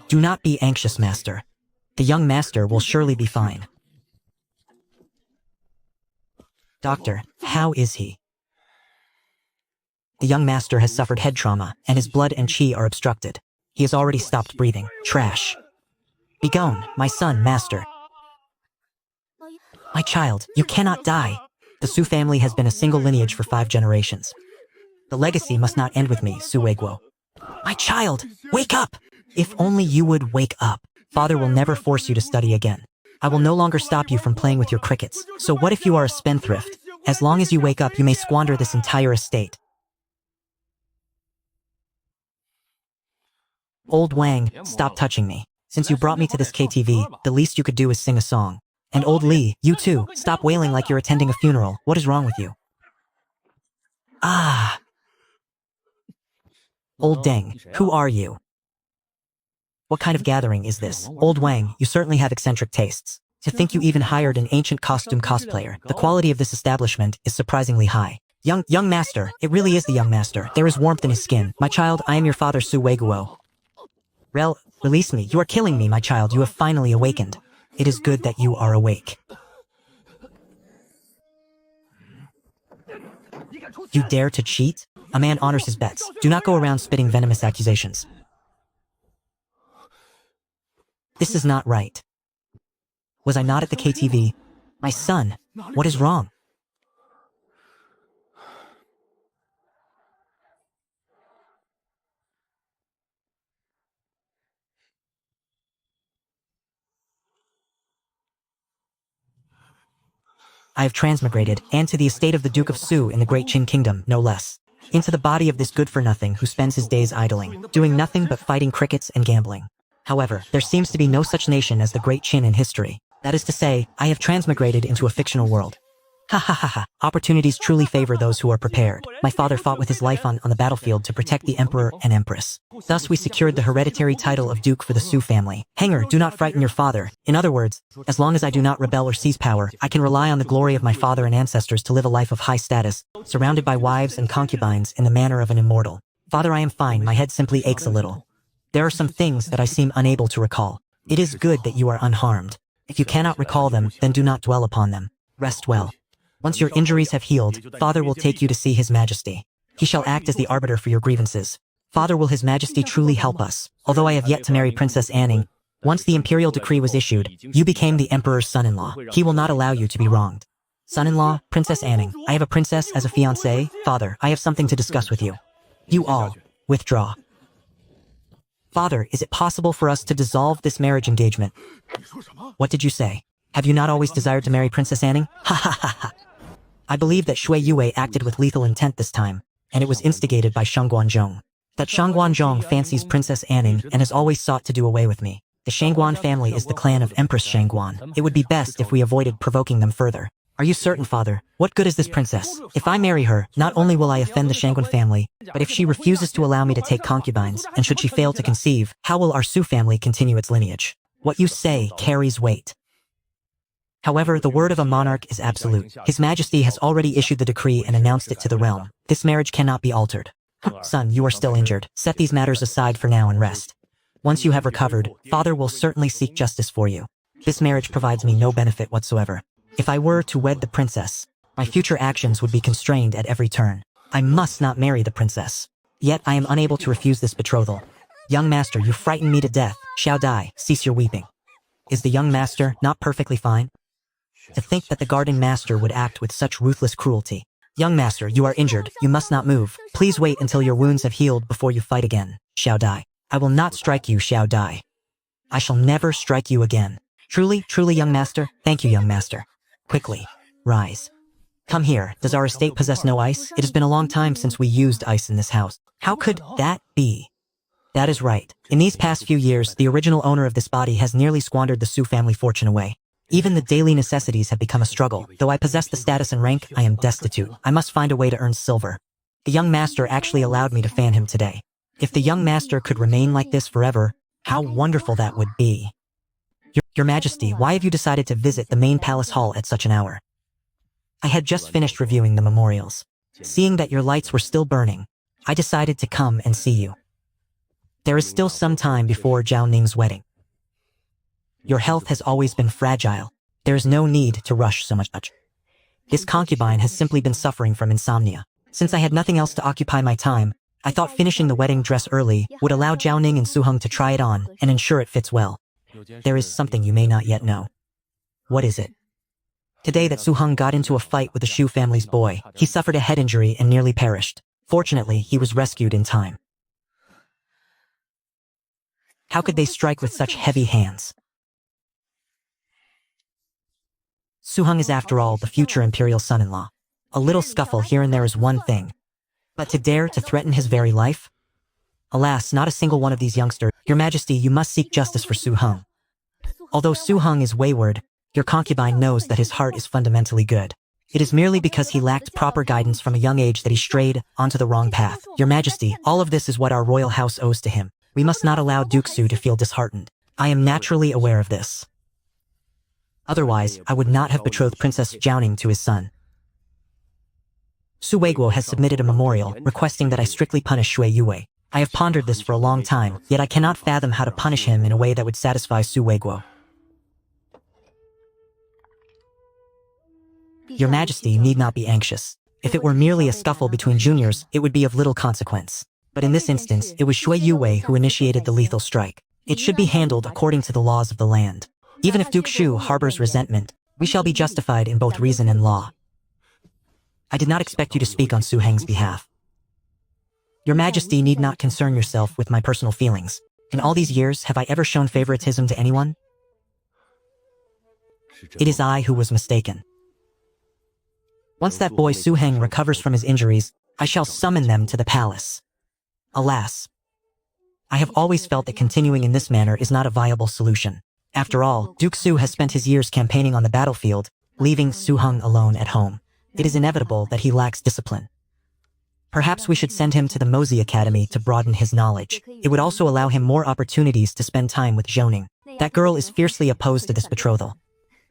Do not be anxious, master. The young master will surely be fine. Doctor, how is he? The young master has suffered head trauma, and his blood and chi are obstructed. He has already stopped breathing. Trash. Begone, my son, master. My child, you cannot die. The Su family has been a single lineage for 5 generations. The legacy must not end with me, Su Weiguo. My child, wake up! If only you would wake up. Father will never force you to study again. I will no longer stop you from playing with your crickets. So what if you are a spendthrift? As long as you wake up, you may squander this entire estate. Old Wang, stop touching me. Since you brought me to this KTV, the least you could do is sing a song. And old Li, you too, stop wailing like you're attending a funeral. What is wrong with you? Ah. Old Deng, who are you? What kind of gathering is this? Old Wang, you certainly have eccentric tastes. To think you even hired an ancient costume cosplayer. The quality of this establishment is surprisingly high. Young master, it really is the young master. There is warmth in his skin. My child, I am your father, Su Weiguo. Release me. You are killing me, my child. You have finally awakened. It is good that you are awake. You dare to cheat? A man honors his bets. Do not go around spitting venomous accusations. This is not right. Was I not at the KTV? My son, what is wrong? I have transmigrated, and to the estate of the Duke of Su in the Great Qin Kingdom, no less. Into the body of this good-for-nothing who spends his days idling, doing nothing but fighting crickets and gambling. However, there seems to be no such nation as the Great Qin in history. That is to say, I have transmigrated into a fictional world. Ha ha ha ha. Opportunities truly favor those who are prepared. My father fought with his life on the battlefield to protect the emperor and empress. Thus we secured the hereditary title of duke for the Su family. Hanger, do not frighten your father. In other words, as long as I do not rebel or seize power, I can rely on the glory of my father and ancestors to live a life of high status, surrounded by wives and concubines in the manner of an immortal. Father, I am fine. My head simply aches a little. There are some things that I seem unable to recall. It is good that you are unharmed. If you cannot recall them, then do not dwell upon them. Rest well. Once your injuries have healed, Father will take you to see His Majesty. He shall act as the arbiter for your grievances. Father, will His Majesty truly help us? Although I have yet to marry Princess Anning, once the imperial decree was issued, you became the emperor's son-in-law. He will not allow you to be wronged. Son-in-law, Princess Anning, I have a princess as a fiancé. Father, I have something to discuss with you. You all, withdraw. Father, is it possible for us to dissolve this marriage engagement? What did you say? Have you not always desired to marry Princess Anning? Ha ha ha ha. I believe that Shui Yue acted with lethal intent this time, and it was instigated by Shang Guanzhong. That Shang Guanzhong fancies Princess Anning and has always sought to do away with me. The Shangguan family is the clan of Empress Shangguan. It would be best if we avoided provoking them further. Are you certain, Father? What good is this princess? If I marry her, not only will I offend the Shangguan family, but if she refuses to allow me to take concubines, and should she fail to conceive, how will our Su family continue its lineage? What you say carries weight. However, the word of a monarch is absolute. His Majesty has already issued the decree and announced it to the realm. This marriage cannot be altered. Son, you are still injured. Set these matters aside for now and rest. Once you have recovered, Father will certainly seek justice for you. This marriage provides me no benefit whatsoever. If I were to wed the princess, my future actions would be constrained at every turn. I must not marry the princess. Yet I am unable to refuse this betrothal. Young master, you frighten me to death. Shall die, cease your weeping. Is the young master not perfectly fine? To think that the garden master would act with such ruthless cruelty. Young master, you are injured. You must not move. Please wait until your wounds have healed before you fight again. Shall die. I will not strike you, Shall die. I shall never strike you again. Truly, young master? Thank you, young master. Quickly, rise. Come here. Does our estate possess no ice? It has been a long time since we used ice in this house. How could that be? That is right. In these past few years, the original owner of this body has nearly squandered the Su family fortune away. Even the daily necessities have become a struggle. Though I possess the status and rank, I am destitute. I must find a way to earn silver. The young master actually allowed me to fan him today. If the young master could remain like this forever, how wonderful that would be. Your Majesty, why have you decided to visit the main palace hall at such an hour? I had just finished reviewing the memorials. Seeing that your lights were still burning, I decided to come and see you. There is still some time before Zhao Ning's wedding. Your health has always been fragile. There is no need to rush so much. This concubine has simply been suffering from insomnia. Since I had nothing else to occupy my time, I thought finishing the wedding dress early would allow Zhao Ning and Su Heng to try it on and ensure it fits well. There is something you may not yet know. What is it? Today that Su Heng got into a fight with the Shu family's boy, he suffered a head injury and nearly perished. Fortunately, he was rescued in time. How could they strike with such heavy hands? Su Heng is after all the future imperial son-in-law. A little scuffle here and there is one thing. But to dare to threaten his very life? Alas, not a single one of these youngsters. Your Majesty, you must seek justice for Su Heng. Although Su Heng is wayward, your concubine knows that his heart is fundamentally good. It is merely because he lacked proper guidance from a young age that he strayed onto the wrong path. Your Majesty, all of this is what our royal house owes to him. We must not allow Duke Su to feel disheartened. I am naturally aware of this. Otherwise, I would not have betrothed Princess Jiaoning to his son. Su Weiguo has submitted a memorial requesting that I strictly punish Shui Yue. I have pondered this for a long time, yet I cannot fathom how to punish him in a way that would satisfy Su Weiguo. Your Majesty need not be anxious. If it were merely a scuffle between juniors, it would be of little consequence. But in this instance, it was Shui Yue who initiated the lethal strike. It should be handled according to the laws of the land. Even if Duke Shu harbors resentment, we shall be justified in both reason and law. I did not expect you to speak on Su Heng's behalf. Your Majesty need not concern yourself with my personal feelings. In all these years, have I ever shown favoritism to anyone? It is I who was mistaken. Once that boy Su Heng recovers from his injuries, I shall summon them to the palace. Alas, I have always felt that continuing in this manner is not a viable solution. After all, Duke Su has spent his years campaigning on the battlefield, leaving Su Heng alone at home. It is inevitable that he lacks discipline. Perhaps we should send him to the Mozi Academy to broaden his knowledge. It would also allow him more opportunities to spend time with Zhao. That girl is fiercely opposed to this betrothal.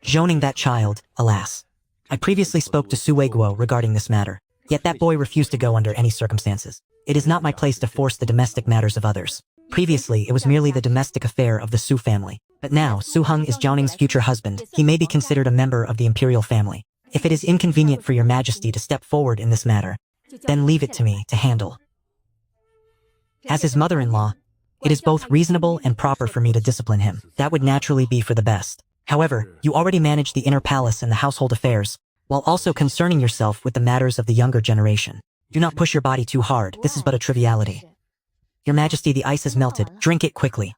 Zhao, that child, alas. I previously spoke to Su Weiguo regarding this matter, yet that boy refused to go under any circumstances. It is not my place to force the domestic matters of others. Previously, it was merely the domestic affair of the Su family. But now, Su Heng is Zhao Ning's future husband. He may be considered a member of the imperial family. If it is inconvenient for your Majesty to step forward in this matter, then leave it to me to handle. As his mother-in-law, it is both reasonable and proper for me to discipline him. That would naturally be for the best. However, you already manage the inner palace and the household affairs, while also concerning yourself with the matters of the younger generation. Do not push your body too hard. This is but a triviality. Your Majesty, the ice has melted. Drink it quickly.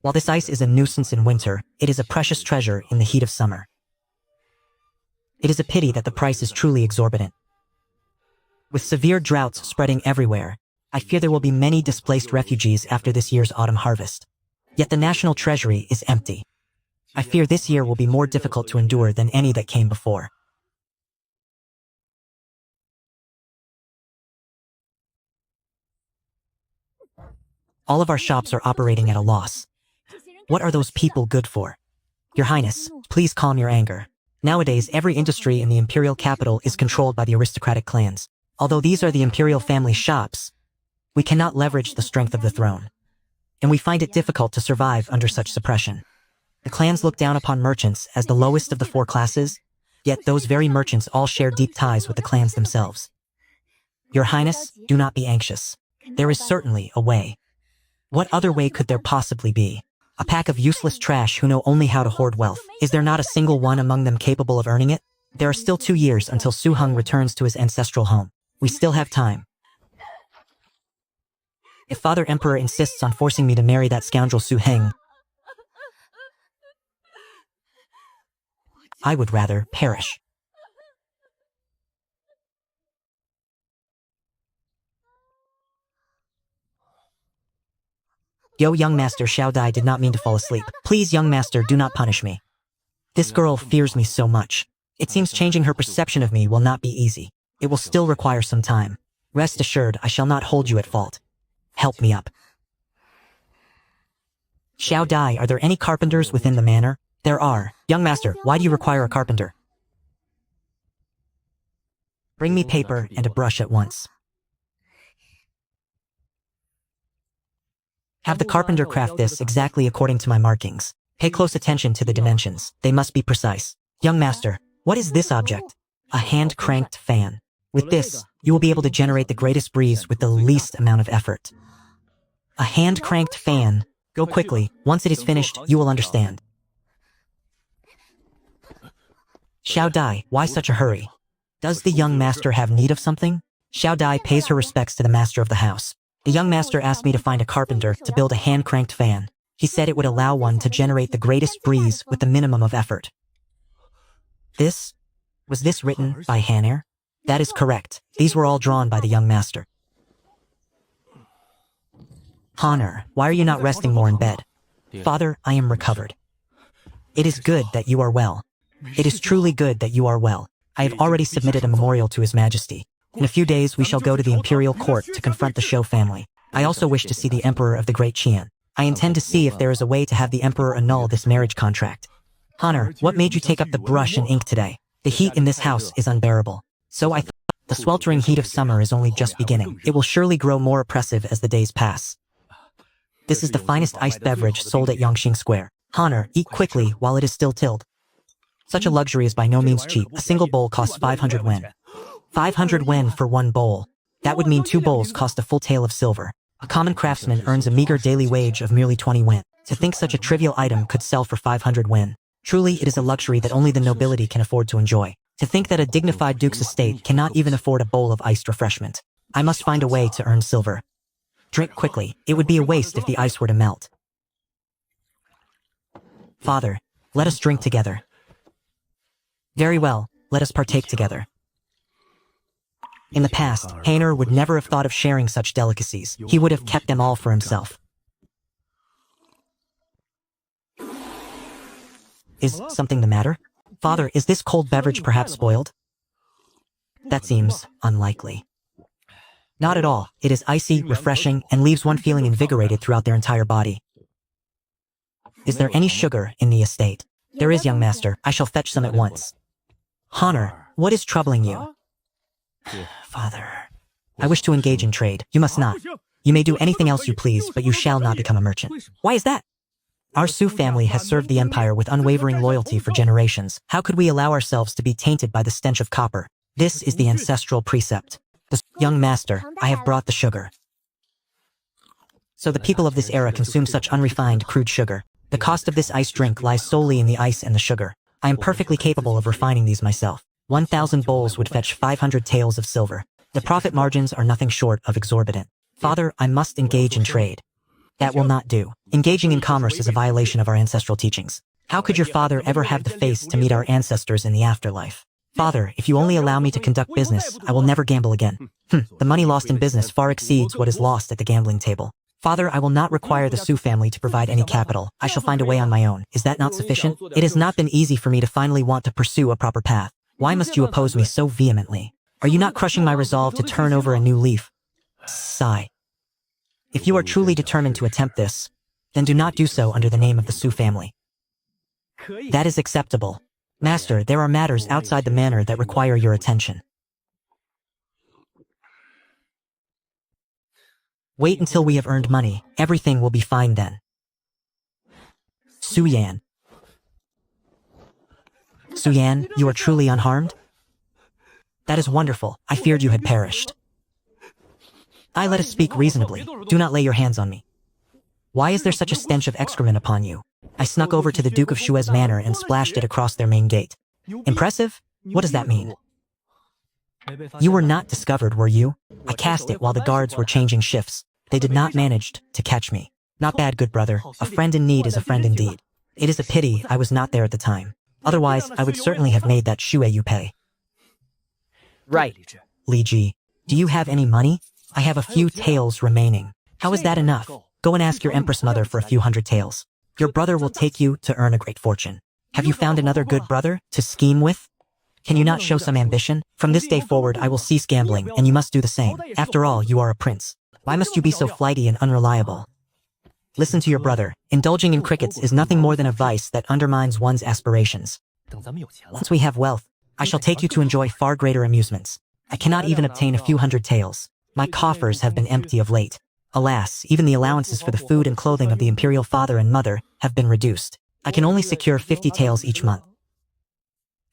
While this ice is a nuisance in winter, it is a precious treasure in the heat of summer. It is a pity that the price is truly exorbitant. With severe droughts spreading everywhere, I fear there will be many displaced refugees after this year's autumn harvest. Yet the national treasury is empty. I fear this year will be more difficult to endure than any that came before. All of our shops are operating at a loss. What are those people good for? Your Highness, please calm your anger. Nowadays, every industry in the imperial capital is controlled by the aristocratic clans. Although these are the imperial family shops, we cannot leverage the strength of the throne. And we find it difficult to survive under such suppression. The clans look down upon merchants as the lowest of the four classes, yet those very merchants all share deep ties with the clans themselves. Your Highness, do not be anxious. There is certainly a way. What other way could there possibly be? A pack of useless trash who know only how to hoard wealth. Is there not a single one among them capable of earning it? There are still 2 years until Su Heng returns to his ancestral home. We still have time. If Father Emperor insists on forcing me to marry that scoundrel Su Heng, I would rather perish. Yo, young master, Xiao Dai did not mean to fall asleep. Please, young master, do not punish me. This girl fears me so much. It seems changing her perception of me will not be easy. It will still require some time. Rest assured, I shall not hold you at fault. Help me up. Xiao Dai, are there any carpenters within the manor? There are. Young master, why do you require a carpenter? Bring me paper and a brush at once. Have the carpenter craft this exactly according to my markings. Pay close attention to the dimensions. They must be precise. Young master, what is this object? A hand-cranked fan. With this, you will be able to generate the greatest breeze with the least amount of effort. A hand-cranked fan. Go quickly. Once it is finished, you will understand. Xiao Dai, why such a hurry? Does the young master have need of something? Xiao Dai pays her respects to the master of the house. The young master asked me to find a carpenter to build a hand-cranked fan. He said it would allow one to generate the greatest breeze with the minimum of effort. Was this written by Hanair? That is correct. These were all drawn by the young master. Hanair, why are you not resting more in bed? Father, I am recovered. It is good that you are well. It is truly good that you are well. I have already submitted a memorial to His Majesty. In a few days, we shall go to the imperial court to confront the Shou family. I also wish to see the Emperor of the Great Qian. I intend to see if there is a way to have the Emperor annul this marriage contract. Hanair, what made you take up the brush and ink today? The heat in this house is unbearable. So I thought the sweltering heat of summer is only just beginning. It will surely grow more oppressive as the days pass. This is the finest iced beverage sold at Yongxing Square. Hanair, eat quickly while it is still chilled. Such a luxury is by no means cheap. A single bowl costs 500 wen. 500 wen for one bowl. That would mean 2 bowls cost a full tael of silver. A common craftsman earns a meager daily wage of merely 20 wen. To think such a trivial item could sell for 500 wen. Truly, it is a luxury that only the nobility can afford to enjoy. To think that a dignified duke's estate cannot even afford a bowl of iced refreshment. I must find a way to earn silver. Drink quickly. It would be a waste if the ice were to melt. Father, let us drink together. Very well, let us partake together. In the past, Hanair would never have thought of sharing such delicacies. He would have kept them all for himself. Is something the matter? Father, is this cold beverage perhaps spoiled? That seems unlikely. Not at all. It is icy, refreshing, and leaves one feeling invigorated throughout their entire body. Is there any sugar in the estate? There is, young master. I shall fetch some at once. Hanair, what is troubling you? Father, I wish to engage in trade. You must not. You may do anything else you please, but you shall not become a merchant. Why is that? Our Su family has served the empire with unwavering loyalty for generations. How could we allow ourselves to be tainted by the stench of copper? This is the ancestral precept. Young master, I have brought the sugar. So the people of this era consume such unrefined, crude sugar. The cost of this iced drink lies solely in the ice and the sugar. I am perfectly capable of refining these myself. 1,000 bowls would fetch 500 taels of silver. The profit margins are nothing short of exorbitant. Father, I must engage in trade. That will not do. Engaging in commerce is a violation of our ancestral teachings. How could your father ever have the face to meet our ancestors in the afterlife? Father, if you only allow me to conduct business, I will never gamble again. The money lost in business far exceeds what is lost at the gambling table. Father, I will not require the Su family to provide any capital. I shall find a way on my own. Is that not sufficient? It has not been easy for me to finally want to pursue a proper path. Why must you oppose me so vehemently? Are you not crushing my resolve to turn over a new leaf? Sigh. If you are truly determined to attempt this, then do not do so under the name of the Su family. That is acceptable. Master, there are matters outside the manor that require your attention. Wait until we have earned money. Everything will be fine then. Su Yan. Su Yan, you are truly unharmed? That is wonderful. I feared you had perished. Let us speak reasonably. Do not lay your hands on me. Why is there such a stench of excrement upon you? I snuck over to the Duke of Shue's manor and splashed it across their main gate. Impressive? What does that mean? You were not discovered, were you? I cast it while the guards were changing shifts. They did not manage to catch me. Not bad, good brother. A friend in need is a friend indeed. It is a pity I was not there at the time. Otherwise, I would certainly have made that Shue you pay. Right. Li Ji, do you have any money? I have a few taels remaining. How is that enough? Go and ask your Empress Mother for a few hundred taels. Your brother will take you to earn a great fortune. Have you found another good brother to scheme with? Can you not show some ambition? From this day forward, I will cease gambling, and you must do the same. After all, you are a prince. Why must you be so flighty and unreliable? Listen to your brother. Indulging in crickets is nothing more than a vice that undermines one's aspirations. Once we have wealth, I shall take you to enjoy far greater amusements. I cannot even obtain a few hundred taels. My coffers have been empty of late. Alas, even the allowances for the food and clothing of the imperial father and mother have been reduced. I can only secure 50 taels each month.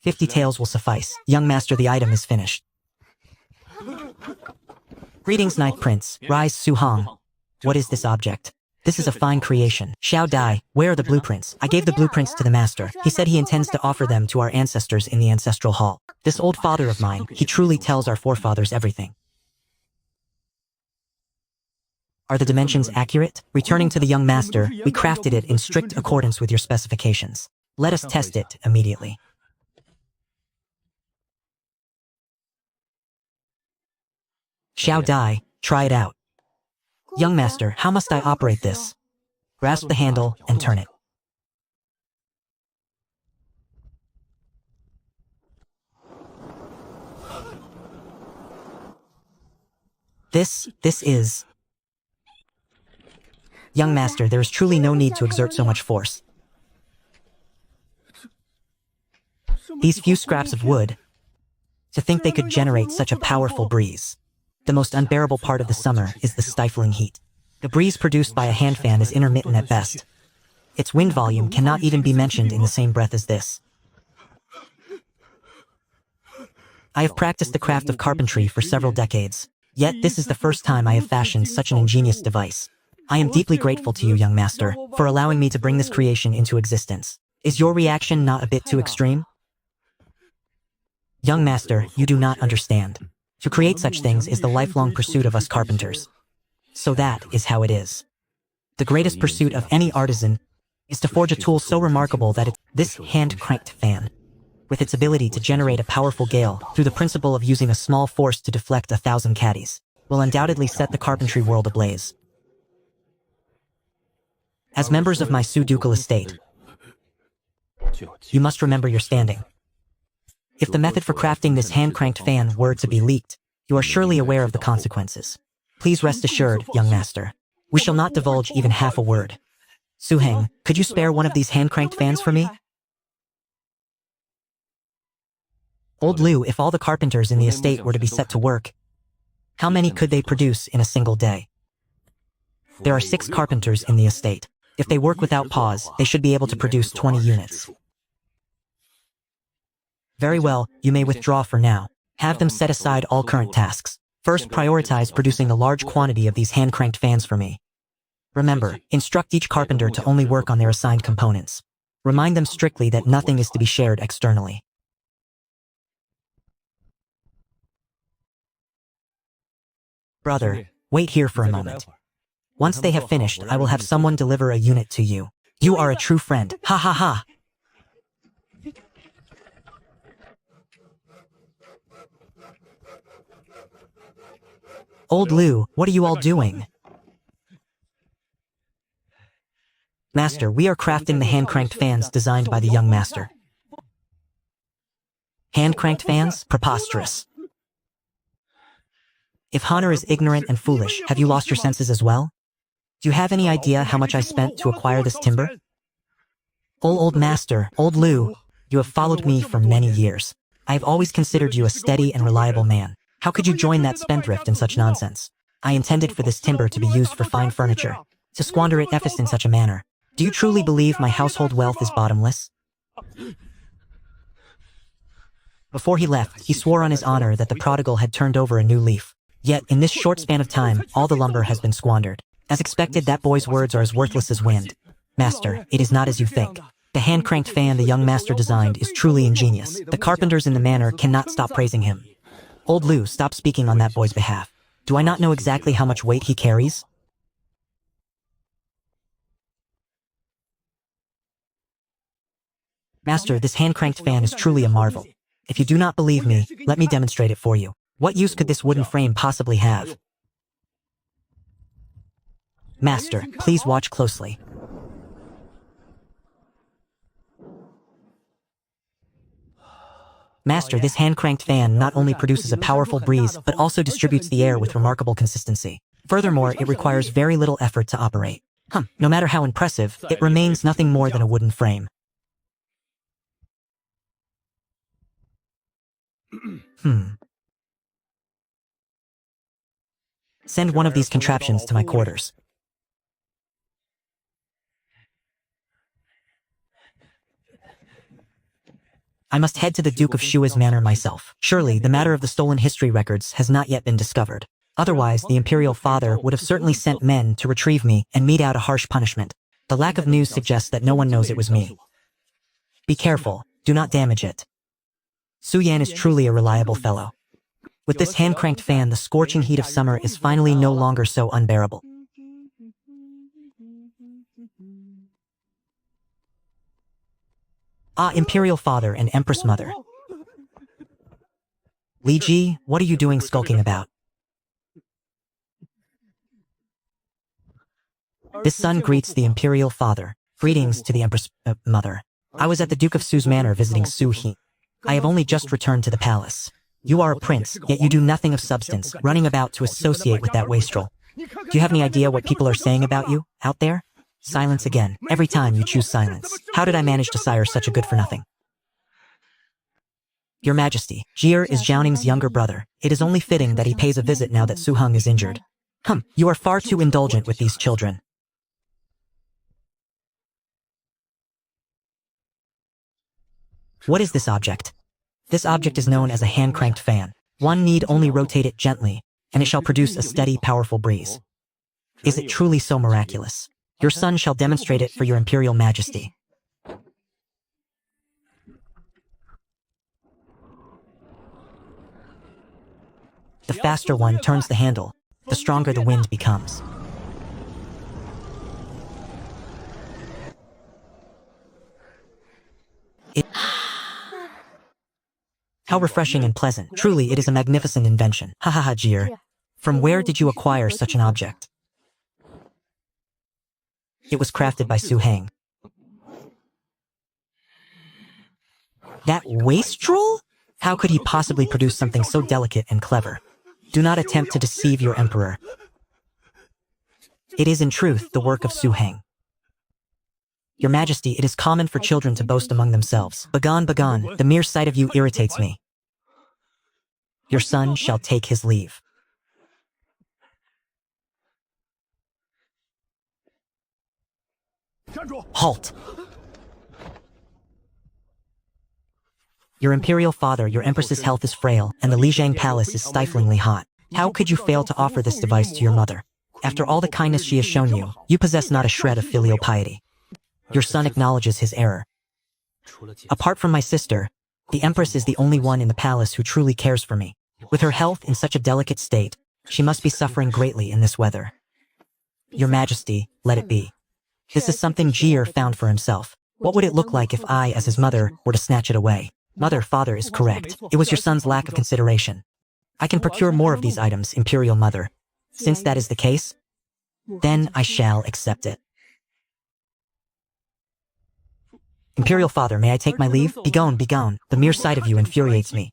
50 taels will suffice. Young master, the item is finished. Greetings, Knight Prince. Rise, Su Hong. What is this object? This is a fine creation. Xiao Dai, where are the blueprints? I gave the blueprints to the master. He said he intends to offer them to our ancestors in the ancestral hall. This old father of mine, he truly tells our forefathers everything. Are the dimensions accurate? Returning to the young master, we crafted it in strict accordance with your specifications. Let us test it immediately. Xiao Dai, try it out. Young master, how must I operate this? Grasp the handle and turn it. This is... Young master, there is truly no need to exert so much force. These few scraps of wood, to think they could generate such a powerful breeze. The most unbearable part of the summer is the stifling heat. The breeze produced by a hand fan is intermittent at best. Its wind volume cannot even be mentioned in the same breath as this. I have practiced the craft of carpentry for several decades, yet this is the first time I have fashioned such an ingenious device. I am deeply grateful to you, young master, for allowing me to bring this creation into existence. Is your reaction not a bit too extreme? Young master, you do not understand. To create such things is the lifelong pursuit of us carpenters. So that is how it is. The greatest pursuit of any artisan is to forge a tool so remarkable that this hand-cranked fan, with its ability to generate a powerful gale through the principle of using a small force to deflect 1,000 caddies, will undoubtedly set the carpentry world ablaze. As members of my Su-ducal estate, you must remember your standing. If the method for crafting this hand-cranked fan were to be leaked, you are surely aware of the consequences. Please rest assured, young master. We shall not divulge even half a word. Su-heng, could you spare one of these hand-cranked fans for me? Old Liu, if all the carpenters in the estate were to be set to work, how many could they produce in a single day? There are 6 carpenters in the estate. If they work without pause, they should be able to produce 20 units. Very well, you may withdraw for now. Have them set aside all current tasks. First, prioritize producing a large quantity of these hand-cranked fans for me. Remember, instruct each carpenter to only work on their assigned components. Remind them strictly that nothing is to be shared externally. Brother, wait here for a moment. Once they have finished, I will have someone deliver a unit to you. You are a true friend. Ha ha ha! Old Liu, what are you all doing? Master, we are crafting the hand-cranked fans designed by the young master. Hand-cranked fans? Preposterous. If Honor is ignorant and foolish, have you lost your senses as well? Do you have any idea how much I spent to acquire this timber? Old master, old Liu, you have followed me for many years. I have always considered you a steady and reliable man. How could you join that spendthrift in such nonsense? I intended for this timber to be used for fine furniture. To squander it in such a manner. Do you truly believe my household wealth is bottomless? Before he left, he swore on his honor that the prodigal had turned over a new leaf. Yet, in this short span of time, all the lumber has been squandered. As expected, that boy's words are as worthless as wind. Master, it is not as you think. The hand-cranked fan the young master designed is truly ingenious. The carpenters in the manor cannot stop praising him. Old Liu, stop speaking on that boy's behalf. Do I not know exactly how much weight he carries? Master, this hand-cranked fan is truly a marvel. If you do not believe me, let me demonstrate it for you. What use could this wooden frame possibly have? Master, please watch closely. Master, this hand-cranked fan not only produces a powerful breeze, but also distributes the air with remarkable consistency. Furthermore, it requires very little effort to operate. No matter how impressive, it remains nothing more than a wooden frame. Send one of these contraptions to my quarters. I must head to the Duke of Shua's manor myself. Surely, the matter of the stolen history records has not yet been discovered. Otherwise, the imperial father would have certainly sent men to retrieve me and mete out a harsh punishment. The lack of news suggests that no one knows it was me. Be careful. Do not damage it. Su Yan is truly a reliable fellow. With this hand-cranked fan, the scorching heat of summer is finally no longer so unbearable. Ah, Imperial Father and Empress Mother. Li Ji, what are you doing skulking about? This son greets the Imperial Father. Greetings to the Empress Mother. I was at the Duke of Su's manor visiting Su He. I have only just returned to the palace. You are a prince, yet you do nothing of substance, running about to associate with that wastrel. Do you have any idea what people are saying about you, out there? Silence again. Every time you choose silence. How did I manage to sire such a good-for-nothing? Your Majesty, Jir is Jiaoning's younger brother. It is only fitting that he pays a visit now that Su Heng is injured. You are far too indulgent with these children. What is this object? This object is known as a hand-cranked fan. One need only rotate it gently, and it shall produce a steady, powerful breeze. Is it truly so miraculous? Your son shall demonstrate it for your Imperial Majesty. The faster one turns the handle, the stronger the wind becomes. How refreshing and pleasant. Truly, it is a magnificent invention. Ha ha ha, Jir. From where did you acquire such an object? It was crafted by Su Heng. That wastrel? How could he possibly produce something so delicate and clever? Do not attempt to deceive your emperor. It is in truth the work of Su Heng. Your Majesty, it is common for children to boast among themselves. Begone, begone, the mere sight of you irritates me. Your son shall take his leave. Halt! Your Imperial Father, your Empress's health is frail, and the Lijiang Palace is stiflingly hot. How could you fail to offer this device to your mother? After all the kindness she has shown you, you possess not a shred of filial piety. Your son acknowledges his error. Apart from my sister, the Empress is the only one in the palace who truly cares for me. With her health in such a delicate state, she must be suffering greatly in this weather. Your Majesty, let it be. This is something Jir found for himself. What would it look like if I, as his mother, were to snatch it away? Mother, father is correct. It was your son's lack of consideration. I can procure more of these items, Imperial Mother. Since that is the case, then I shall accept it. Imperial Father, may I take my leave? Begone, begone. The mere sight of you infuriates me.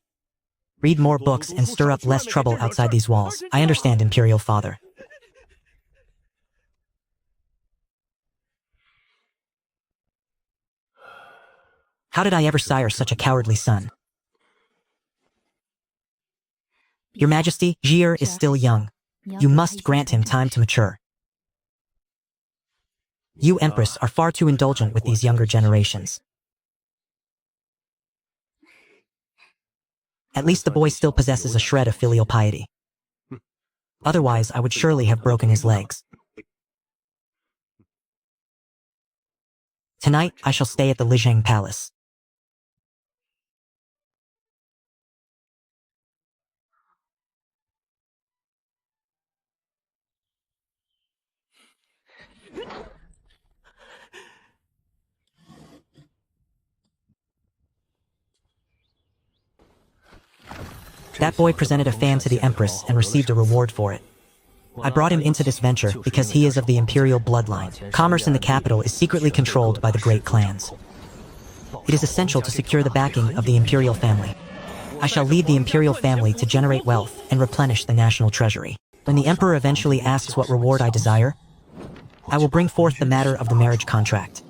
Read more books and stir up less trouble outside these walls. I understand, Imperial Father. How did I ever sire such a cowardly son? Your Majesty, Jir is still young. You must grant him time to mature. You, Empress, are far too indulgent with these younger generations. At least the boy still possesses a shred of filial piety. Otherwise, I would surely have broken his legs. Tonight, I shall stay at the Lijiang Palace. That boy presented a fan to the Empress and received a reward for it. I brought him into this venture because he is of the imperial bloodline. Commerce in the capital is secretly controlled by the great clans. It is essential to secure the backing of the imperial family. I shall lead the imperial family to generate wealth and replenish the national treasury. When the emperor eventually asks what reward I desire, I will bring forth the matter of the marriage contract.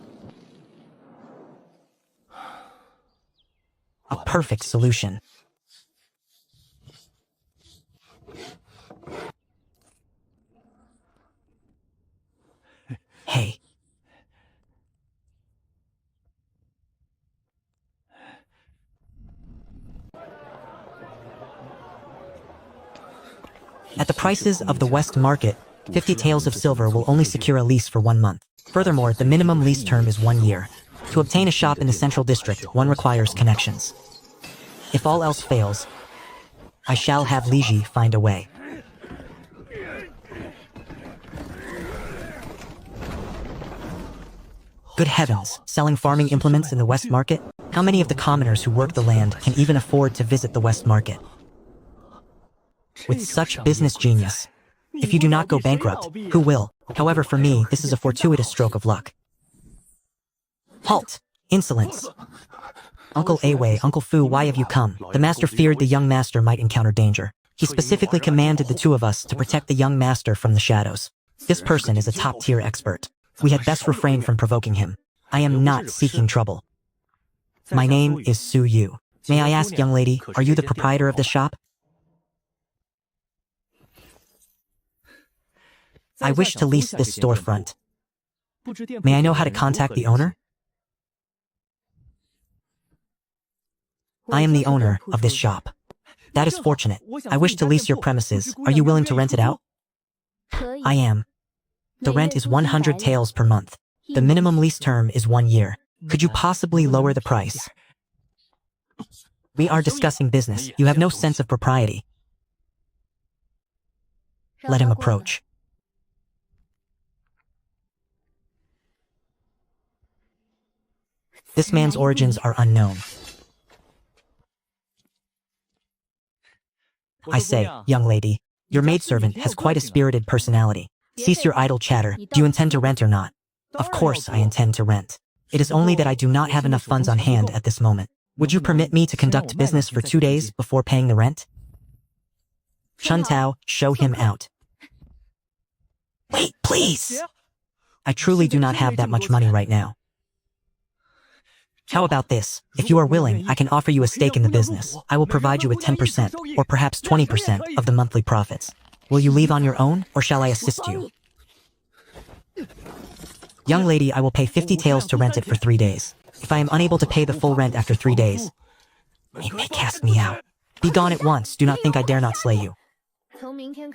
A perfect solution. Hey. At the prices of the West Market, 50 taels of silver will only secure a lease for 1 month. Furthermore, the minimum lease term is 1 year. To obtain a shop in the central district, one requires connections. If all else fails, I shall have Liji find a way. Good heavens, selling farming implements in the West Market? How many of the commoners who work the land can even afford to visit the West Market? With such business genius, if you do not go bankrupt, who will? However, for me, this is a fortuitous stroke of luck. Halt! Insolence! Uncle Awei, Uncle Fu, why have you come? The master feared the young master might encounter danger. He specifically commanded the two of us to protect the young master from the shadows. This person is a top-tier expert. We had best refrain from provoking him. I am not seeking trouble. My name is Su Yu. May I ask, young lady, are you the proprietor of this shop? I wish to lease this storefront. May I know how to contact the owner? I am the owner of this shop. That is fortunate. I wish to lease your premises. Are you willing to rent it out? I am. The rent is 100 taels per month. The minimum lease term is 1 year. Could you possibly lower the price? We are discussing business. You have no sense of propriety. Let him approach. This man's origins are unknown. I say, young lady, your maidservant has quite a spirited personality. Cease your idle chatter. Do you intend to rent or not? Of course I intend to rent. It is only that I do not have enough funds on hand at this moment. Would you permit me to conduct business for 2 days before paying the rent? Chun Tao, show him out. Wait, please! I truly do not have that much money right now. How about this? If you are willing, I can offer you a stake in the business. I will provide you with 10% or perhaps 20% of the monthly profits. Will you leave on your own, or shall I assist you? Young lady, I will pay 50 taels to rent it for 3 days. If I am unable to pay the full rent after 3 days, you may cast me out. Be gone at once. Do not think I dare not slay you.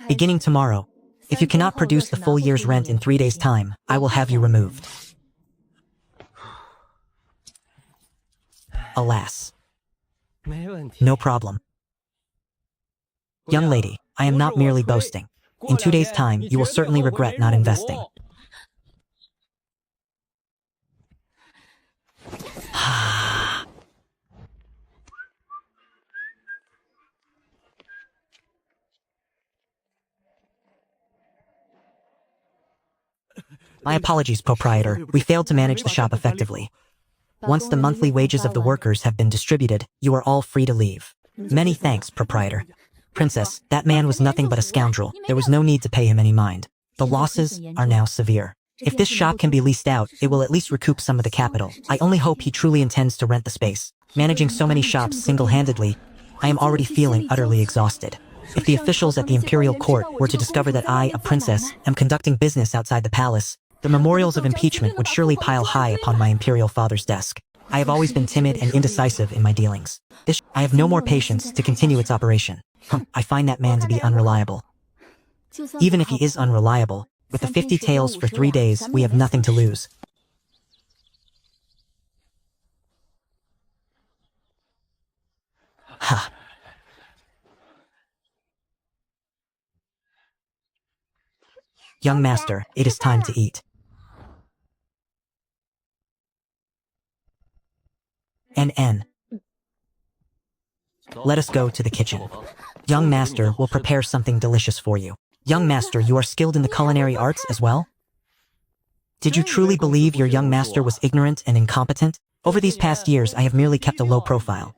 Beginning tomorrow, if you cannot produce the full year's rent in 3 days' time, I will have you removed. Alas. No problem. Young lady, I am not merely boasting. In 2 days' time, you will certainly regret not investing. My apologies, proprietor. We failed to manage the shop effectively. Once the monthly wages of the workers have been distributed, you are all free to leave. Many thanks, proprietor. Princess, that man was nothing but a scoundrel. There was no need to pay him any mind. The losses are now severe. If this shop can be leased out, it will at least recoup some of the capital. I only hope he truly intends to rent the space. Managing so many shops single-handedly, I am already feeling utterly exhausted. If the officials at the imperial court were to discover that I, a princess, am conducting business outside the palace, the memorials of impeachment would surely pile high upon my imperial father's desk. I have always been timid and indecisive in my dealings. I have no more patience to continue its operation. I find that man to be unreliable. Even if he is unreliable, with the 50 taels for 3 days, we have nothing to lose. Ha! Young master, it is time to eat. N. Let us go to the kitchen. Young master will prepare something delicious for you. Young master, you are skilled in the culinary arts as well? Did you truly believe your young master was ignorant and incompetent? Over these past years, I have merely kept a low profile.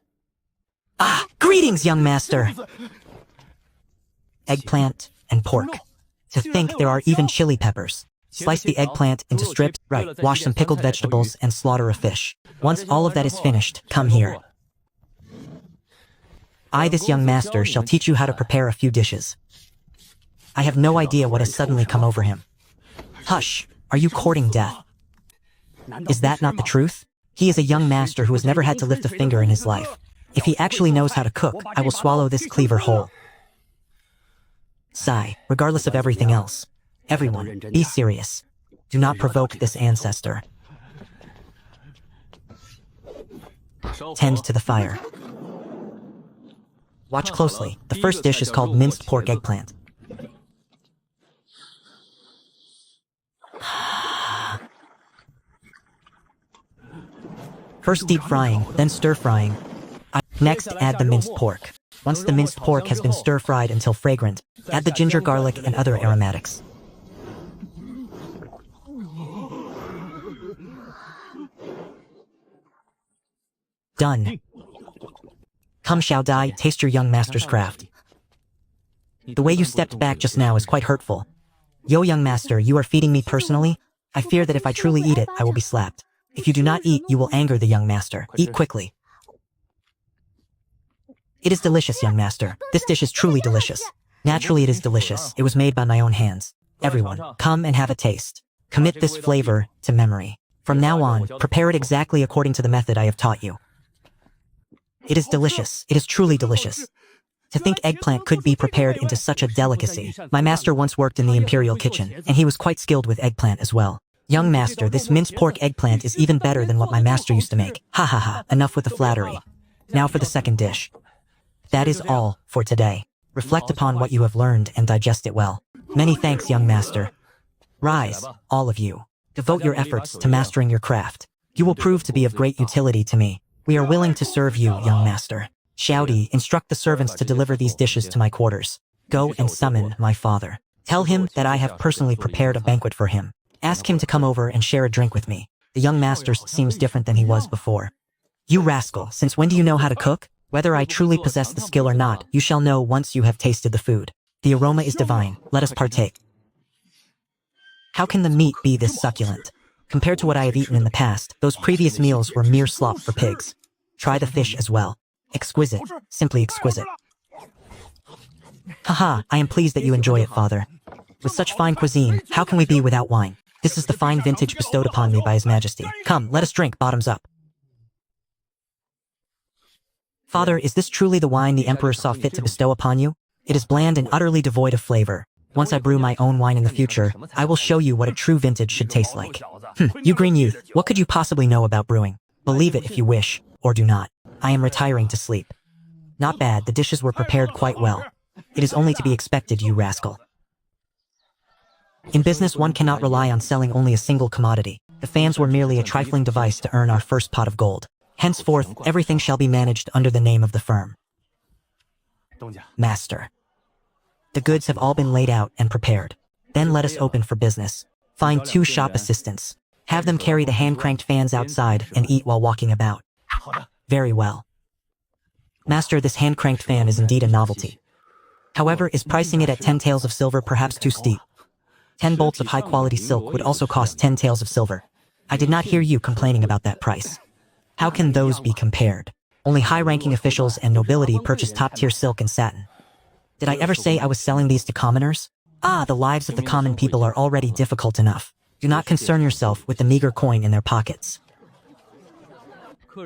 Ah, greetings, young master! Eggplant and pork. To think there are even chili peppers. Slice the eggplant into strips, wash some pickled vegetables, and slaughter a fish. Once all of that is finished, come here. I, this young master, shall teach you how to prepare a few dishes. I have no idea what has suddenly come over him. Hush! Are you courting death? Is that not the truth? He is a young master who has never had to lift a finger in his life. If he actually knows how to cook, I will swallow this cleaver whole. Sigh, regardless of everything else. Everyone, be serious. Do not provoke this ancestor. Tend to the fire. Watch closely. The first dish is called minced pork eggplant. First deep frying, then stir frying. Next, add the minced pork. Once the minced pork has been stir-fried until fragrant, add the ginger, garlic, and other aromatics. Done. Come, Xiao Dai, taste your young master's craft. The way you stepped back just now is quite hurtful. Yo, young master, you are feeding me personally? I fear that if I truly eat it, I will be slapped. If you do not eat, you will anger the young master. Eat quickly. It is delicious, young master. This dish is truly delicious. Naturally, it is delicious. It was made by my own hands. Everyone, come and have a taste. Commit this flavor to memory. From now on, prepare it exactly according to the method I have taught you. It is delicious. It is truly delicious. To think eggplant could be prepared into such a delicacy. My master once worked in the imperial kitchen, and he was quite skilled with eggplant as well. Young master, this minced pork eggplant is even better than what my master used to make. Ha ha ha, enough with the flattery. Now for the second dish. That is all for today. Reflect upon what you have learned and digest it well. Many thanks, young master. Rise, all of you. Devote your efforts to mastering your craft. You will prove to be of great utility to me. We are willing to serve you, young master. Xiaodi, instruct the servants to deliver these dishes to my quarters. Go and summon my father. Tell him that I have personally prepared a banquet for him. Ask him to come over and share a drink with me. The young master seems different than he was before. You rascal, since when do you know how to cook? Whether I truly possess the skill or not, you shall know once you have tasted the food. The aroma is divine. Let us partake. How can the meat be this succulent? Compared to what I have eaten in the past, those previous meals were mere slop for pigs. Try the fish as well. Exquisite. Simply exquisite. Haha, I am pleased that you enjoy it, father. With such fine cuisine, how can we be without wine? This is the fine vintage bestowed upon me by His Majesty. Come, let us drink bottoms up. Father, is this truly the wine the Emperor saw fit to bestow upon you? It is bland and utterly devoid of flavor. Once I brew my own wine in the future, I will show you what a true vintage should taste like. You green youth, what could you possibly know about brewing? Believe it if you wish, or do not. I am retiring to sleep. Not bad, the dishes were prepared quite well. It is only to be expected, you rascal. In business, one cannot rely on selling only a single commodity. The fans were merely a trifling device to earn our first pot of gold. Henceforth, everything shall be managed under the name of the firm. Master. The goods have all been laid out and prepared. Then let us open for business. Find 2 shop assistants. Have them carry the hand-cranked fans outside and eat while walking about. Very well. Master, this hand-cranked fan is indeed a novelty. However, is pricing it at 10 taels of silver perhaps too steep? 10 bolts of high-quality silk would also cost 10 taels of silver. I did not hear you complaining about that price. How can those be compared? Only high-ranking officials and nobility purchase top-tier silk and satin. Did I ever say I was selling these to commoners? The lives of the common people are already difficult enough. Do not concern yourself with the meager coin in their pockets.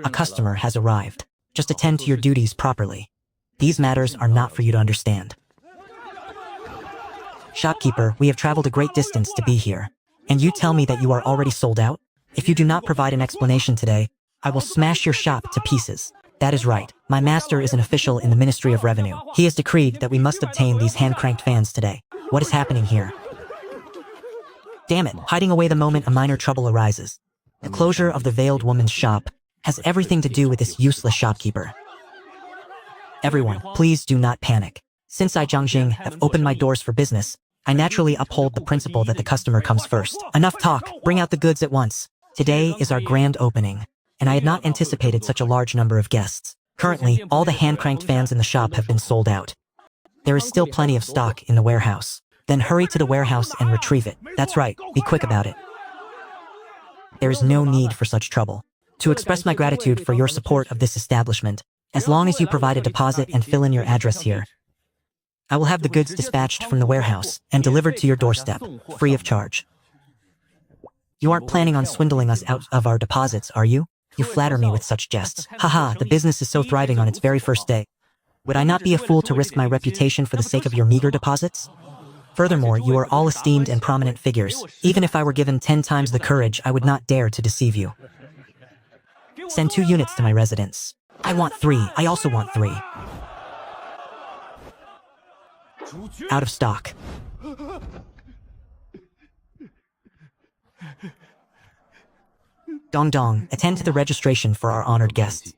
A customer has arrived. Just attend to your duties properly. These matters are not for you to understand. Shopkeeper, we have traveled a great distance to be here. And you tell me that you are already sold out? If you do not provide an explanation today, I will smash your shop to pieces. That is right. My master is an official in the Ministry of Revenue. He has decreed that we must obtain these hand-cranked fans today. What is happening here? Damn it, hiding away the moment a minor trouble arises. The closure of the veiled woman's shop has everything to do with this useless shopkeeper. Everyone, please do not panic. Since I, Zhang Jing, have opened my doors for business, I naturally uphold the principle that the customer comes first. Enough talk, bring out the goods at once. Today is our grand opening, and I had not anticipated such a large number of guests. Currently, all the hand-cranked fans in the shop have been sold out. There is still plenty of stock in the warehouse. Then hurry to the warehouse and retrieve it. That's right, be quick about it. There is no need for such trouble. To express my gratitude for your support of this establishment, as long as you provide a deposit and fill in your address here, I will have the goods dispatched from the warehouse and delivered to your doorstep, free of charge. You aren't planning on swindling us out of our deposits, are you? You flatter me with such jests. Haha, the business is so thriving on its very first day. Would I not be a fool to risk my reputation for the sake of your meager deposits? Furthermore, you are all esteemed and prominent figures. Even if I were given 10 times the courage, I would not dare to deceive you. Send 2 units to my residence. I want 3. I also want 3. Out of stock. Dong Dong, attend to the registration for our honored guests.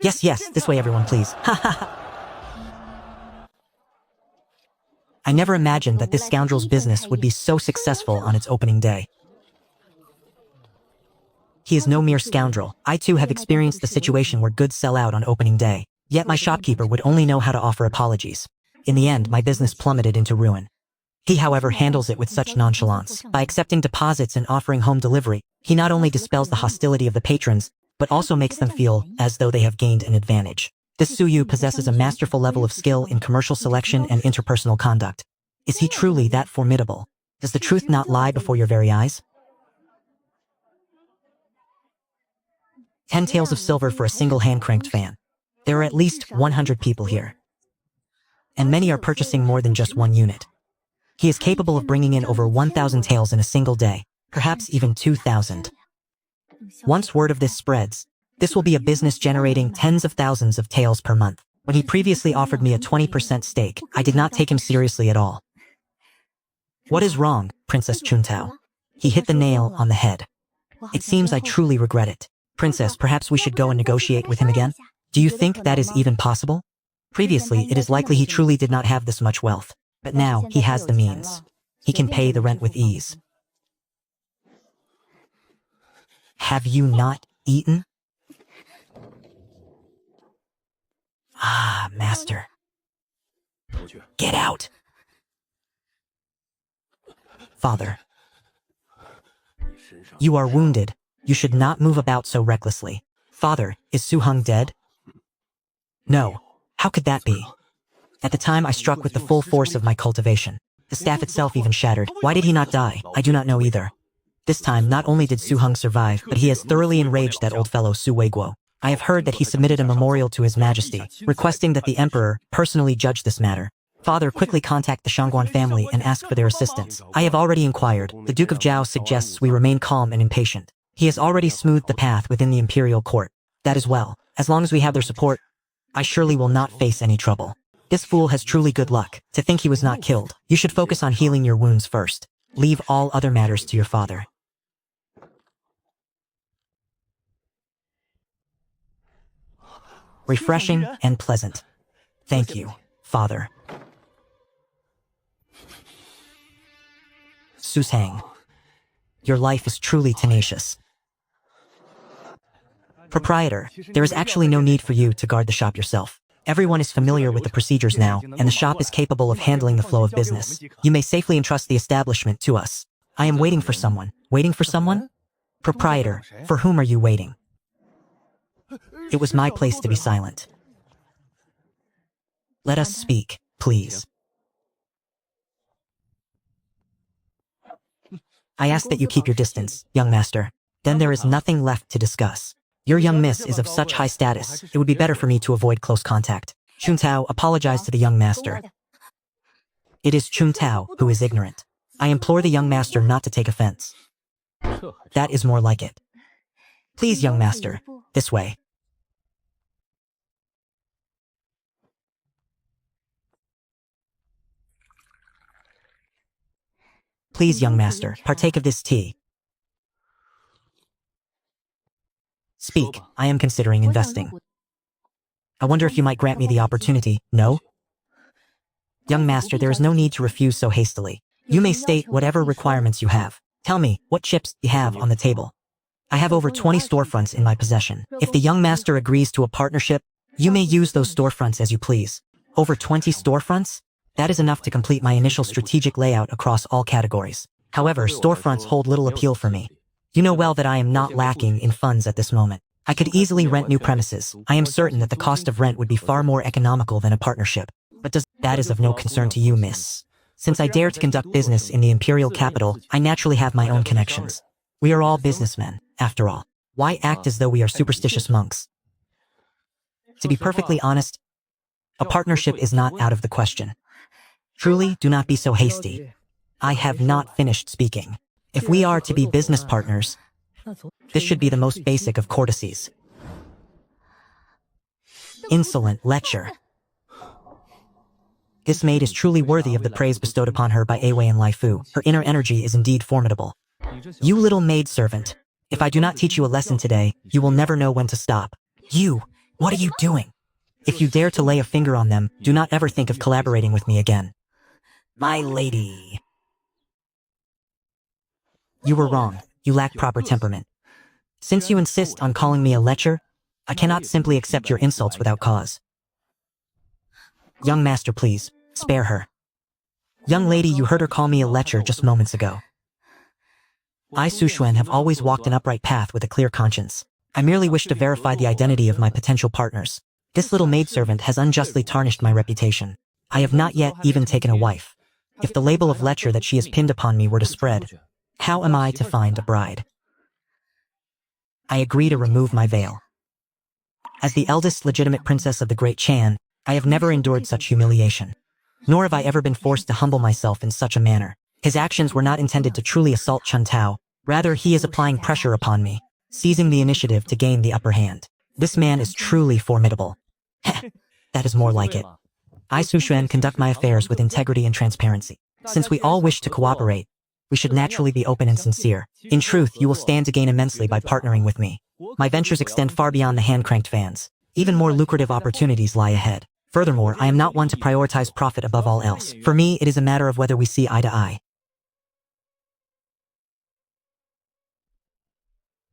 Yes, this way everyone please. Ha ha ha. I never imagined that this scoundrel's business would be so successful on its opening day. He is no mere scoundrel. I too have experienced the situation where goods sell out on opening day. Yet my shopkeeper would only know how to offer apologies. In the end, my business plummeted into ruin. He, however, handles it with such nonchalance. By accepting deposits and offering home delivery, he not only dispels the hostility of the patrons, but also makes them feel as though they have gained an advantage. This Suyu possesses a masterful level of skill in commercial selection and interpersonal conduct. Is he truly that formidable? Does the truth not lie before your very eyes? 10 taels of silver for a single hand-cranked fan. There are at least 100 people here. And many are purchasing more than just 1 unit. He is capable of bringing in over 1,000 taels in a single day, perhaps even 2,000. Once word of this spreads, this will be a business generating tens of thousands of taels per month. When he previously offered me a 20% stake, I did not take him seriously at all. What is wrong, Princess Chuntao? He hit the nail on the head. It seems I truly regret it. Princess, perhaps we should go and negotiate with him again? Do you think that is even possible? Previously, it is likely he truly did not have this much wealth. But now, he has the means. He can pay the rent with ease. Have you not eaten? Ah, master. Get out. Father. You are wounded. You should not move about so recklessly. Father, is Su Hung dead? No. How could that be? At the time, I struck with the full force of my cultivation. The staff itself even shattered. Why did he not die? I do not know either. This time, not only did Su Hung survive, but he has thoroughly enraged that old fellow Su Weiguo. I have heard that he submitted a memorial to His Majesty, requesting that the Emperor personally judge this matter. Father, quickly contact the Shangguan family and ask for their assistance. I have already inquired. The Duke of Zhao suggests we remain calm and impatient. He has already smoothed the path within the imperial court. That is well. As long as we have their support, I surely will not face any trouble. This fool has truly good luck. To think he was not killed. You should focus on healing your wounds first. Leave all other matters to your father. Refreshing and pleasant. Thank you, Father. Susang, your life is truly tenacious. Proprietor, there is actually no need for you to guard the shop yourself. Everyone is familiar with the procedures now, and the shop is capable of handling the flow of business. You may safely entrust the establishment to us. I am waiting for someone. Waiting for someone? Proprietor, for whom are you waiting? It was my place to be silent. Let us speak, please. I ask that you keep your distance, young master. Then there is nothing left to discuss. Your young miss is of such high status, it would be better for me to avoid close contact. Chuntao, apologize to the young master. It is Chuntao who is ignorant. I implore the young master not to take offense. That is more like it. Please, young master, this way. Please, young master, partake of this tea. Speak, I am considering investing. I wonder if you might grant me the opportunity, no? Young master, there is no need to refuse so hastily. You may state whatever requirements you have. Tell me, what chips you have on the table? I have over 20 storefronts in my possession. If the young master agrees to a partnership, you may use those storefronts as you please. Over 20 storefronts? That is enough to complete my initial strategic layout across all categories. However, storefronts hold little appeal for me. You know well that I am not lacking in funds at this moment. I could easily rent new premises. I am certain that the cost of rent would be far more economical than a partnership. But that is of no concern to you, miss. Since I dare to conduct business in the imperial capital, I naturally have my own connections. We are all businessmen, after all. Why act as though we are superstitious monks? To be perfectly honest, a partnership is not out of the question. Truly, do not be so hasty. I have not finished speaking. If we are to be business partners, this should be the most basic of courtesies. Insolent lecher. This maid is truly worthy of the praise bestowed upon her by Awei and Lai Fu. Her inner energy is indeed formidable. You little maidservant, if I do not teach you a lesson today, you will never know when to stop. You, what are you doing? If you dare to lay a finger on them, do not ever think of collaborating with me again. My lady. You were wrong. You lack proper temperament. Since you insist on calling me a lecher, I cannot simply accept your insults without cause. Young master, please, spare her. Young lady, you heard her call me a lecher just moments ago. I, Su Xuan, have always walked an upright path with a clear conscience. I merely wish to verify the identity of my potential partners. This little maidservant has unjustly tarnished my reputation. I have not yet even taken a wife. If the label of lecher that she has pinned upon me were to spread, how am I to find a bride? I agree to remove my veil. As the eldest legitimate princess of the Great Chan, I have never endured such humiliation. Nor have I ever been forced to humble myself in such a manner. His actions were not intended to truly assault Chun Tao. Rather, he is applying pressure upon me, seizing the initiative to gain the upper hand. This man is truly formidable. That is more like it. I, Su Xuan, conduct my affairs with integrity and transparency. Since we all wish to cooperate, we should naturally be open and sincere. In truth, you will stand to gain immensely by partnering with me. My ventures extend far beyond the hand-cranked fans. Even more lucrative opportunities lie ahead. Furthermore, I am not one to prioritize profit above all else. For me, it is a matter of whether we see eye to eye.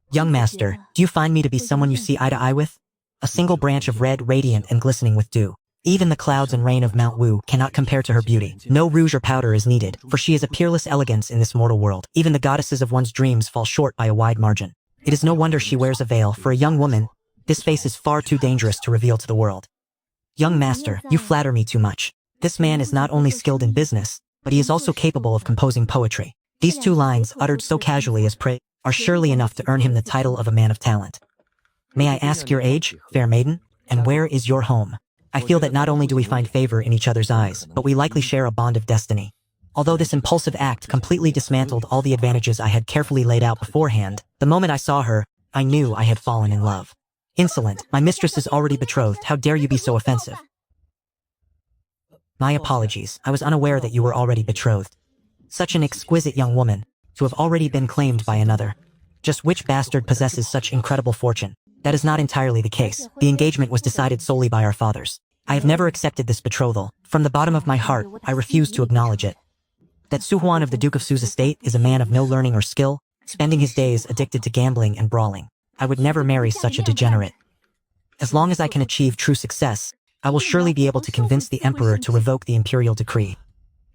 Young master, do you find me to be someone you see eye to eye with? A single branch of red, radiant and glistening with dew. Even the clouds and rain of Mount Wu cannot compare to her beauty. No rouge or powder is needed, for she is a peerless elegance in this mortal world. Even the goddesses of one's dreams fall short by a wide margin. It is no wonder she wears a veil. For a young woman, this face is far too dangerous to reveal to the world. Young master, you flatter me too much. This man is not only skilled in business, but he is also capable of composing poetry. These two lines, uttered so casually as praise, are surely enough to earn him the title of a man of talent. May I ask your age, fair maiden? And where is your home? I feel that not only do we find favor in each other's eyes, but we likely share a bond of destiny. Although this impulsive act completely dismantled all the advantages I had carefully laid out beforehand, the moment I saw her, I knew I had fallen in love. Insolent, my mistress is already betrothed. How dare you be so offensive? My apologies, I was unaware that you were already betrothed. Such an exquisite young woman, to have already been claimed by another. Just which bastard possesses such incredible fortune? That is not entirely the case. The engagement was decided solely by our fathers. I have never accepted this betrothal. From the bottom of my heart, I refuse to acknowledge it. That Su Huan of the Duke of Su's estate is a man of no learning or skill, spending his days addicted to gambling and brawling. I would never marry such a degenerate. As long as I can achieve true success, I will surely be able to convince the emperor to revoke the imperial decree.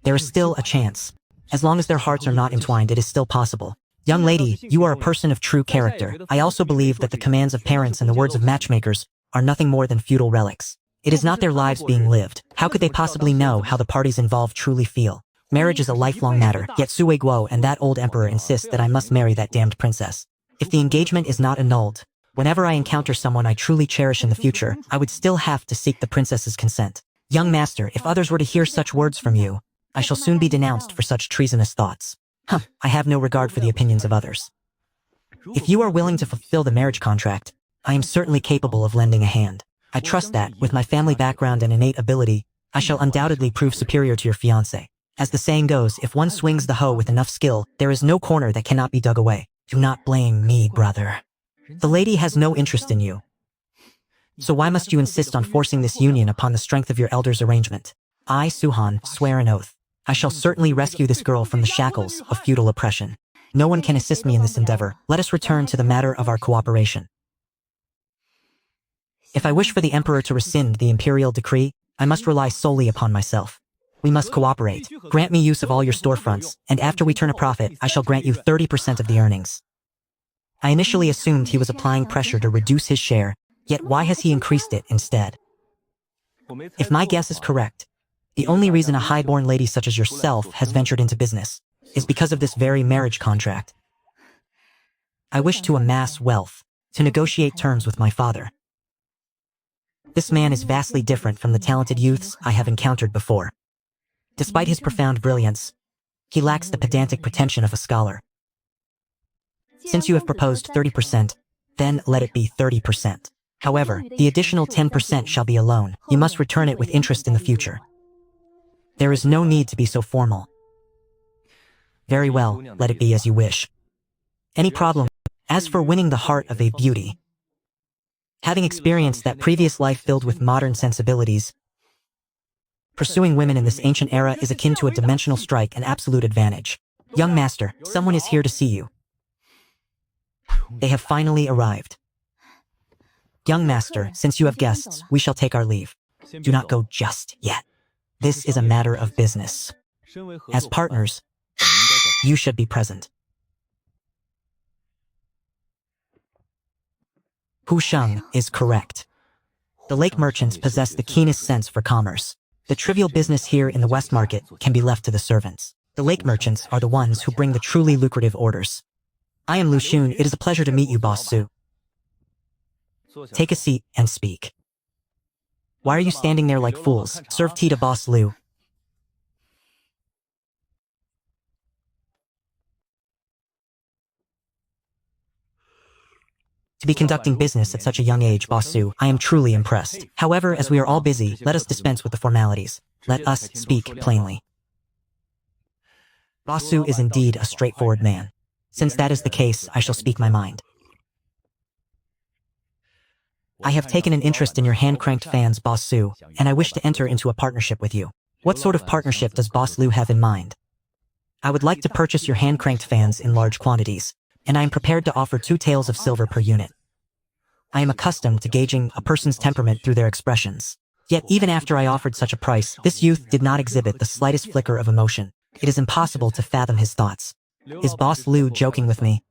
There is still a chance. As long as their hearts are not entwined, it is still possible. Young lady, you are a person of true character. I also believe that the commands of parents and the words of matchmakers are nothing more than feudal relics. It is not their lives being lived. How could they possibly know how the parties involved truly feel? Marriage is a lifelong matter, yet Sui Guo and that old emperor insist that I must marry that damned princess. If the engagement is not annulled, whenever I encounter someone I truly cherish in the future, I would still have to seek the princess's consent. Young master, if others were to hear such words from you, I shall soon be denounced for such treasonous thoughts. I have no regard for the opinions of others. If you are willing to fulfill the marriage contract, I am certainly capable of lending a hand. I trust that, with my family background and innate ability, I shall undoubtedly prove superior to your fiancé. As the saying goes, if one swings the hoe with enough skill, there is no corner that cannot be dug away. Do not blame me, brother. The lady has no interest in you. So why must you insist on forcing this union upon the strength of your elder's arrangement? I, Suhan, swear an oath. I shall certainly rescue this girl from the shackles of feudal oppression. No one can assist me in this endeavor. Let us return to the matter of our cooperation. If I wish for the emperor to rescind the imperial decree, I must rely solely upon myself. We must cooperate. Grant me use of all your storefronts, and after we turn a profit, I shall grant you 30% of the earnings. I initially assumed he was applying pressure to reduce his share, yet why has he increased it instead? If my guess is correct, The only reason a high-born lady such as yourself has ventured into business is because of this very marriage contract. I wish to amass wealth, to negotiate terms with my father. This man is vastly different from the talented youths I have encountered before. Despite his profound brilliance, he lacks the pedantic pretension of a scholar. Since you have proposed 30%, then let it be 30%. However, the additional 10% shall be a loan. You must return it with interest in the future. There is no need to be so formal. Very well, let it be as you wish. Any problem? As for winning the heart of a beauty, having experienced that previous life filled with modern sensibilities, pursuing women in this ancient era is akin to a dimensional strike, an absolute advantage. Young master, someone is here to see you. They have finally arrived. Young master, since you have guests, we shall take our leave. Do not go just yet. This is a matter of business. As partners, you should be present. Hu Sheng is correct. The lake merchants possess the keenest sense for commerce. The trivial business here in the West Market can be left to the servants. The lake merchants are the ones who bring the truly lucrative orders. I am Lu Xun. It is a pleasure to meet you, Boss Su. Take a seat and speak. Why are you standing there like fools? Serve tea to Boss Lu. To be conducting business at such a young age, Boss Su, I am truly impressed. However, as we are all busy, let us dispense with the formalities. Let us speak plainly. Boss Su is indeed a straightforward man. Since that is the case, I shall speak my mind. I have taken an interest in your hand-cranked fans, Boss Su, and I wish to enter into a partnership with you. What sort of partnership does Boss Lu have in mind? I would like to purchase your hand-cranked fans in large quantities, and I am prepared to offer 2 taels of silver per unit. I am accustomed to gauging a person's temperament through their expressions. Yet even after I offered such a price, this youth did not exhibit the slightest flicker of emotion. It is impossible to fathom his thoughts. Is Boss Lu joking with me?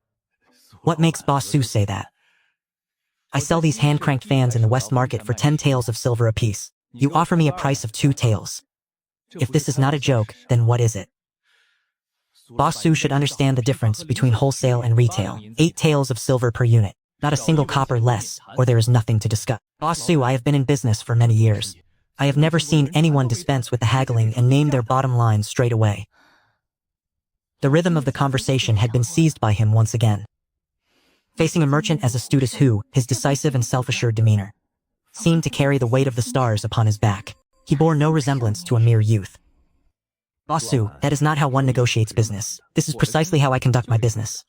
What makes Boss Su say that? I sell these hand-cranked fans in the West Market for 10 taels of silver apiece. You offer me a price of 2 taels. If this is not a joke, then what is it? Boss Su should understand the difference between wholesale and retail. 8 taels of silver per unit. Not a single copper less, or there is nothing to discuss. Boss Su, I have been in business for many years. I have never seen anyone dispense with the haggling and name their bottom line straight away. The rhythm of the conversation had been seized by him once again. Facing a merchant as astute as who, his decisive and self-assured demeanor seemed to carry the weight of the stars upon his back. He bore no resemblance to a mere youth. Boss Su, that is not how one negotiates business. This is precisely how I conduct my business.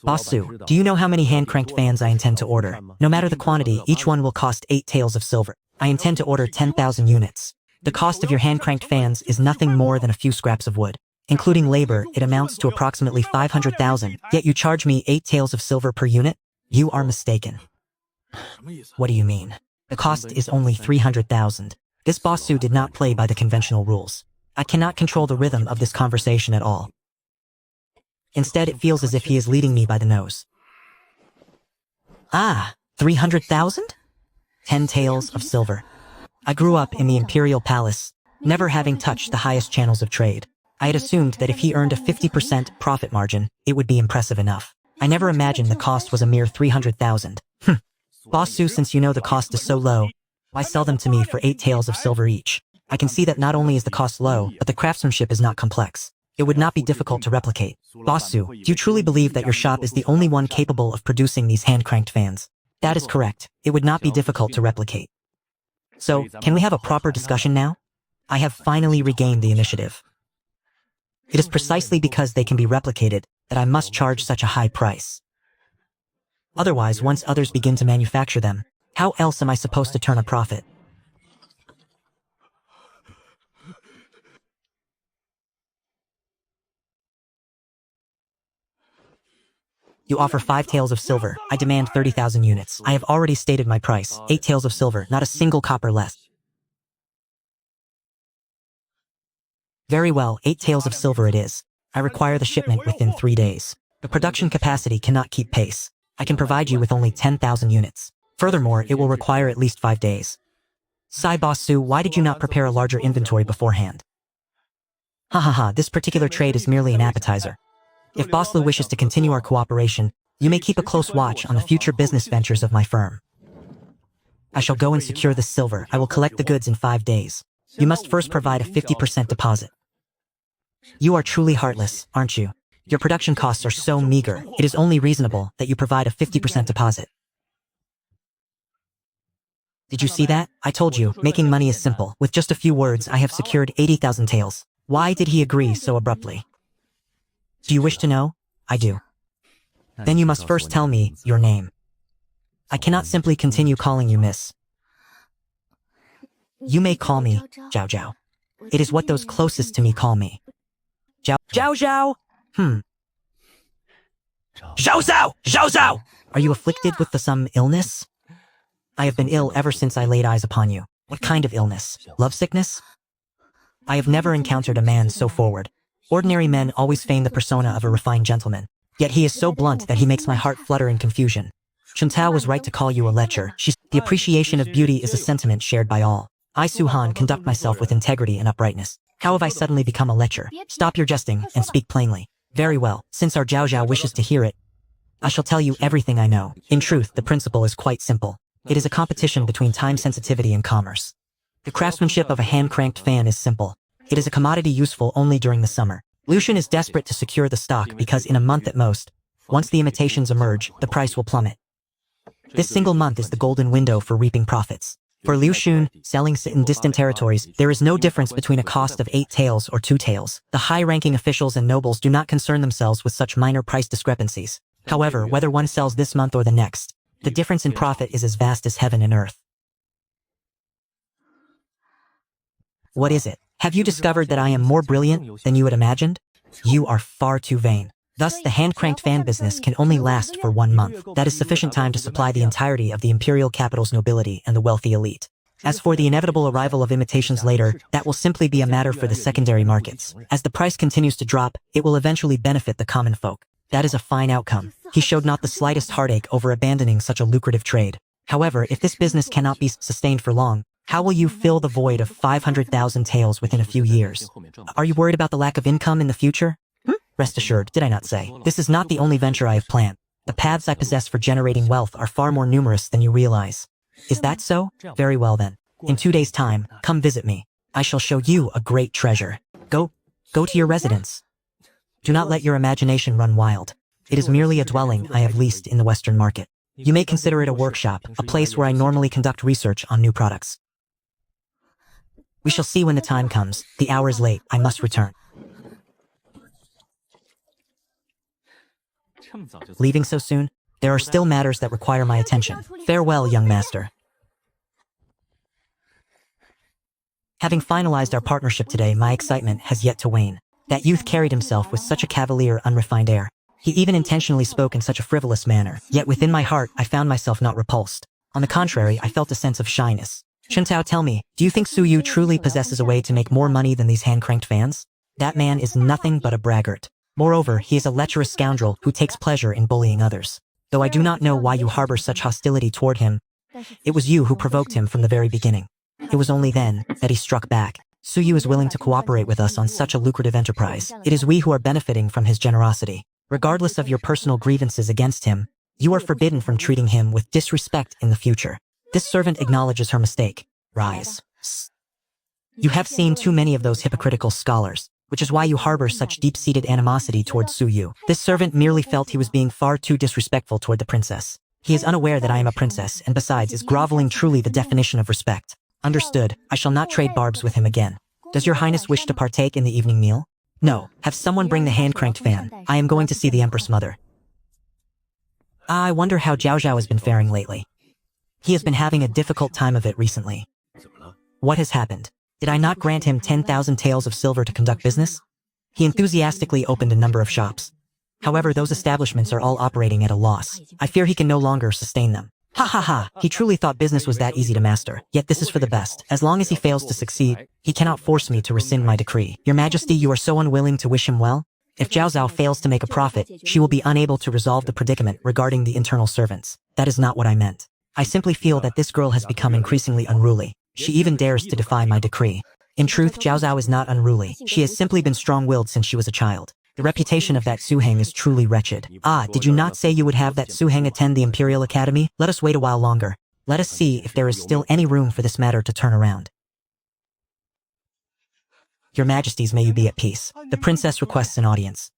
Boss Su, do you know how many hand-cranked fans I intend to order? No matter the quantity, each one will cost 8 taels of silver. I intend to order 10,000 units. The cost of your hand-cranked fans is nothing more than a few scraps of wood. Including labor, it amounts to approximately 500,000, yet you charge me 8 taels of silver per unit? You are mistaken. What do you mean? The cost is only 300,000. This Boss Su did not play by the conventional rules. I cannot control the rhythm of this conversation at all. Instead, it feels as if he is leading me by the nose. 300,000? 10 taels of silver. I grew up in the imperial palace, never having touched the highest channels of trade. I had assumed that if he earned a 50% profit margin, it would be impressive enough. I never imagined the cost was a mere 300,000. Boss Su, since you know the cost is so low, why sell them to me for 8 taels of silver each? I can see that not only is the cost low, but the craftsmanship is not complex. It would not be difficult to replicate. Boss Su, do you truly believe that your shop is the only one capable of producing these hand-cranked fans? That is correct. It would not be difficult to replicate. So, can we have a proper discussion now? I have finally regained the initiative. It is precisely because they can be replicated that I must charge such a high price. Otherwise, once others begin to manufacture them, how else am I supposed to turn a profit? You offer 5 taels of silver. I demand 30,000 units. I have already stated my price. 8 taels of silver, not a single copper less. Very well, 8 taels of silver it is. I require the shipment within 3 days. The production capacity cannot keep pace. I can provide you with only 10,000 units. Furthermore, it will require at least 5 days. Sai Boss Su, why did you not prepare a larger inventory beforehand? Ha ha ha, this particular trade is merely an appetizer. If Boss Lu wishes to continue our cooperation, you may keep a close watch on the future business ventures of my firm. I shall go and secure this silver. I will collect the goods in 5 days. You must first provide a 50% deposit. You are truly heartless, aren't you? Your production costs are so meager, it is only reasonable that you provide a 50% deposit. Did you see that? I told you, making money is simple. With just a few words, I have secured 80,000 taels. Why did he agree so abruptly? Do you wish to know? I do. Then you must first tell me your name. I cannot simply continue calling you miss. You may call me Zhao Zhao. It is what those closest to me call me. Zhao Zhao! Zhao Zhao! Zhao Zhao! Are you afflicted with some illness? I have been ill ever since I laid eyes upon you. What kind of illness? Love sickness? I have never encountered a man so forward. Ordinary men always feign the persona of a refined gentleman. Yet he is so blunt that he makes my heart flutter in confusion. Chuntao was right to call you a lecher. The appreciation of beauty is a sentiment shared by all. I, Su-han, conduct myself with integrity and uprightness. How have I suddenly become a lecher? Stop your jesting and speak plainly. Very well, since our Zhao Zhao wishes to hear it, I shall tell you everything I know. In truth, the principle is quite simple. It is a competition between time sensitivity and commerce. The craftsmanship of a hand-cranked fan is simple. It is a commodity useful only during the summer. Lucian is desperate to secure the stock because in a month at most, once the imitations emerge, the price will plummet. This single month is the golden window for reaping profits. For Liu Xun, selling in distant territories, there is no difference between a cost of 8 taels or 2 taels. The high-ranking officials and nobles do not concern themselves with such minor price discrepancies. However, whether one sells this month or the next, the difference in profit is as vast as heaven and earth. What is it? Have you discovered that I am more brilliant than you had imagined? You are far too vain. Thus, the hand-cranked fan business can only last for 1 month. That is sufficient time to supply the entirety of the imperial capital's nobility and the wealthy elite. As for the inevitable arrival of imitations later, that will simply be a matter for the secondary markets. As the price continues to drop, it will eventually benefit the common folk. That is a fine outcome. He showed not the slightest heartache over abandoning such a lucrative trade. However, if this business cannot be sustained for long, how will you fill the void of 500,000 taels within a few years? Are you worried about the lack of income in the future? Rest assured, did I not say? This is not the only venture I have planned. The paths I possess for generating wealth are far more numerous than you realize. Is that so? Very well then. In 2 days' time, come visit me. I shall show you a great treasure. Go to your residence. Do not let your imagination run wild. It is merely a dwelling I have leased in the Western market. You may consider it a workshop, a place where I normally conduct research on new products. We shall see when the time comes. The hour is late. I must return. Leaving so soon? There are still matters that require my attention. Farewell, young master. Having finalized our partnership today, my excitement has yet to wane. That youth carried himself with such a cavalier, unrefined air. He even intentionally spoke in such a frivolous manner. Yet within my heart, I found myself not repulsed. On the contrary, I felt a sense of shyness. Chuntao, tell me, do you think Su Yu truly possesses a way to make more money than these hand-cranked fans? That man is nothing but a braggart. Moreover, he is a lecherous scoundrel who takes pleasure in bullying others. Though I do not know why you harbor such hostility toward him, it was you who provoked him from the very beginning. It was only then that he struck back. Su Yu is willing to cooperate with us on such a lucrative enterprise. It is we who are benefiting from his generosity. Regardless of your personal grievances against him, you are forbidden from treating him with disrespect in the future. This servant acknowledges her mistake. Rise. You have seen too many of those hypocritical scholars, which is why you harbor such deep-seated animosity toward Su Yu. This servant merely felt he was being far too disrespectful toward the princess. He is unaware that I am a princess, and besides, is groveling truly the definition of respect. Understood. I shall not trade barbs with him again. Does your highness wish to partake in the evening meal? No. Have someone bring the hand-cranked fan. I am going to see the Empress Mother. I wonder how Zhao Zhao has been faring lately. He has been having a difficult time of it recently. What has happened? Did I not grant him 10,000 taels of silver to conduct business? He enthusiastically opened a number of shops. However, those establishments are all operating at a loss. I fear he can no longer sustain them. Ha ha ha, he truly thought business was that easy to master. Yet this is for the best. As long as he fails to succeed, he cannot force me to rescind my decree. Your Majesty, you are so unwilling to wish him well? If Zhao Zhao fails to make a profit, she will be unable to resolve the predicament regarding the internal servants. That is not what I meant. I simply feel that this girl has become increasingly unruly. She even dares to defy my decree. In truth, Zhao Zhao is not unruly. She has simply been strong-willed since she was a child. The reputation of that Su Heng is truly wretched. Ah, did you not say you would have that Su Heng attend the Imperial Academy? Let us wait a while longer. Let us see if there is still any room for this matter to turn around. Your Majesties, may you be at peace. The princess requests an audience.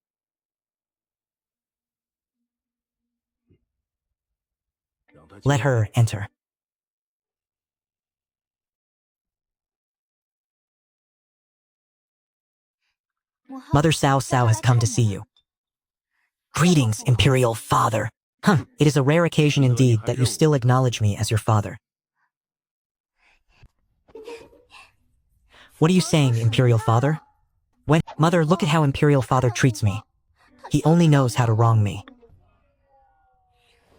Let her enter. Mother Cao Cao has come to see you. Greetings, Imperial Father. It is a rare occasion indeed that you still acknowledge me as your father. What are you saying, Imperial Father? Mother, look at how Imperial Father treats me. He only knows how to wrong me.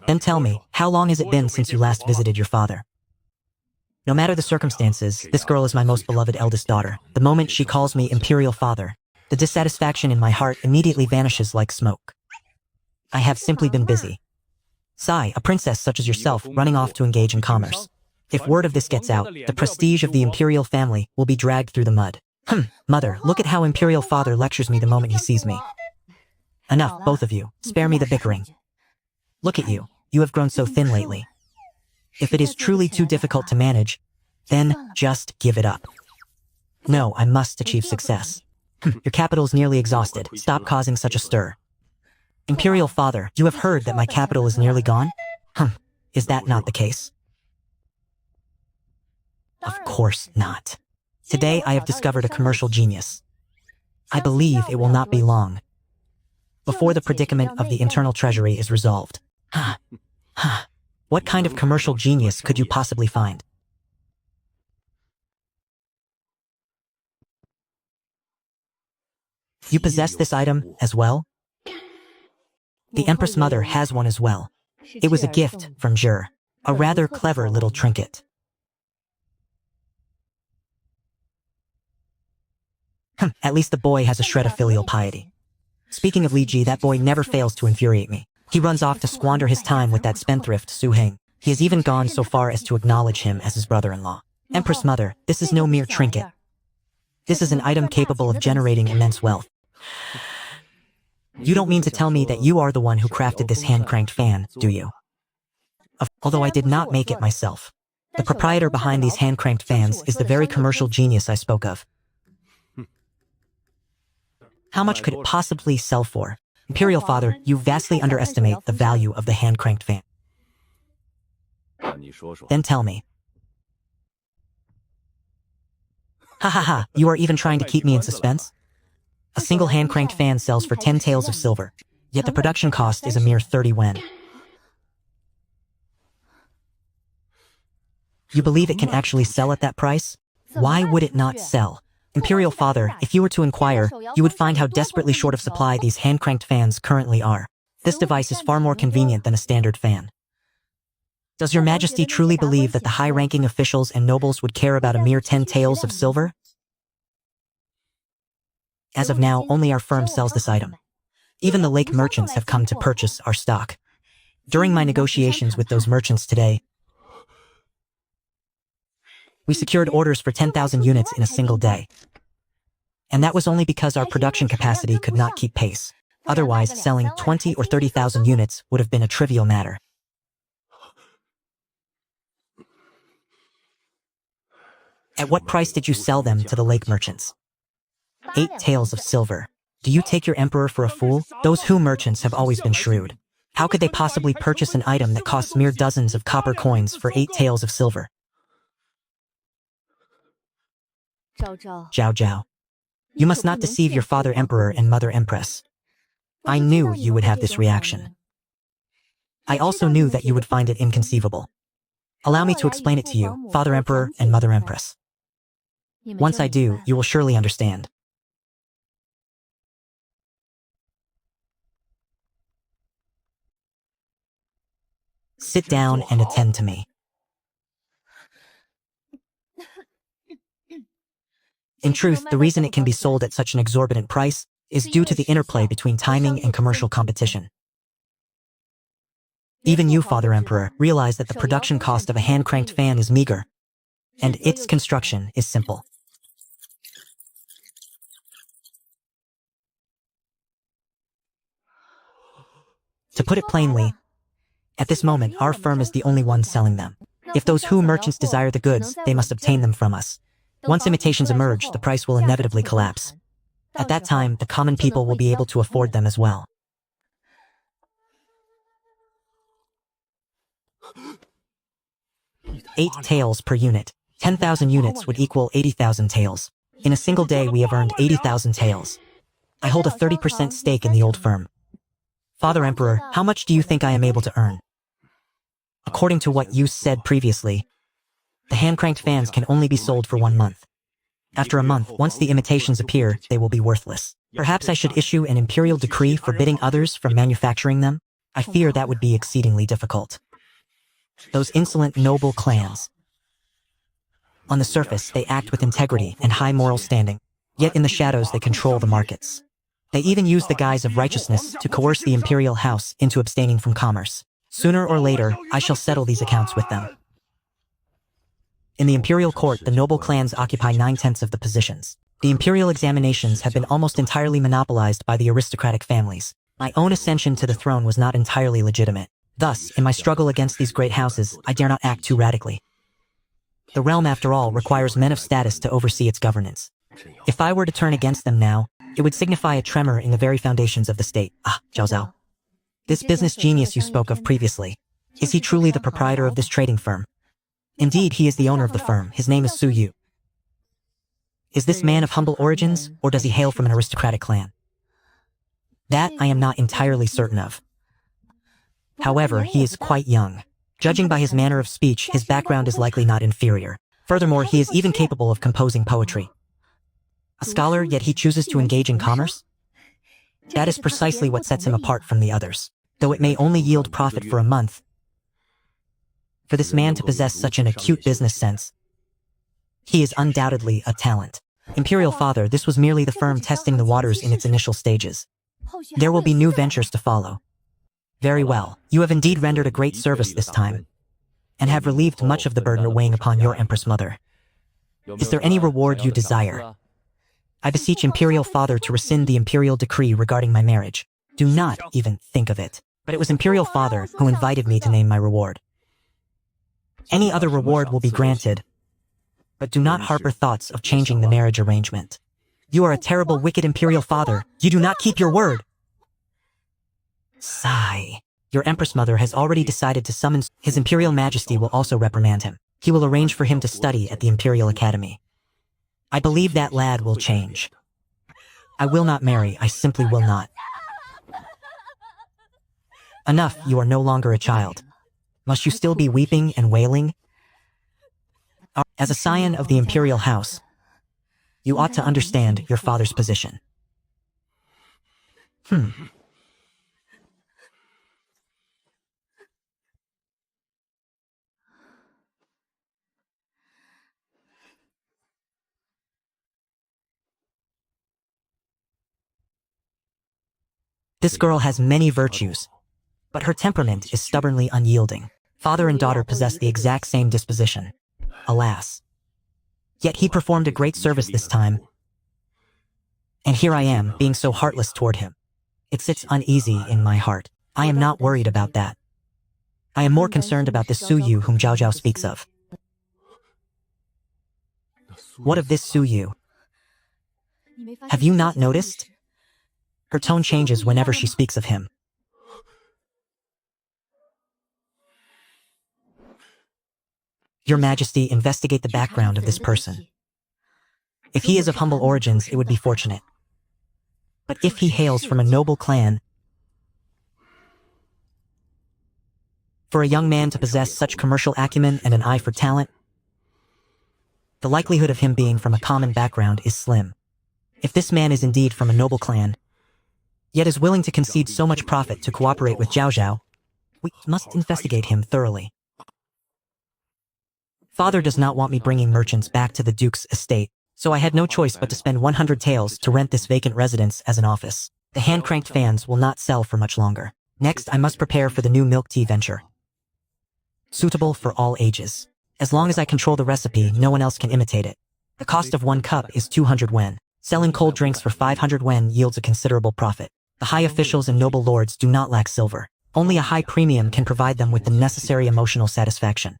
Then tell me, how long has it been since you last visited your father? No matter the circumstances, this girl is my most beloved eldest daughter. The moment she calls me Imperial Father, the dissatisfaction in my heart immediately vanishes like smoke. I have simply been busy. Sigh, a princess such as yourself running off to engage in commerce. If word of this gets out, the prestige of the imperial family will be dragged through the mud. Mother, look at how Imperial Father lectures me the moment he sees me. Enough, both of you. Spare me the bickering. Look at you. You have grown so thin lately. If it is truly too difficult to manage, then just give it up. No, I must achieve success. Your capital is nearly exhausted. Stop causing such a stir. Imperial Father, you have heard that my capital is nearly gone? Is that not the case? Of course not. Today I have discovered a commercial genius. I believe it will not be long before the predicament of the internal treasury is resolved. What kind of commercial genius could you possibly find? You possess this item as well? The Empress Mother has one as well. It was a gift from Zhe, a rather clever little trinket. At least the boy has a shred of filial piety. Speaking of Li Ji, that boy never fails to infuriate me. He runs off to squander his time with that spendthrift Su Heng. He has even gone so far as to acknowledge him as his brother-in-law. Empress Mother, this is no mere trinket. This is an item capable of generating immense wealth. You don't mean to tell me that you are the one who crafted this hand-cranked fan, do you? Although I did not make it myself. The proprietor behind these hand-cranked fans is the very commercial genius I spoke of. How much could it possibly sell for? Imperial Father, you vastly underestimate the value of the hand-cranked fan. Then tell me. Ha, you are even trying to keep me in suspense? A single hand-cranked fan sells for 10 taels of silver, yet the production cost is a mere 30 wen. You believe it can actually sell at that price? Why would it not sell? Imperial Father, if you were to inquire, you would find how desperately short of supply these hand-cranked fans currently are. This device is far more convenient than a standard fan. Does your Majesty truly believe that the high-ranking officials and nobles would care about a mere 10 taels of silver? As of now, only our firm sells this item. Even the lake merchants have come to purchase our stock. During my negotiations with those merchants today, we secured orders for 10,000 units in a single day. And that was only because our production capacity could not keep pace. Otherwise, selling 20 or 30,000 units would have been a trivial matter. At what price did you sell them to the lake merchants? 8 taels of silver. Do you take your emperor for a fool? Those Hu merchants have always been shrewd. How could they possibly purchase an item that costs mere dozens of copper coins for 8 taels of silver? Zhao, you must not deceive your father emperor and mother empress. I knew you would have this reaction. I also knew that you would find it inconceivable. Allow me to explain it to you, father emperor and mother empress. Once I do, you will surely understand. Sit down and attend to me. In truth, the reason it can be sold at such an exorbitant price is due to the interplay between timing and commercial competition. Even you, Father Emperor, realize that the production cost of a hand-cranked fan is meager. and its construction is simple. To put it plainly, at this moment, our firm is the only one selling them. If those Hu merchants desire the goods, they must obtain them from us. Once imitations emerge, the price will inevitably collapse. At that time, the common people will be able to afford them as well. Eight taels per unit. 10,000 units would equal 80,000 taels. In a single day, we have earned 80,000 taels. I hold a 30% stake in the old firm. Father Emperor, how much do you think I am able to earn? According to what you said previously, the hand-cranked fans can only be sold for 1 month. After a month, once the imitations appear, they will be worthless. Perhaps I should issue an imperial decree forbidding others from manufacturing them? I fear that would be exceedingly difficult. Those insolent noble clans. On the surface, they act with integrity and high moral standing. Yet in the shadows, they control the markets. They even use the guise of righteousness to coerce the imperial house into abstaining from commerce. Sooner or later, I shall settle these accounts with them. In the imperial court, the noble clans occupy 9/10 of the positions. The imperial examinations have been almost entirely monopolized by the aristocratic families. My own ascension to the throne was not entirely legitimate. Thus, in my struggle against these great houses, I dare not act too radically. The realm, after all, requires men of status to oversee its governance. If I were to turn against them now, it would signify a tremor in the very foundations of the state. Zhao Zhao. This business genius you spoke of previously, is he truly the proprietor of this trading firm? Indeed, he is the owner of the firm. His name is Su Yu. Is this man of humble origins, or does he hail from an aristocratic clan? That I am not entirely certain of. However, he is quite young. Judging by his manner of speech, his background is likely not inferior. Furthermore, he is even capable of composing poetry. A scholar, yet he chooses to engage in commerce? That is precisely what sets him apart from the others. Though it may only yield profit for a month, for this man to possess such an acute business sense, he is undoubtedly a talent. Imperial Father, this was merely the firm testing the waters in its initial stages. There will be new ventures to follow. Very well, you have indeed rendered a great service this time, and have relieved much of the burden weighing upon your Empress Mother. Is there any reward you desire? I beseech Imperial Father to rescind the imperial decree regarding my marriage. Do not even think of it. But it was Imperial Father who invited me to name my reward. Any other reward will be granted, but do not harbor thoughts of changing the marriage arrangement. You are a terrible, wicked Imperial Father. You do not keep your word. Sigh. Your Empress Mother has already decided to summon. His Imperial Majesty will also reprimand him. He will arrange for him to study at the Imperial Academy. I believe that lad will change. I will not marry. I simply will not. Enough, you are no longer a child. Must you still be weeping and wailing? As a scion of the Imperial House, you ought to understand your father's position. This girl has many virtues, but her temperament is stubbornly unyielding. Father and daughter possess the exact same disposition. Alas. Yet he performed a great service this time, and here I am, being so heartless toward him. It sits uneasy in my heart. I am not worried about that. I am more concerned about this Su Yu whom Zhao Zhao speaks of. What of this Su Yu? Have you not noticed? Her tone changes whenever she speaks of him. Your Majesty, investigate the background of this person. If he is of humble origins, it would be fortunate. But if he hails from a noble clan, for a young man to possess such commercial acumen and an eye for talent, the likelihood of him being from a common background is slim. If this man is indeed from a noble clan, yet is willing to concede so much profit to cooperate with Zhao Zhao, we must investigate him thoroughly. Father does not want me bringing merchants back to the Duke's estate, so I had no choice but to spend 100 taels to rent this vacant residence as an office. The hand-cranked fans will not sell for much longer. Next, I must prepare for the new milk tea venture, suitable for all ages. As long as I control the recipe, no one else can imitate it. The cost of 1 cup is 200 wen. Selling cold drinks for 500 wen yields a considerable profit. The high officials and noble lords do not lack silver. Only a high premium can provide them with the necessary emotional satisfaction.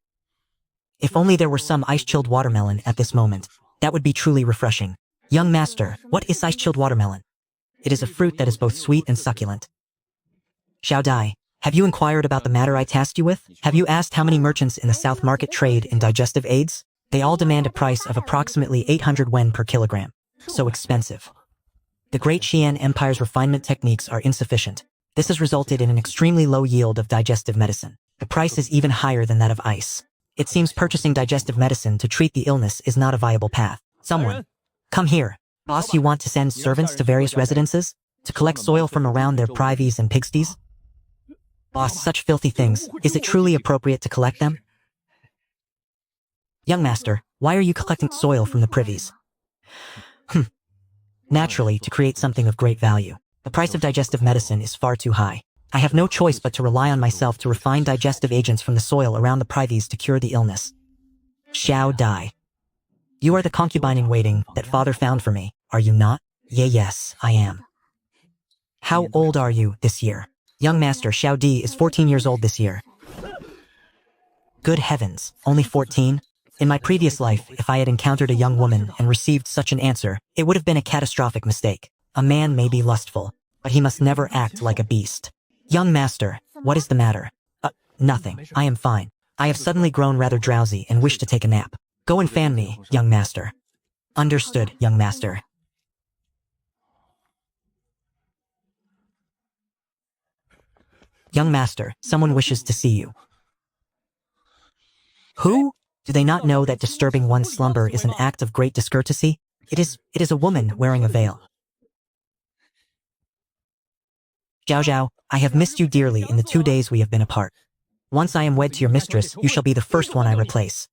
If only there were some ice-chilled watermelon at this moment. That would be truly refreshing. Young master, what is ice-chilled watermelon? It is a fruit that is both sweet and succulent. Xiao Dai, have you inquired about the matter I tasked you with? Have you asked how many merchants in the South Market trade in digestive aids? They all demand a price of approximately 800 wen per kilogram. So expensive. The Great Qian Empire's refinement techniques are insufficient. This has resulted in an extremely low yield of digestive medicine. The price is even higher than that of ice. It seems purchasing digestive medicine to treat the illness is not a viable path. Someone, come here. Boss, you want to send servants to various residences? To collect soil from around their privies and pigsties? Boss, such filthy things. Is it truly appropriate to collect them? Young master, why are you collecting soil from the privies? Naturally, to create something of great value. The price of digestive medicine is far too high. I have no choice but to rely on myself to refine digestive agents from the soil around the privies to cure the illness. Xiao Dai. You are the concubine in waiting that father found for me, are you not? Yes, I am. How old are you this year? Young master Xiao Di is 14 years old this year. Good heavens, only 14? In my previous life, if I had encountered a young woman and received such an answer, it would have been a catastrophic mistake. A man may be lustful, but he must never act like a beast. Young master, what is the matter? Nothing. I am fine. I have suddenly grown rather drowsy and wish to take a nap. Go and fan me, young master. Understood, young master. Young master, someone wishes to see you. Who? Do they not know that disturbing one's slumber is an act of great discourtesy? It is a woman wearing a veil. Zhao Zhao, I have missed you dearly in the 2 days we have been apart. Once I am wed to your mistress, you shall be the first one I replace.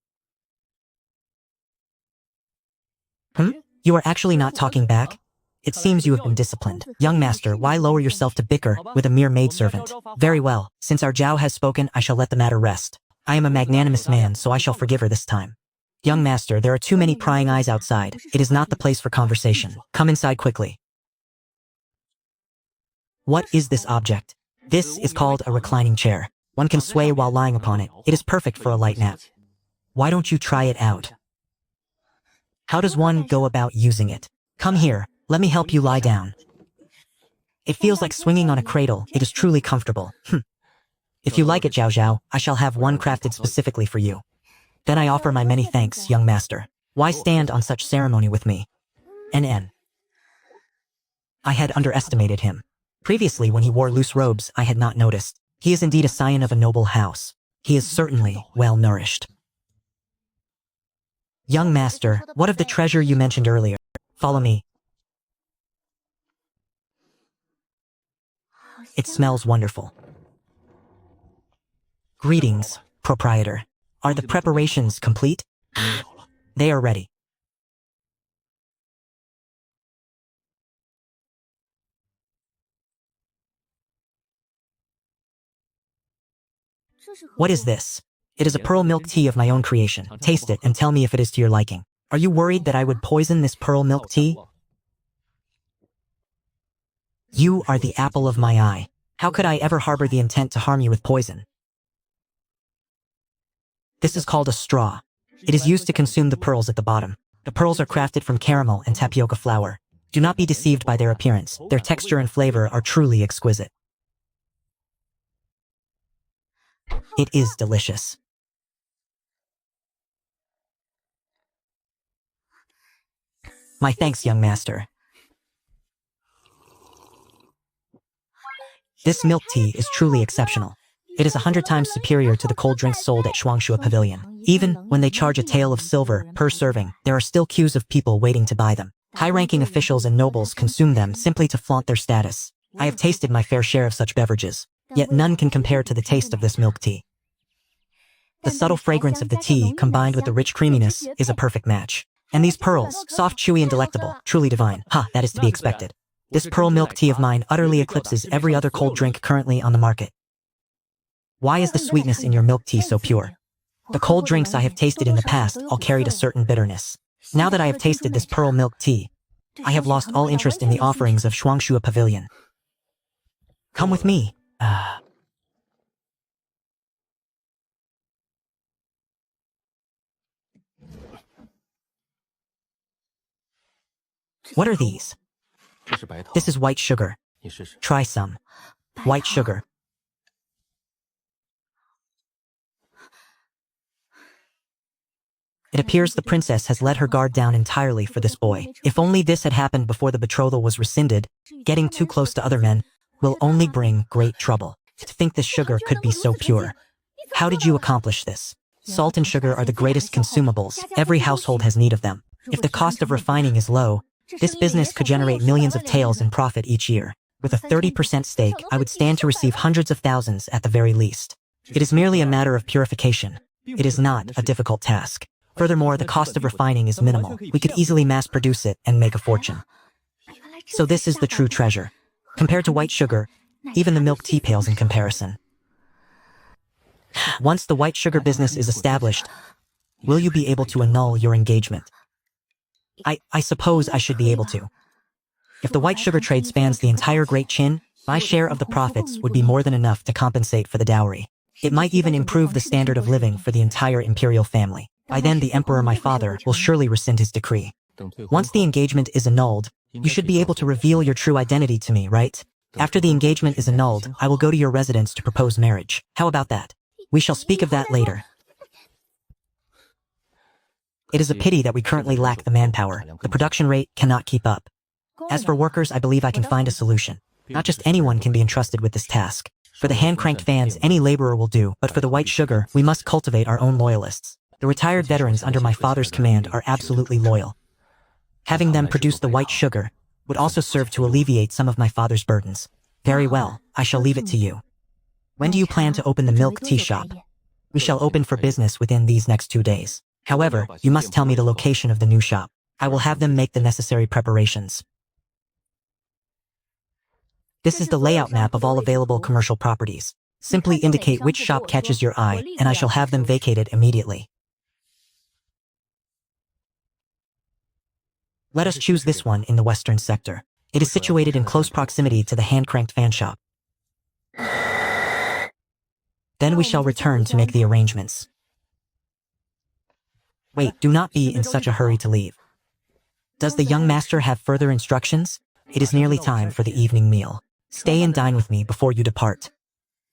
You are actually not talking back? It seems you have been disciplined. Young master, why lower yourself to bicker with a mere maidservant? Very well, since our Zhao has spoken, I shall let the matter rest. I am a magnanimous man, so I shall forgive her this time. Young master, there are too many prying eyes outside. It is not the place for conversation. Come inside quickly. What is this object? This is called a reclining chair. One can sway while lying upon it. It is perfect for a light nap. Why don't you try it out? How does one go about using it? Come here, let me help you lie down. It feels like swinging on a cradle. It is truly comfortable. If you like it, Zhao Zhao, I shall have one crafted specifically for you. Then I offer my many thanks, young master. Why stand on such ceremony with me? NN. I had underestimated him. Previously, when he wore loose robes, I had not noticed. He is indeed a scion of a noble house. He is certainly well nourished. Young master, what of the treasure you mentioned earlier? Follow me. It smells wonderful. Greetings, proprietor. Are the preparations complete? They are ready. What is this? It is a pearl milk tea of my own creation. Taste it and tell me if it is to your liking. Are you worried that I would poison this pearl milk tea? You are the apple of my eye. How could I ever harbor the intent to harm you with poison? This is called a straw. It is used to consume the pearls at the bottom. The pearls are crafted from caramel and tapioca flour. Do not be deceived by their appearance. Their texture and flavor are truly exquisite. It is delicious. My thanks, young master. This milk tea is truly exceptional. It is 100 times superior to the cold drinks sold at Shuangshua Pavilion. Even when they charge a tael of silver per serving, there are still queues of people waiting to buy them. High-ranking officials and nobles consume them simply to flaunt their status. I have tasted my fair share of such beverages, yet none can compare to the taste of this milk tea. The subtle fragrance of the tea, combined with the rich creaminess, is a perfect match. And these pearls, soft, chewy, and delectable, truly divine. That is to be expected. This pearl milk tea of mine utterly eclipses every other cold drink currently on the market. Why is the sweetness in your milk tea so pure? The cold drinks I have tasted in the past all carried a certain bitterness. Now that I have tasted this pearl milk tea, I have lost all interest in the offerings of Shuangshua Pavilion. Come with me. What are these? This is white sugar. Try some. White sugar. It appears the princess has let her guard down entirely for this boy. If only this had happened before the betrothal was rescinded, getting too close to other men will only bring great trouble. To think this sugar could be so pure. How did you accomplish this? Salt and sugar are the greatest consumables. Every household has need of them. If the cost of refining is low, this business could generate millions of taels in profit each year. With a 30% stake, I would stand to receive hundreds of thousands at the very least. It is merely a matter of purification. It is not a difficult task. Furthermore, the cost of refining is minimal. We could easily mass produce it and make a fortune. So this is the true treasure. Compared to white sugar, even the milk tea pales in comparison. Once the white sugar business is established, will you be able to annul your engagement? I suppose I should be able to. If the white sugar trade spans the entire Great Qin, my share of the profits would be more than enough to compensate for the dowry. It might even improve the standard of living for the entire imperial family. By then, the emperor, my father, will surely rescind his decree. Once the engagement is annulled, you should be able to reveal your true identity to me, right? After the engagement is annulled, I will go to your residence to propose marriage. How about that? We shall speak of that later. It is a pity that we currently lack the manpower. The production rate cannot keep up. As for workers, I believe I can find a solution. Not just anyone can be entrusted with this task. For the hand-cranked fans, any laborer will do, but for the white sugar, we must cultivate our own loyalists. The retired veterans under my father's command are absolutely loyal. Having them produce the white sugar would also serve to alleviate some of my father's burdens. Very well, I shall leave it to you. When do you plan to open the milk tea shop? We shall open for business within these next 2 days. However, you must tell me the location of the new shop. I will have them make the necessary preparations. This is the layout map of all available commercial properties. Simply indicate which shop catches your eye, and I shall have them vacated immediately. Let us choose this one in the western sector. It is situated in close proximity to the hand-cranked fan shop. Then we shall return to make the arrangements. Wait, do not be in such a hurry to leave. Does the young master have further instructions? It is nearly time for the evening meal. Stay and dine with me before you depart.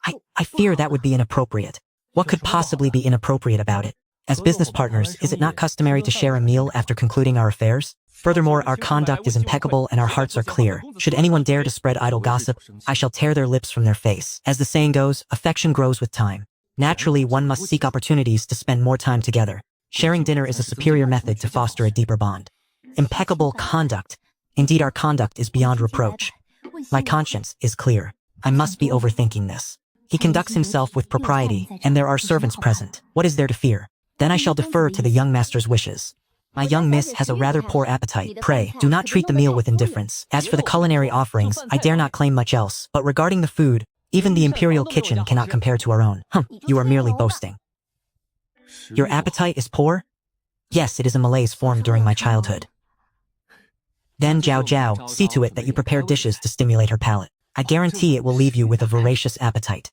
I fear that would be inappropriate. What could possibly be inappropriate about it? As business partners, is it not customary to share a meal after concluding our affairs? Furthermore, our conduct is impeccable and our hearts are clear. Should anyone dare to spread idle gossip, I shall tear their lips from their face. As the saying goes, affection grows with time. Naturally, one must seek opportunities to spend more time together. Sharing dinner is a superior method to foster a deeper bond. Impeccable conduct. Indeed, our conduct is beyond reproach. My conscience is clear. I must be overthinking this. He conducts himself with propriety, and there are servants present. What is there to fear? Then I shall defer to the young master's wishes. My young miss has a rather poor appetite. Pray, do not treat the meal with indifference. As for the culinary offerings, I dare not claim much else, but regarding the food, even the imperial kitchen cannot compare to our own. You are merely boasting. Your appetite is poor? Yes, it is a malaise formed during my childhood. Then, Jiao Jiao, see to it that you prepare dishes to stimulate her palate. I guarantee it will leave you with a voracious appetite.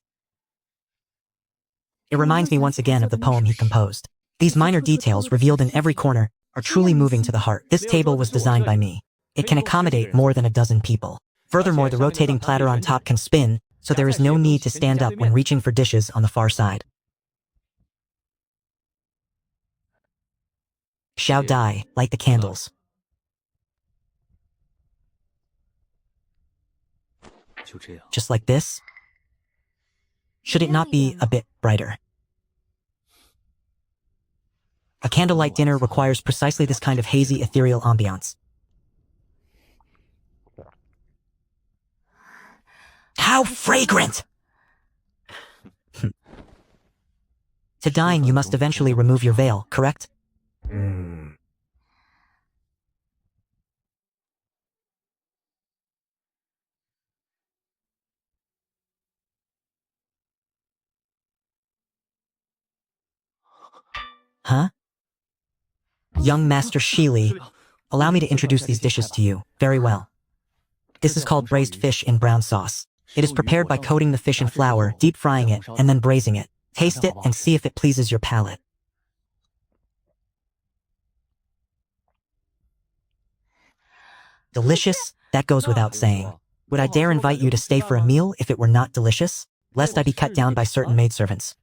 It reminds me once again of the poem he composed. These minor details revealed in every corner are truly moving to the heart. This table was designed by me. It can accommodate more than a dozen people. Furthermore, the rotating platter on top can spin, so there is no need to stand up when reaching for dishes on the far side. Xiao Dai, light the candles. Just like this? Should it not be a bit brighter? A candlelight dinner requires precisely this kind of hazy, ethereal ambiance. How fragrant! To dine, you must eventually remove your veil, correct? Huh? Young Master Shili, allow me to introduce these dishes to you. Very well. This is called braised fish in brown sauce. It is prepared by coating the fish in flour, deep frying it, and then braising it. Taste it and see if it pleases your palate. Delicious? That goes without saying. Would I dare invite you to stay for a meal if it were not delicious? Lest I be cut down by certain maidservants.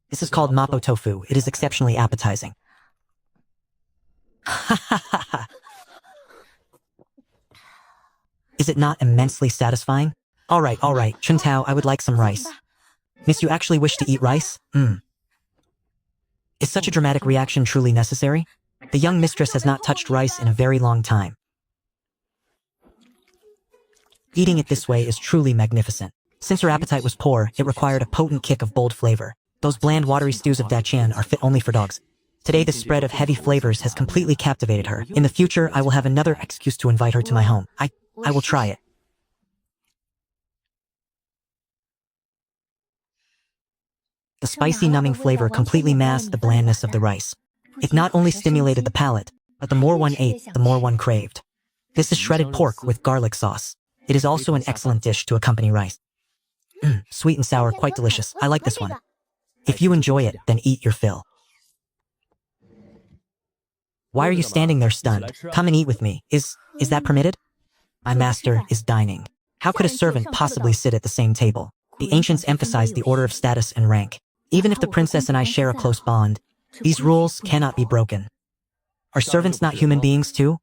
This is called mapo tofu. It is exceptionally appetizing. Is it not immensely satisfying? All right, Chuntao, I would like some rice. Miss, you actually wish to eat rice? Is such a dramatic reaction truly necessary? The young mistress has not touched rice in a very long time. Eating it this way is truly magnificent. Since her appetite was poor, it required a potent kick of bold flavor. Those bland, watery stews of Dacian are fit only for dogs. Today, this spread of heavy flavors has completely captivated her. In the future, I will have another excuse to invite her to my home. I will try it. The spicy, numbing flavor completely masked the blandness of the rice. It not only stimulated the palate, but the more one ate, the more one craved. This is shredded pork with garlic sauce. It is also an excellent dish to accompany rice. Sweet and sour, quite delicious. I like this one. If you enjoy it, then eat your fill. Why are you standing there stunned? Come and eat with me. Is that permitted? My master is dining. How could a servant possibly sit at the same table? The ancients emphasized the order of status and rank. Even if the princess and I share a close bond, these rules cannot be broken. Are servants not human beings too?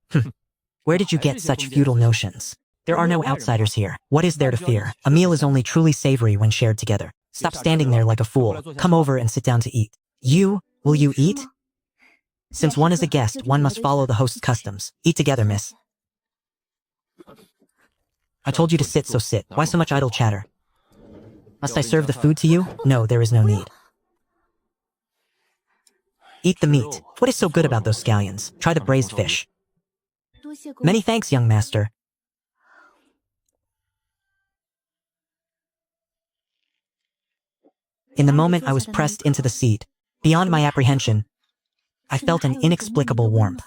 Where did you get such feudal notions? There are no outsiders here. What is there to fear? A meal is only truly savory when shared together. Stop standing there like a fool. Come over and sit down to eat. Will you eat? Since one is a guest, one must follow the host's customs. Eat together, miss. I told you to sit, so sit. Why so much idle chatter? Must I serve the food to you? No, there is no need. Eat the meat. What is so good about those scallions? Try the braised fish. Many thanks, young master. In the moment I was pressed into the seat, beyond my apprehension, I felt an inexplicable warmth.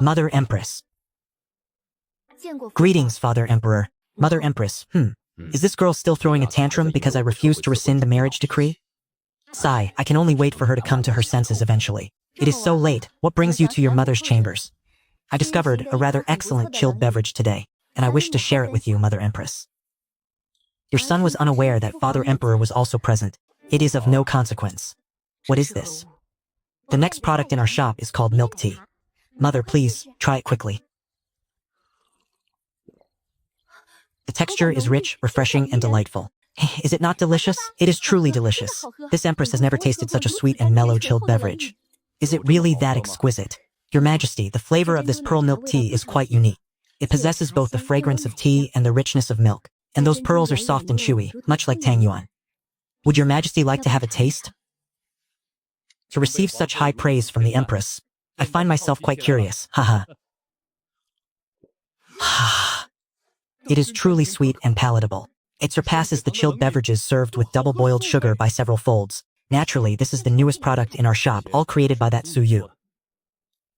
Mother Empress. Greetings, Father Emperor. Mother Empress, Is this girl still throwing a tantrum because I refused to rescind the marriage decree? Sigh, I can only wait for her to come to her senses eventually. It is so late. What brings you to your mother's chambers? I discovered a rather excellent chilled beverage today, and I wish to share it with you, Mother Empress. Your son was unaware that Father Emperor was also present. It is of no consequence. What is this? The next product in our shop is called milk tea. Mother, please, try it quickly. The texture is rich, refreshing, and delightful. Is it not delicious? It is truly delicious. This Empress has never tasted such a sweet and mellow chilled beverage. Is it really that exquisite? Your Majesty, the flavor of this pearl milk tea is quite unique. It possesses both the fragrance of tea and the richness of milk, and those pearls are soft and chewy, much like Tang Yuan. Would your Majesty like to have a taste? To receive such high praise from the Empress, I find myself quite curious, haha. It is truly sweet and palatable. It surpasses the chilled beverages served with double-boiled sugar by several folds. Naturally, this is the newest product in our shop, all created by that Su Yu.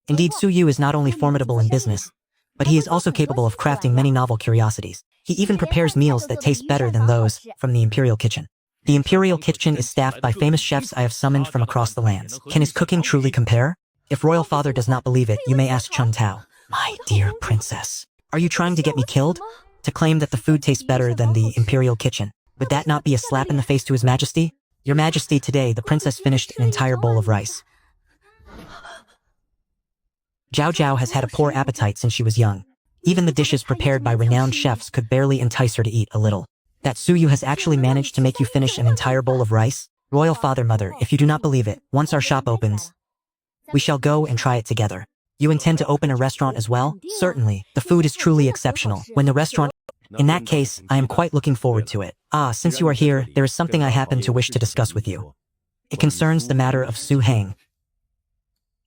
Indeed, Su Yu is not only formidable in business, but he is also capable of crafting many novel curiosities. He even prepares meals that taste better than those from the Imperial Kitchen. The Imperial Kitchen is staffed by famous chefs I have summoned from across the lands. Can his cooking truly compare? If Royal Father does not believe it, you may ask Chun Tao. My dear princess, are you trying to get me killed? To claim that the food tastes better than the Imperial Kitchen, would that not be a slap in the face to His Majesty? Your Majesty, today the princess finished an entire bowl of rice. Zhao Zhao has had a poor appetite since she was young. Even the dishes prepared by renowned chefs could barely entice her to eat a little. That Su Yu has actually managed to make you finish an entire bowl of rice? Royal Father, Mother, if you do not believe it, once our shop opens, we shall go and try it together. You intend to open a restaurant as well? Certainly. The food is truly exceptional. When the restaurant... In that case, I am quite looking forward to it. Since you are here, there is something I happen to wish to discuss with you. It concerns the matter of Su Heng.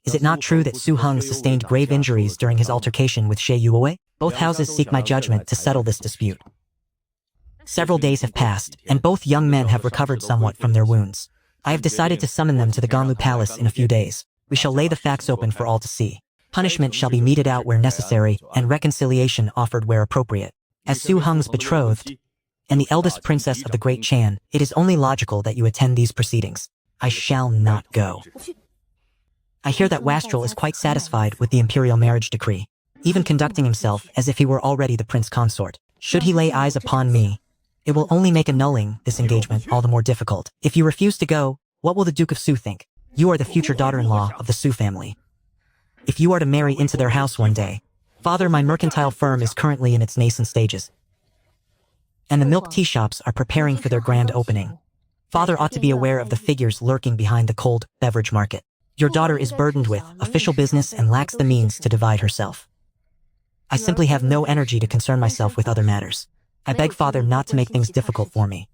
Is it not true that Su Heng sustained grave injuries during his altercation with She Yuoe? Both houses seek my judgment to settle this dispute. Several days have passed, and both young men have recovered somewhat from their wounds. I have decided to summon them to the Ganlu Palace in a few days. We shall lay the facts open for all to see. Punishment shall be meted out where necessary, and reconciliation offered where appropriate. As Su Heng's betrothed, and the eldest princess of the Great Chan, it is only logical that you attend these proceedings. I shall not go. I hear that Wastrel is quite satisfied with the imperial marriage decree, even conducting himself as if he were already the prince consort. Should he lay eyes upon me, it will only make annulling this engagement all the more difficult. If you refuse to go, what will the Duke of Su think? You are the future daughter-in-law of the Su family. If you are to marry into their house one day, Father, my mercantile firm is currently in its nascent stages, and the milk tea shops are preparing for their grand opening. Father ought to be aware of the figures lurking behind the cold beverage market. Your daughter is burdened with official business and lacks the means to divide herself. I simply have no energy to concern myself with other matters. I beg Father not to make things difficult for me.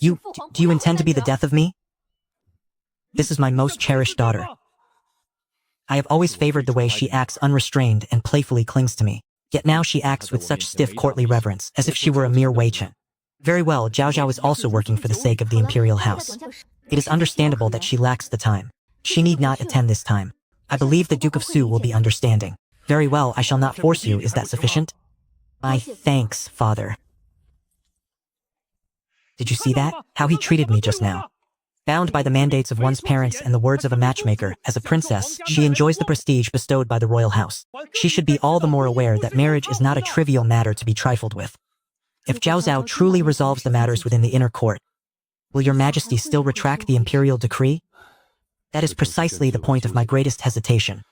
Do you intend to be the death of me? This is my most cherished daughter. I have always favored the way she acts unrestrained and playfully clings to me. Yet now she acts with such stiff courtly reverence, as if she were a mere Wei Chen. Very well, Zhao Zhao is also working for the sake of the imperial house. It is understandable that she lacks the time. She need not attend this time. I believe the Duke of Su will be understanding. Very well, I shall not force you. Is that sufficient? My thanks, Father. Did you see that? How he treated me just now. Bound by the mandates of one's parents and the words of a matchmaker, as a princess, she enjoys the prestige bestowed by the royal house. She should be all the more aware that marriage is not a trivial matter to be trifled with. If Zhao Zhao truly resolves the matters within the inner court, will your majesty still retract the imperial decree? That is precisely the point of my greatest hesitation.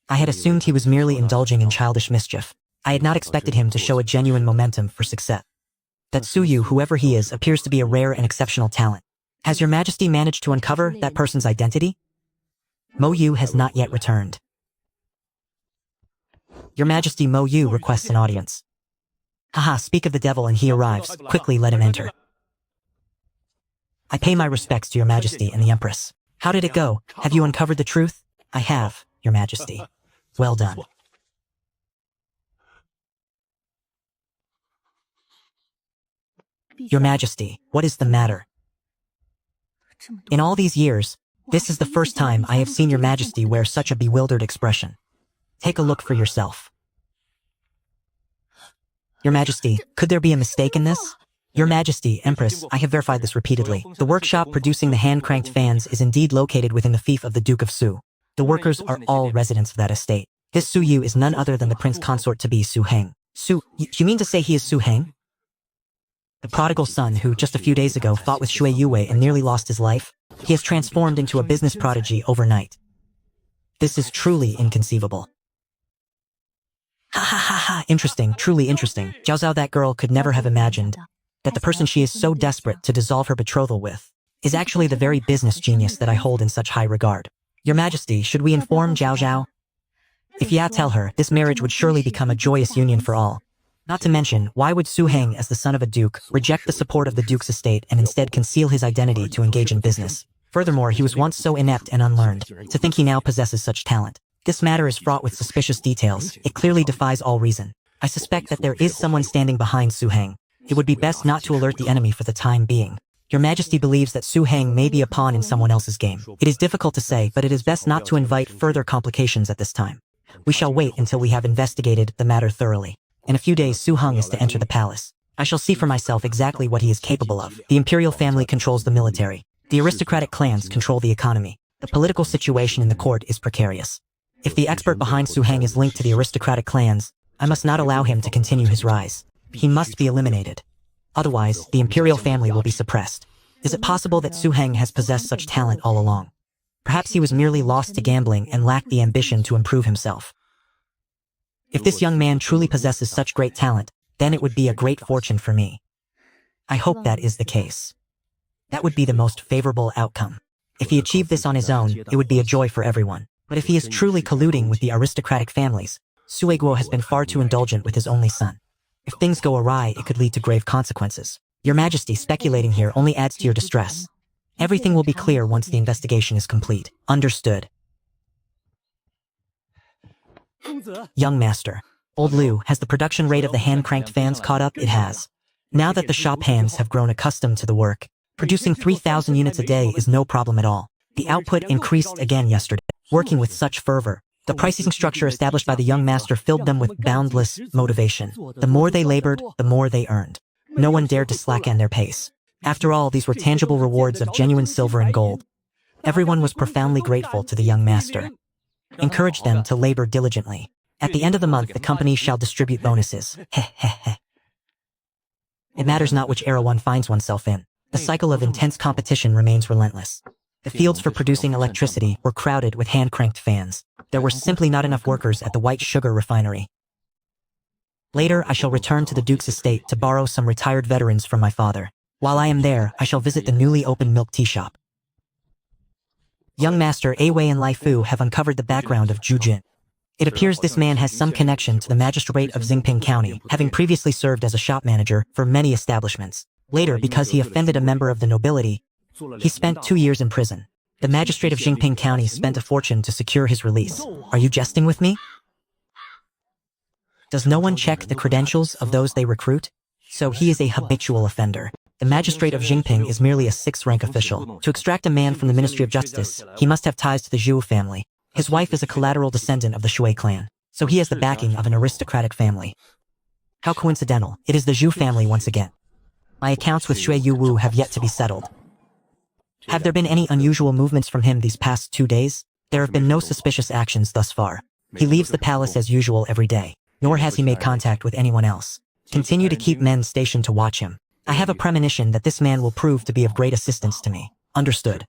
I had assumed he was merely indulging in childish mischief. I had not expected him to show a genuine momentum for success. That Su Yu, whoever he is, appears to be a rare and exceptional talent. Has your majesty managed to uncover that person's identity? Mo Yu has not yet returned. Your majesty, Mo Yu requests an audience. Haha, speak of the devil and he arrives. Quickly let him enter. I pay my respects to your majesty and the empress. How did it go? Have you uncovered the truth? I have, your majesty. Well done. Your majesty, what is the matter? In all these years, this is the first time I have seen your majesty wear such a bewildered expression. Take a look for yourself. Your majesty, could there be a mistake in this? Your majesty, empress, I have verified this repeatedly. The workshop producing the hand-cranked fans is indeed located within the fief of the Duke of Su. The workers are all residents of that estate. This Su Yu is none other than the prince consort-to-be Su Heng. You mean to say he is Su Heng? The prodigal son who, just a few days ago, fought with Shui Yue and nearly lost his life? He has transformed into a business prodigy overnight. This is truly inconceivable. Ha ha ha ha, interesting, truly interesting. Zhao Zhao, that girl could never have imagined that the person she is so desperate to dissolve her betrothal with is actually the very business genius that I hold in such high regard. Your majesty, should we inform Zhao Zhao? If ya tell her, this marriage would surely become a joyous union for all. Not to mention, why would Su Heng, as the son of a duke, reject the support of the duke's estate and instead conceal his identity to engage in business? Furthermore, he was once so inept and unlearned. To think he now possesses such talent. This matter is fraught with suspicious details. It clearly defies all reason. I suspect that there is someone standing behind Su Heng. It would be best not to alert the enemy for the time being. Your majesty believes that Su Heng may be a pawn in someone else's game. It is difficult to say, but it is best not to invite further complications at this time. We shall wait until we have investigated the matter thoroughly. In a few days, Su Heng is to enter the palace. I shall see for myself exactly what he is capable of. The imperial family controls the military. The aristocratic clans control the economy. The political situation in the court is precarious. If the expert behind Su Heng is linked to the aristocratic clans, I must not allow him to continue his rise. He must be eliminated. Otherwise, the imperial family will be suppressed. Is it possible that Su Heng has possessed such talent all along? Perhaps he was merely lost to gambling and lacked the ambition to improve himself. If this young man truly possesses such great talent, then it would be a great fortune for me. I hope that is the case. That would be the most favorable outcome. If he achieved this on his own, it would be a joy for everyone. But if he is truly colluding with the aristocratic families, Sui Guo has been far too indulgent with his only son. If things go awry, it could lead to grave consequences. Your Majesty, speculating here only adds to your distress. Everything will be clear once the investigation is complete. Understood. Young master. Old Liu, has the production rate of the hand-cranked fans caught up? It has. Now that the shop hands have grown accustomed to the work, producing 3,000 units a day is no problem at all. The output increased again yesterday. Working with such fervor, the pricing structure established by the young master filled them with boundless motivation. The more they labored, the more they earned. No one dared to slacken their pace. After all, these were tangible rewards of genuine silver and gold. Everyone was profoundly grateful to the young master. Encourage them to labor diligently. At the end of the month, the company shall distribute bonuses. It matters not which era one finds oneself in. The cycle of intense competition remains relentless. The fields for producing electricity were crowded with hand-cranked fans. There were simply not enough workers at the white sugar refinery. Later, I shall return to the Duke's estate to borrow some retired veterans from my father. While I am there, I shall visit the newly opened milk tea shop. Young Master Awei and Lai Fu have uncovered the background of Zhu Jin. It appears this man has some connection to the magistrate of Xingping County, having previously served as a shop manager for many establishments. Later, because he offended a member of the nobility, he spent 2 years in prison. The magistrate of Xingping County spent a fortune to secure his release. Are you jesting with me? Does no one check the credentials of those they recruit? So he is a habitual offender. The magistrate of Xingping is merely a 6th-rank official. To extract a man from the Ministry of Justice, he must have ties to the Zhou family. His wife is a collateral descendant of the Shui clan, so he has the backing of an aristocratic family. How coincidental, it is the Zhou family once again. My accounts with Shui Yuwu have yet to be settled. Have there been any unusual movements from him these past 2 days? There have been no suspicious actions thus far. He leaves the palace as usual every day, nor has he made contact with anyone else. Continue to keep men stationed to watch him. I have a premonition that this man will prove to be of great assistance to me. Understood.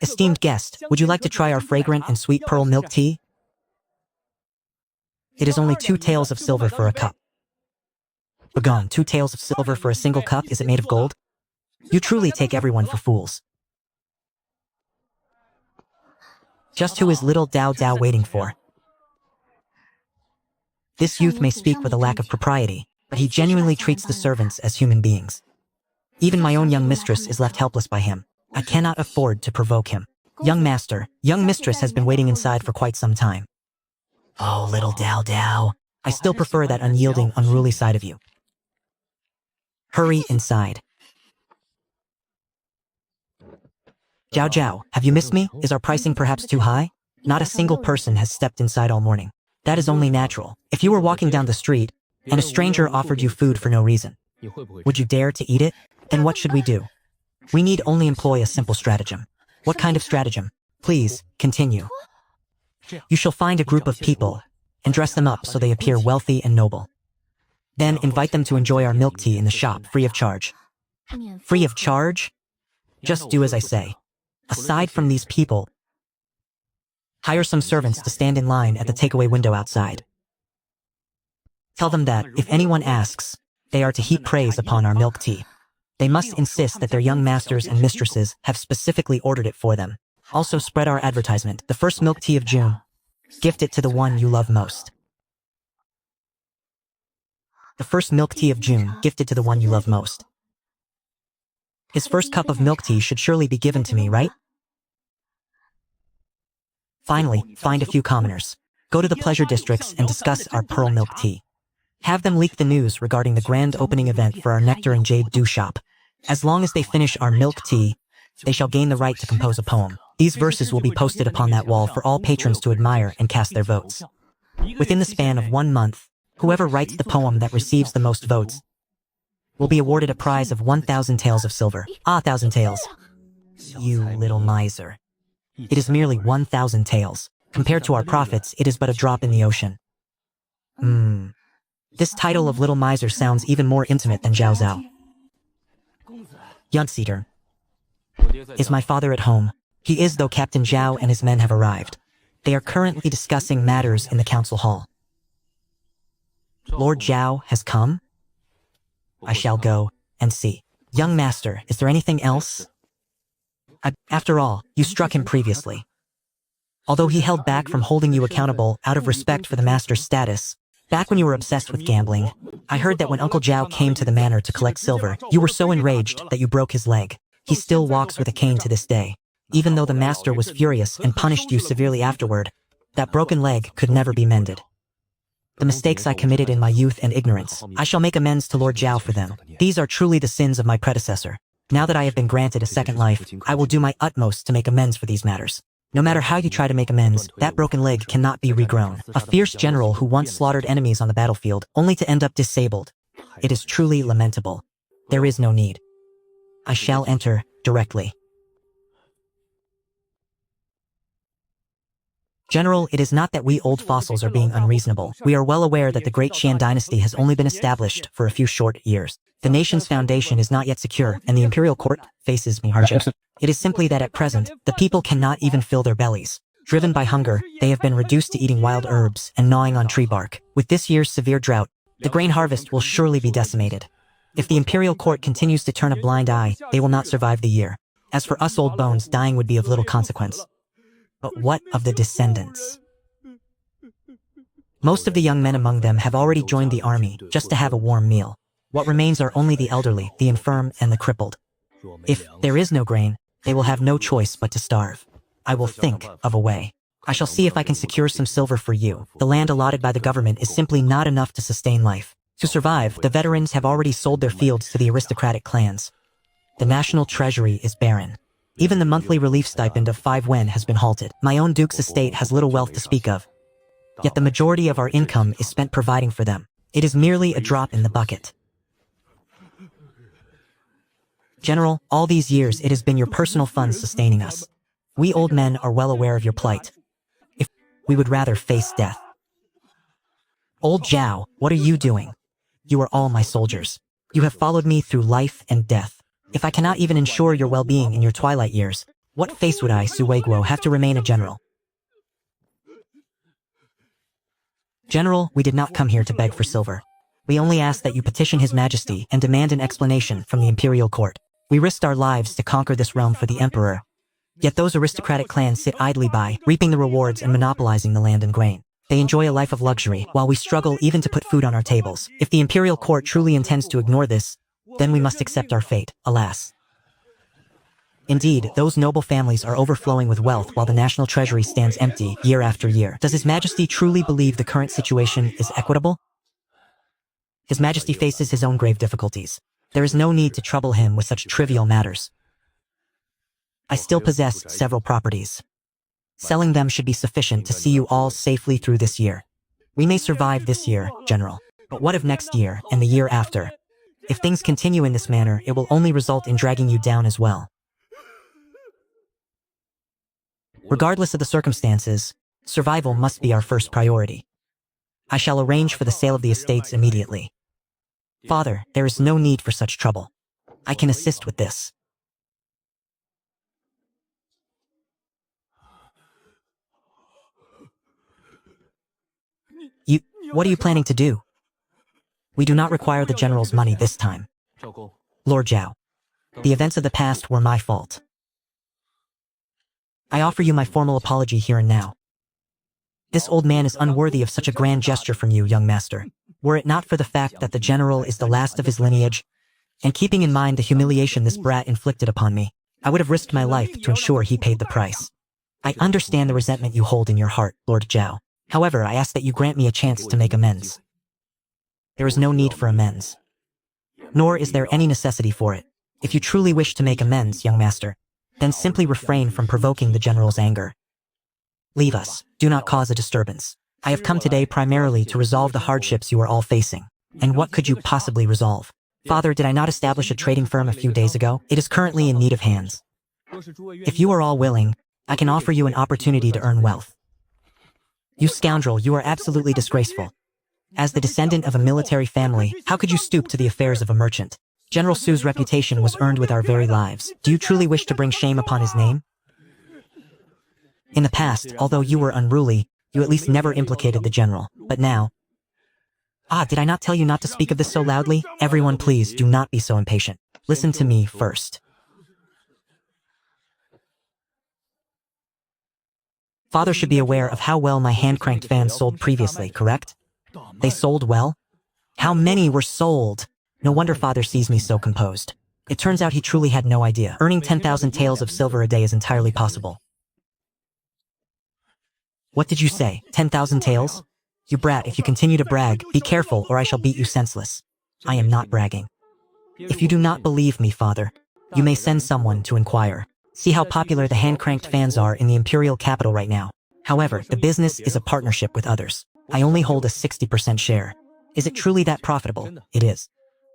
Esteemed guest, would you like to try our fragrant and sweet pearl milk tea? It is only 2 taels of silver for a cup. Begone, 2 taels of silver for a single cup, is it made of gold? You truly take everyone for fools. Just who is little Dao Dao waiting for? This youth may speak with a lack of propriety, but he genuinely treats the servants as human beings. Even my own young mistress is left helpless by him. I cannot afford to provoke him. Young master, young mistress has been waiting inside for quite some time. Oh, little Dao Dao. I still prefer that unyielding, unruly side of you. Hurry inside. Jiao Jiao, have you missed me? Is our pricing perhaps too high? Not a single person has stepped inside all morning. That is only natural. If you were walking down the street, and a stranger offered you food for no reason, would you dare to eat it? Then what should we do? We need only employ a simple stratagem. What kind of stratagem? Please, continue. You shall find a group of people, and dress them up so they appear wealthy and noble. Then invite them to enjoy our milk tea in the shop, free of charge. Free of charge? Just do as I say. Aside from these people, hire some servants to stand in line at the takeaway window outside. Tell them that, if anyone asks, they are to heap praise upon our milk tea. They must insist that their young masters and mistresses have specifically ordered it for them. Also spread our advertisement, the first milk tea of June. Gift it to the one you love most. The first milk tea of June, gifted to the one you love most. His first cup of milk tea should surely be given to me, right? Finally, find a few commoners. Go to the pleasure districts and discuss our pearl milk tea. Have them leak the news regarding the grand opening event for our nectar and jade dew shop. As long as they finish our milk tea, they shall gain the right to compose a poem. These verses will be posted upon that wall for all patrons to admire and cast their votes. Within the span of 1 month, whoever writes the poem that receives the most votes will be awarded a prize of 1,000 taels of silver. 1,000 taels. You little miser. It is merely 1,000 taels. Compared to our profits, it is but a drop in the ocean. This title of little miser sounds even more intimate than Zhao Zhao. Yuntseater. Is my father at home? He is, though Captain Zhao and his men have arrived. They are currently discussing matters in the council hall. Lord Zhao has come? I shall go and see. Young master, is there anything else? After all, you struck him previously. Although he held back from holding you accountable out of respect for the master's status, back when you were obsessed with gambling, I heard that when Uncle Zhao came to the manor to collect silver, you were so enraged that you broke his leg. He still walks with a cane to this day. Even though the master was furious and punished you severely afterward, that broken leg could never be mended. The mistakes I committed in my youth and ignorance, I shall make amends to Lord Zhao for them. These are truly the sins of my predecessor. Now that I have been granted a second life, I will do my utmost to make amends for these matters. No matter how you try to make amends, that broken leg cannot be regrown. A fierce general who once slaughtered enemies on the battlefield, only to end up disabled. It is truly lamentable. There is no need. I shall enter directly. General, it is not that we old fossils are being unreasonable. We are well aware that the Great Qian dynasty has only been established for a few short years. The nation's foundation is not yet secure, and the imperial court faces hardship. It is simply that at present, the people cannot even fill their bellies. Driven by hunger, they have been reduced to eating wild herbs and gnawing on tree bark. With this year's severe drought, the grain harvest will surely be decimated. If the imperial court continues to turn a blind eye, they will not survive the year. As for us old bones, dying would be of little consequence. But what of the descendants? Most of the young men among them have already joined the army just to have a warm meal. What remains are only the elderly, the infirm, and the crippled. If there is no grain, they will have no choice but to starve. I will think of a way. I shall see if I can secure some silver for you. The land allotted by the government is simply not enough to sustain life. To survive, the veterans have already sold their fields to the aristocratic clans. The national treasury is barren. Even the monthly relief stipend of 5 wen has been halted. My own duke's estate has little wealth to speak of. Yet the majority of our income is spent providing for them. It is merely a drop in the bucket. General, all these years it has been your personal funds sustaining us. We old men are well aware of your plight. If we would rather face death. Old Zhao, what are you doing? You are all my soldiers. You have followed me through life and death. If I cannot even ensure your well-being in your twilight years, what face would I, Su Weiguo, have to remain a general? General, we did not come here to beg for silver. We only ask that you petition His Majesty and demand an explanation from the imperial court. We risked our lives to conquer this realm for the emperor. Yet those aristocratic clans sit idly by, reaping the rewards and monopolizing the land and grain. They enjoy a life of luxury, while we struggle even to put food on our tables. If the imperial court truly intends to ignore this, then we must accept our fate, alas. Indeed, those noble families are overflowing with wealth while the national treasury stands empty year after year. Does His Majesty truly believe the current situation is equitable? His Majesty faces his own grave difficulties. There is no need to trouble him with such trivial matters. I still possess several properties. Selling them should be sufficient to see you all safely through this year. We may survive this year, General. But what of next year and the year after? If things continue in this manner, it will only result in dragging you down as well. Regardless of the circumstances, survival must be our first priority. I shall arrange for the sale of the estates immediately. Father, there is no need for such trouble. I can assist with this. What are you planning to do? We do not require the general's money this time. Lord Zhao, the events of the past were my fault. I offer you my formal apology here and now. This old man is unworthy of such a grand gesture from you, young master. Were it not for the fact that the general is the last of his lineage, and keeping in mind the humiliation this brat inflicted upon me, I would have risked my life to ensure he paid the price. I understand the resentment you hold in your heart, Lord Zhao. However, I ask that you grant me a chance to make amends. There is no need for amends. Nor is there any necessity for it. If you truly wish to make amends, young master, then simply refrain from provoking the general's anger. Leave us. Do not cause a disturbance. I have come today primarily to resolve the hardships you are all facing. And what could you possibly resolve? Father, did I not establish a trading firm a few days ago? It is currently in need of hands. If you are all willing, I can offer you an opportunity to earn wealth. You scoundrel, you are absolutely disgraceful. As the descendant of a military family, how could you stoop to the affairs of a merchant? General Su's reputation was earned with our very lives. Do you truly wish to bring shame upon his name? In the past, although you were unruly, you at least never implicated the general. But now... did I not tell you not to speak of this so loudly? Everyone, please, do not be so impatient. Listen to me first. Father should be aware of how well my hand-cranked fans sold previously, correct? They sold well? How many were sold? No wonder Father sees me so composed. It turns out he truly had no idea. Earning 10,000 taels of silver a day is entirely possible. What did you say? 10,000 taels? You brat, if you continue to brag, be careful or I shall beat you senseless. I am not bragging. If you do not believe me, father, you may send someone to inquire. See how popular the hand-cranked fans are in the imperial capital right now. However, the business is a partnership with others. I only hold a 60% share. Is it truly that profitable? It is.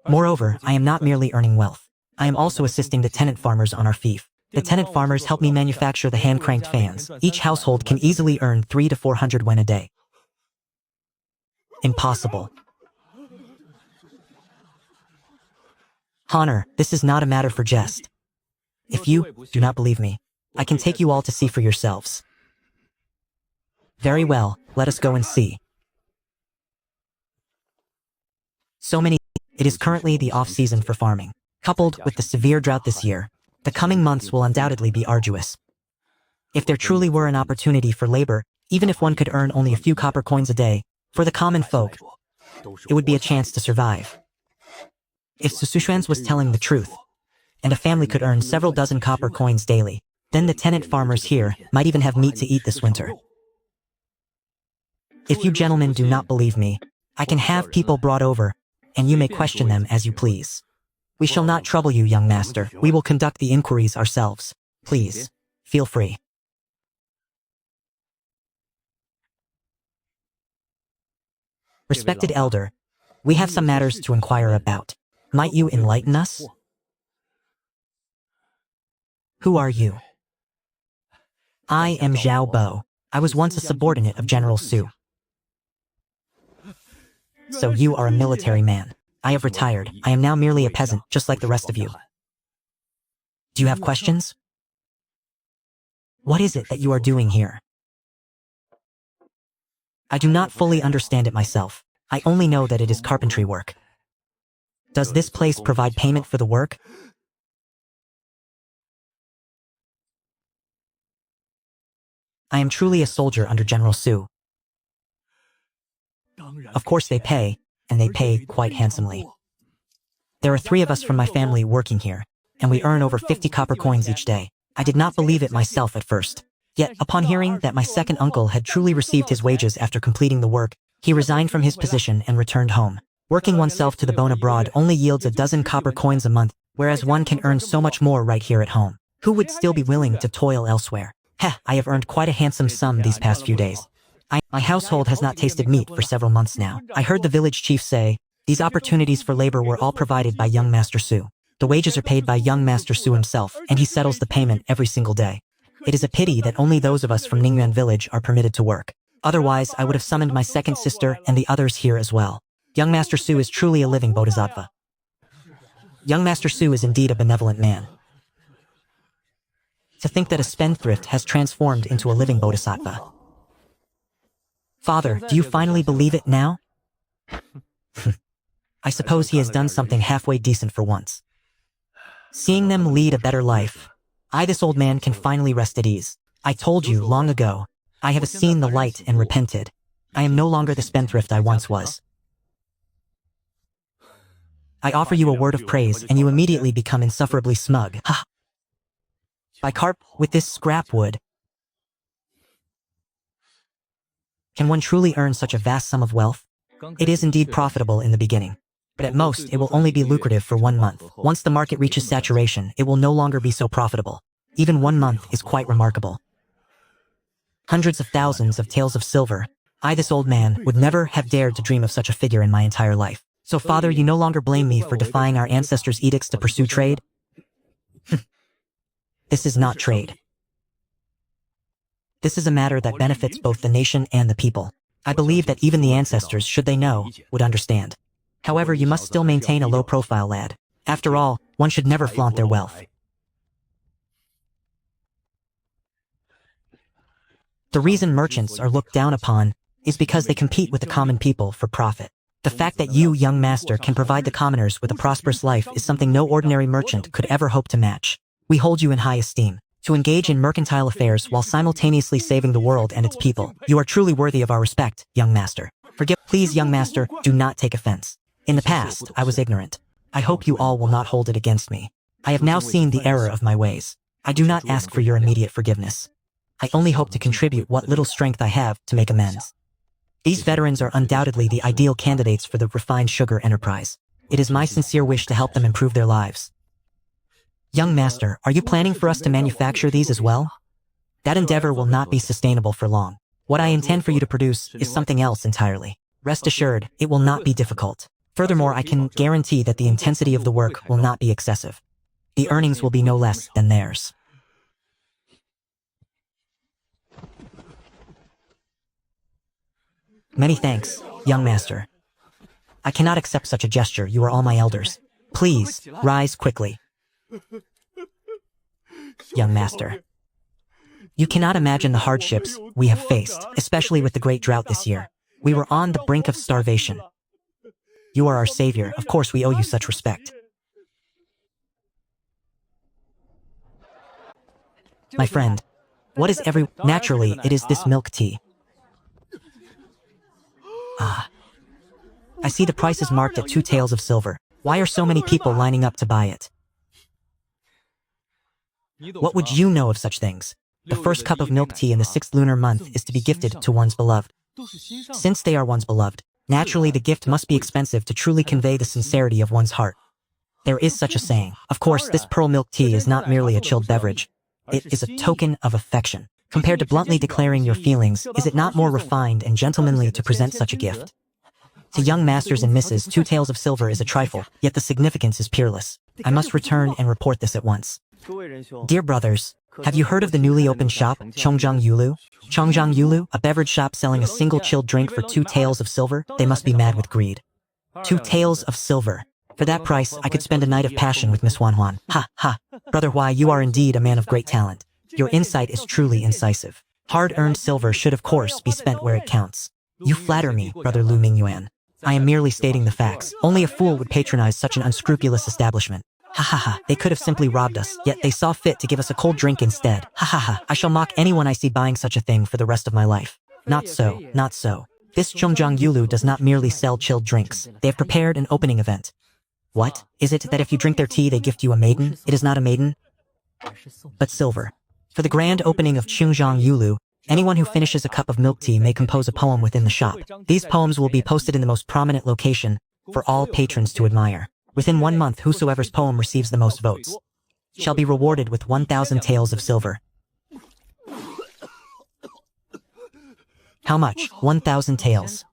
Moreover, I am not merely earning wealth. I am also assisting the tenant farmers on our fief. The tenant farmers help me manufacture the hand-cranked fans. Each household can easily earn 300 to 400 wen a day. Impossible. Honor, this is not a matter for jest. If you do not believe me, I can take you all to see for yourselves. Very well, let us go and see. It is currently the off-season for farming. Coupled with the severe drought this year, the coming months will undoubtedly be arduous. If there truly were an opportunity for labor, even if one could earn only a few copper coins a day, for the common folk, it would be a chance to survive. If Sushuans was telling the truth, and a family could earn several dozen copper coins daily, then the tenant farmers here might even have meat to eat this winter. If you gentlemen do not believe me, I can have people brought over, and you may question them as you please. We shall not trouble you, young master. We will conduct the inquiries ourselves. Please, feel free. Respected elder, we have some matters to inquire about. Might you enlighten us? Who are you? I am Zhao Bo. I was once a subordinate of General Su. So you are a military man. I have retired. I am now merely a peasant, just like the rest of you. Do you have questions? What is it that you are doing here? I do not fully understand it myself. I only know that it is carpentry work. Does this place provide payment for the work? I am truly a soldier under General Su. Of course they pay, and they pay quite handsomely. There are 3 of us from my family working here, and we earn over 50 copper coins each day. I did not believe it myself at first. Yet, upon hearing that my second uncle had truly received his wages after completing the work, he resigned from his position and returned home. Working oneself to the bone abroad only yields a dozen copper coins a month, whereas one can earn so much more right here at home. Who would still be willing to toil elsewhere? Heh, I have earned quite a handsome sum these past few days. My household has not tasted meat for several months now. I heard the village chief say, these opportunities for labor were all provided by young Master Su. The wages are paid by young Master Su himself, and he settles the payment every single day. It is a pity that only those of us from Ningyuan village are permitted to work. Otherwise, I would have summoned my second sister and the others here as well. Young Master Su is truly a living bodhisattva. Young Master Su is indeed a benevolent man. To think that a spendthrift has transformed into a living bodhisattva. Father, do you finally believe it now? I suppose he has done something halfway decent for once. Seeing them lead a better life, this old man can finally rest at ease. I told you long ago, I have seen the light and repented. I am no longer the spendthrift I once was. I offer you a word of praise and you immediately become insufferably smug. Ha! By carp, with this scrap wood, can one truly earn such a vast sum of wealth? It is indeed profitable in the beginning, but at most it will only be lucrative for 1 month. Once the market reaches saturation, it will no longer be so profitable. Even 1 month is quite remarkable. Hundreds of thousands of taels of silver. This old man, would never have dared to dream of such a figure in my entire life. So father, you no longer blame me for defying our ancestors' edicts to pursue trade? This is not trade. This is a matter that benefits both the nation and the people. I believe that even the ancestors, should they know, would understand. However, you must still maintain a low profile, lad. After all, one should never flaunt their wealth. The reason merchants are looked down upon is because they compete with the common people for profit. The fact that you, young master, can provide the commoners with a prosperous life is something no ordinary merchant could ever hope to match. We hold you in high esteem. To engage in mercantile affairs while simultaneously saving the world and its people, you are truly worthy of our respect, young master. Please, young master, do not take offense. In the past, I was ignorant. I hope you all will not hold it against me. I have now seen the error of my ways. I do not ask for your immediate forgiveness. I only hope to contribute what little strength I have to make amends. These veterans are undoubtedly the ideal candidates for the refined sugar enterprise. It is my sincere wish to help them improve their lives. Young master, are you planning for us to manufacture these as well? That endeavor will not be sustainable for long. What I intend for you to produce is something else entirely. Rest assured, it will not be difficult. Furthermore, I can guarantee that the intensity of the work will not be excessive. The earnings will be no less than theirs. Many thanks, young master. I cannot accept such a gesture. You are all my elders. Please, rise quickly. Young master. You cannot imagine the hardships we have faced, especially with the great drought this year. We were on the brink of starvation. You are our savior. Of course, we owe you such respect. My friend, what is Naturally, it is this milk tea. Ah. I see the price is marked at 2 taels of silver. Why are so many people lining up to buy it? What would you know of such things? The first cup of milk tea in the 6th lunar month is to be gifted to one's beloved. Since they are one's beloved, naturally the gift must be expensive to truly convey the sincerity of one's heart. There is such a saying. Of course, this pearl milk tea is not merely a chilled beverage. It is a token of affection. Compared to bluntly declaring your feelings, is it not more refined and gentlemanly to present such a gift? To young masters and misses, 2 taels of silver is a trifle, yet the significance is peerless. I must return and report this at once. Dear brothers, have you heard of the newly opened shop, Chongjiang Yulu? Chongjiang Yulu, a beverage shop selling a single chilled drink for 2 taels of silver? They must be mad with greed. 2 taels of silver. For that price, I could spend a night of passion with Miss Huan. Ha, ha. Brother Huai, you are indeed a man of great talent. Your insight is truly incisive. Hard-earned silver should of course be spent where it counts. You flatter me, Brother Lu Mingyuan. I am merely stating the facts. Only a fool would patronize such an unscrupulous establishment. Ha ha ha, they could have simply robbed us, yet they saw fit to give us a cold drink instead. Ha ha ha, I shall mock anyone I see buying such a thing for the rest of my life. Not so, not so. This Chongjiang Yulu does not merely sell chilled drinks. They have prepared an opening event. What? Is it that if you drink their tea they gift you a maiden? It is not a maiden, but silver. For the grand opening of Chongjiang Yulu, anyone who finishes a cup of milk tea may compose a poem within the shop. These poems will be posted in the most prominent location for all patrons to admire. Within 1 month, whosoever's poem receives the most votes shall be rewarded with 1,000 taels of silver. How much? 1,000 taels.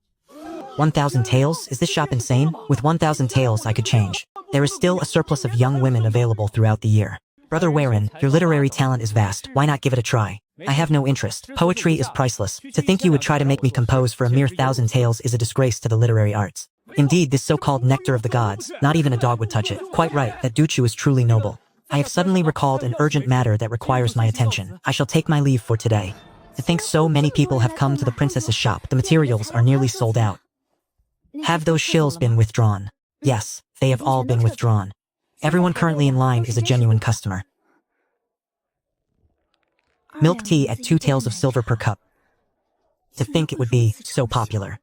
1,000 taels? Is this shop insane? With 1,000 taels, I could change. There is still a surplus of young women available throughout the year. Brother Warren, your literary talent is vast. Why not give it a try? I have no interest. Poetry is priceless. To think you would try to make me compose for a mere 1,000 taels is a disgrace to the literary arts. Indeed, this so-called nectar of the gods, not even a dog would touch it. Quite right, that Duchu is truly noble. I have suddenly recalled an urgent matter that requires my attention. I shall take my leave for today. To think so many people have come to the princess's shop. The materials are nearly sold out. Have those shills been withdrawn? Yes, they have all been withdrawn. Everyone currently in line is a genuine customer. Milk tea at 2 taels of silver per cup. To think it would be so popular.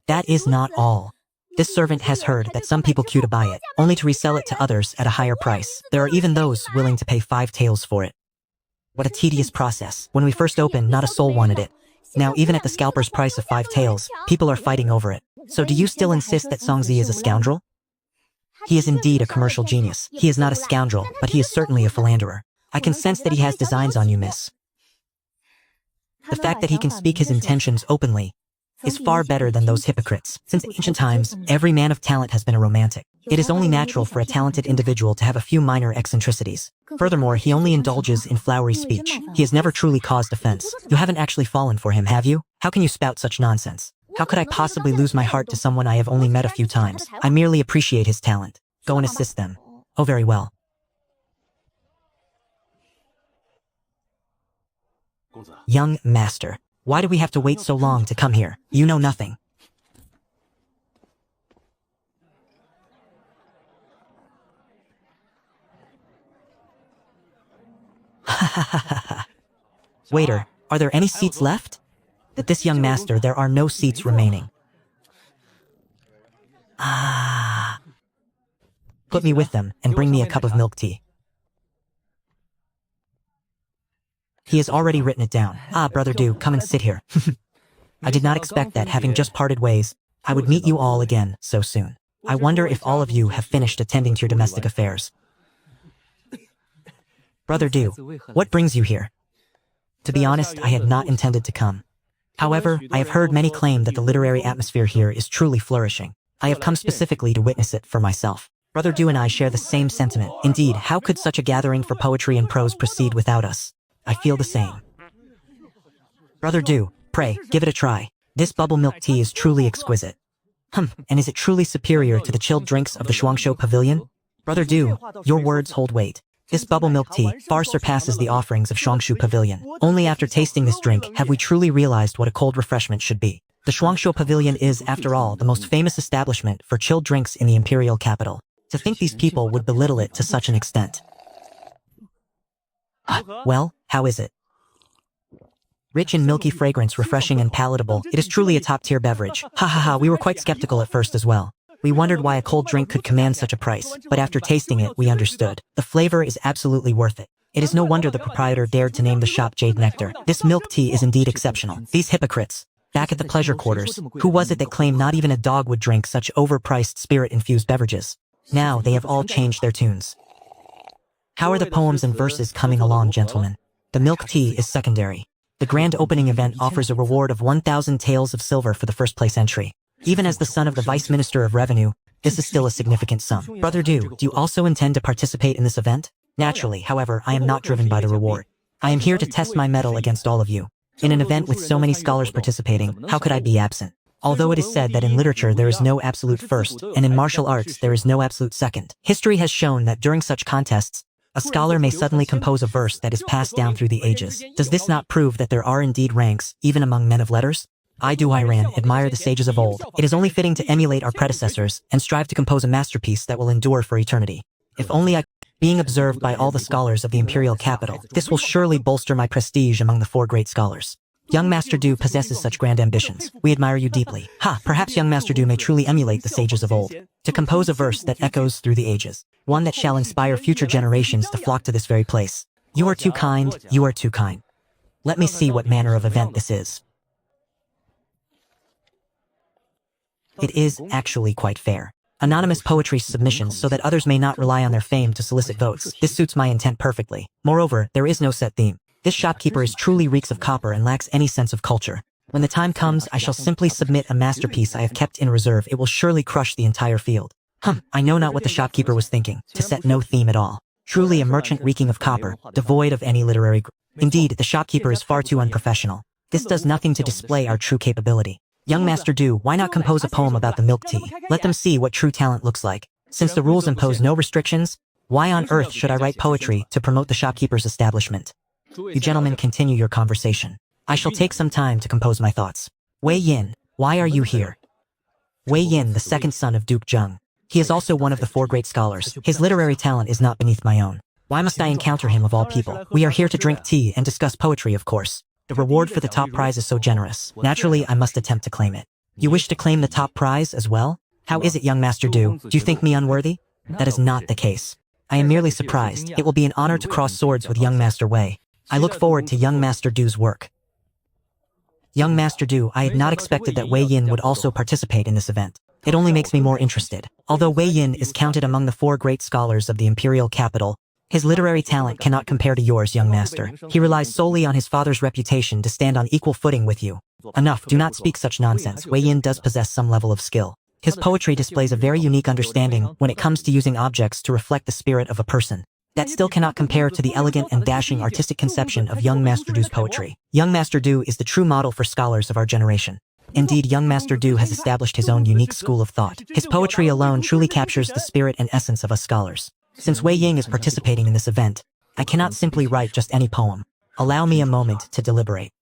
That is not all. This servant has heard that some people queue to buy it, only to resell it to others at a higher price. There are even those willing to pay 5 taels for it. What a tedious process. When we first opened, not a soul wanted it. Now, even at the scalper's price of 5 taels, people are fighting over it. So do you still insist that Songzi is a scoundrel? He is indeed a commercial genius. He is not a scoundrel, but he is certainly a philanderer. I can sense that he has designs on you, miss. The fact that he can speak his intentions openly is far better than those hypocrites. Since ancient times, every man of talent has been a romantic. It is only natural for a talented individual to have a few minor eccentricities. Furthermore, he only indulges in flowery speech. He has never truly caused offense. You haven't actually fallen for him, have you? How can you spout such nonsense? How could I possibly lose my heart to someone I have only met a few times? I merely appreciate his talent. Go and assist them. Oh, very well. Young master, why do we have to wait so long to come here? You know nothing. Waiter, are there any seats left? That this young master, there are no seats remaining. Ah. Put me with them and bring me a cup of milk tea. He has already written it down. Ah, Brother Du, come and sit here. I did not expect that, having just parted ways, I would meet you all again so soon. I wonder if all of you have finished attending to your domestic affairs. Brother Du, what brings you here? To be honest, I had not intended to come. However, I have heard many claim that the literary atmosphere here is truly flourishing. I have come specifically to witness it for myself. Brother Du and I share the same sentiment. Indeed, how could such a gathering for poetry and prose proceed without us? I feel the same. Brother Du, pray, give it a try. This bubble milk tea is truly exquisite. And is it truly superior to the chilled drinks of the Shuangshou Pavilion? Brother Du, your words hold weight. This bubble milk tea far surpasses the offerings of Shuangshou Pavilion. Only after tasting this drink have we truly realized what a cold refreshment should be. The Shuangshou Pavilion is, after all, the most famous establishment for chilled drinks in the imperial capital. To think these people would belittle it to such an extent. Well, how is it? Rich in milky fragrance, refreshing and palatable, it is truly a top-tier beverage. We were quite skeptical at first as well. We wondered why a cold drink could command such a price, but after tasting it, we understood. The flavor is absolutely worth it. It is no wonder the proprietor dared to name the shop Jade Nectar. This milk tea is indeed exceptional. These hypocrites. Back at the pleasure quarters, who was it that claimed not even a dog would drink such overpriced spirit-infused beverages? Now they have all changed their tunes. How are the poems and verses coming along, gentlemen? The milk tea is secondary. The grand opening event offers a reward of 1,000 taels of silver for the first place entry. Even as the son of the Vice Minister of Revenue, this is still a significant sum. Brother Du, do you also intend to participate in this event? Naturally, however, I am not driven by the reward. I am here to test my mettle against all of you. In an event with so many scholars participating, how could I be absent? Although it is said that in literature there is no absolute first, and in martial arts there is no absolute second, history has shown that during such contests, a scholar may suddenly compose a verse that is passed down through the ages. Does this not prove that there are indeed ranks, even among men of letters? I, Du Iran, admire the sages of old. It is only fitting to emulate our predecessors and strive to compose a masterpiece that will endure for eternity. If only I being observed by all the scholars of the imperial capital, this will surely bolster my prestige among the four great scholars. Young Master Du possesses such grand ambitions. We admire you deeply. Perhaps young Master Du may truly emulate the sages of old. To compose a verse that echoes through the ages. One that shall inspire future generations to flock to this very place. You are too kind, you are too kind. Let me see what manner of event this is. It is actually quite fair. Anonymous poetry submissions so that others may not rely on their fame to solicit votes. This suits my intent perfectly. Moreover, there is no set theme. This shopkeeper is truly reeks of copper and lacks any sense of culture. When the time comes, I shall simply submit a masterpiece I have kept in reserve. It will surely crush the entire field. I know not what the shopkeeper was thinking, to set no theme at all. Truly a merchant reeking of copper, devoid of any literary Indeed, the shopkeeper is far too unprofessional. This does nothing to display our true capability. Young Master Du, why not compose a poem about the milk tea? Let them see what true talent looks like. Since the rules impose no restrictions, why on earth should I write poetry to promote the shopkeeper's establishment? You gentlemen continue your conversation. I shall take some time to compose my thoughts. Wei Yin, why are you here? Wei Yin, the second son of Duke Zheng. He is also one of the four great scholars. His literary talent is not beneath my own. Why must I encounter him of all people? We are here to drink tea and discuss poetry, of course. The reward for the top prize is so generous. Naturally, I must attempt to claim it. You wish to claim the top prize as well? How is it, young Master Du? Do you think me unworthy? That is not the case. I am merely surprised. It will be an honor to cross swords with young Master Wei. I look forward to young Master Du's work. Young Master Du, I had not expected that Wei Yin would also participate in this event. It only makes me more interested. Although Wei Yin is counted among the four great scholars of the imperial capital, his literary talent cannot compare to yours, young master. He relies solely on his father's reputation to stand on equal footing with you. Enough, do not speak such nonsense. Wei Yin does possess some level of skill. His poetry displays a very unique understanding when it comes to using objects to reflect the spirit of a person. That still cannot compare to the elegant and dashing artistic conception of young Master Du's poetry. Young Master Du is the true model for scholars of our generation. Indeed, young Master Du has established his own unique school of thought. His poetry alone truly captures the spirit and essence of us scholars. Since Wei Ying is participating in this event, I cannot simply write just any poem. Allow me a moment to deliberate.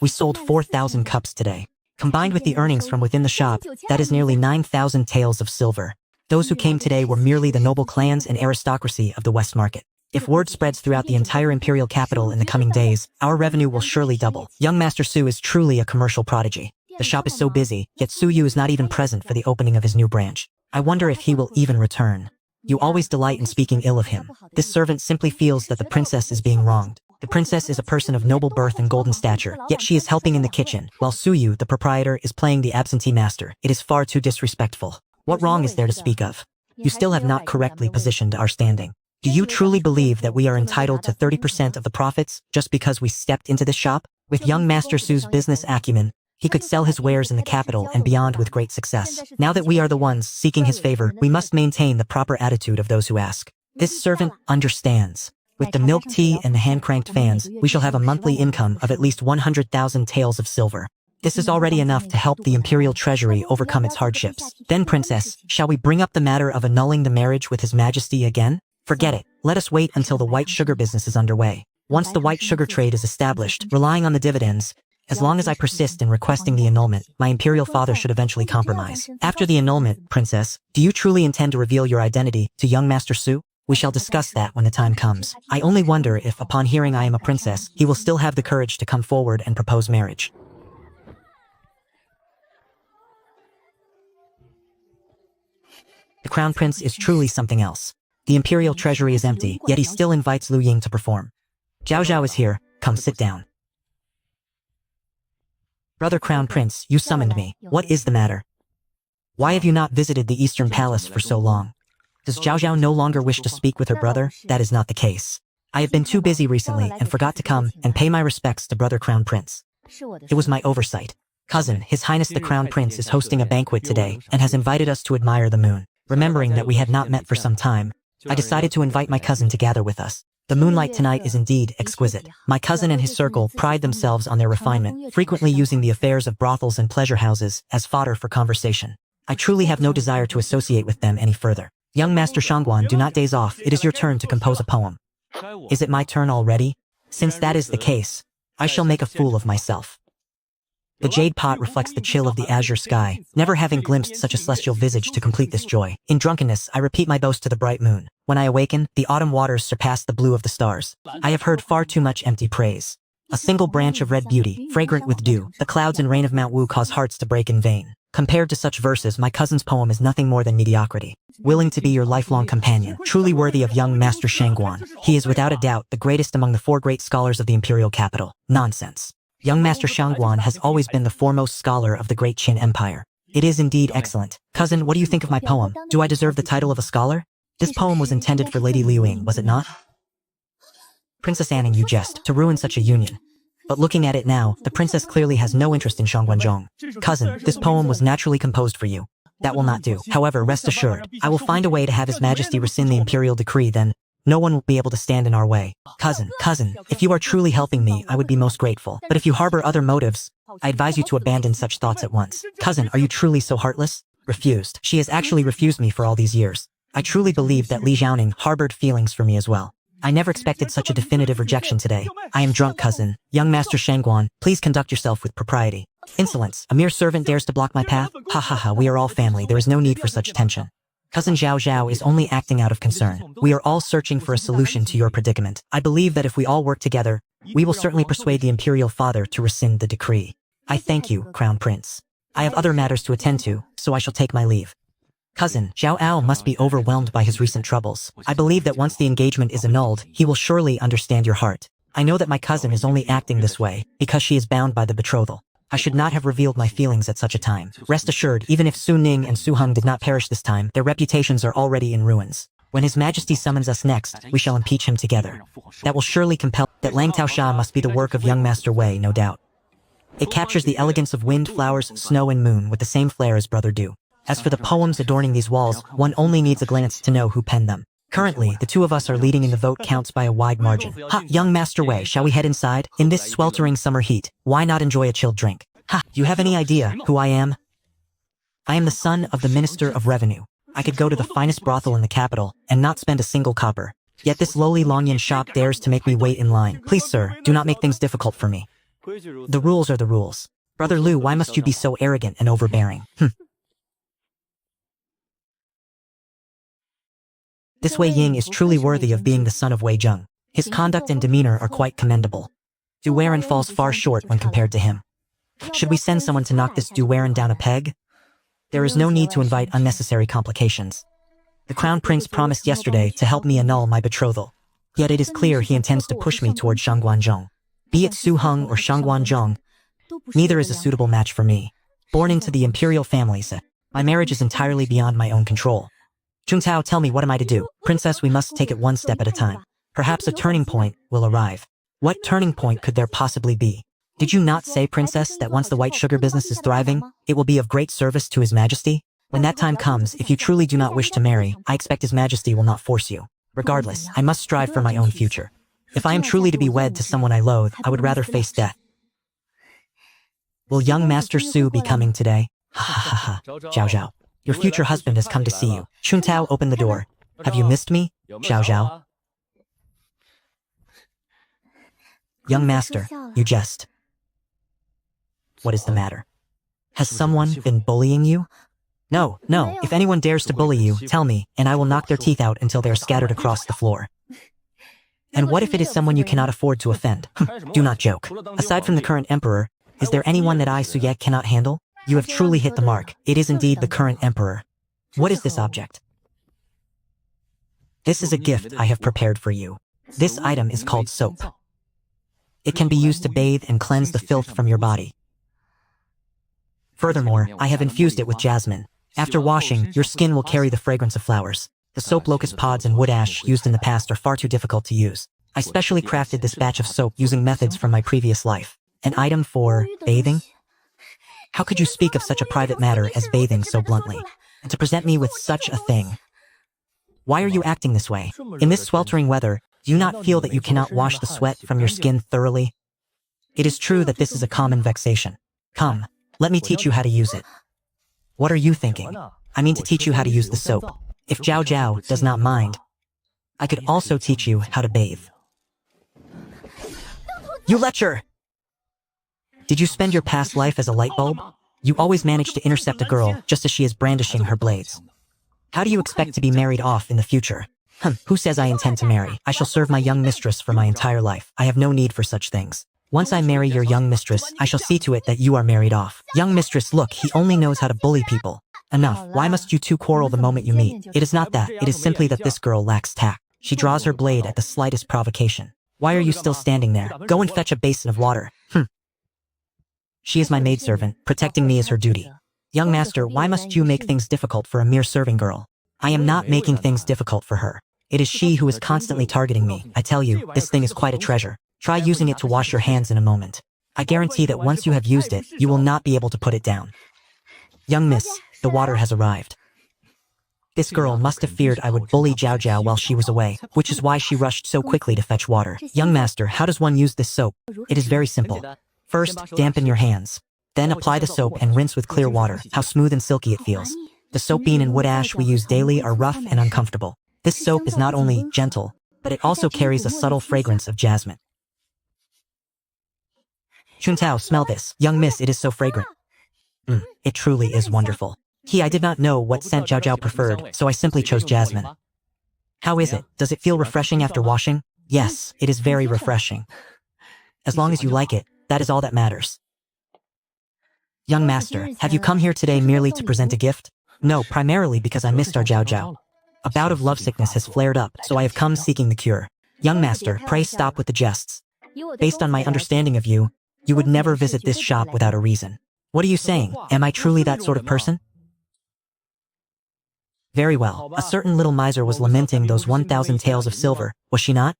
We sold 4,000 cups today. Combined with the earnings from within the shop, that is nearly 9,000 taels of silver. Those who came today were merely the noble clans and aristocracy of the West Market. If word spreads throughout the entire imperial capital in the coming days, our revenue will surely double. Young Master Su is truly a commercial prodigy. The shop is so busy, yet Su Yu is not even present for the opening of his new branch. I wonder if he will even return. You always delight in speaking ill of him. This servant simply feels that the princess is being wronged. The princess is a person of noble birth and golden stature, yet she is helping in the kitchen, while Suyu, the proprietor, is playing the absentee master. It is far too disrespectful. What wrong is there to speak of? You still have not correctly positioned our standing. Do you truly believe that we are entitled to 30% of the profits just because we stepped into this shop? With young Master Su's business acumen, he could sell his wares in the capital and beyond with great success. Now that we are the ones seeking his favor, we must maintain the proper attitude of those who ask. This servant understands. With the milk tea and the hand-cranked fans, we shall have a monthly income of at least 100,000 taels of silver. This is already enough to help the imperial treasury overcome its hardships. Then, princess, shall we bring up the matter of annulling the marriage with his majesty again? Forget it. Let us wait until the white sugar business is underway. Once the white sugar trade is established, relying on the dividends, as long as I persist in requesting the annulment, my imperial father should eventually compromise. After the annulment, princess, do you truly intend to reveal your identity to young Master Su? We shall discuss that when the time comes. I only wonder if, upon hearing I am a princess, he will still have the courage to come forward and propose marriage. The crown prince is truly something else. The imperial treasury is empty, yet he still invites Lu Ying to perform. Zhao Zhao is here. Come sit down. Brother Crown Prince, you summoned me. What is the matter? Why have you not visited the Eastern Palace for so long? Does Zhao Zhao no longer wish to speak with her brother? That is not the case. I have been too busy recently and forgot to come and pay my respects to Brother Crown Prince. It was my oversight. Cousin, His Highness the Crown Prince is hosting a banquet today and has invited us to admire the moon. Remembering that we had not met for some time, I decided to invite my cousin to gather with us. The moonlight tonight is indeed exquisite. My cousin and his circle pride themselves on their refinement, frequently using the affairs of brothels and pleasure houses as fodder for conversation. I truly have no desire to associate with them any further. Young Master Shangguan, do not daze off. It is your turn to compose a poem. Is it my turn already? Since that is the case, I shall make a fool of myself. The jade pot reflects the chill of the azure sky, never having glimpsed such a celestial visage to complete this joy. In drunkenness, I repeat my boast to the bright moon. When I awaken, the autumn waters surpass the blue of the stars. I have heard far too much empty praise. A single branch of red beauty, fragrant with dew, the clouds and rain of Mount Wu cause hearts to break in vain. Compared to such verses, my cousin's poem is nothing more than mediocrity. Willing to be your lifelong companion, truly worthy of young Master Shangguan. He is without a doubt the greatest among the 4 great scholars of the imperial capital. Nonsense. Young Master Shangguan has always been the foremost scholar of the great Qin Empire. It is indeed excellent. Cousin, what do you think of my poem? Do I deserve the title of a scholar? This poem was intended for Lady Liu Ying, was it not? Princess Anning, you jest, to ruin such a union. But looking at it now, the princess clearly has no interest in Shangguanzhong. Cousin, this poem was naturally composed for you. That will not do. However, rest assured, I will find a way to have His Majesty rescind the imperial decree, then no one will be able to stand in our way. Cousin, if you are truly helping me, I would be most grateful. But if you harbor other motives, I advise you to abandon such thoughts at once. Cousin, are you truly so heartless? Refused. She has actually refused me for all these years. I truly believe that Li Zhaoning harbored feelings for me as well. I never expected such a definitive rejection today. I am drunk, cousin. Young Master Shangguan, please conduct yourself with propriety. Insolence. A mere servant dares to block my path? Ha ha ha, we are all family. There is no need for such tension. Cousin Zhao Zhao is only acting out of concern. We are all searching for a solution to your predicament. I believe that if we all work together, we will certainly persuade the imperial father to rescind the decree. I thank you, Crown Prince. I have other matters to attend to, so I shall take my leave. Cousin, Zhao Ao must be overwhelmed by his recent troubles. I believe that once the engagement is annulled, he will surely understand your heart. I know that my cousin is only acting this way because she is bound by the betrothal. I should not have revealed my feelings at such a time. Rest assured, even if Su Ning and Su Heng did not perish this time, their reputations are already in ruins. When His Majesty summons us next, we shall impeach him together. That will surely compel that Lang Taosha must be the work of young Master Wei, no doubt. It captures the elegance of wind, flowers, snow, and moon with the same flair as Brother Du. As for the poems adorning these walls, one only needs a glance to know who penned them. Currently, the two of us are leading in the vote counts by a wide margin. Ha, young Master Wei, shall we head inside? In this sweltering summer heat, why not enjoy a chilled drink? Ha, do you have any idea who I am? I am the son of the Minister of Revenue. I could go to the finest brothel in the capital and not spend a single copper. Yet this lowly Longyan shop dares to make me wait in line. Please, sir, do not make things difficult for me. The rules are the rules. Brother Lu, why must you be so arrogant and overbearing? This Wei Ying is truly worthy of being the son of Wei Zheng. His conduct and demeanor are quite commendable. Du Weiren falls far short when compared to him. Should we send someone to knock this Du Weiren down a peg? There is no need to invite unnecessary complications. The Crown Prince promised yesterday to help me annul my betrothal. Yet it is clear he intends to push me toward Shangguanzhong. Be it Su Heng or Shangguanzhong, neither is a suitable match for me. Born into the imperial families, my marriage is entirely beyond my own control. Chungtao, tell me, what am I to do? Princess, we must take it one step at a time. Perhaps a turning point will arrive. What turning point could there possibly be? Did you not say, Princess, that once the white sugar business is thriving, it will be of great service to His Majesty? When that time comes, if you truly do not wish to marry, I expect His Majesty will not force you. Regardless, I must strive for my own future. If I am truly to be wed to someone I loathe, I would rather face death. Will young Master Su be coming today? Ha ha ha. Zhao Zhao. Your future husband has come to see you. Chungtao, open the door. Have you missed me? Zhao Zhao. Young Master, you jest. What is the matter? Has someone been bullying you? No, no, if anyone dares to bully you, tell me, and I will knock their teeth out until they are scattered across the floor. And what if it is someone you cannot afford to offend? Do not joke. Aside from the current emperor, is there anyone that I, Suyek, cannot handle? You have truly hit the mark. It is indeed the current emperor. What is this object? This is a gift I have prepared for you. This item is called soap. It can be used to bathe and cleanse the filth from your body. Furthermore, I have infused it with jasmine. After washing, your skin will carry the fragrance of flowers. The soap locust pods and wood ash used in the past are far too difficult to use. I specially crafted this batch of soap using methods from my previous life. An item for bathing? How could you speak of such a private matter as bathing so bluntly? And to present me with such a thing? Why are you acting this way? In this sweltering weather, do you not feel that you cannot wash the sweat from your skin thoroughly? It is true that this is a common vexation. Come, let me teach you how to use it. What are you thinking? I mean to teach you how to use the soap. If Zhao Zhao does not mind, I could also teach you how to bathe. You lecher! Did you spend your past life as a light bulb? You always manage to intercept a girl just as she is brandishing her blades. How do you expect to be married off in the future? Who says I intend to marry? I shall serve my young mistress for my entire life. I have no need for such things. Once I marry your young mistress, I shall see to it that you are married off. Young mistress, look, he only knows how to bully people. Enough. Why must you two quarrel the moment you meet? It is not that. It is simply that this girl lacks tact. She draws her blade at the slightest provocation. Why are you still standing there? Go and fetch a basin of water. She is my maidservant. Protecting me is her duty. Young master, why must you make things difficult for a mere serving girl? I am not making things difficult for her. It is she who is constantly targeting me. I tell you, this thing is quite a treasure. Try using it to wash your hands in a moment. I guarantee that once you have used it, you will not be able to put it down. Young miss, the water has arrived. This girl must have feared I would bully Zhao Zhao while she was away, which is why she rushed so quickly to fetch water. Young master, how does one use this soap? It is very simple. First, dampen your hands. Then apply the soap and rinse with clear water. How smooth and silky it feels. The soap bean and wood ash we use daily are rough and uncomfortable. This soap is not only gentle, but it also carries a subtle fragrance of jasmine. Chuntao, smell this. Young miss, it is so fragrant. It truly is wonderful. I did not know what scent Zhao Zhao preferred, so I simply chose jasmine. How is it? Does it feel refreshing after washing? Yes, it is very refreshing. As long as you like it, that is all that matters. Young master, have you come here today merely to present a gift? No, primarily because I missed our Zhao Zhao. A bout of lovesickness has flared up, so I have come seeking the cure. Young master, pray stop with the jests. Based on my understanding of you, you would never visit this shop without a reason. What are you saying? Am I truly that sort of person? Very well. A certain little miser was lamenting those 1,000 taels of silver, was she not?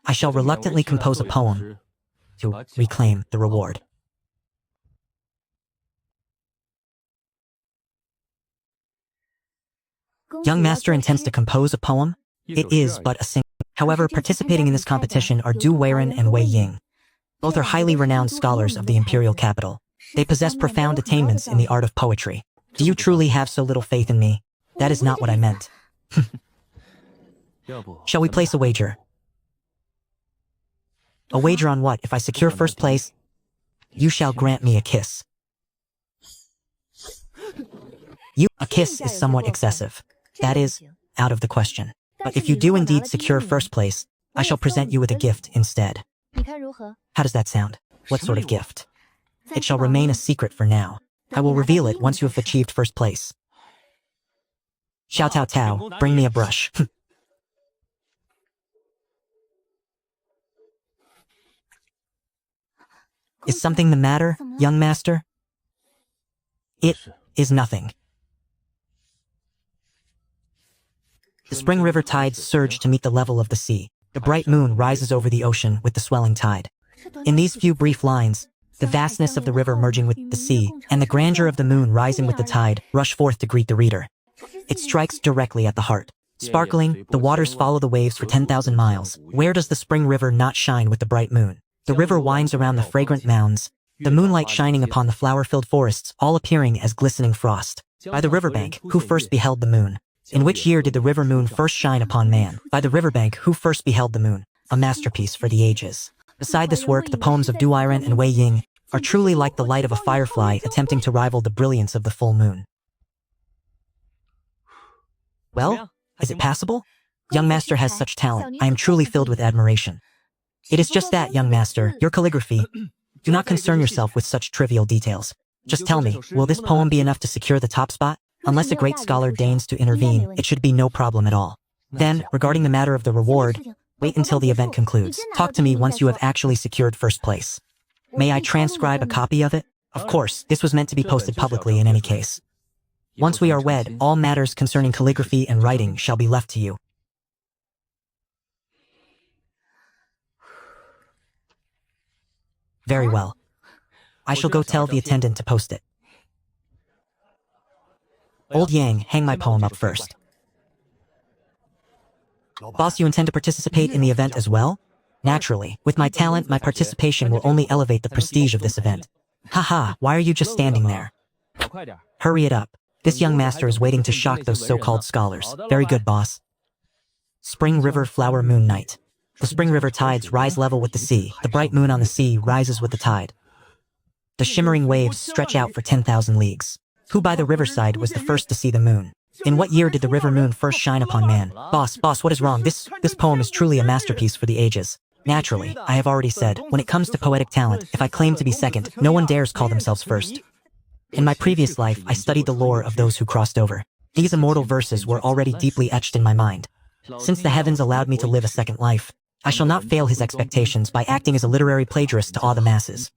I shall reluctantly compose a poem to reclaim the reward. Young master intends to compose a poem? It is but a single. However, participating in this competition are Du Weiren and Wei Ying. Both are highly renowned scholars of the imperial capital. They possess profound attainments in the art of poetry. Do you truly have so little faith in me? That is not what I meant. Shall we place a wager? A wager on what? If I secure first place, you shall grant me a kiss. A kiss is somewhat excessive. That is, out of the question. But if you do indeed secure first place, I shall present you with a gift instead. How does that sound? What sort of gift? It shall remain a secret for now. I will reveal it once you have achieved first place. Xiao Tao Tao, bring me a brush. Is something the matter, young master? It is nothing. The spring river tides surge to meet the level of the sea. The bright moon rises over the ocean with the swelling tide. In these few brief lines, the vastness of the river merging with the sea, and the grandeur of the moon rising with the tide, rush forth to greet the reader. It strikes directly at the heart. Sparkling, the waters follow the waves for 10,000 miles. Where does the spring river not shine with the bright moon? The river winds around the fragrant mounds, the moonlight shining upon the flower-filled forests, all appearing as glistening frost. By the riverbank, who first beheld the moon? In which year did the river moon first shine upon man? By the riverbank, who first beheld the moon? A masterpiece for the ages. Beside this work, the poems of Du Iren and Wei Ying are truly like the light of a firefly attempting to rival the brilliance of the full moon. Well, is it passable? Young master has such talent. I am truly filled with admiration. It is just that, young master, your calligraphy. Do not concern yourself with such trivial details. Just tell me, will this poem be enough to secure the top spot? Unless a great scholar deigns to intervene, it should be no problem at all. Then, regarding the matter of the reward, wait until the event concludes. Talk to me once you have actually secured first place. May I transcribe a copy of it? Of course, this was meant to be posted publicly in any case. Once we are wed, all matters concerning calligraphy and writing shall be left to you. Very well. I shall go tell the attendant to post it. Old Yang, hang my poem up first. Boss, you intend to participate in the event as well? Naturally. With my talent, my participation will only elevate the prestige of this event. Haha, why are you just standing there? Hurry it up. This young master is waiting to shock those so-called scholars. Very good, boss. Spring River Flower Moon Night. The spring river tides rise level with the sea. The bright moon on the sea rises with the tide. The shimmering waves stretch out for 10,000 leagues. Who by the riverside was the first to see the moon? In what year did the river moon first shine upon man? Boss, what is wrong? This poem is truly a masterpiece for the ages. Naturally, I have already said, when it comes to poetic talent, if I claim to be second, no one dares call themselves first. In my previous life, I studied the lore of those who crossed over. These immortal verses were already deeply etched in my mind. Since the heavens allowed me to live a second life, I shall not fail his expectations by acting as a literary plagiarist to awe the masses.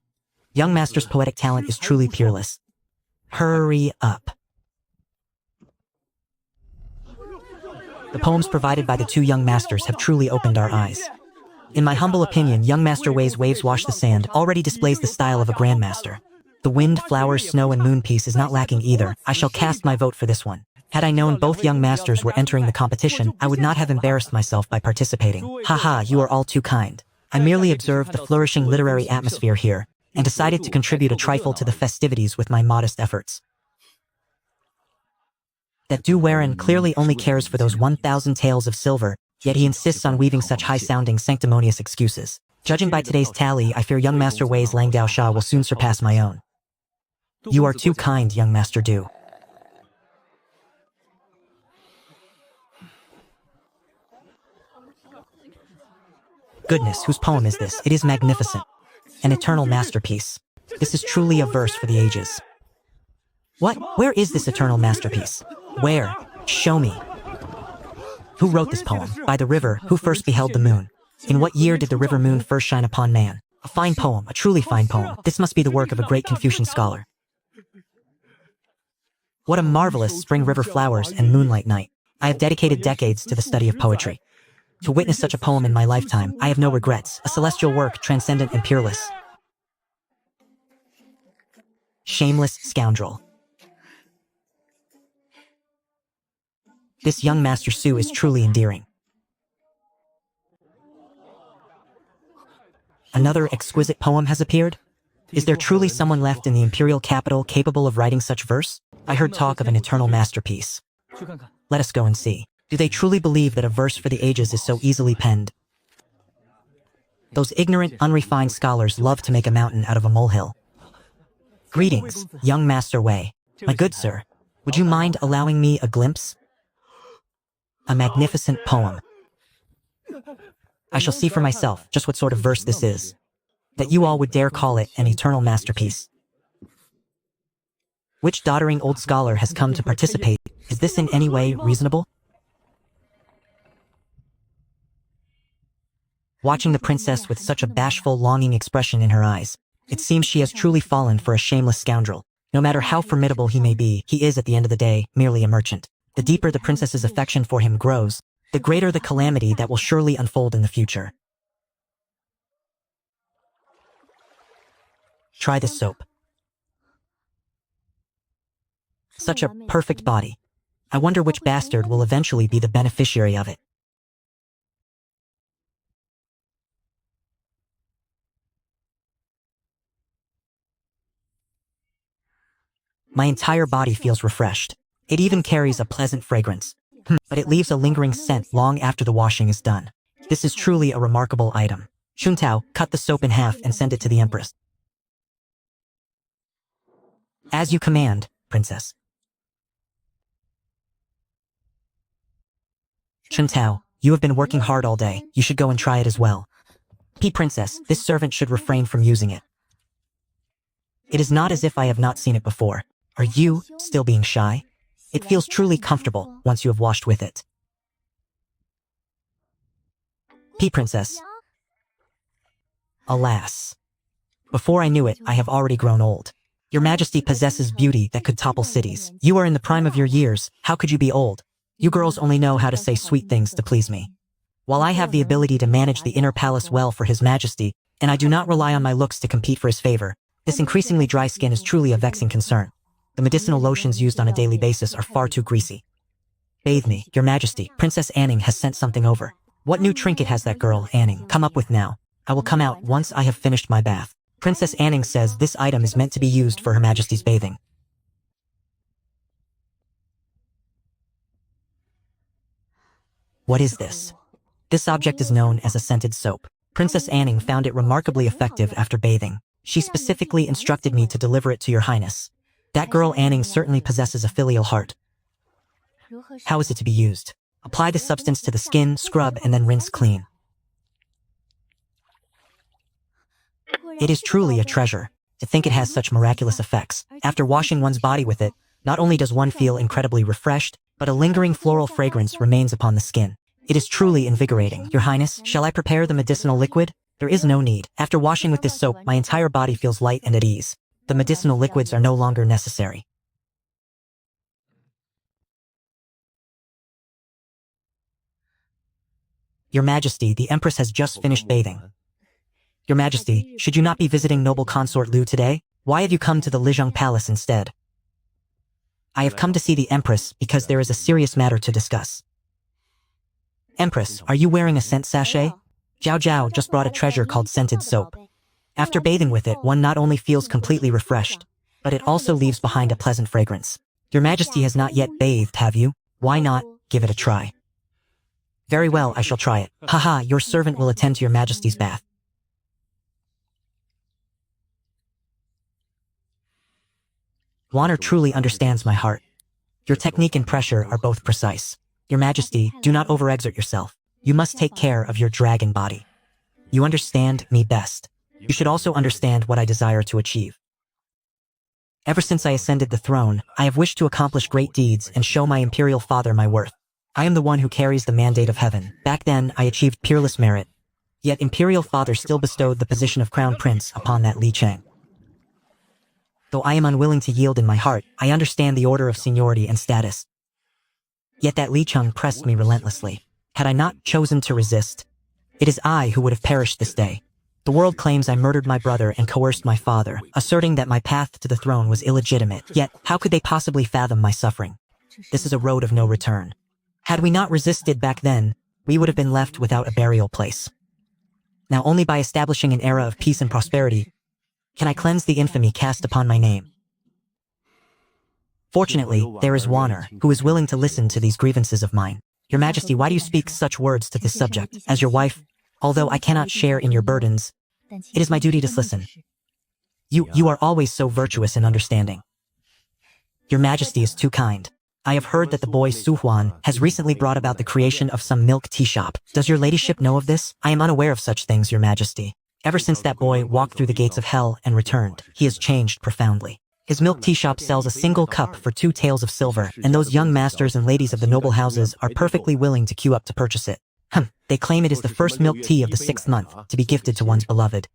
Young master's poetic talent is truly peerless. Hurry up. The poems provided by the two young masters have truly opened our eyes. In my humble opinion, young master Wei's Waves Wash the Sand already displays the style of a grandmaster. The wind, flowers, snow, and moon piece is not lacking either. I shall cast my vote for this one. Had I known both young masters were entering the competition, I would not have embarrassed myself by participating. Haha, you are all too kind. I merely observed the flourishing literary atmosphere here, and decided to contribute a trifle to the festivities with my modest efforts. That Du Waren clearly only cares for those 1,000 taels of silver, yet he insists on weaving such high-sounding, sanctimonious excuses. Judging by today's tally, I fear young Master Wei's Langdao Sha will soon surpass my own. You are too kind, young Master Du. Goodness, whose poem is this? It is magnificent. An eternal masterpiece. This is truly a verse for the ages. What? Where is this eternal masterpiece? Where? Show me. Who wrote this poem? By the river, who first beheld the moon? In what year did the river moon first shine upon man? A fine poem, a truly fine poem. This must be the work of a great Confucian scholar. What a marvelous spring river flowers and moonlight night. I have dedicated decades to the study of poetry. To witness such a poem in my lifetime, I have no regrets. A celestial work, transcendent and peerless. Shameless scoundrel. This young Master Su is truly endearing. Another exquisite poem has appeared? Is there truly someone left in the imperial capital capable of writing such verse? I heard talk of an eternal masterpiece. Let us go and see. Do they truly believe that a verse for the ages is so easily penned? Those ignorant, unrefined scholars love to make a mountain out of a molehill. Greetings, young Master Wei. My good sir, would you mind allowing me a glimpse? A magnificent poem. I shall see for myself just what sort of verse this is, that you all would dare call it an eternal masterpiece. Which doddering old scholar has come to participate? Is this in any way reasonable? Watching the princess with such a bashful, longing expression in her eyes, It seems she has truly fallen for a shameless scoundrel. No matter how formidable he may be, he is at the end of the day merely a merchant. The deeper the princess's affection for him grows, the greater the calamity that will surely unfold in the future. Try this soap. Such a perfect body. I wonder which bastard will eventually be the beneficiary of it. My entire body feels refreshed. It even carries a pleasant fragrance. But it leaves a lingering scent long after the washing is done. This is truly a remarkable item. Chuntao, cut the soap in half and send it to the Empress. As you command, Princess. Chuntao, you have been working hard all day. You should go and try it as well. Princess, this servant should refrain from using it. It is not as if I have not seen it before. Are you still being shy? It feels truly comfortable once you have washed with it. Princess. Alas. Before I knew it, I have already grown old. Your Majesty possesses beauty that could topple cities. You are in the prime of your years. How could you be old? You girls only know how to say sweet things to please me. While I have the ability to manage the inner palace well for His Majesty, and I do not rely on my looks to compete for his favor, this increasingly dry skin is truly a vexing concern. The medicinal lotions used on a daily basis are far too greasy. Bathe me, Your Majesty. Princess Anning has sent something over. What new trinket has that girl, Anning, come up with now? I will come out once I have finished my bath. Princess Anning says this item is meant to be used for Her Majesty's bathing. What is this? This object is known as a scented soap. Princess Anning found it remarkably effective after bathing. She specifically instructed me to deliver it to Your Highness. That girl Anning certainly possesses a filial heart. How is it to be used? Apply the substance to the skin, scrub, and then rinse clean. It is truly a treasure. To think it has such miraculous effects. After washing one's body with it, not only does one feel incredibly refreshed, but a lingering floral fragrance remains upon the skin. It is truly invigorating. Your Highness, shall I prepare the medicinal liquid? There is no need. After washing with this soap, my entire body feels light and at ease. The medicinal liquids are no longer necessary. Your Majesty, the Empress has just finished bathing. Your Majesty, should you not be visiting noble consort Liu today? Why have you come to the Lijiang Palace instead? I have come to see the Empress because there is a serious matter to discuss. Empress, are you wearing a scent sachet? Zhao Zhao just brought a treasure called scented soap. After bathing with it, one not only feels completely refreshed, but it also leaves behind a pleasant fragrance. Your Majesty has not yet bathed, have you? Why not give it a try? Very well, I shall try it. Haha, your servant will attend to Your Majesty's bath. Water truly understands my heart. Your technique and pressure are both precise. Your Majesty, do not overexert yourself. You must take care of your dragon body. You understand me best. You should also understand what I desire to achieve. Ever since I ascended the throne, I have wished to accomplish great deeds and show my imperial father my worth. I am the one who carries the mandate of heaven. Back then, I achieved peerless merit. Yet imperial father still bestowed the position of crown prince upon that Li Chang. Though I am unwilling to yield in my heart, I understand the order of seniority and status. Yet that Li Chang pressed me relentlessly. Had I not chosen to resist, it is I who would have perished this day. The world claims I murdered my brother and coerced my father, asserting that my path to the throne was illegitimate. Yet, how could they possibly fathom my suffering? This is a road of no return. Had we not resisted back then, we would have been left without a burial place. Now only by establishing an era of peace and prosperity can I cleanse the infamy cast upon my name. Fortunately, there is Warner, who is willing to listen to these grievances of mine. Your Majesty, why do you speak such words to this subject? As your wife, although I cannot share in your burdens, it is my duty to listen. You are always so virtuous and understanding. Your Majesty is too kind. I have heard that the boy Su Huan has recently brought about the creation of some milk tea shop. Does your ladyship know of this? I am unaware of such things, Your Majesty. Ever since that boy walked through the gates of hell and returned, he has changed profoundly. His milk tea shop sells a single cup for 2 taels of silver, and those young masters and ladies of the noble houses are perfectly willing to queue up to purchase it. They claim it is the first milk tea of the 6th month to be gifted to one's beloved.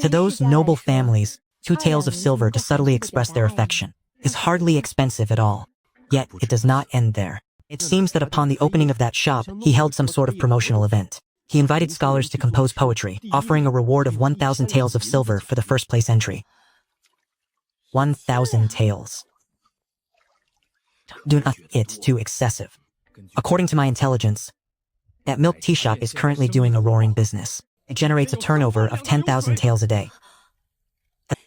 To those noble families, 2 taels of silver to subtly express their affection is hardly expensive at all. Yet, it does not end there. It seems that upon the opening of that shop, he held some sort of promotional event. He invited scholars to compose poetry, offering a reward of 1,000 taels of silver for the first place entry. 1,000 taels. Do not it too excessive. According to my intelligence, that milk tea shop is currently doing a roaring business. It generates a turnover of 10,000 taels a day.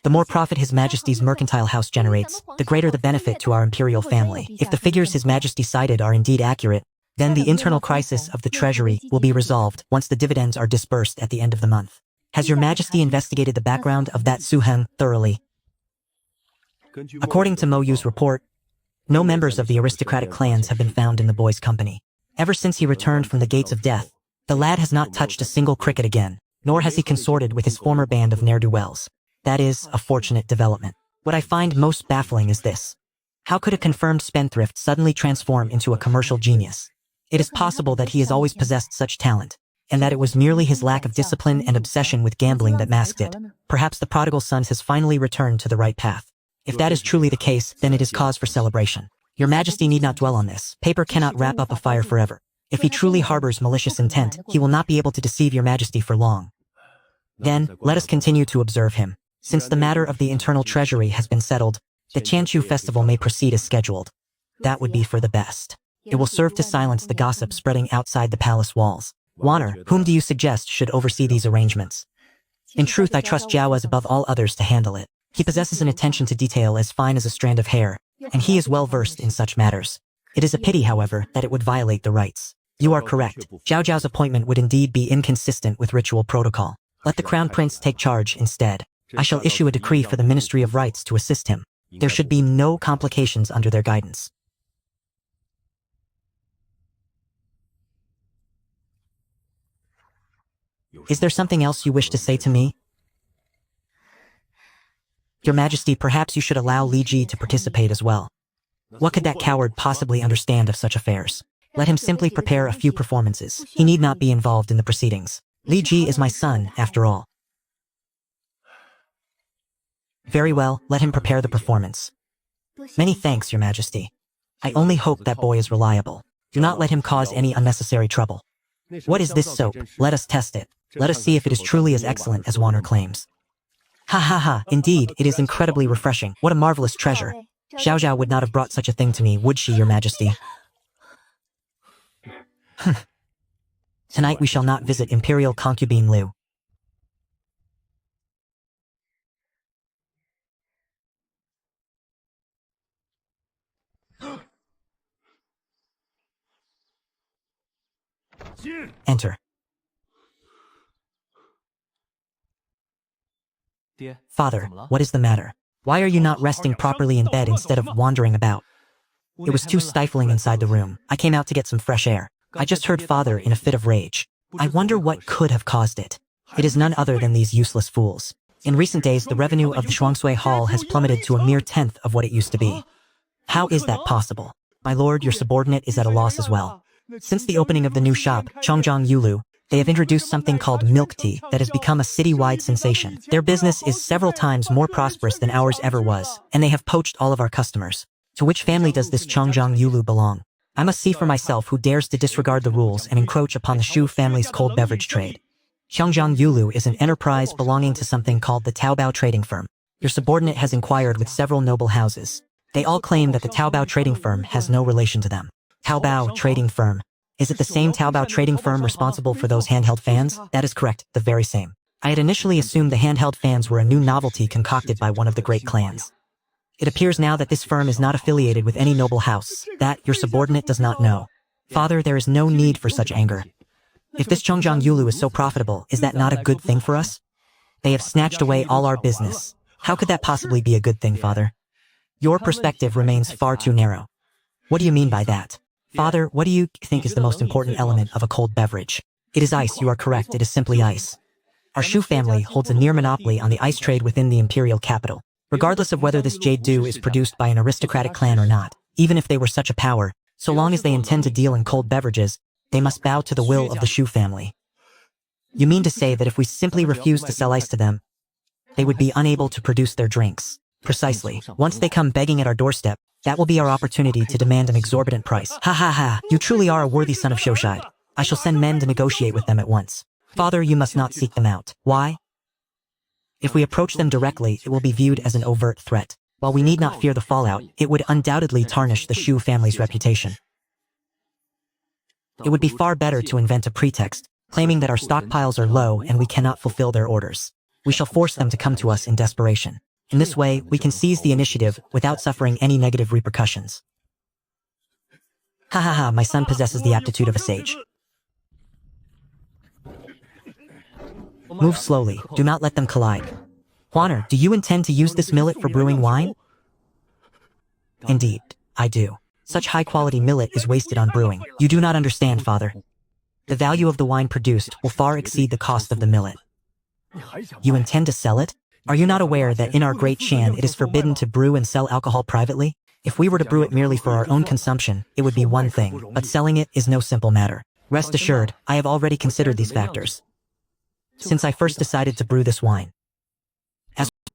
The more profit His Majesty's mercantile house generates, the greater the benefit to our imperial family. If the figures His Majesty cited are indeed accurate, then the internal crisis of the treasury will be resolved once the dividends are disbursed at the end of the month. Has Your Majesty investigated the background of that Su Heng thoroughly? According to Mo Yu's report, no members of the aristocratic clans have been found in the boy's company. Ever since he returned from the gates of death, the lad has not touched a single cricket again, nor has he consorted with his former band of ne'er-do-wells. That is a fortunate development. What I find most baffling is this. How could a confirmed spendthrift suddenly transform into a commercial genius? It is possible that he has always possessed such talent, and that it was merely his lack of discipline and obsession with gambling that masked it. Perhaps the prodigal son has finally returned to the right path. If that is truly the case, then it is cause for celebration. Your Majesty need not dwell on this. Paper cannot wrap up a fire forever. If he truly harbors malicious intent, he will not be able to deceive Your Majesty for long. Then, let us continue to observe him. Since the matter of the internal treasury has been settled, the Chanchu festival may proceed as scheduled. That would be for the best. It will serve to silence the gossip spreading outside the palace walls. Wanner, whom do you suggest should oversee these arrangements? In truth, I trust Jiawas above all others to handle it. He possesses an attention to detail as fine as a strand of hair, and he is well versed in such matters. It is a pity, however, that it would violate the rights. You are correct. Zhao Zhao's appointment would indeed be inconsistent with ritual protocol. Let the Crown Prince take charge instead. I shall issue a decree for the Ministry of Rights to assist him. There should be no complications under their guidance. Is there something else you wish to say to me? Your Majesty, perhaps you should allow Li Ji to participate as well. What could that coward possibly understand of such affairs? Let him simply prepare a few performances. He need not be involved in the proceedings. Li Ji is my son, after all. Very well, let him prepare the performance. Many thanks, Your Majesty. I only hope that boy is reliable. Do not let him cause any unnecessary trouble. What is this soap? Let us test it. Let us see if it is truly as excellent as Wanner claims. Ha ha ha, indeed, it is incredibly refreshing. What a marvelous treasure. Xiao Zhao would not have brought such a thing to me, would she, Your Majesty? Tonight we shall not visit Imperial Concubine Liu. Enter. Father, what is the matter? Why are you not resting properly in bed instead of wandering about? It was too stifling inside the room. I came out to get some fresh air. I just heard Father in a fit of rage. I wonder what could have caused it. It is none other than these useless fools. In recent days, the revenue of the Shuangshui Hall has plummeted to a mere tenth of what it used to be. How is that possible? My lord, your subordinate is at a loss as well. Since the opening of the new shop, Chongjiang Yulu, they have introduced something called milk tea that has become a city-wide sensation. Their business is several times more prosperous than ours ever was, and they have poached all of our customers. To which family does this Chongjiang Yulu belong? I must see for myself who dares to disregard the rules and encroach upon the Shu family's cold beverage trade. Chongjiang Yulu is an enterprise belonging to something called the Taobao Trading Firm. Your subordinate has inquired with several noble houses. They all claim that the Taobao Trading Firm has no relation to them. Taobao Trading Firm. Is it the same Taobao Trading Firm responsible for those handheld fans? That is correct, the very same. I had initially assumed the handheld fans were a new novelty concocted by one of the great clans. It appears now that this firm is not affiliated with any noble house. That your subordinate does not know. Father, there is no need for such anger. If this Chongjiang Yulu is so profitable, is that not a good thing for us? They have snatched away all our business. How could that possibly be a good thing, Father? Your perspective remains far too narrow. What do you mean by that? Father, what do you think is the most important element of a cold beverage? It is ice, you are correct, it is simply ice. Our Shu family holds a near monopoly on the ice trade within the imperial capital. Regardless of whether this jade dew is produced by an aristocratic clan or not, even if they were such a power, so long as they intend to deal in cold beverages, they must bow to the will of the Shu family. You mean to say that if we simply refuse to sell ice to them, they would be unable to produce their drinks. Precisely. Once they come begging at our doorstep, that will be our opportunity to demand an exorbitant price. Ha ha ha, you truly are a worthy son of Shoshide. I shall send men to negotiate with them at once. Father, you must not seek them out. Why? If we approach them directly, it will be viewed as an overt threat. While we need not fear the fallout, it would undoubtedly tarnish the Shu family's reputation. It would be far better to invent a pretext, claiming that our stockpiles are low and we cannot fulfill their orders. We shall force them to come to us in desperation. In this way, we can seize the initiative without suffering any negative repercussions. Ha ha ha, my son possesses the aptitude of a sage. Move slowly, do not let them collide. Huaner, do you intend to use this millet for brewing wine? Indeed, I do. Such high-quality millet is wasted on brewing. You do not understand, father. The value of the wine produced will far exceed the cost of the millet. You intend to sell it? Are you not aware that in our Great Shan it is forbidden to brew and sell alcohol privately? If we were to brew it merely for our own consumption, it would be one thing, but selling it is no simple matter. Rest assured, I have already considered these factors since I first decided to brew this wine.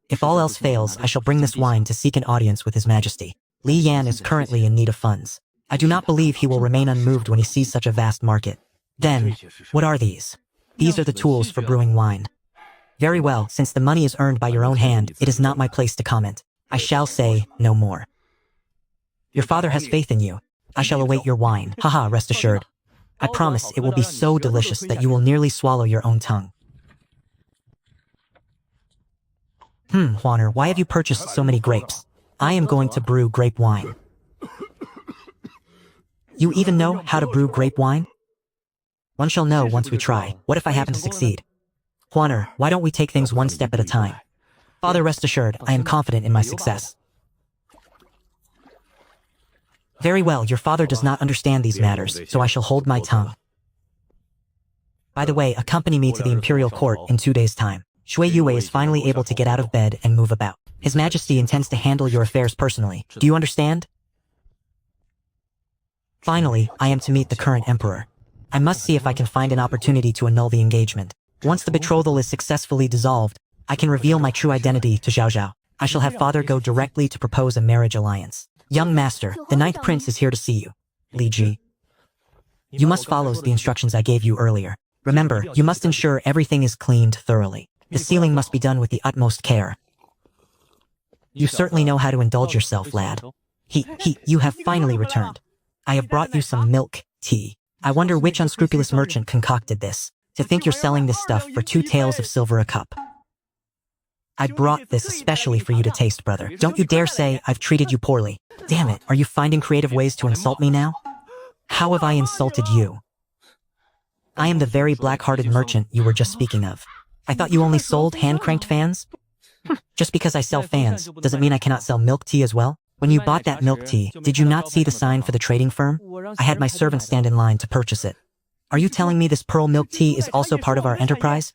If all else fails, I shall bring this wine to seek an audience with His Majesty. Li Yan is currently in need of funds. I do not believe he will remain unmoved when he sees such a vast market. Then, what are these? These are the tools for brewing wine. Very well, since the money is earned by your own hand, it is not my place to comment. I shall say no more. Your father has faith in you. I shall await your wine. Haha, rest assured. I promise it will be so delicious that you will nearly swallow your own tongue. Huaner, why have you purchased so many grapes? I am going to brew grape wine. You even know how to brew grape wine? One shall know once we try. What if I happen to succeed? Huaner, why don't we take things one step at a time? Father, rest assured, I am confident in my success. Very well, your father does not understand these matters, so I shall hold my tongue. By the way, accompany me to the imperial court in 2 days' time. Shui Yue is finally able to get out of bed and move about. His Majesty intends to handle your affairs personally. Do you understand? Finally, I am to meet the current emperor. I must see if I can find an opportunity to annul the engagement. Once the betrothal is successfully dissolved, I can reveal my true identity to Zhao Zhao. I shall have father go directly to propose a marriage alliance. Young master, the 9th prince is here to see you. Li Ji. You must follow the instructions I gave you earlier. Remember, you must ensure everything is cleaned thoroughly. The sealing must be done with the utmost care. You certainly know how to indulge yourself, lad. You have finally returned. I have brought you some milk tea. I wonder which unscrupulous merchant concocted this. To think you're selling this stuff for 2 taels of silver a cup. I brought this especially for you to taste, brother. Don't you dare say I've treated you poorly. Damn it, are you finding creative ways to insult me now? How have I insulted you? I am the very black-hearted merchant you were just speaking of. I thought you only sold hand-cranked fans? Just because I sell fans, doesn't mean I cannot sell milk tea as well? When you bought that milk tea, did you not see the sign for the trading firm? I had my servant stand in line to purchase it. Are you telling me this pearl milk tea is also part of our enterprise?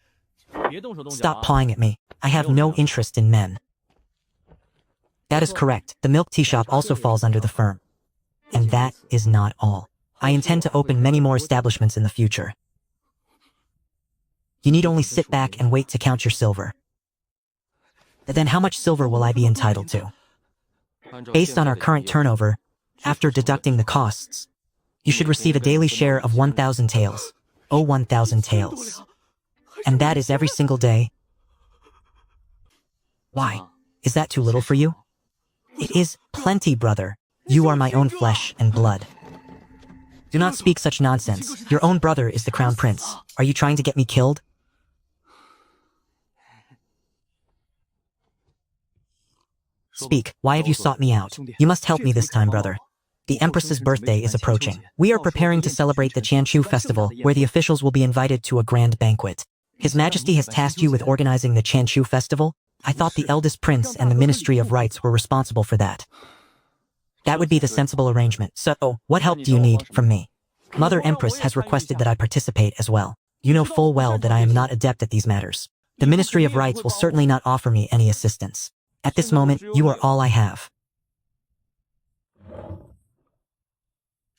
Stop pawing at me. I have no interest in men. That is correct. The milk tea shop also falls under the firm. And that is not all. I intend to open many more establishments in the future. You need only sit back and wait to count your silver. Then how much silver will I be entitled to? Based on our current turnover, after deducting the costs, you should receive a daily share of 1,000 taels. Oh, 1,000 taels. And that is every single day. Why? Is that too little for you? It is plenty, brother. You are my own flesh and blood. Do not speak such nonsense. Your own brother is the crown prince. Are you trying to get me killed? Speak, why have you sought me out? You must help me this time, brother. The Empress's birthday is approaching. We are preparing to celebrate the Qianqiu festival, where the officials will be invited to a grand banquet. His Majesty has tasked you with organizing the Qianqiu festival? I thought the eldest prince and the Ministry of Rites were responsible for that. That would be the sensible arrangement. So, what help do you need from me? Mother Empress has requested that I participate as well. You know full well that I am not adept at these matters. The Ministry of Rites will certainly not offer me any assistance. At this moment, you are all I have.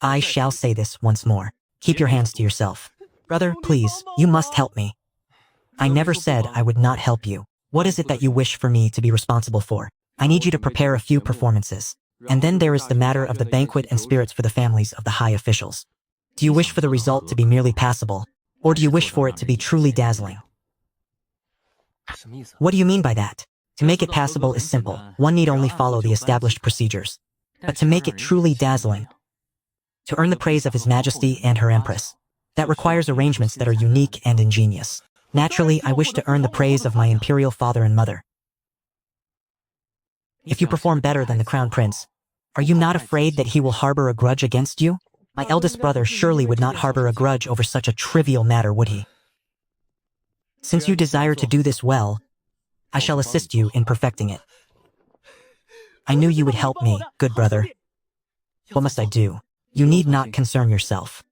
I shall say this once more. Keep your hands to yourself. Brother, please, you must help me. I never said I would not help you. What is it that you wish for me to be responsible for? I need you to prepare a few performances. And then there is the matter of the banquet and spirits for the families of the high officials. Do you wish for the result to be merely passable, or do you wish for it to be truly dazzling? What do you mean by that? To make it passable is simple. One need only follow the established procedures. But to make it truly dazzling, to earn the praise of His Majesty and her Empress, that requires arrangements that are unique and ingenious. Naturally, I wish to earn the praise of my imperial father and mother. If you perform better than the Crown Prince, are you not afraid that he will harbor a grudge against you? My eldest brother surely would not harbor a grudge over such a trivial matter, would he? Since you desire to do this well, I shall assist you in perfecting it. I knew you would help me, good brother. What must I do? You need not concern yourself.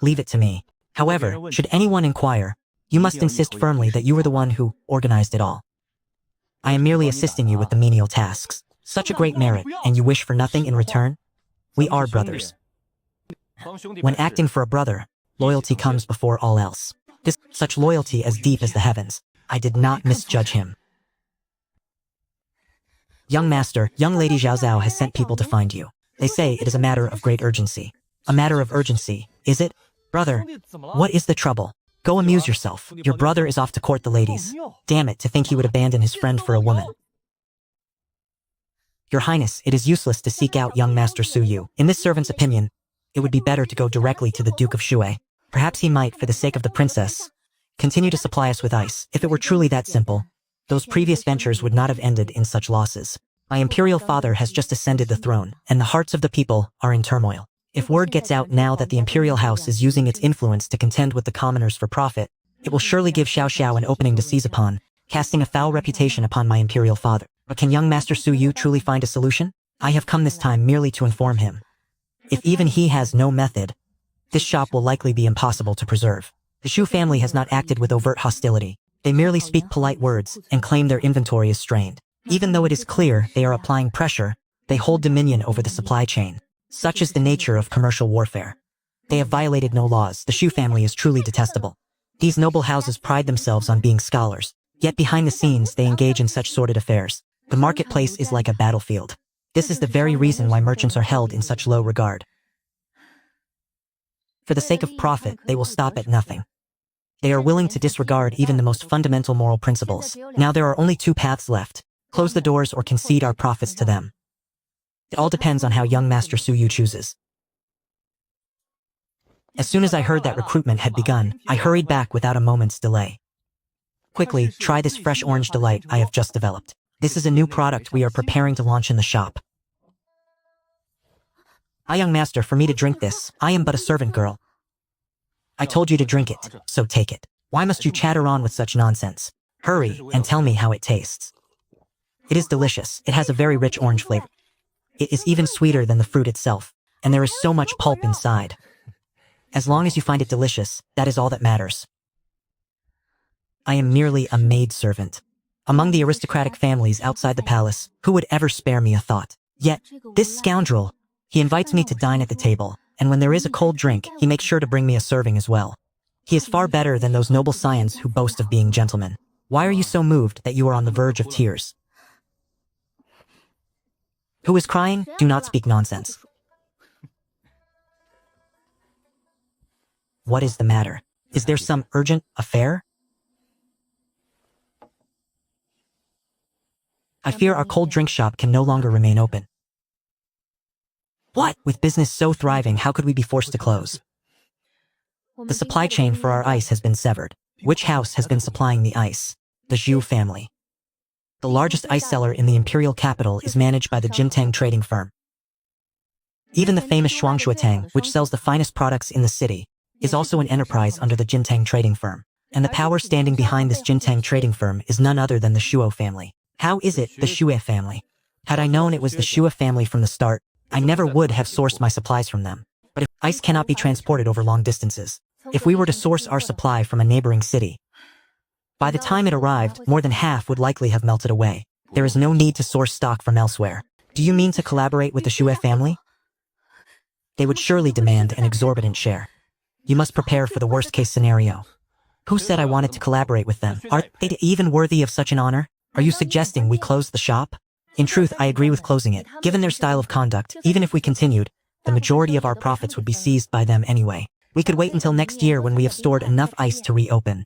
Leave it to me. However, should anyone inquire, you must insist firmly that you were the one who organized it all. I am merely assisting you with the menial tasks. Such a great merit, and you wish for nothing in return? We are brothers. When acting for a brother, loyalty comes before all else. Such loyalty as deep as the heavens. I did not misjudge him. Young master, young lady Zhao Zhao has sent people to find you. They say it is a matter of great urgency. A matter of urgency, is it? Brother, what is the trouble? Go amuse yourself. Your brother is off to court the ladies. Damn it, to think he would abandon his friend for a woman. Your Highness, it is useless to seek out young Master Su Yu. In this servant's opinion, it would be better to go directly to the Duke of Shui. Perhaps he might, for the sake of the princess, continue to supply us with ice. If it were truly that simple, those previous ventures would not have ended in such losses. My imperial father has just ascended the throne, and the hearts of the people are in turmoil. If word gets out now that the imperial house is using its influence to contend with the commoners for profit, it will surely give Xiao Xiao an opening to seize upon, casting a foul reputation upon my imperial father. But can young Master Su Yu truly find a solution? I have come this time merely to inform him. If even he has no method, this shop will likely be impossible to preserve. The Shu family has not acted with overt hostility. They merely speak polite words and claim their inventory is strained. Even though it is clear they are applying pressure, they hold dominion over the supply chain. Such is the nature of commercial warfare. They have violated no laws. The Shu family is truly detestable. These noble houses pride themselves on being scholars, yet behind the scenes they engage in such sordid affairs. The marketplace is like a battlefield. This is the very reason why merchants are held in such low regard. For the sake of profit, they will stop at nothing. They are willing to disregard even the most fundamental moral principles. Now there are only two paths left: close the doors or concede our profits to them. It all depends on how young Master Su Yu chooses. As soon as I heard that recruitment had begun, I hurried back without a moment's delay. Quickly, try this fresh orange delight I have just developed. This is a new product we are preparing to launch in the shop. Young master, for me to drink this, I am but a servant girl. I told you to drink it, so take it. Why must you chatter on with such nonsense? Hurry, and tell me how it tastes. It is delicious. It has a very rich orange flavor. It is even sweeter than the fruit itself, and there is so much pulp inside. As long as you find it delicious, that is all that matters. I am merely a maidservant. Among the aristocratic families outside the palace, who would ever spare me a thought? Yet, this scoundrel, he invites me to dine at the table, and when there is a cold drink, he makes sure to bring me a serving as well. He is far better than those noble scions who boast of being gentlemen. Why are you so moved that you are on the verge of tears? Who is crying? Do not speak nonsense. What is the matter? Is there some urgent affair? I fear our cold drink shop can no longer remain open. What? With business so thriving, how could we be forced to close? The supply chain for our ice has been severed. Which house has been supplying the ice? The Zhu family. The largest ice seller in the imperial capital is managed by the Jintang trading firm. Even the famous Shuangshuatang, which sells the finest products in the city, is also an enterprise under the Jintang trading firm. And the power standing behind this Jintang trading firm is none other than the Shuo family. How is it the Shui family? Had I known it was the Shui family from the start, I never would have sourced my supplies from them. But if ice cannot be transported over long distances, if we were to source our supply from a neighboring city, by the time it arrived, more than half would likely have melted away. There is no need to source stock from elsewhere. Do you mean to collaborate with the Shui family? They would surely demand an exorbitant share. You must prepare for the worst-case scenario. Who said I wanted to collaborate with them? Are they even worthy of such an honor? Are you suggesting we close the shop? In truth, I agree with closing it. Given their style of conduct, even if we continued, the majority of our profits would be seized by them anyway. We could wait until next year when we have stored enough ice to reopen.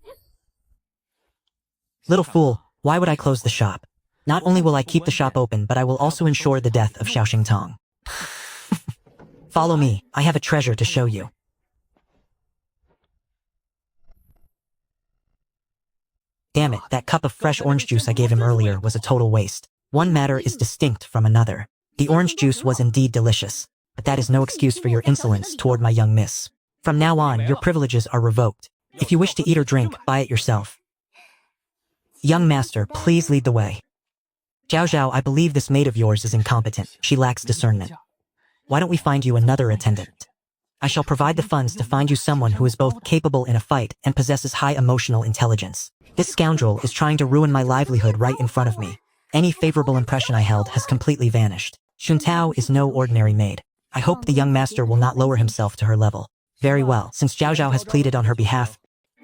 Little fool, why would I close the shop? Not only will I keep the shop open, but I will also ensure the death of Xiao Tong. Follow me, I have a treasure to show you. Damn it, that cup of fresh orange juice I gave him earlier was a total waste. One matter is distinct from another. The orange juice was indeed delicious, but that is no excuse for your insolence toward my young miss. From now on, your privileges are revoked. If you wish to eat or drink, buy it yourself. Young master, please lead the way. Zhao Zhao, I believe this maid of yours is incompetent. She lacks discernment. Why don't we find you another attendant? I shall provide the funds to find you someone who is both capable in a fight and possesses high emotional intelligence. This scoundrel is trying to ruin my livelihood right in front of me. Any favorable impression I held has completely vanished. Xuntao is no ordinary maid. I hope the young master will not lower himself to her level. Very well, since Zhao Zhao has pleaded on her behalf,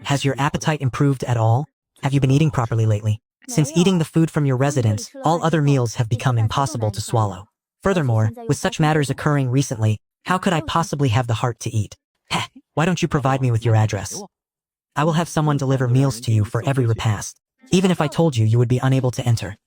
has your appetite improved at all? Have you been eating properly lately? Since eating the food from your residence, all other meals have become impossible to swallow. Furthermore, with such matters occurring recently, how could I possibly have the heart to eat? Heh, why don't you provide me with your address? I will have someone deliver meals to you for every repast. Even if I told you, you would be unable to enter.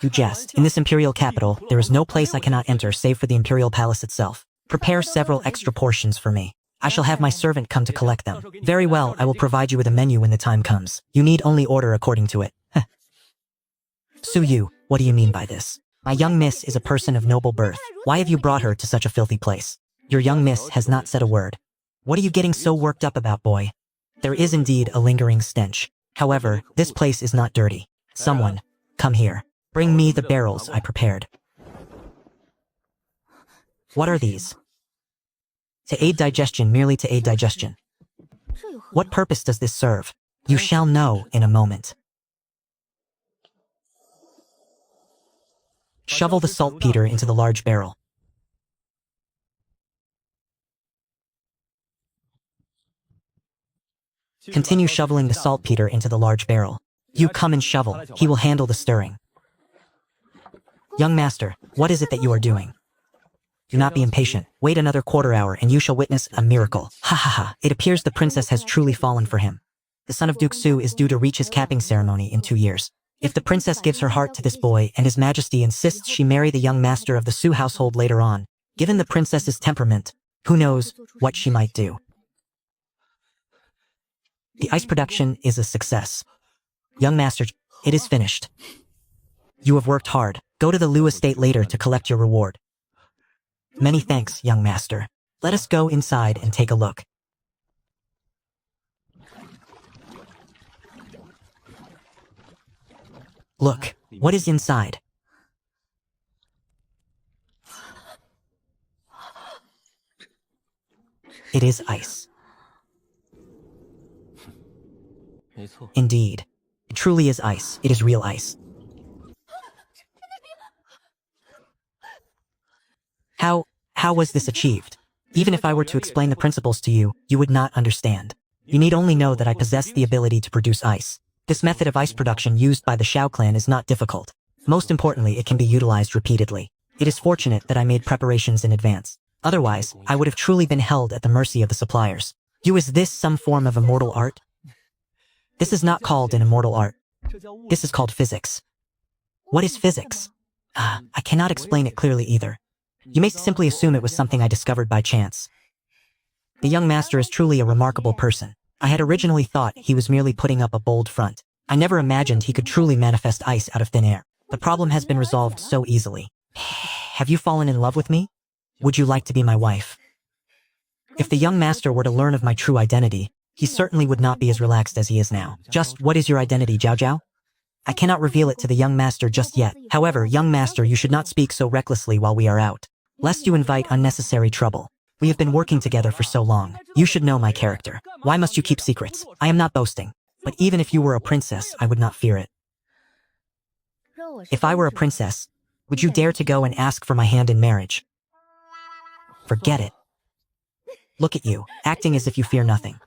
You jest. In this imperial capital, there is no place I cannot enter save for the imperial palace itself. Prepare several extra portions for me. I shall have my servant come to collect them. Very well, I will provide you with a menu when the time comes. You need only order according to it. Su Yu, what do you mean by this? My young miss is a person of noble birth. Why have you brought her to such a filthy place? Your young miss has not said a word. What are you getting so worked up about, boy? There is indeed a lingering stench. However, this place is not dirty. Someone, come here. Bring me the barrels I prepared. What are these? To aid digestion, merely to aid digestion. What purpose does this serve? You shall know in a moment. Shovel the saltpeter into the large barrel. Continue shoveling the saltpeter into the large barrel. You come and shovel, he will handle the stirring. Young master, what is it that you are doing? Do not be impatient. Wait another quarter hour and you shall witness a miracle. Ha ha ha, it appears the princess has truly fallen for him. The son of Duke Su is due to reach his capping ceremony in 2 years. If the princess gives her heart to this boy and his majesty insists she marry the young master of the Su household later on, given the princess's temperament, who knows what she might do. The ice production is a success. Young master, it is finished. You have worked hard. Go to the Lu estate later to collect your reward. Many thanks, young master. Let us go inside and take a look. Look, what is inside? It is ice. Indeed. It truly is ice. It is real ice. How was this achieved? Even if I were to explain the principles to you, you would not understand. You need only know that I possess the ability to produce ice. This method of ice production used by the Xiao clan is not difficult. Most importantly, it can be utilized repeatedly. It is fortunate that I made preparations in advance. Otherwise, I would have truly been held at the mercy of the suppliers. Is this some form of immortal art? This is not called an immortal art. This is called physics. What is physics? I cannot explain it clearly either. You may simply assume it was something I discovered by chance. The young master is truly a remarkable person. I had originally thought he was merely putting up a bold front. I never imagined he could truly manifest ice out of thin air. The problem has been resolved so easily. Have you fallen in love with me? Would you like to be my wife? If the young master were to learn of my true identity, he certainly would not be as relaxed as he is now. Just what is your identity, Zhao Zhao? I cannot reveal it to the young master just yet. However, young master, you should not speak so recklessly while we are out, lest you invite unnecessary trouble. We have been working together for so long. You should know my character. Why must you keep secrets? I am not boasting. But even if you were a princess, I would not fear it. If I were a princess, would you dare to go and ask for my hand in marriage? Forget it. Look at you, acting as if you fear nothing.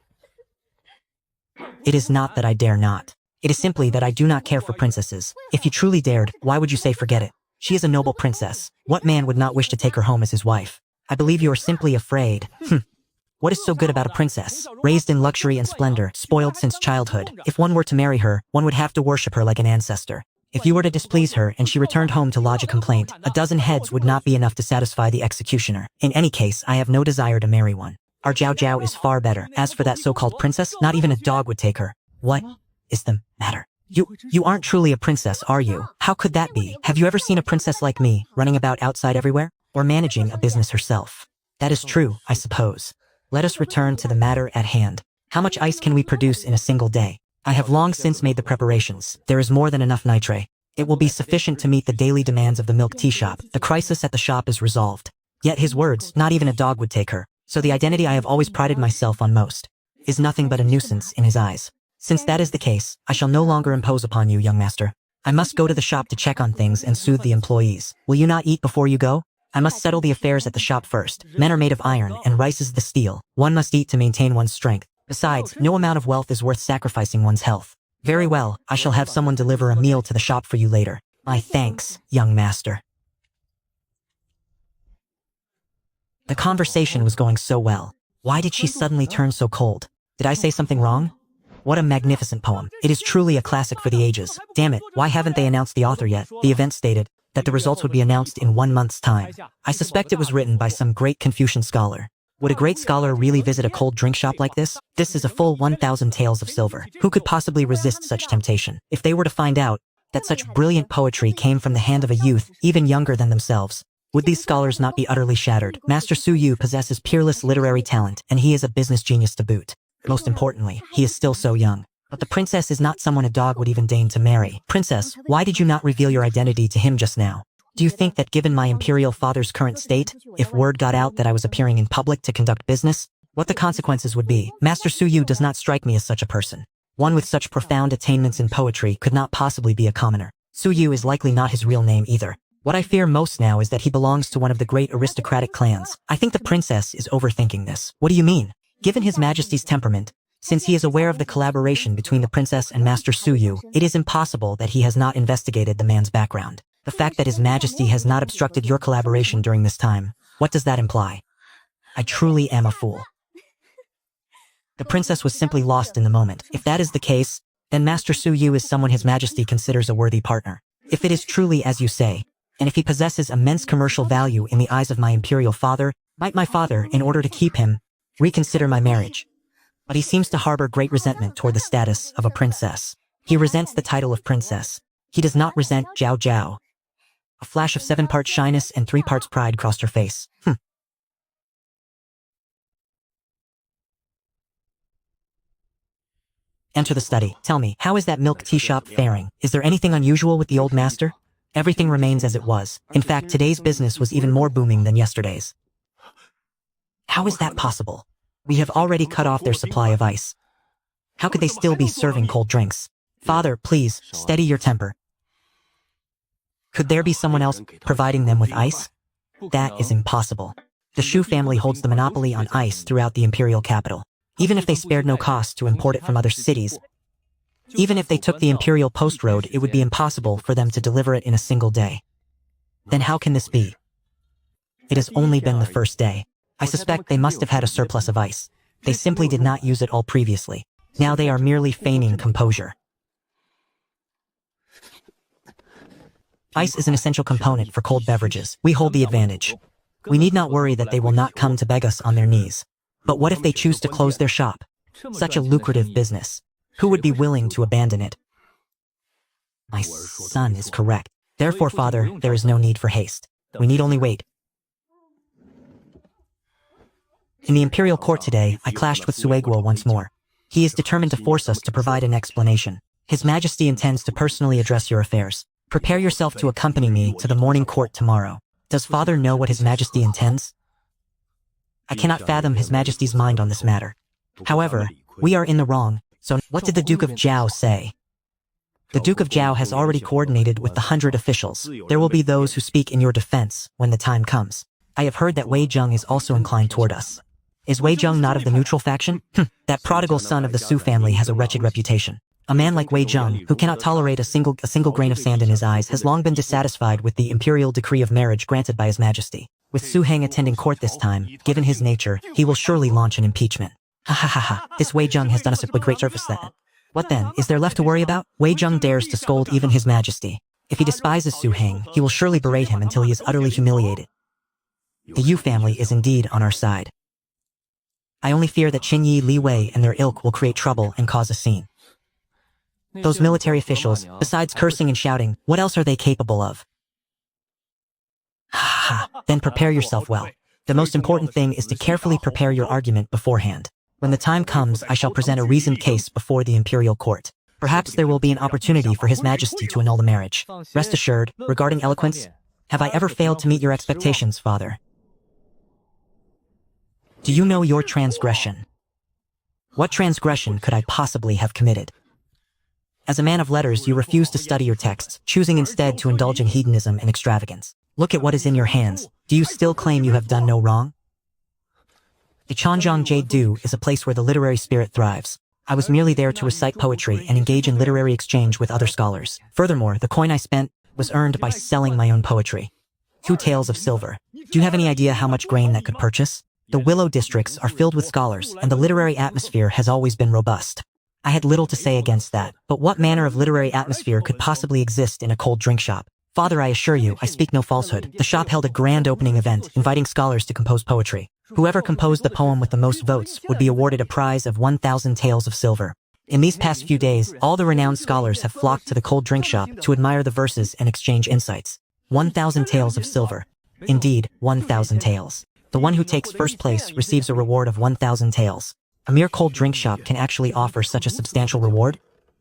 It is not that I dare not. It is simply that I do not care for princesses. If you truly dared, why would you say forget it? She is a noble princess. What man would not wish to take her home as his wife? I believe you are simply afraid. What is so good about a princess? Raised in luxury and splendor, spoiled since childhood. If one were to marry her, one would have to worship her like an ancestor. If you were to displease her and she returned home to lodge a complaint, a dozen heads would not be enough to satisfy the executioner. In any case, I have no desire to marry one. Our Jiao Jiao is far better. As for that so-called princess, not even a dog would take her. What is the matter? You aren't truly a princess, are you? How could that be? Have you ever seen a princess like me, running about outside everywhere? Or managing a business herself? That is true, I suppose. Let us return to the matter at hand. How much ice can we produce in a single day? I have long since made the preparations. There is more than enough nitrate. It will be sufficient to meet the daily demands of the milk tea shop. The crisis at the shop is resolved. Yet his words, not even a dog would take her. So the identity I have always prided myself on most is nothing but a nuisance in his eyes. Since that is the case, I shall no longer impose upon you, young master. I must go to the shop to check on things and soothe the employees. Will you not eat before you go? I must settle the affairs at the shop first. Men are made of iron, and rice is the steel. One must eat to maintain one's strength. Besides, no amount of wealth is worth sacrificing one's health. Very well, I shall have someone deliver a meal to the shop for you later. My thanks, young master. The conversation was going so well. Why did she suddenly turn so cold? Did I say something wrong? What a magnificent poem. It is truly a classic for the ages. Damn it, why haven't they announced the author yet? The event stated that the results would be announced in 1 month's time. I suspect it was written by some great Confucian scholar. Would a great scholar really visit a cold drink shop like this? This is a full 1,000 taels of silver. Who could possibly resist such temptation? If they were to find out that such brilliant poetry came from the hand of a youth even younger than themselves, would these scholars not be utterly shattered? Master Su Yu possesses peerless literary talent, and he is a business genius to boot. Most importantly, he is still so young. But the princess is not someone a dog would even deign to marry. Princess, why did you not reveal your identity to him just now? Do you think that given my imperial father's current state, if word got out that I was appearing in public to conduct business, what the consequences would be? Master Su Yu does not strike me as such a person. One with such profound attainments in poetry could not possibly be a commoner. Su Yu is likely not his real name either. What I fear most now is that he belongs to one of the great aristocratic clans. I think the princess is overthinking this. What do you mean? Given His Majesty's temperament, since he is aware of the collaboration between the princess and Master Su Yu, it is impossible that he has not investigated the man's background. The fact that His Majesty has not obstructed your collaboration during this time, what does that imply? I truly am a fool. The princess was simply lost in the moment. If that is the case, then Master Su Yu is someone His Majesty considers a worthy partner. If it is truly as you say, and if he possesses immense commercial value in the eyes of my imperial father, might my father, in order to keep him, reconsider my marriage. But he seems to harbor great resentment toward the status of a princess. He resents the title of princess. He does not resent Jiao Jiao. A flash of 7 parts shyness and 3 parts pride crossed her face. Enter the study. Tell me, how is that milk tea shop faring? Is there anything unusual with the old master? Everything remains as it was. In fact, today's business was even more booming than yesterday's. How is that possible? We have already cut off their supply of ice. How could they still be serving cold drinks? Father, please, steady your temper. Could there be someone else providing them with ice? That is impossible. The Shu family holds the monopoly on ice throughout the imperial capital. Even if they spared no cost to import it from other cities, even if they took the imperial post road, it would be impossible for them to deliver it in a single day. Then how can this be? It has only been the first day. I suspect they must have had a surplus of ice. They simply did not use it all previously. Now they are merely feigning composure. Ice is an essential component for cold beverages. We hold the advantage. We need not worry that they will not come to beg us on their knees. But what if they choose to close their shop? Such a lucrative business. Who would be willing to abandon it? My son is correct. Therefore, father, there is no need for haste. We need only wait. In the imperial court today, I clashed with Sueguo once more. He is determined to force us to provide an explanation. His Majesty intends to personally address your affairs. Prepare yourself to accompany me to the morning court tomorrow. Does father know what His Majesty intends? I cannot fathom His Majesty's mind on this matter. However, we are in the wrong, so what did the Duke of Zhao say? The Duke of Zhao has already coordinated with the 100 officials. There will be those who speak in your defense when the time comes. I have heard that Wei Zheng is also inclined toward us. Is Wei Zheng not of the neutral faction? That prodigal son of the Su family has a wretched reputation. A man like Wei Zheng, who cannot tolerate a single grain of sand in his eyes, has long been dissatisfied with the imperial decree of marriage granted by His Majesty. With Su Heng attending court this time, given his nature, he will surely launch an impeachment. Ha ha ha ha, this Wei Zheng has done us a great service then. What then, is there left to worry about? Wei Zheng dares to scold even His Majesty. If he despises Su Heng, he will surely berate him until he is utterly humiliated. The Yu family is indeed on our side. I only fear that Qin Yi, Li Wei, and their ilk will create trouble and cause a scene. Those military officials, besides cursing and shouting, what else are they capable of? Ha ha, then prepare yourself well. The most important thing is to carefully prepare your argument beforehand. When the time comes, I shall present a reasoned case before the imperial court. Perhaps there will be an opportunity for His Majesty to annul the marriage. Rest assured, regarding eloquence, have I ever failed to meet your expectations, father? Do you know your transgression? What transgression could I possibly have committed? As a man of letters, you refuse to study your texts, choosing instead to indulge in hedonism and extravagance. Look at what is in your hands. Do you still claim you have done no wrong? The Changjiang Jade Du is a place where the literary spirit thrives. I was merely there to recite poetry and engage in literary exchange with other scholars. Furthermore, the coin I spent was earned by selling my own poetry. 2 taels of silver. Do you have any idea how much grain that could purchase? The Willow districts are filled with scholars, and the literary atmosphere has always been robust. I had little to say against that, but what manner of literary atmosphere could possibly exist in a cold drink shop? Father, I assure you, I speak no falsehood. The shop held a grand opening event, inviting scholars to compose poetry. Whoever composed the poem with the most votes would be awarded a prize of 1,000 taels of silver. In these past few days, all the renowned scholars have flocked to the cold drink shop to admire the verses and exchange insights. 1,000 taels of silver. Indeed, 1,000 taels. The one who takes first place receives a reward of 1,000 taels. A mere cold drink shop can actually offer such a substantial reward?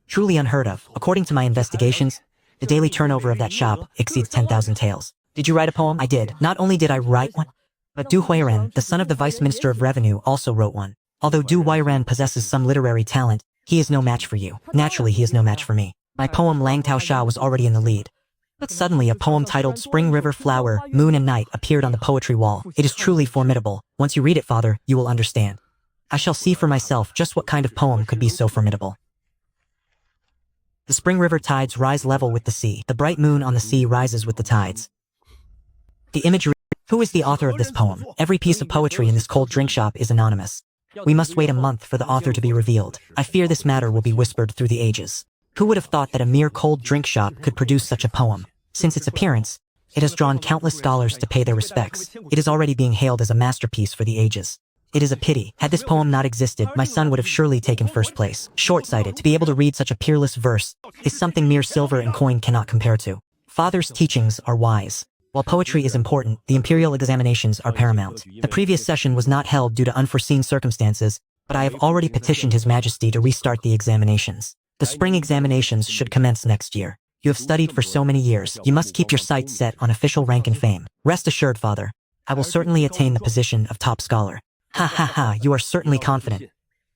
Truly unheard of. According to my investigations, the daily turnover of that shop exceeds 10,000 taels. Did you write a poem? I did. Not only did I write one, but Du Huiren, the son of the Vice Minister of Revenue, also wrote one. Although Du Huiren possesses some literary talent, he is no match for you. Naturally, he is no match for me. My poem Lang Tao Sha was already in the lead. But suddenly a poem titled Spring River Flower, Moon and Night appeared on the poetry wall. It is truly formidable. Once you read it, father, you will understand. I shall see for myself just what kind of poem could be so formidable. The spring river tides rise level with the sea. The bright moon on the sea rises with the tides. The imagery. Who is the author of this poem? Every piece of poetry in this cold drink shop is anonymous. We must wait a month for the author to be revealed. I fear this matter will be whispered through the ages. Who would have thought that a mere cold drink shop could produce such a poem? Since its appearance, it has drawn countless scholars to pay their respects. It is already being hailed as a masterpiece for the ages. It is a pity. Had this poem not existed, my son would have surely taken first place. Short-sighted, to be able to read such a peerless verse is something mere silver and coin cannot compare to. Father's teachings are wise. While poetry is important, the imperial examinations are paramount. The previous session was not held due to unforeseen circumstances, but I have already petitioned His Majesty to restart the examinations. The spring examinations should commence next year. You have studied for so many years. You must keep your sights set on official rank and fame. Rest assured, father, I will certainly attain the position of top scholar. Ha ha ha, you are certainly confident.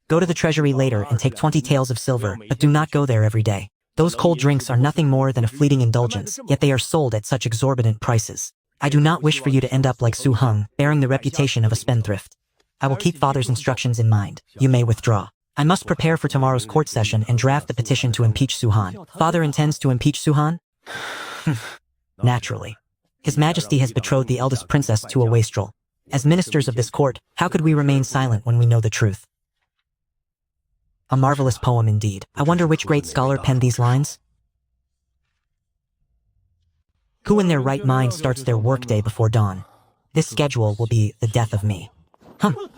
Go to the treasury later and take 20 taels of silver, but do not go there every day. Those cold drinks are nothing more than a fleeting indulgence, yet they are sold at such exorbitant prices. I do not wish for you to end up like Su Heng, bearing the reputation of a spendthrift. I will keep father's instructions in mind. You may withdraw. I must prepare for tomorrow's court session and draft the petition to impeach Su Han. Father intends to impeach Su Han? Naturally. His Majesty has betrothed the eldest princess to a wastrel. As ministers of this court, how could we remain silent when we know the truth? A marvelous poem indeed. I wonder which great scholar penned these lines? Who in their right mind starts their workday before dawn? This schedule will be the death of me.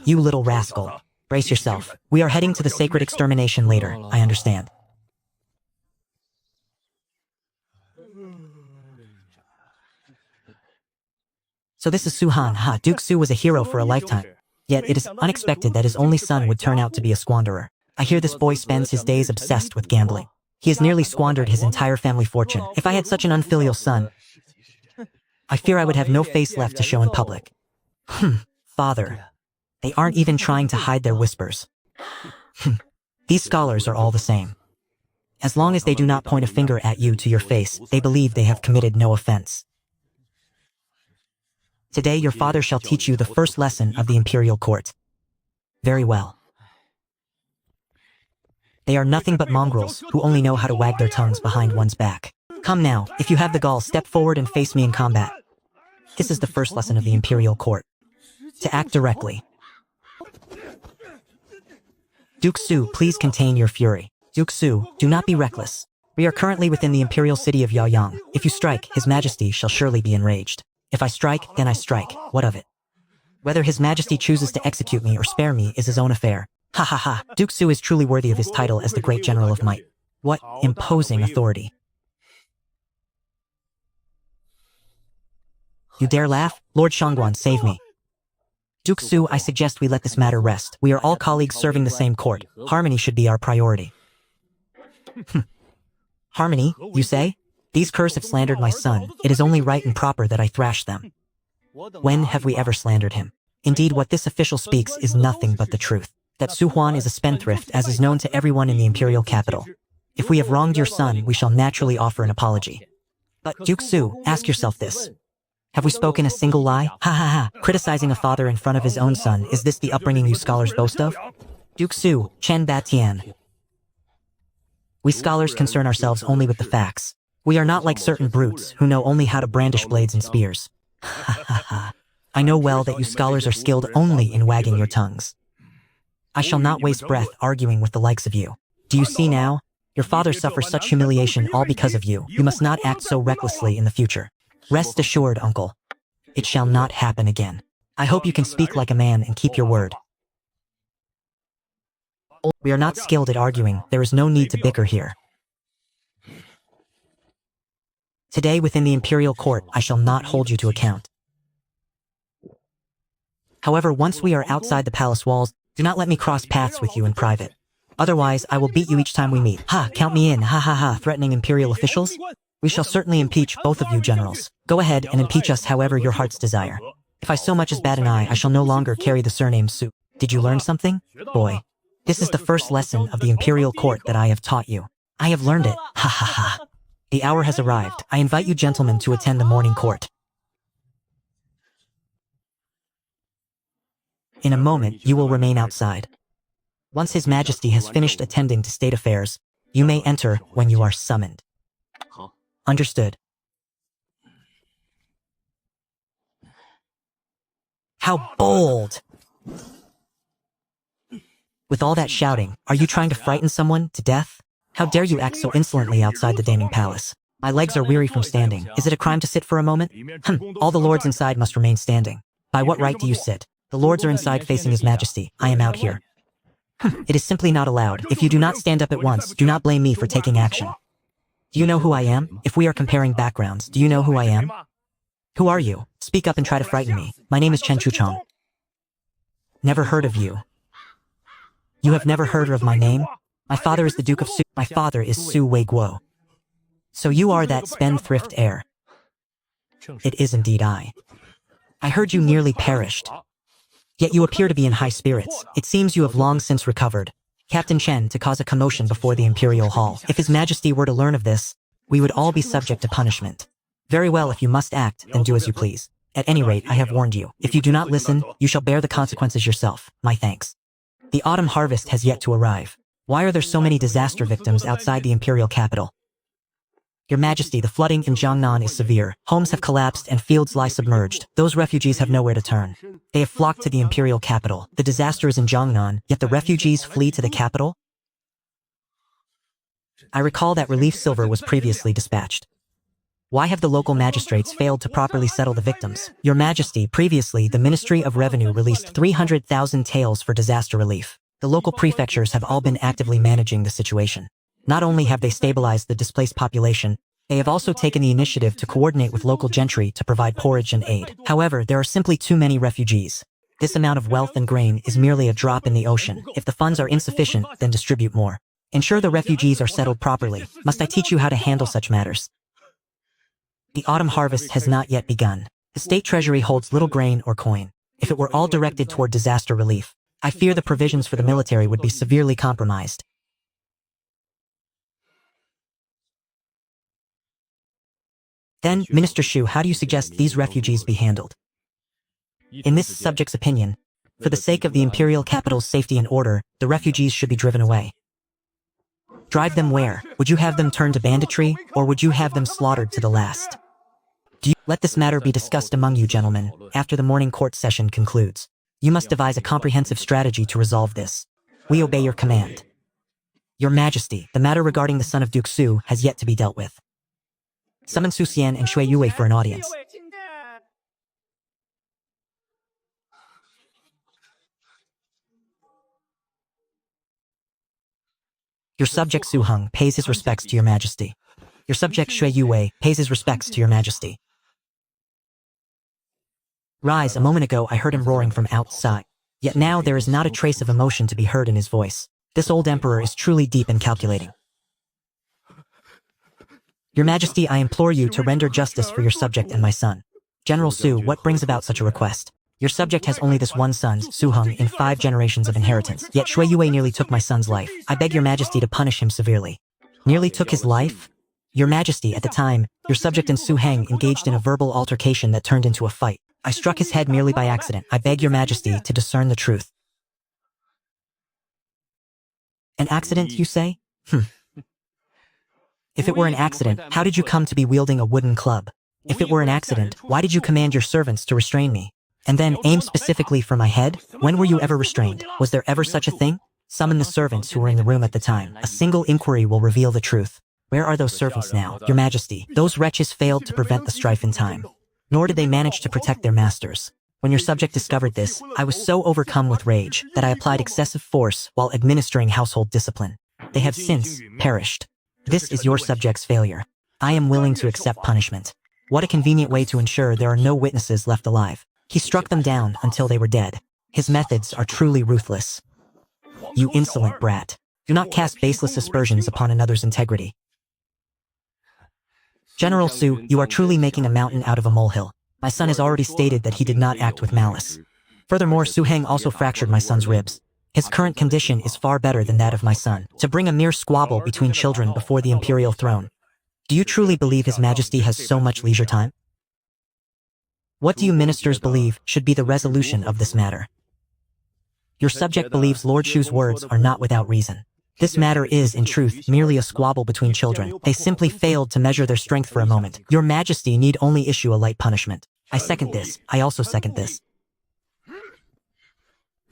You little rascal. Brace yourself. We are heading to the sacred extermination later, I understand. So this is Su Han. Ha, Duke Su was a hero for a lifetime. Yet it is unexpected that his only son would turn out to be a squanderer. I hear this boy spends his days obsessed with gambling. He has nearly squandered his entire family fortune. If I had such an unfilial son, I fear I would have no face left to show in public. Father. They aren't even trying to hide their whispers. These scholars are all the same. As long as they do not point a finger at you to your face, they believe they have committed no offense. Today your father shall teach you the first lesson of the imperial court. Very well. They are nothing but mongrels who only know how to wag their tongues behind one's back. Come now, if you have the gall, step forward and face me in combat. This is the first lesson of the imperial court. To act directly. Duke Su, please contain your fury. Duke Su, do not be reckless. We are currently within the imperial city of Yaoyang. If you strike, His Majesty shall surely be enraged. If I strike, then I strike. What of it? Whether His Majesty chooses to execute me or spare me is his own affair. Ha ha ha, Duke Su is truly worthy of his title as the great general of might. What imposing authority. You dare laugh? Lord Shangguan, save me. Duke Su, I suggest we let this matter rest. We are all colleagues serving the same court. Harmony should be our priority. Harmony, you say? These curs have slandered my son. It is only right and proper that I thrash them. When have we ever slandered him? Indeed, what this official speaks is nothing but the truth. That Su Huan is a spendthrift, as is known to everyone in the imperial capital. If we have wronged your son, we shall naturally offer an apology. But, Duke Su, ask yourself this. Have we spoken a single lie? Ha ha ha, criticizing a father in front of his own son, is this the upbringing you scholars boast of? Duke Su, Chen Batian. We scholars concern ourselves only with the facts. We are not like certain brutes who know only how to brandish blades and spears. Ha ha ha. I know well that you scholars are skilled only in wagging your tongues. I shall not waste breath arguing with the likes of you. Do you see now? Your father suffers such humiliation all because of you. You must not act so recklessly in the future. Rest assured, uncle. It shall not happen again. I hope you can speak like a man and keep your word. We are not skilled at arguing. There is no need to bicker here. Today, within the imperial court, I shall not hold you to account. However, once we are outside the palace walls, do not let me cross paths with you in private. Otherwise, I will beat you each time we meet. Ha, count me in, ha ha ha, threatening imperial officials? We shall certainly impeach both of you generals. Go ahead and impeach us however your hearts desire. If I so much as bat an eye, I shall no longer carry the surname Su. Did you learn something? Boy. This is the first lesson of the imperial court that I have taught you. I have learned it. Ha ha ha. The hour has arrived. I invite you gentlemen to attend the morning court. In a moment, you will remain outside. Once His Majesty has finished attending to state affairs, you may enter when you are summoned. Understood. How bold! With all that shouting, are you trying to frighten someone to death? How dare you act so insolently outside the Daming Palace? My legs are weary from standing. Is it a crime to sit for a moment? All the lords inside must remain standing. By what right do you sit? The lords are inside facing His Majesty. I am out here. It is simply not allowed. If you do not stand up at once, do not blame me for taking action. Do you know who I am? If we are comparing backgrounds, do you know who I am? Who are you? Speak up and try to frighten me. My name is Chen Chuchong. Never heard of you. You have never heard of my name? My father is the Duke of Su. My father is Su Weiguo. So you are that spendthrift heir. It is indeed I. I heard you nearly perished. Yet you appear to be in high spirits. It seems you have long since recovered. Captain Chen to cause a commotion before the Imperial Hall. If His Majesty were to learn of this, we would all be subject to punishment. Very well, if you must act, then do as you please. At any rate, I have warned you. If you do not listen, you shall bear the consequences yourself. My thanks. The autumn harvest has yet to arrive. Why are there so many disaster victims outside the imperial capital? Your Majesty, the flooding in Jiangnan is severe. Homes have collapsed and fields lie submerged. Those refugees have nowhere to turn. They have flocked to the imperial capital. The disaster is in Jiangnan, yet the refugees flee to the capital? I recall that relief silver was previously dispatched. Why have the local magistrates failed to properly settle the victims? Your Majesty, previously the Ministry of Revenue released 300,000 taels for disaster relief. The local prefectures have all been actively managing the situation. Not only have they stabilized the displaced population, they have also taken the initiative to coordinate with local gentry to provide forage and aid. However, there are simply too many refugees. This amount of wealth and grain is merely a drop in the ocean. If the funds are insufficient, then distribute more. Ensure the refugees are settled properly. Must I teach you how to handle such matters? The autumn harvest has not yet begun. The state treasury holds little grain or coin. If it were all directed toward disaster relief, I fear the provisions for the military would be severely compromised. Then, Minister Xu, how do you suggest these refugees be handled? In this subject's opinion, For the sake of the imperial capital's safety and order, the refugees should be driven away. Drive them where? Would you have them turn to banditry, or would you have them slaughtered to the last? Let this matter be discussed among you, gentlemen, after the morning court session concludes. You must devise a comprehensive strategy to resolve this. We obey your command. Your Majesty, the matter regarding the son of Duke Su has yet to be dealt with. Summon Su Xian and Shui Yue for an audience. Your subject Su Heng pays his respects to your Majesty. Your subject Shui Yue pays his respects to your Majesty. Rise, a moment ago I heard him roaring from outside. Yet now there is not a trace of emotion to be heard in his voice. This old emperor is truly deep and calculating. Your Majesty, I implore you to render justice for your subject and my son. General Su, what brings about such a request? Your subject has only this one son, Su Heng, in 5 generations of inheritance. Yet Shui Yue nearly took my son's life. I beg your Majesty to punish him severely. Nearly took his life? Your Majesty, at the time, your subject and Su Heng engaged in a verbal altercation that turned into a fight. I struck his head merely by accident. I beg your Majesty to discern the truth. An accident, you say? If it were an accident, how did you come to be wielding a wooden club? If it were an accident, why did you command your servants to restrain me? And then aim specifically for my head? When were you ever restrained? Was there ever such a thing? Summon the servants who were in the room at the time. A single inquiry will reveal the truth. Where are those servants now? Your Majesty, those wretches failed to prevent the strife in time. Nor did they manage to protect their masters. When your subject discovered this, I was so overcome with rage that I applied excessive force while administering household discipline. They have since perished. This is your subject's failure. I am willing to accept punishment. What a convenient way to ensure there are no witnesses left alive. He struck them down until they were dead. His methods are truly ruthless. You insolent brat. Do not cast baseless aspersions upon another's integrity. General Su, you are truly making a mountain out of a molehill. My son has already stated that he did not act with malice. Furthermore, Su Heng also fractured my son's ribs. His current condition is far better than that of my son. To bring a mere squabble between children before the imperial throne. Do you truly believe His Majesty has so much leisure time? What do you ministers believe should be the resolution of this matter? Your subject believes Lord Shu's words are not without reason. This matter is, in truth, merely a squabble between children. They simply failed to measure their strength for a moment. Your Majesty need only issue a light punishment. I second this. I also second this.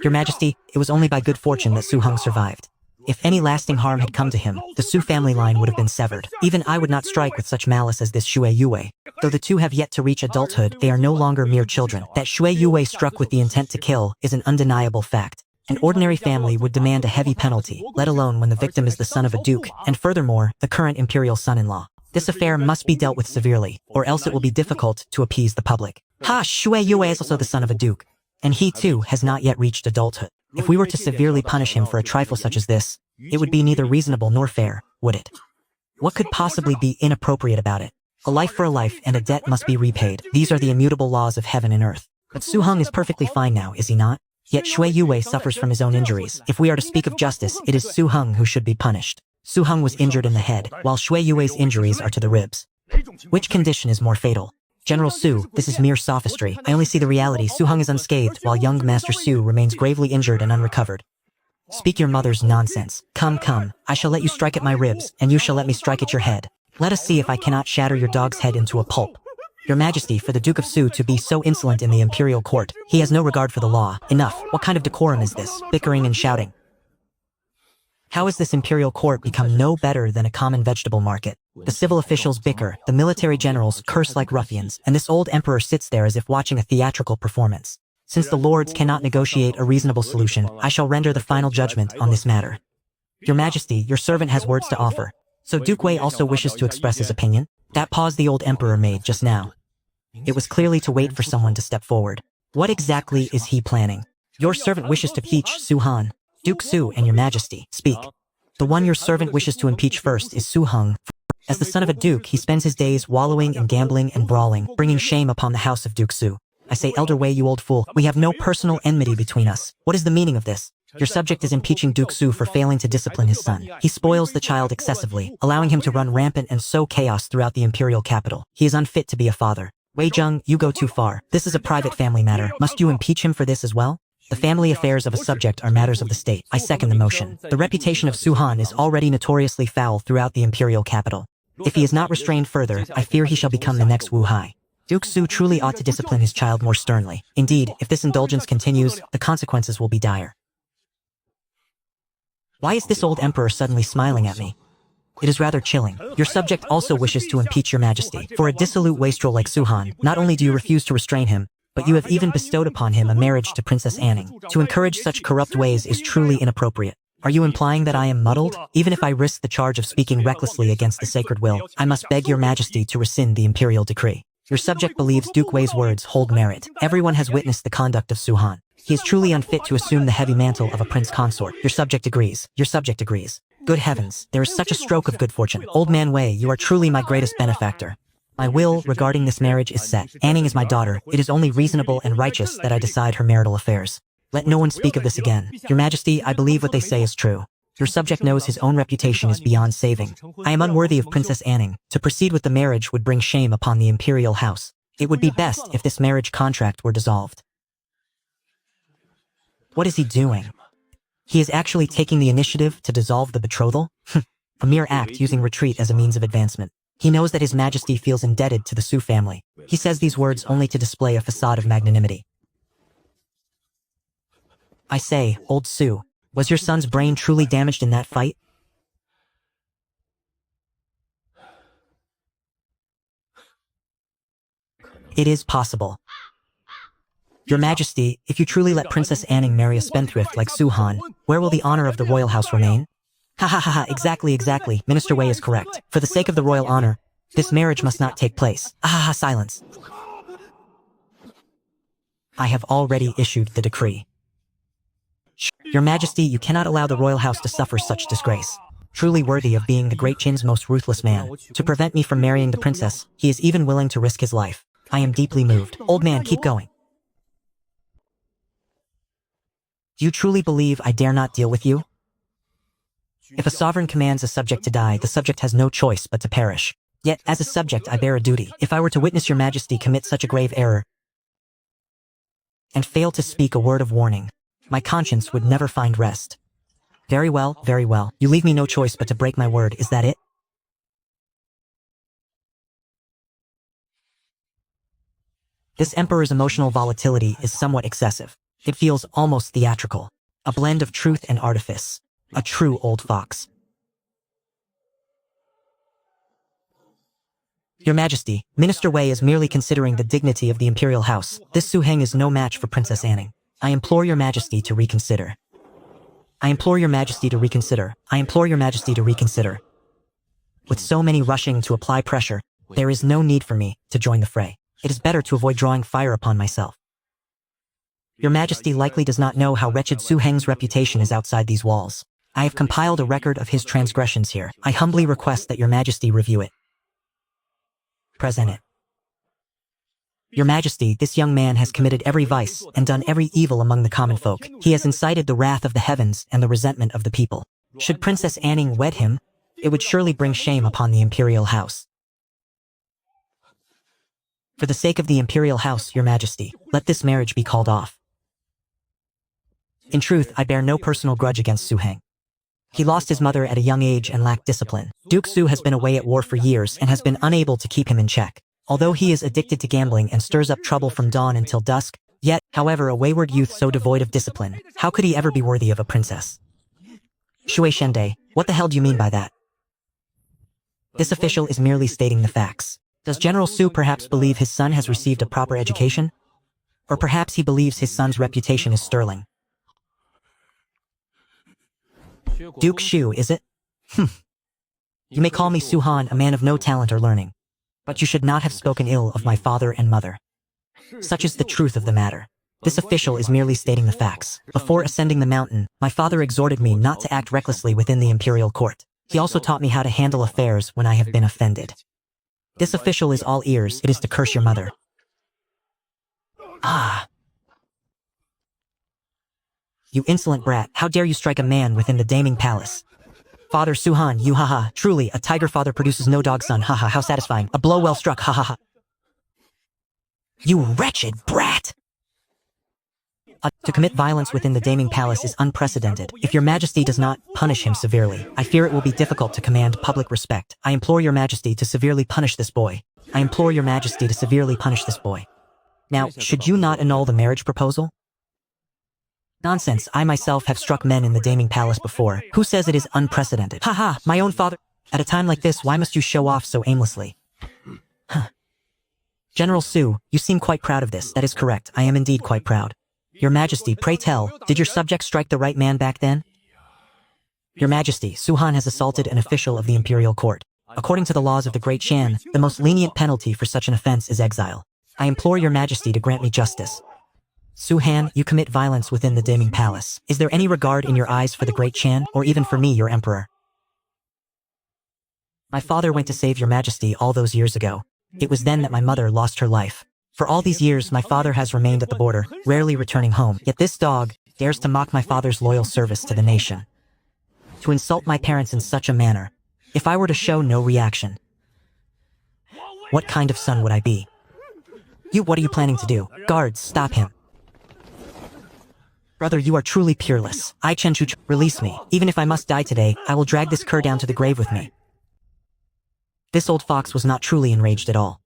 Your Majesty, it was only by good fortune that Su Heng survived. If any lasting harm had come to him, the Su family line would have been severed. Even I would not strike with such malice as this Shui Yue. Though the two have yet to reach adulthood, they are no longer mere children. That Shui Yue struck with the intent to kill is an undeniable fact. An ordinary family would demand a heavy penalty, let alone when the victim is the son of a duke, and furthermore, the current imperial son-in-law. This affair must be dealt with severely, or else it will be difficult to appease the public. Shui Yue is also the son of a duke, and he too has not yet reached adulthood. If we were to severely punish him for a trifle such as this, it would be neither reasonable nor fair, would it? What could possibly be inappropriate about it? A life for a life and a debt must be repaid. These are the immutable laws of heaven and earth. But Su Heng is perfectly fine now, is he not? Yet Shui Yue suffers from his own injuries. If we are to speak of justice, it is Su Heng who should be punished. Su Heng was injured in the head, while Shui Yue's injuries are to the ribs. Which condition is more fatal? General Su, this is mere sophistry. I only see the reality. Su Heng is unscathed, while young Master Su remains gravely injured and unrecovered. Speak your mother's nonsense. Come, come. I shall let you strike at my ribs, and you shall let me strike at your head. Let us see if I cannot shatter your dog's head into a pulp. Your Majesty, for the Duke of Su to be so insolent in the imperial court, he has no regard for the law. Enough. What kind of decorum is this? Bickering and shouting. How has this imperial court become no better than a common vegetable market? The civil officials bicker, the military generals curse like ruffians, and this old emperor sits there as if watching a theatrical performance. Since the lords cannot negotiate a reasonable solution, I shall render the final judgment on this matter. Your Majesty, your servant has words to offer. So Duke Wei also wishes to express his opinion? That pause the old emperor made just now. It was clearly to wait for someone to step forward. What exactly is he planning? Your servant wishes to impeach Su Heng. Duke Su and your Majesty, speak. The one your servant wishes to impeach first is Su Heng. As the son of a duke, he spends his days wallowing in gambling and brawling, bringing shame upon the house of Duke Su. I say, Elder Wei, you old fool, we have no personal enmity between us. What is the meaning of this? Your subject is impeaching Duke Su for failing to discipline his son. He spoils the child excessively, allowing him to run rampant and sow chaos throughout the imperial capital. He is unfit to be a father. Wei Zheng, you go too far. This is a private family matter. Must you impeach him for this as well? The family affairs of a subject are matters of the state. I second the motion. The reputation of Su Han is already notoriously foul throughout the imperial capital. If he is not restrained further, I fear he shall become the next Wu Hai. Duke Su truly ought to discipline his child more sternly. Indeed, if this indulgence continues, the consequences will be dire. Why is this old emperor suddenly smiling at me? It is rather chilling. Your subject also wishes to impeach your majesty. For a dissolute wastrel like Su Han, not only do you refuse to restrain him, but you have even bestowed upon him a marriage to Princess Anning. To encourage such corrupt ways is truly inappropriate. Are you implying that I am muddled? Even if I risk the charge of speaking recklessly against the sacred will, I must beg your majesty to rescind the imperial decree. Your subject believes Duke Wei's words hold merit. Everyone has witnessed the conduct of Su Han. He is truly unfit to assume the heavy mantle of a prince consort. Your subject agrees. Your subject agrees. Good heavens, there is such a stroke of good fortune. Old man Wei, you are truly my greatest benefactor. My will regarding this marriage is set. Anning is my daughter. It is only reasonable and righteous that I decide her marital affairs. Let no one speak of this again. Your majesty, I believe what they say is true. Your subject knows his own reputation is beyond saving. I am unworthy of Princess Anning. To proceed with the marriage would bring shame upon the imperial house. It would be best if this marriage contract were dissolved. What is he doing? He is actually taking the initiative to dissolve the betrothal? A mere act using retreat as a means of advancement. He knows that his majesty feels indebted to the Su family. He says these words only to display a facade of magnanimity. I say, old Su, was your son's brain truly damaged in that fight? It is possible. Your majesty, if you truly let Princess Anning marry a spendthrift like Su Han, where will the honor of the royal house remain? Ha ha ha ha, exactly. Minister Wei is correct. For the sake of the royal honor, this marriage must not take place. Ah ha ha, silence. I have already issued the decree. Your majesty, you cannot allow the royal house to suffer such disgrace. Truly worthy of being the great Qin's most ruthless man. To prevent me from marrying the princess, he is even willing to risk his life. I am deeply moved. Old man, keep going. Do you truly believe I dare not deal with you? If a sovereign commands a subject to die, the subject has no choice but to perish. Yet, as a subject, I bear a duty. If I were to witness your majesty commit such a grave error and fail to speak a word of warning, my conscience would never find rest. Very well. You leave me no choice but to break my word, is that it? This emperor's emotional volatility is somewhat excessive. It feels almost theatrical. A blend of truth and artifice. A true old fox. Your majesty, Minister Wei is merely considering the dignity of the imperial house. This Su Heng is no match for Princess Anning. I implore your majesty to reconsider. I implore your majesty to reconsider. I implore your majesty to reconsider. With so many rushing to apply pressure, there is no need for me to join the fray. It is better to avoid drawing fire upon myself. Your majesty likely does not know how wretched Su Heng's reputation is outside these walls. I have compiled a record of his transgressions here. I humbly request that your majesty review it. Present it. Your majesty, this young man has committed every vice and done every evil among the common folk. He has incited the wrath of the heavens and the resentment of the people. Should Princess Anning wed him, it would surely bring shame upon the imperial house. For the sake of the imperial house, your majesty, let this marriage be called off. In truth, I bear no personal grudge against Su Heng. He lost his mother at a young age and lacked discipline. Duke Su has been away at war for years and has been unable to keep him in check. Although he is addicted to gambling and stirs up trouble from dawn until dusk, yet, however, a wayward youth so devoid of discipline, how could he ever be worthy of a princess? Shui Shende, what the hell do you mean by that? This official is merely stating the facts. Does General Su perhaps believe his son has received a proper education? Or perhaps he believes his son's reputation is sterling? Duke Shu, is it? You may call me Su Han, a man of no talent or learning. But you should not have spoken ill of my father and mother. Such is the truth of the matter. This official is merely stating the facts. Before ascending the mountain, my father exhorted me not to act recklessly within the imperial court. He also taught me how to handle affairs when I have been offended. This official is all ears. It is to curse your mother. Ah! You insolent brat, how dare you strike a man within the Daming Palace? Father Su Han, you haha, truly, a tiger father produces no dog son, haha, how satisfying. A blow well struck, haha. You wretched brat! To commit violence within the Daming Palace is unprecedented. If your majesty does not punish him severely, I fear it will be difficult to command public respect. I implore your majesty to severely punish this boy. I implore your majesty to severely punish this boy. Now, should you not annul the marriage proposal? Nonsense, I myself have struck men in the Daming Palace before. Who says it is unprecedented? Haha, my own father. At a time like this, why must you show off so aimlessly? General Su, you seem quite proud of this. That is correct, I am indeed quite proud. Your Majesty, pray tell, did your subjects strike the right man back then? Your Majesty, Suhan has assaulted an official of the imperial court. According to the laws of the Great Shan, the most lenient penalty for such an offense is exile. I implore your Majesty to grant me justice. Suhan, you commit violence within the Daming Palace. Is there any regard in your eyes for the Great Shan, or even for me, your emperor? My father went to save your Majesty all those years ago. It was then that my mother lost her life. For all these years, my father has remained at the border, rarely returning home. Yet this dog dares to mock my father's loyal service to the nation. To insult my parents in such a manner. If I were to show no reaction, what kind of son would I be? What are you planning to do? Guards, stop him. Brother, you are truly peerless. I Chenchu, release me. Even if I must die today, I will drag this cur down to the grave with me. This old fox was not truly enraged at all.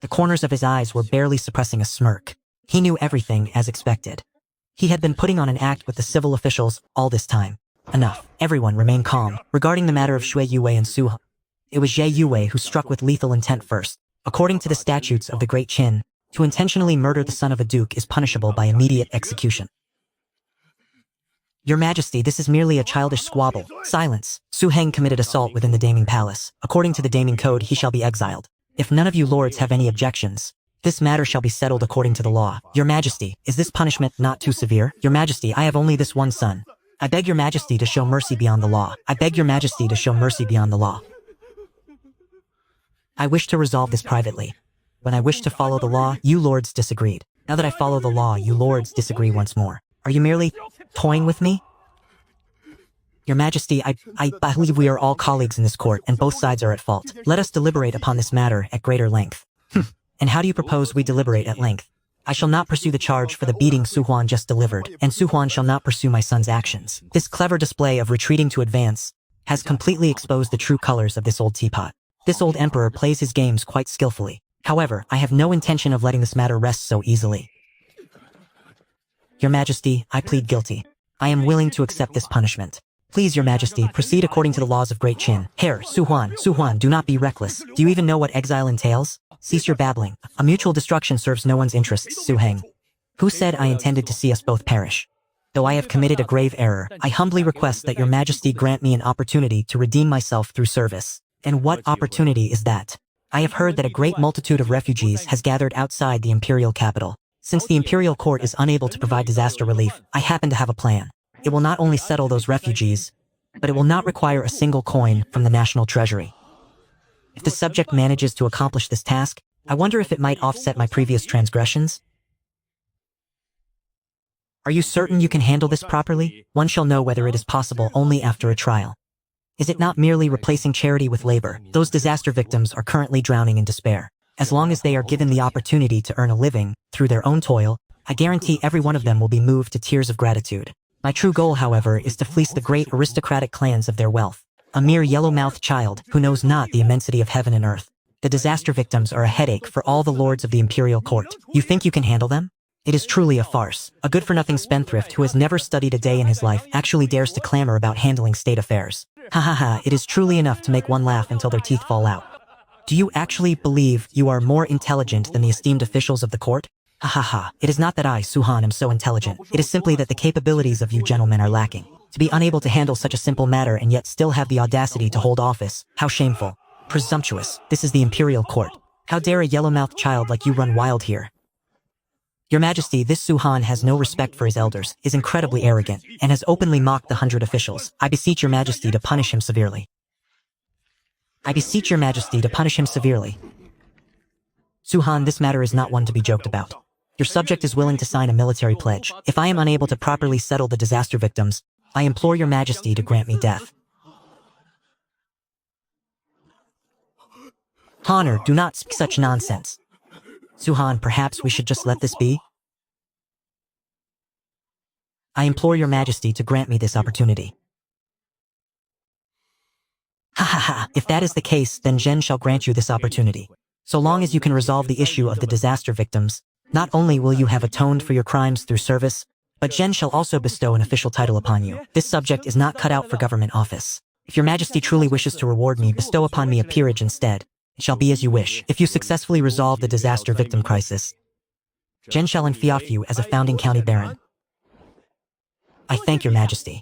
The corners of his eyes were barely suppressing a smirk. He knew everything as expected. He had been putting on an act with the civil officials all this time. Enough. Everyone remain calm. Regarding the matter of Xue Yue and Su, it was Ye Yue who struck with lethal intent first. According to the statutes of the Great Qin, to intentionally murder the son of a duke is punishable by immediate execution. Your Majesty, this is merely a childish squabble. Silence. Su Heng committed assault within the Daming Palace. According to the Daming Code, he shall be exiled. If none of you lords have any objections, this matter shall be settled according to the law. Your Majesty, is this punishment not too severe? Your Majesty, I have only this one son. I beg your Majesty to show mercy beyond the law. I beg your Majesty to show mercy beyond the law. I wish to resolve this privately. When I wished to follow the law, you lords disagreed. Now that I follow the law, you lords disagree once more. Are you merely toying with me? Your Majesty, I believe we are all colleagues in this court, and both sides are at fault. Let us deliberate upon this matter at greater length. And how do you propose we deliberate at length? I shall not pursue the charge for the beating Su Huan just delivered, and Su Huan shall not pursue my son's actions. This clever display of retreating to advance has completely exposed the true colors of this old teapot. This old emperor plays his games quite skillfully. However, I have no intention of letting this matter rest so easily. Your Majesty, I plead guilty. I am willing to accept this punishment. Please, Your Majesty, proceed according to the laws of Great Qin. Herr, Su Huan, do not be reckless. Do you even know what exile entails? Cease your babbling. A mutual destruction serves no one's interests, Su Heng. Who said I intended to see us both perish? Though I have committed a grave error, I humbly request that Your Majesty grant me an opportunity to redeem myself through service. And what opportunity is that? I have heard that a great multitude of refugees has gathered outside the imperial capital. Since the imperial court is unable to provide disaster relief, I happen to have a plan. It will not only settle those refugees, but it will not require a single coin from the national treasury. If the subject manages to accomplish this task, I wonder if it might offset my previous transgressions. Are you certain you can handle this properly? One shall know whether it is possible only after a trial. Is it not merely replacing charity with labor? Those disaster victims are currently drowning in despair. As long as they are given the opportunity to earn a living through their own toil, I guarantee every one of them will be moved to tears of gratitude. My true goal, however, is to fleece the great aristocratic clans of their wealth. A mere yellow-mouthed child who knows not the immensity of heaven and earth. The disaster victims are a headache for all the lords of the imperial court. You think you can handle them? It is truly a farce. A good-for-nothing spendthrift who has never studied a day in his life actually dares to clamor about handling state affairs. Ha ha ha, it is truly enough to make one laugh until their teeth fall out. Do you actually believe you are more intelligent than the esteemed officials of the court? Ha ha ha, it is not that I, Suhan, am so intelligent. It is simply that the capabilities of you gentlemen are lacking. To be unable to handle such a simple matter and yet still have the audacity to hold office, how shameful. Presumptuous. This is the imperial court. How dare a yellow-mouthed child like you run wild here? Your Majesty, this Suhan has no respect for his elders, is incredibly arrogant, and has openly mocked the 100 officials. I beseech your Majesty to punish him severely. I beseech your Majesty to punish him severely. Suhan, this matter is not one to be joked about. Your subject is willing to sign a military pledge. If I am unable to properly settle the disaster victims, I implore your Majesty to grant me death. Honor, do not speak such nonsense. Suhan, perhaps we should just let this be? I implore your majesty to grant me this opportunity. Ha ha ha, if that is the case, then Zhen shall grant you this opportunity. So long as you can resolve the issue of the disaster victims, not only will you have atoned for your crimes through service, but Zhen shall also bestow an official title upon you. This subject is not cut out for government office. If your majesty truly wishes to reward me, bestow upon me a peerage instead. It shall be as you wish. If you successfully resolve the disaster victim crisis, Zhen shall enfiaf you as a founding county baron. I thank your majesty.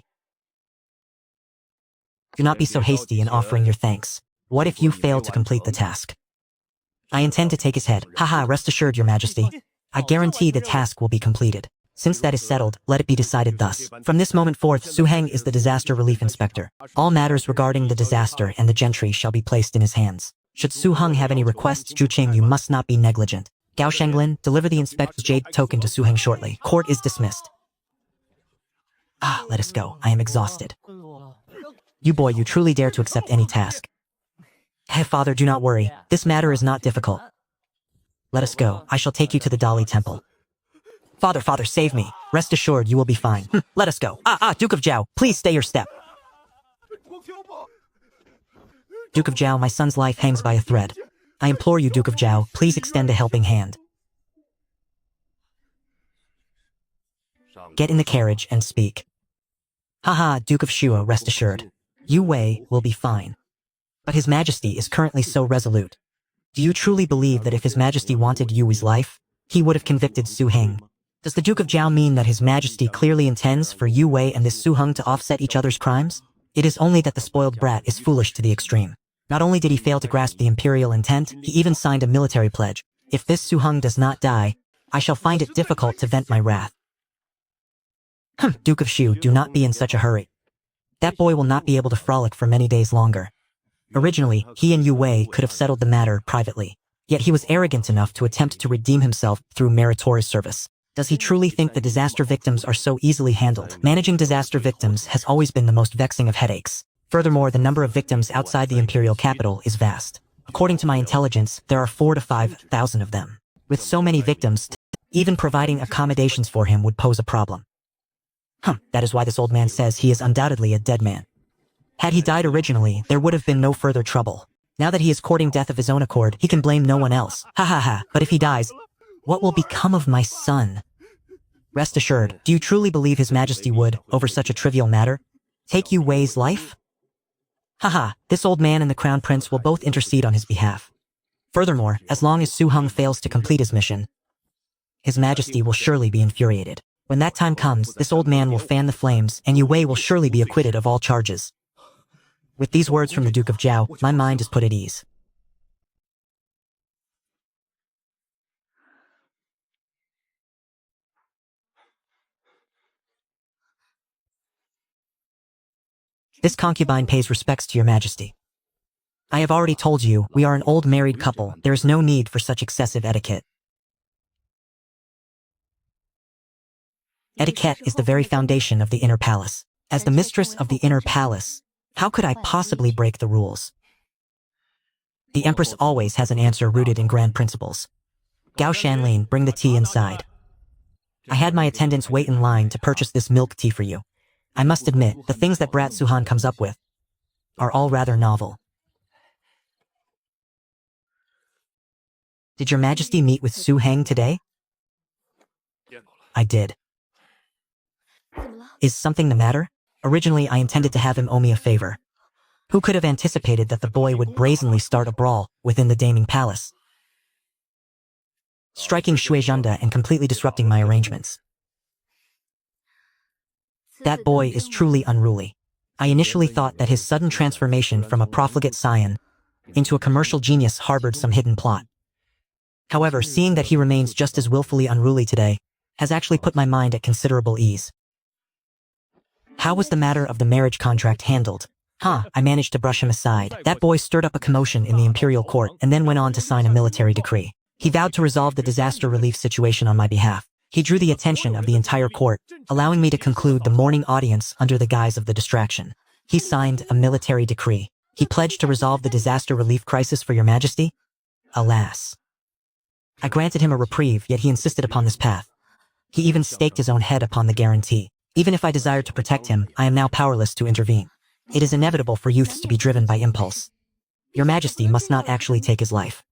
Do not be so hasty in offering your thanks. What if you fail to complete the task? I intend to take his head. Haha, rest assured, your majesty. I guarantee the task will be completed. Since that is settled, let it be decided thus. From this moment forth, Su Heng is the disaster relief inspector. All matters regarding the disaster and the gentry shall be placed in his hands. Should Su Heng have any requests, Zhu Qing, you must not be negligent. Gao Shenglin, deliver the inspector's jade token to Su Heng shortly. Court is dismissed. Ah, let us go. I am exhausted. You boy, you truly dare to accept any task. Hey, father, do not worry. This matter is not difficult. Let us go. I shall take you to the Dali Temple. Father, save me. Rest assured, you will be fine. Let us go. Duke of Zhao, please stay your step. Duke of Zhao, my son's life hangs by a thread. I implore you, Duke of Zhao, please extend a helping hand. Get in the carriage and speak. Haha, Duke of Shua, rest assured. Yu Wei will be fine. But His Majesty is currently so resolute. Do you truly believe that if His Majesty wanted Yu Wei's life, he would have convicted Su Heng? Does the Duke of Zhao mean that His Majesty clearly intends for Yu Wei and this Su Heng to offset each other's crimes? It is only that the spoiled brat is foolish to the extreme. Not only did he fail to grasp the imperial intent, he even signed a military pledge. If this Su Heng does not die, I shall find it difficult to vent my wrath. Duke of Shu, do not be in such a hurry. That boy will not be able to frolic for many days longer. Originally, he and Yu Wei could have settled the matter privately. Yet he was arrogant enough to attempt to redeem himself through meritorious service. Does he truly think the disaster victims are so easily handled? Managing disaster victims has always been the most vexing of headaches. Furthermore, the number of victims outside the imperial capital is vast. According to my intelligence, there are 4,000 to 5,000 of them. With so many victims, even providing accommodations for him would pose a problem. That is why this old man says he is undoubtedly a dead man. Had he died originally, there would have been no further trouble. Now that he is courting death of his own accord, he can blame no one else. But if he dies, what will become of my son? Rest assured, do you truly believe His Majesty would, over such a trivial matter, take Yu Wei's life? This old man and the Crown Prince will both intercede on his behalf. Furthermore, as long as Su Heng fails to complete his mission, His Majesty will surely be infuriated. When that time comes, this old man will fan the flames, and Yu Wei will surely be acquitted of all charges. With these words from the Duke of Zhao, my mind is put at ease. This concubine pays respects to your majesty. I have already told you, we are an old married couple. There is no need for such excessive etiquette. Etiquette is the very foundation of the inner palace. As the mistress of the inner palace, how could I possibly break the rules? The Empress always has an answer rooted in grand principles. Gao Shanlin, bring the tea inside. I had my attendants wait in line to purchase this milk tea for you. I must admit, the things that Brat Su Heng comes up with are all rather novel. Did your majesty meet with Su Heng today? I did. Is something the matter? Originally, I intended to have him owe me a favor. Who could have anticipated that the boy would brazenly start a brawl within the Daming Palace, striking Shuizhenda and completely disrupting my arrangements? That boy is truly unruly. I initially thought that his sudden transformation from a profligate scion into a commercial genius harbored some hidden plot. However, seeing that he remains just as willfully unruly today has actually put my mind at considerable ease. How was the matter of the marriage contract handled? I managed to brush him aside. That boy stirred up a commotion in the imperial court and then went on to sign a military decree. He vowed to resolve the disaster relief situation on my behalf. He drew the attention of the entire court, allowing me to conclude the morning audience under the guise of the distraction. He signed a military decree. He pledged to resolve the disaster relief crisis for your majesty. Alas. I granted him a reprieve, yet he insisted upon this path. He even staked his own head upon the guarantee. Even if I desired to protect him, I am now powerless to intervene. It is inevitable for youths to be driven by impulse. Your Majesty must not actually take his life.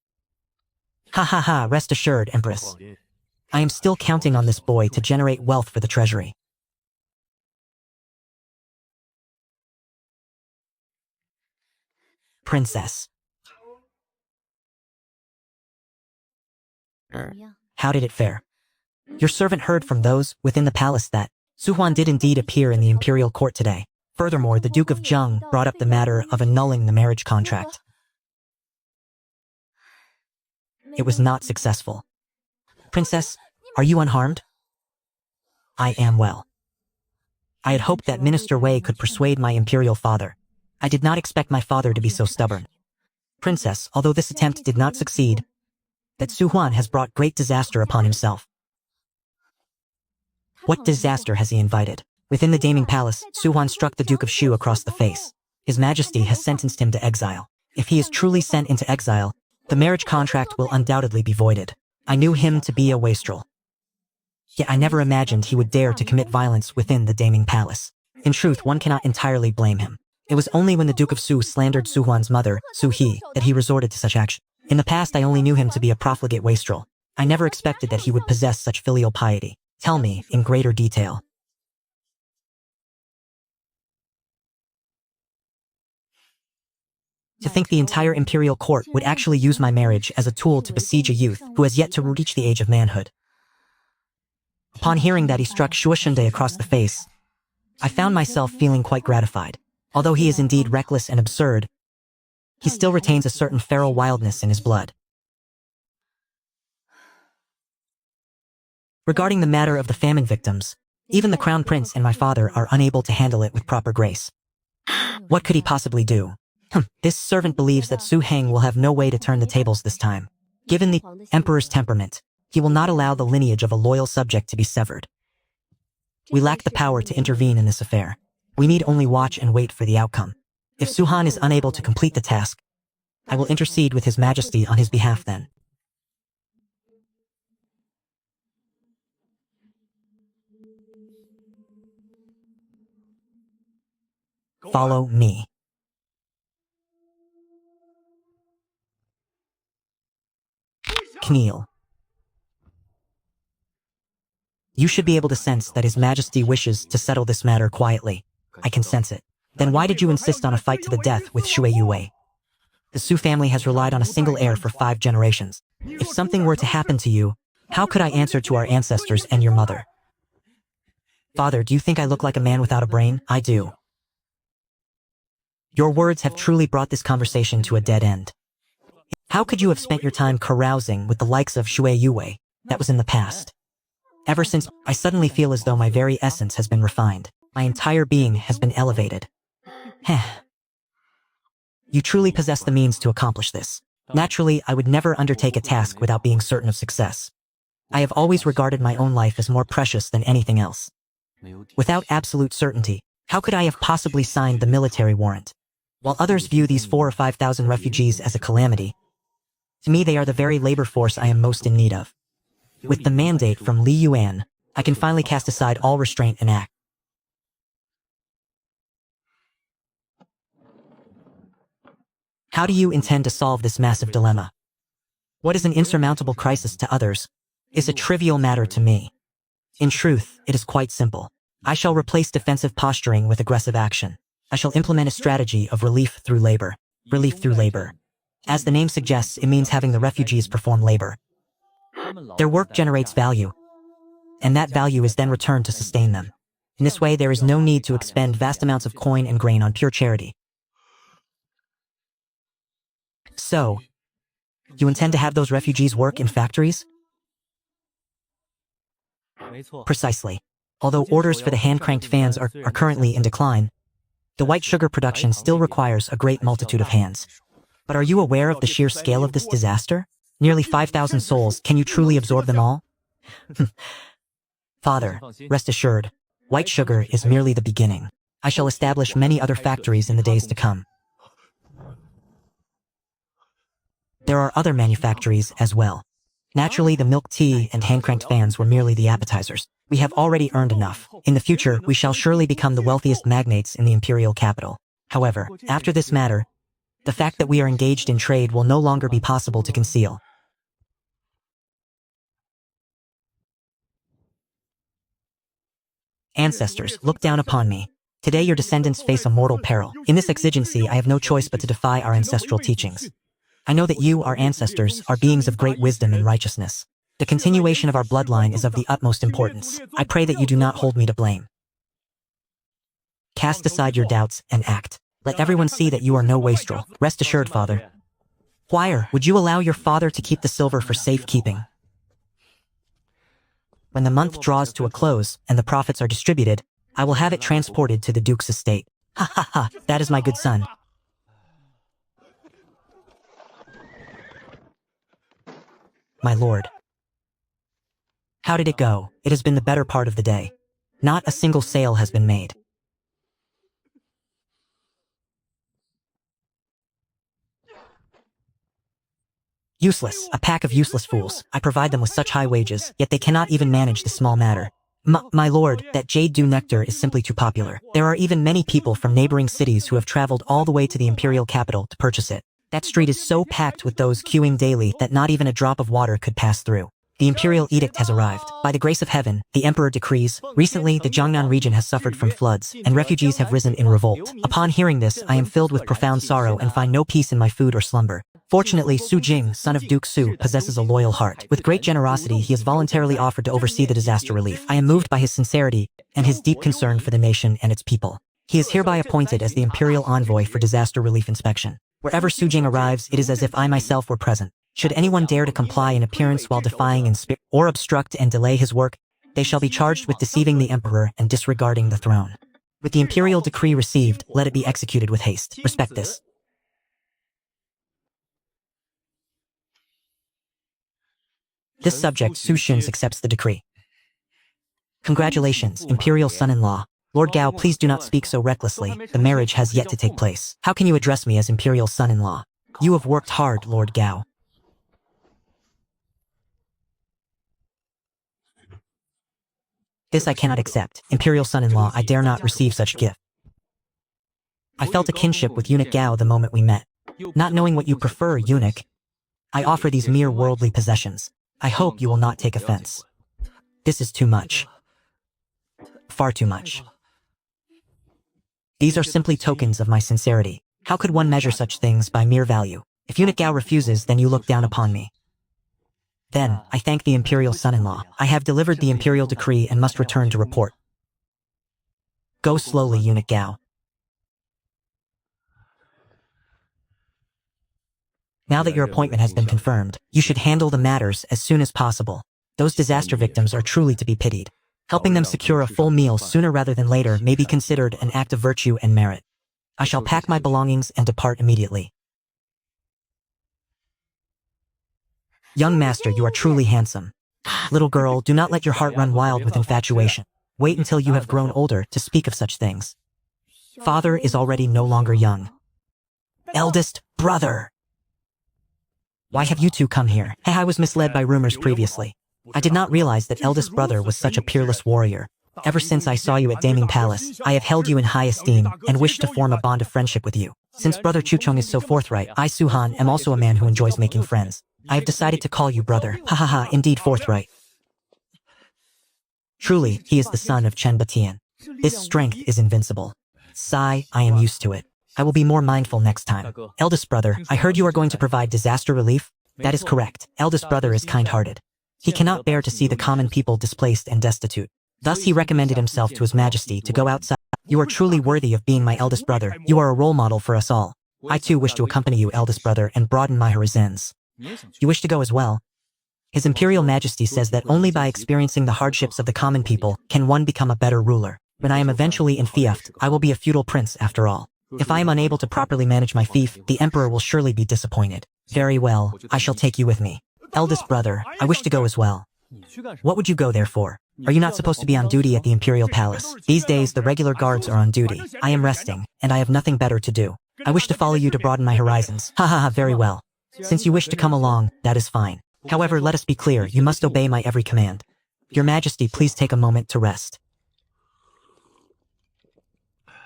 Ha ha ha, rest assured, Empress. I am still counting on this boy to generate wealth for the treasury. Princess. How did it fare? Your servant heard from those within the palace that Su Huan did indeed appear in the imperial court today. Furthermore, the Duke of Zheng brought up the matter of annulling the marriage contract. It was not successful. Princess, are you unharmed? I am well. I had hoped that Minister Wei could persuade my imperial father. I did not expect my father to be so stubborn. Princess, although this attempt did not succeed, that Su Huan has brought great disaster upon himself. What disaster has he invited? Within the Daming Palace, Su Huan struck the Duke of Shu across the face. His Majesty has sentenced him to exile. If he is truly sent into exile, the marriage contract will undoubtedly be voided. I knew him to be a wastrel. Yet I never imagined he would dare to commit violence within the Daming Palace. In truth, one cannot entirely blame him. It was only when the Duke of Su slandered Su Huan's mother, Su He, that he resorted to such action. In the past, I only knew him to be a profligate wastrel. I never expected that he would possess such filial piety. Tell me, in greater detail. To think the entire imperial court would actually use my marriage as a tool to besiege a youth who has yet to reach the age of manhood. Upon hearing that he struck Shuashunde across the face, I found myself feeling quite gratified. Although he is indeed reckless and absurd, he still retains a certain feral wildness in his blood. Regarding the matter of the famine victims, even the Crown Prince and my father are unable to handle it with proper grace. What could he possibly do? This servant believes that Su Heng will have no way to turn the tables this time. Given the Emperor's temperament, he will not allow the lineage of a loyal subject to be severed. We lack the power to intervene in this affair. We need only watch and wait for the outcome. If Su Han is unable to complete the task, I will intercede with His Majesty on his behalf then. Follow me. Kneel. You should be able to sense that His Majesty wishes to settle this matter quietly. I can sense it. Then why did you insist on a fight to the death with Shui Yue? The Su family has relied on a single heir for 5 generations. If something were to happen to you, how could I answer to our ancestors and your mother? Father, do you think I look like a man without a brain? I do. Your words have truly brought this conversation to a dead end. How could you have spent your time carousing with the likes of Shui Yue? That was in the past. Ever since, I suddenly feel as though my very essence has been refined. My entire being has been elevated. Heh. You truly possess the means to accomplish this. Naturally, I would never undertake a task without being certain of success. I have always regarded my own life as more precious than anything else. Without absolute certainty, how could I have possibly signed the military warrant? While others view these 4,000 or 5,000 refugees as a calamity, to me they are the very labor force I am most in need of. With the mandate from Li Yuan, I can finally cast aside all restraint and act. How do you intend to solve this massive dilemma? What is an insurmountable crisis to others is a trivial matter to me. In truth, it is quite simple. I shall replace defensive posturing with aggressive action. I shall implement a strategy of relief through labor. Relief through labor. As the name suggests, it means having the refugees perform labor. Their work generates value, and that value is then returned to sustain them. In this way, there is no need to expend vast amounts of coin and grain on pure charity. So, you intend to have those refugees work in factories? Precisely. Although orders for the hand-cranked fans are currently in decline, the white sugar production still requires a great multitude of hands. But are you aware of the sheer scale of this disaster? Nearly 5,000 souls, can you truly absorb them all? Father, rest assured, white sugar is merely the beginning. I shall establish many other factories in the days to come. There are other manufactories as well. Naturally, the milk tea and hand-cranked fans were merely the appetizers. We have already earned enough. In the future, we shall surely become the wealthiest magnates in the imperial capital. However, after this matter, the fact that we are engaged in trade will no longer be possible to conceal. Ancestors, look down upon me. Today your descendants face a mortal peril. In this exigency, I have no choice but to defy our ancestral teachings. I know that you, our ancestors, are beings of great wisdom and righteousness. The continuation of our bloodline is of the utmost importance. I pray that you do not hold me to blame. Cast aside your doubts and act. Let everyone see that you are no wastrel. Rest assured, father. Choir, would you allow your father to keep the silver for safekeeping? When the month draws to a close and the profits are distributed, I will have it transported to the Duke's estate. Ha ha ha, that is my good son. My lord. How did it go? It has been the better part of the day. Not a single sale has been made. Useless, a pack of useless fools. I provide them with such high wages, yet they cannot even manage the small matter. My lord, that jade dew nectar is simply too popular. There are even many people from neighboring cities who have traveled all the way to the imperial capital to purchase it. That street is so packed with those queuing daily that not even a drop of water could pass through. The imperial edict has arrived. By the grace of heaven, the emperor decrees, recently the Jiangnan region has suffered from floods, and refugees have risen in revolt. Upon hearing this, I am filled with profound sorrow and find no peace in my food or slumber. Fortunately, Su Jing, son of Duke Su, possesses a loyal heart. With great generosity, he has voluntarily offered to oversee the disaster relief. I am moved by his sincerity and his deep concern for the nation and its people. He is hereby appointed as the imperial envoy for disaster relief inspection. Wherever Su Jing arrives, it is as if I myself were present. Should anyone dare to comply in appearance while defying in spirit or obstruct and delay his work, they shall be charged with deceiving the emperor and disregarding the throne. With the imperial decree received, let it be executed with haste. Respect this. This subject, Su Shun's, accepts the decree. Congratulations, imperial son-in-law. Lord Gao, please do not speak so recklessly. The marriage has yet to take place. How can you address me as imperial son-in-law? You have worked hard, Lord Gao. This I cannot accept. Imperial son-in-law, I dare not receive such gift. I felt a kinship with eunuch Gao the moment we met. Not knowing what you prefer, eunuch, I offer these mere worldly possessions. I hope you will not take offense. This is too much. Far too much. These are simply tokens of my sincerity. How could one measure such things by mere value? If eunuch Gao refuses, then you look down upon me. Then, I thank the imperial son-in-law. I have delivered the imperial decree and must return to report. Go slowly, eunuch Gao. Now that your appointment has been confirmed, you should handle the matters as soon as possible. Those disaster victims are truly to be pitied. Helping them secure a full meal sooner rather than later may be considered an act of virtue and merit. I shall pack my belongings and depart immediately. Young master, you are truly handsome. Little girl, do not let your heart run wild with infatuation. Wait until you have grown older to speak of such things. Father is already no longer young. Eldest brother. Why have you two come here? Hey, I was misled by rumors previously. I did not realize that eldest brother was such a peerless warrior. Ever since I saw you at Daming Palace, I have held you in high esteem and wish to form a bond of friendship with you. Since brother Chuchong is so forthright, I, Suhan, am also a man who enjoys making friends. I have decided to call you brother. Ha ha ha, indeed forthright. Truly, he is the son of Chen Batian. This strength is invincible. Sigh, I am used to it. I will be more mindful next time. Eldest brother, I heard you are going to provide disaster relief? That is correct. Eldest brother is kind-hearted. He cannot bear to see the common people displaced and destitute. Thus he recommended himself to His Majesty to go outside. You are truly worthy of being my eldest brother. You are a role model for us all. I too wish to accompany you, eldest brother, and broaden my horizons. You wish to go as well? His Imperial Majesty says that only by experiencing the hardships of the common people can one become a better ruler. When I am eventually in fief, I will be a feudal prince after all. If I am unable to properly manage my fief, the emperor will surely be disappointed. Very well, I shall take you with me. Eldest brother, I wish to go as well. What would you go there for? Are you not supposed to be on duty at the Imperial Palace? These days, the regular guards are on duty. I am resting, and I have nothing better to do. I wish to follow you to broaden my horizons. Ha ha ha, very well. Since you wish to come along, that is fine. However, let us be clear, you must obey my every command. Your Majesty, please take a moment to rest.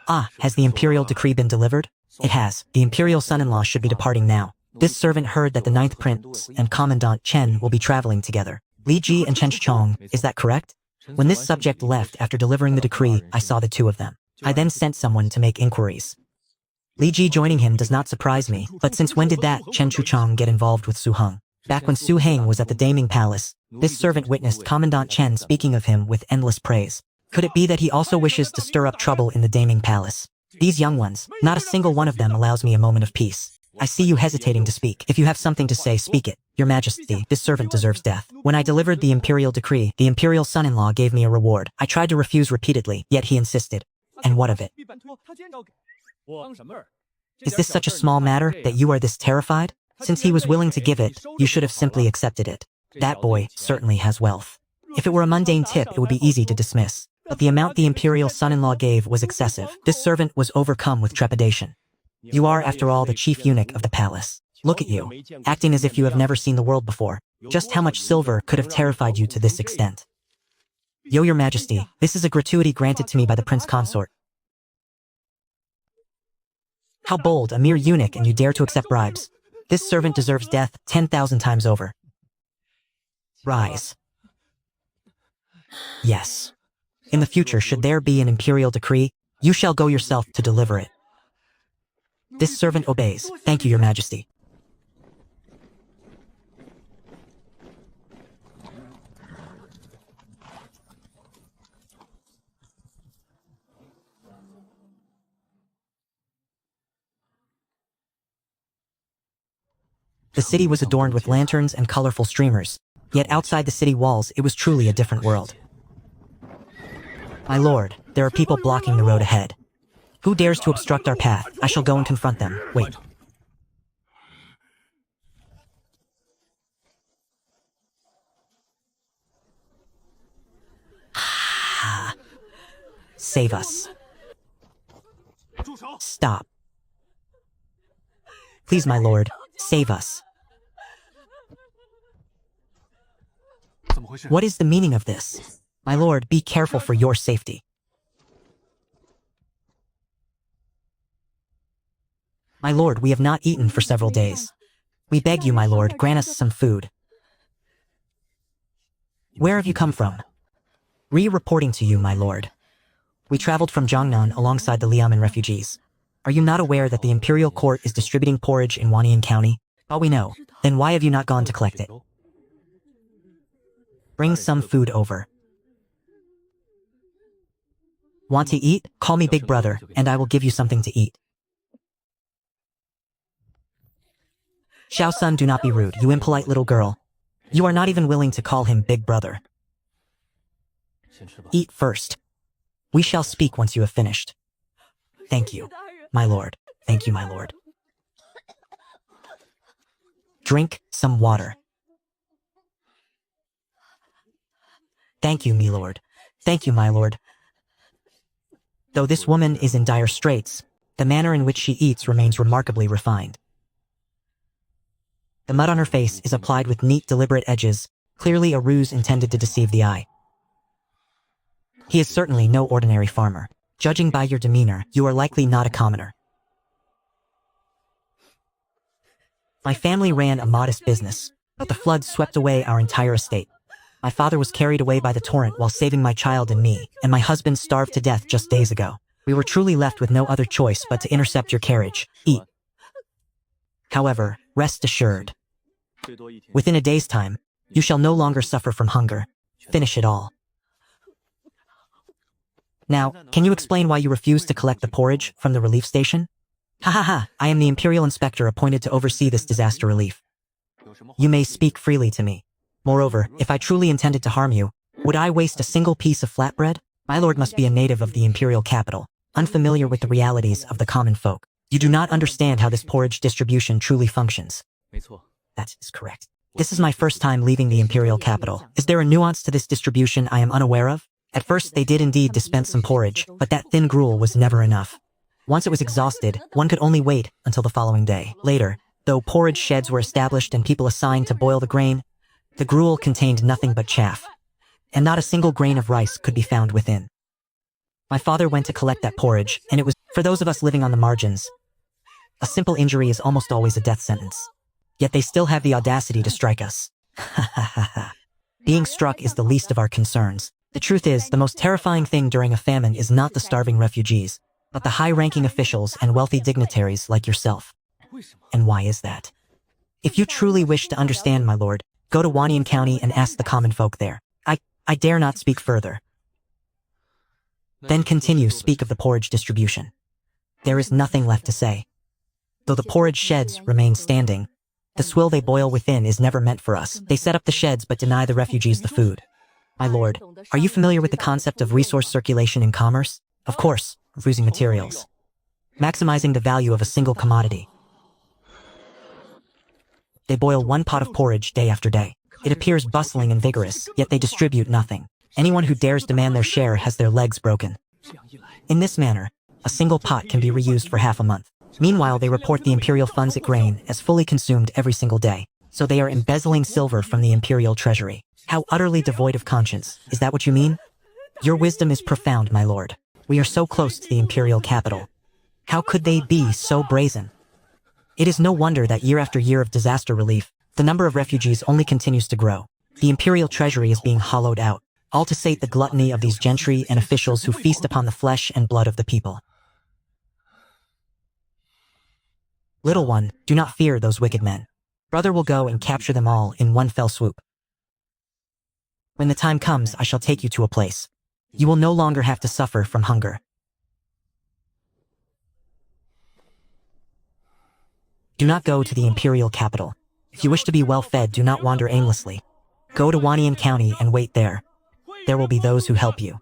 Ah, has the imperial decree been delivered? It has. The imperial son-in-law should be departing now. This servant heard that the 9th prince and Commandant Chen will be traveling together. Li Ji and Chen Chong, is that correct? When this subject left after delivering the decree, I saw the two of them. I then sent someone to make inquiries. Li Ji joining him does not surprise me, but since when did that Chen Chuchong get involved with Su Heng? Back when Su Heng was at the Daming Palace, this servant witnessed Commandant Chen speaking of him with endless praise. Could it be that he also wishes to stir up trouble in the Daming Palace? These young ones, not a single one of them allows me a moment of peace. I see you hesitating to speak. If you have something to say, speak it. Your Majesty, this servant deserves death. When I delivered the imperial decree, the imperial son-in-law gave me a reward. I tried to refuse repeatedly, yet he insisted. And what of it? Is this such a small matter that you are this terrified? Since he was willing to give it, you should have simply accepted it. That boy certainly has wealth. If it were a mundane tip, it would be easy to dismiss. But the amount the imperial son-in-law gave was excessive. This servant was overcome with trepidation. You are, after all, the chief eunuch of the palace. Look at you, acting as if you have never seen the world before. Just how much silver could have terrified you to this extent? Yo, Your Majesty, this is a gratuity granted to me by the prince consort. How bold, a mere eunuch, and you dare to accept bribes. This servant deserves death 10,000 times over. Rise. Yes. In the future, should there be an imperial decree, you shall go yourself to deliver it. This servant obeys. Thank you, Your Majesty. The city was adorned with lanterns and colorful streamers, yet outside the city walls, it was truly a different world. My lord, there are people blocking the road ahead. Who dares to obstruct our path? I shall go and confront them. Wait. Save us. Stop. Please, my lord, save us. What is the meaning of this? My lord, be careful for your safety. My lord, we have not eaten for several days. We beg you, my lord, grant us some food. Where have you come from? Reporting to you, my lord. We traveled from Jiangnan alongside the Liamen refugees. Are you not aware that the imperial court is distributing porridge in Wannian County? Oh, we know. Then why have you not gone to collect it? Bring some food over. Want to eat? Call me Big Brother, and I will give you something to eat. Xiao Sun, do not be rude, you impolite little girl. You are not even willing to call him Big Brother. Eat first. We shall speak once you have finished. Thank you, my lord. Thank you, my lord. Drink some water. Thank you, me lord. Thank you, my lord. Though this woman is in dire straits, the manner in which she eats remains remarkably refined. The mud on her face is applied with neat, deliberate edges, clearly a ruse intended to deceive the eye. He is certainly no ordinary farmer. Judging by your demeanor, you are likely not a commoner. My family ran a modest business, but the flood swept away our entire estate. My father was carried away by the torrent while saving my child and me, and my husband starved to death just days ago. We were truly left with no other choice but to intercept your carriage. Eat. However, rest assured, within a day's time, you shall no longer suffer from hunger. Finish it all. Now, can you explain why you refused to collect the porridge from the relief station? Ha ha ha, I am the imperial inspector appointed to oversee this disaster relief. You may speak freely to me. Moreover, if I truly intended to harm you, would I waste a single piece of flatbread? My lord must be a native of the imperial capital, unfamiliar with the realities of the common folk. You do not understand how this porridge distribution truly functions. That is correct. This is my first time leaving the imperial capital. Is there a nuance to this distribution I am unaware of? At first they did indeed dispense some porridge, but that thin gruel was never enough. Once it was exhausted, one could only wait until the following day. Later, though porridge sheds were established and people assigned to boil the grain, the gruel contained nothing but chaff. and not a single grain of rice could be found within. My father went to collect that porridge, and it was, for those of us living on the margins, a simple injury is almost always a death sentence. Yet they still have the audacity to strike us. Ha ha ha ha. Being struck is the least of our concerns. The truth is, the most terrifying thing during a famine is not the starving refugees, but the high-ranking officials and wealthy dignitaries like yourself. And why is that? If you truly wish to understand, my lord, go to Wanyan County and ask the common folk there. I dare not speak further. Then continue, speak of the porridge distribution. There is nothing left to say. Though the porridge sheds remain standing, the swill they boil within is never meant for us. They set up the sheds but deny the refugees the food. My lord, are you familiar with the concept of resource circulation in commerce? Of course, using materials. Maximizing the value of a single commodity. They boil one pot of porridge day after day. It appears bustling and vigorous, yet they distribute nothing. Anyone who dares demand their share has their legs broken. In this manner, a single pot can be reused for half a month. Meanwhile, they report the imperial funds at grain as fully consumed every single day. So they are embezzling silver from the imperial treasury. How utterly devoid of conscience. Is that what you mean? Your wisdom is profound, my lord. We are so close to the imperial capital. How could they be so brazen? It is no wonder that year after year of disaster relief, the number of refugees only continues to grow. The imperial treasury is being hollowed out, all to sate the gluttony of these gentry and officials who feast upon the flesh and blood of the people. Little one, do not fear those wicked men. Brother will go and capture them all in one fell swoop. When the time comes, I shall take you to a place. You will no longer have to suffer from hunger. Do not go to the imperial capital. If you wish to be well fed, do not wander aimlessly. Go to Wanyan County and wait there. There will be those who help you.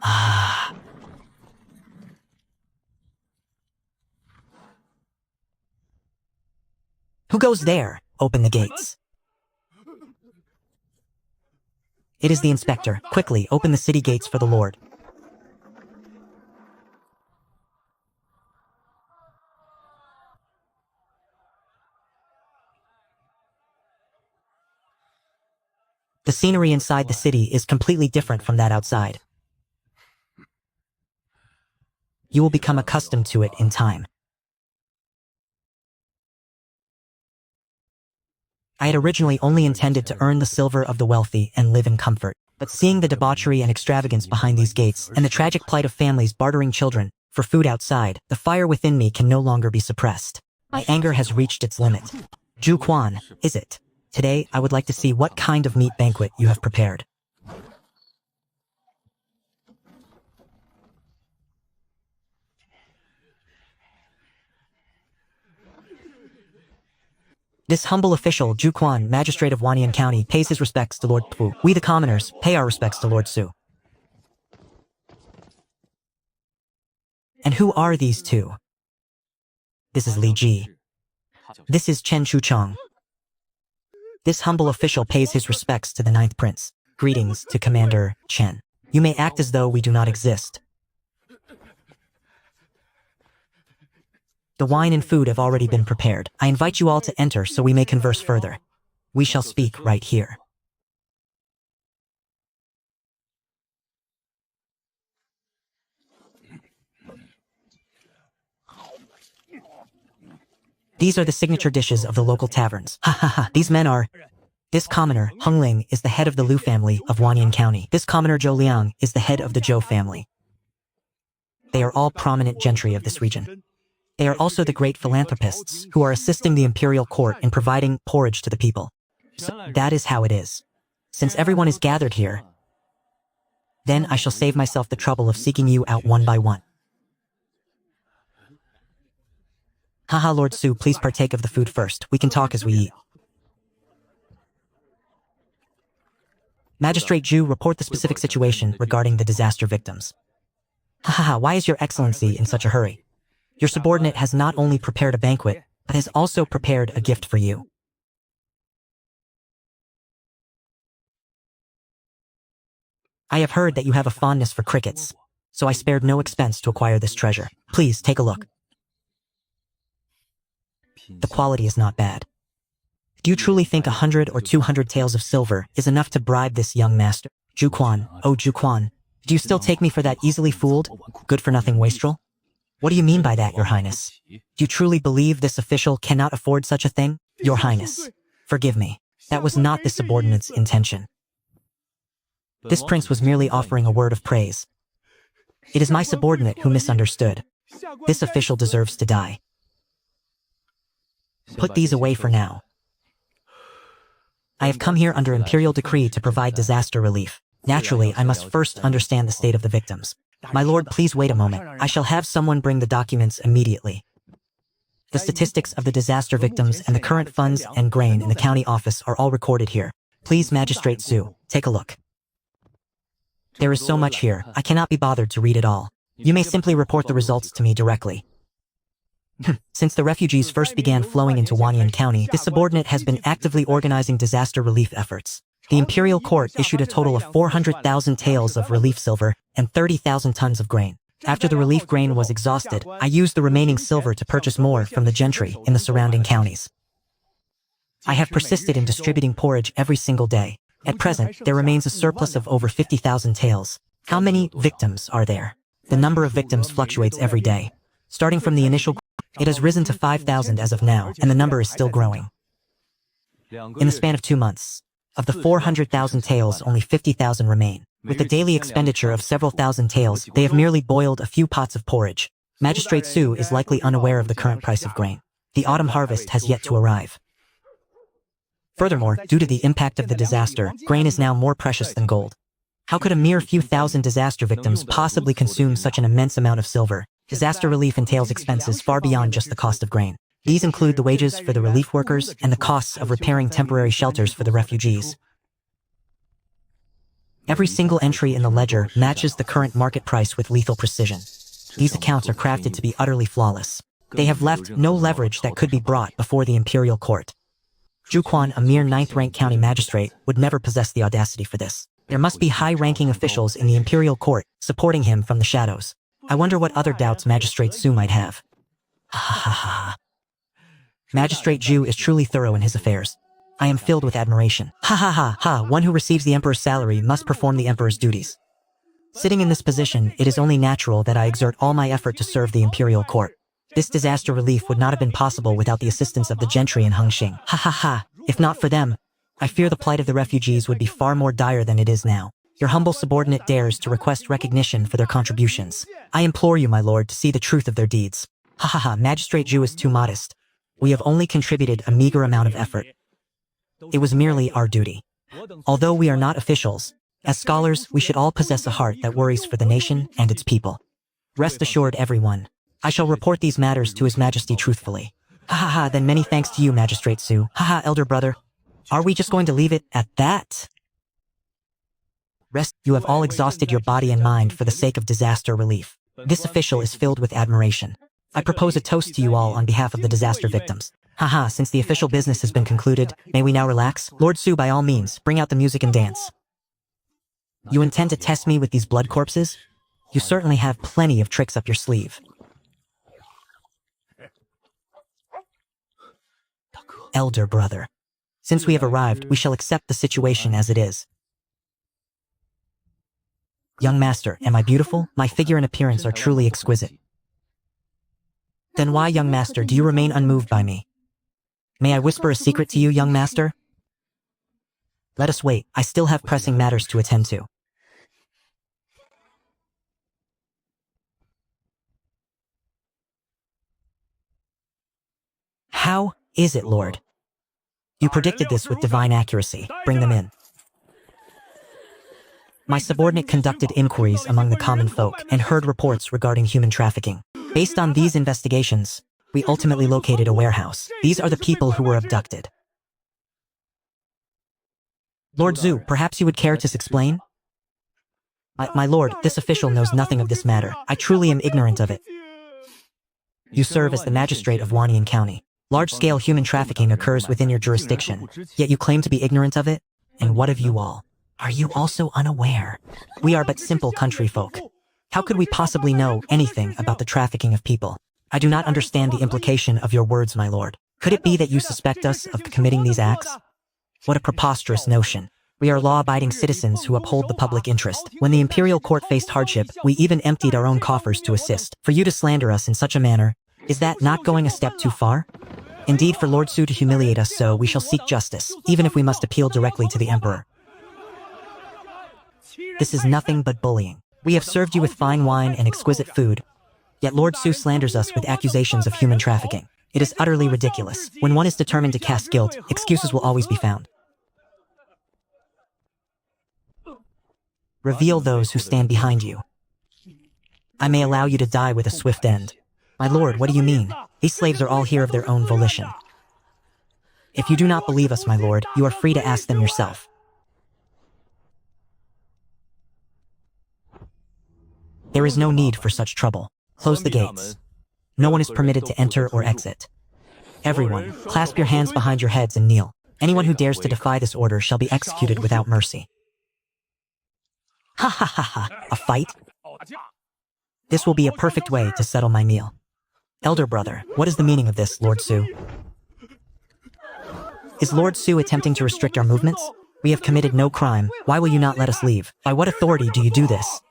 Ah. Who goes there? Open the gates. It is the inspector. Quickly, open the city gates for the lord. The scenery inside the city is completely different from that outside. You will become accustomed to it in time. I had originally only intended to earn the silver of the wealthy and live in comfort. But seeing the debauchery and extravagance behind these gates and the tragic plight of families bartering children for food outside, the fire within me can no longer be suppressed. My anger has reached its limit. Zhu Quan, is it? Today, I would like to see what kind of meat banquet you have prepared. This humble official, Zhu Quan, magistrate of Wanyan County, pays his respects to Lord Pu. We the commoners pay our respects to Lord Su. And who are these two? This is Li Ji. This is Chen Chuchong. This humble official pays his respects to the ninth prince. Greetings to Commander Chen. You may act as though we do not exist. The wine and food have already been prepared. I invite you all to enter so we may converse further. We shall speak right here. These are the signature dishes of the local taverns. Ha ha ha, these men are... This commoner, Hung Ling, is the head of the Lu family of Wanyan County. This commoner, Zhou Liang, is the head of the Zhou family. They are all prominent gentry of this region. They are also the great philanthropists who are assisting the imperial court in providing porridge to the people. So that is how it is. Since everyone is gathered here, then I shall save myself the trouble of seeking you out one by one. Haha, Lord Su, please partake of the food first. We can talk as we eat. Magistrate Zhu, report the specific situation regarding the disaster victims. Haha, why is your excellency in such a hurry? Your subordinate has not only prepared a banquet, but has also prepared a gift for you. I have heard that you have a fondness for crickets, so I spared no expense to acquire this treasure. Please, take a look. The quality is not bad. Do you truly think 100 or 200 taels of silver is enough to bribe this young master? Juquan, oh Juquan, do you still take me for that easily fooled, good-for-nothing wastrel? What do you mean by that, Your Highness? Do you truly believe this official cannot afford such a thing? Your Highness, forgive me. That was not the subordinate's intention. This prince was merely offering a word of praise. It is my subordinate who misunderstood. This official deserves to die. Put these away for now. I have come here under imperial decree to provide disaster relief. Naturally, I must first understand the state of the victims. My lord, please wait a moment. I shall have someone bring the documents immediately. The statistics of the disaster victims and the current funds and grain in the county office are all recorded here. Please, Magistrate Su, take a look. There is so much here, I cannot be bothered to read it all. You may simply report the results to me directly. Since the refugees first began flowing into Wanyan County, this subordinate has been actively organizing disaster relief efforts. The imperial court issued a total of 400,000 taels of relief silver and 30,000 tons of grain. After the relief grain was exhausted, I used the remaining silver to purchase more from the gentry in the surrounding counties. I have persisted in distributing porridge every single day. At present, there remains a surplus of over 50,000 taels. How many victims are there? The number of victims fluctuates every day. Starting from the initial, it has risen to 5,000 as of now, and the number is still growing. In the span of 2 months, of the 400,000 taels, only 50,000 remain. With the daily expenditure of several thousand taels, they have merely boiled a few pots of porridge. Magistrate Su is likely unaware of the current price of grain. The autumn harvest has yet to arrive. Furthermore, due to the impact of the disaster, grain is now more precious than gold. How could a mere few thousand disaster victims possibly consume such an immense amount of silver? Disaster relief entails expenses far beyond just the cost of grain. These include the wages for the relief workers and the costs of repairing temporary shelters for the refugees. Every single entry in the ledger matches the current market price with lethal precision. These accounts are crafted to be utterly flawless. They have left no leverage that could be brought before the imperial court. Juquan, a mere 9th-rank county magistrate, would never possess the audacity for this. There must be high-ranking officials in the imperial court supporting him from the shadows. I wonder what other doubts Magistrate Su might have. Ha ha ha ha. Magistrate Ju is truly thorough in his affairs. I am filled with admiration. Ha ha ha ha, one who receives the emperor's salary must perform the emperor's duties. Sitting in this position, it is only natural that I exert all my effort to serve the imperial court. This disaster relief would not have been possible without the assistance of the gentry in Hengxing. Ha ha ha, if not for them, I fear the plight of the refugees would be far more dire than it is now. Your humble subordinate dares to request recognition for their contributions. I implore you, my lord, to see the truth of their deeds. Ha ha ha, Magistrate Ju is too modest. We have only contributed a meager amount of effort. It was merely our duty. Although we are not officials, as scholars, we should all possess a heart that worries for the nation and its people. Rest assured, everyone. I shall report these matters to His Majesty truthfully. Ha ha ha, then many thanks to you, Magistrate Su. Ha ha, elder brother. Are we just going to leave it at that? Rest, you have all exhausted your body and mind for the sake of disaster relief. This official is filled with admiration. I propose a toast to you all on behalf of the disaster victims. Haha, since the official business has been concluded, may we now relax? Lord Su, by all means, bring out the music and dance. You intend to test me with these blood corpses? You certainly have plenty of tricks up your sleeve. Elder brother. Since we have arrived, we shall accept the situation as it is. Young master, am I beautiful? My figure and appearance are truly exquisite. Then why, young master, do you remain unmoved by me? May I whisper a secret to you, young master? Let us wait. I still have pressing matters to attend to. How is it, Lord? You predicted this with divine accuracy. Bring them in. My subordinate conducted inquiries among the common folk and heard reports regarding human trafficking. Based on these investigations, we ultimately located a warehouse. These are the people who were abducted. Lord Zhu, perhaps you would care to explain? My lord, this official knows nothing of this matter. I truly am ignorant of it. You serve as the magistrate of Wanyan County. Large-scale human trafficking occurs within your jurisdiction, yet you claim to be ignorant of it? And what of you all? Are you also unaware? We are but simple country folk. How could we possibly know anything about the trafficking of people? I do not understand the implication of your words, my lord. Could it be that you suspect us of committing these acts? What a preposterous notion. We are law-abiding citizens who uphold the public interest. When the imperial court faced hardship, we even emptied our own coffers to assist. For you to slander us in such a manner, is that not going a step too far? Indeed, for Lord Su to humiliate us so, we shall seek justice, even if we must appeal directly to the emperor. This is nothing but bullying. We have served you with fine wine and exquisite food, yet Lord Su slanders us with accusations of human trafficking. It is utterly ridiculous. When one is determined to cast guilt, excuses will always be found. Reveal those who stand behind you. I may allow you to die with a swift end. My lord, what do you mean? These slaves are all here of their own volition. If you do not believe us, my lord, you are free to ask them yourself. There is no need for such trouble. Close the gates. No one is permitted to enter or exit. Everyone, clasp your hands behind your heads and kneel. Anyone who dares to defy this order shall be executed without mercy. Ha ha ha ha, a fight? This will be a perfect way to settle my meal. Elder brother, what is the meaning of this, Lord Su? Is Lord Su attempting to restrict our movements? We have committed no crime. Why will you not let us leave? By what authority do you do this?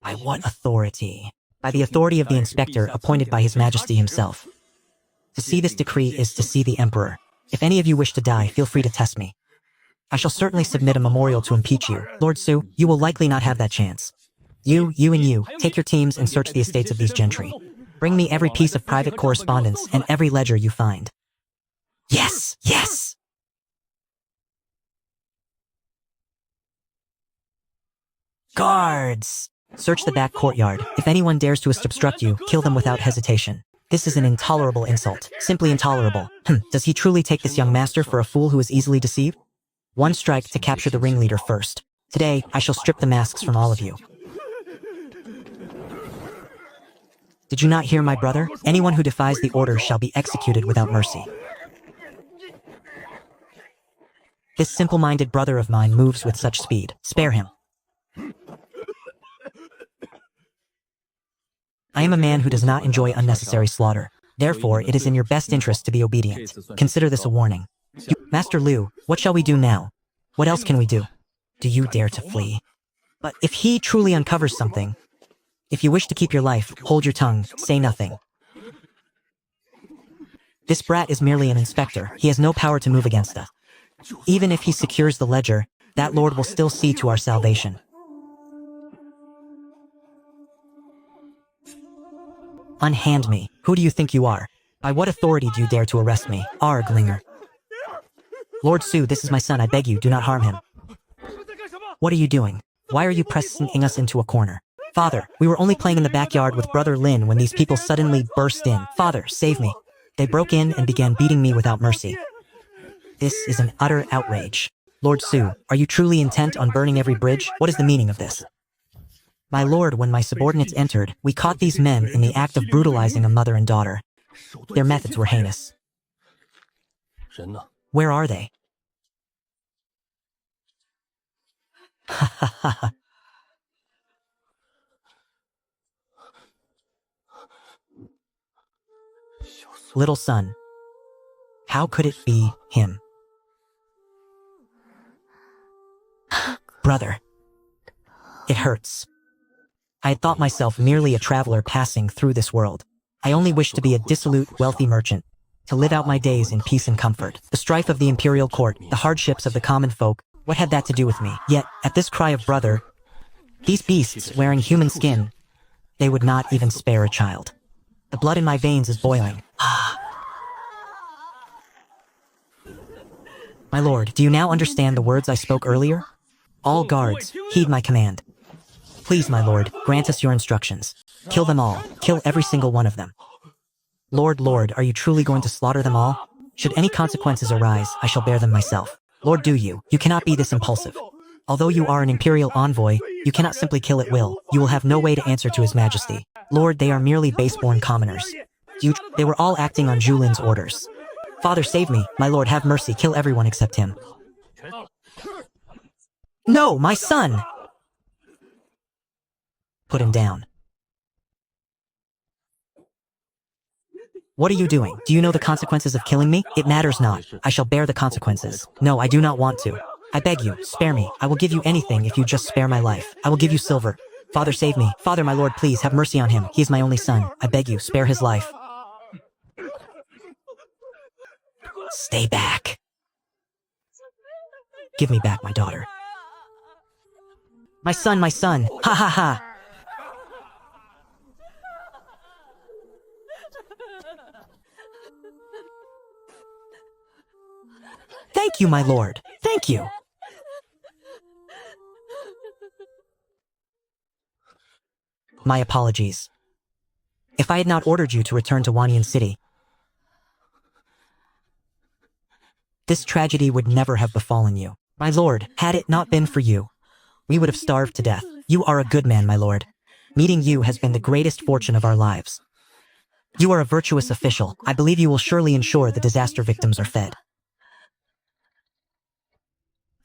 By what authority? By the authority of the inspector appointed by His Majesty himself. To see this decree is to see the emperor. If any of you wish to die, feel free to test me. I shall certainly submit a memorial to impeach you. Lord Su, you will likely not have that chance. You, and you, take your teams and search the estates of these gentry. Bring me every piece of private correspondence and every ledger you find. Yes, yes! Guards! Search the back courtyard. If anyone dares to obstruct you, kill them without hesitation. This is an intolerable insult. Simply intolerable. Does he truly take this young master for a fool who is easily deceived? One strike to capture the ringleader first. Today, I shall strip the masks from all of you. Did you not hear, my brother? Anyone who defies the order shall be executed without mercy. This simple-minded brother of mine moves with such speed. Spare him. I am a man who does not enjoy unnecessary slaughter. Therefore, it is in your best interest to be obedient. Consider this a warning. Master Liu, what shall we do now? What else can we do? Do you dare to flee? But if he truly uncovers something, if you wish to keep your life, hold your tongue, say nothing. This brat is merely an inspector. He has no power to move against us. Even if he secures the ledger, that lord will still see to our salvation. Unhand me. Who do you think you are? By what authority do you dare to arrest me? Arg, Linger. Lord Su, this is my son. I beg you, do not harm him. What are you doing? Why are you pressing us into a corner? Father, we were only playing in the backyard with Brother Lin when these people suddenly burst in. Father, save me. They broke in and began beating me without mercy. This is an utter outrage. Lord Su, are you truly intent on burning every bridge? What is the meaning of this? My lord, when my subordinates entered, we caught these men in the act of brutalizing a mother and daughter. Their methods were heinous. Where are they? Ha ha ha ha. Little son, how could it be him? Brother, it hurts. I had thought myself merely a traveler passing through this world. I only wished to be a dissolute, wealthy merchant, to live out my days in peace and comfort. The strife of the imperial court, the hardships of the common folk, what had that to do with me? Yet, at this cry of brother, these beasts wearing human skin, they would not even spare a child. The blood in my veins is boiling. My lord, do you now understand the words I spoke earlier? All guards, heed my command. Please, my lord, grant us your instructions. Kill them all. Kill every single one of them. Lord, are you truly going to slaughter them all? Should any consequences arise, I shall bear them myself. Lord, do you cannot be this impulsive. Although you are an imperial envoy, you cannot simply kill at will. You will have no way to answer to His Majesty. Lord, they are merely base-born commoners. They were all acting on Julin's orders. Father, save me. My lord, have mercy. Kill everyone except him. No, my son! Put him down. What are you doing? Do you know the consequences of killing me? It matters not. I shall bear the consequences. No, I do not want to. I beg you, spare me. I will give you anything if you just spare my life. I will give you silver. Father, save me. Father, my lord, please have mercy on him. He is my only son. I beg you, spare his life. Stay back. Give me back my daughter. My son, my son. Ha ha ha. Thank you, my lord. Thank you. My apologies. If I had not ordered you to return to Wanyan City, this tragedy would never have befallen you. My lord, had it not been for you, we would have starved to death. You are a good man, my lord. Meeting you has been the greatest fortune of our lives. You are a virtuous official. I believe you will surely ensure the disaster victims are fed.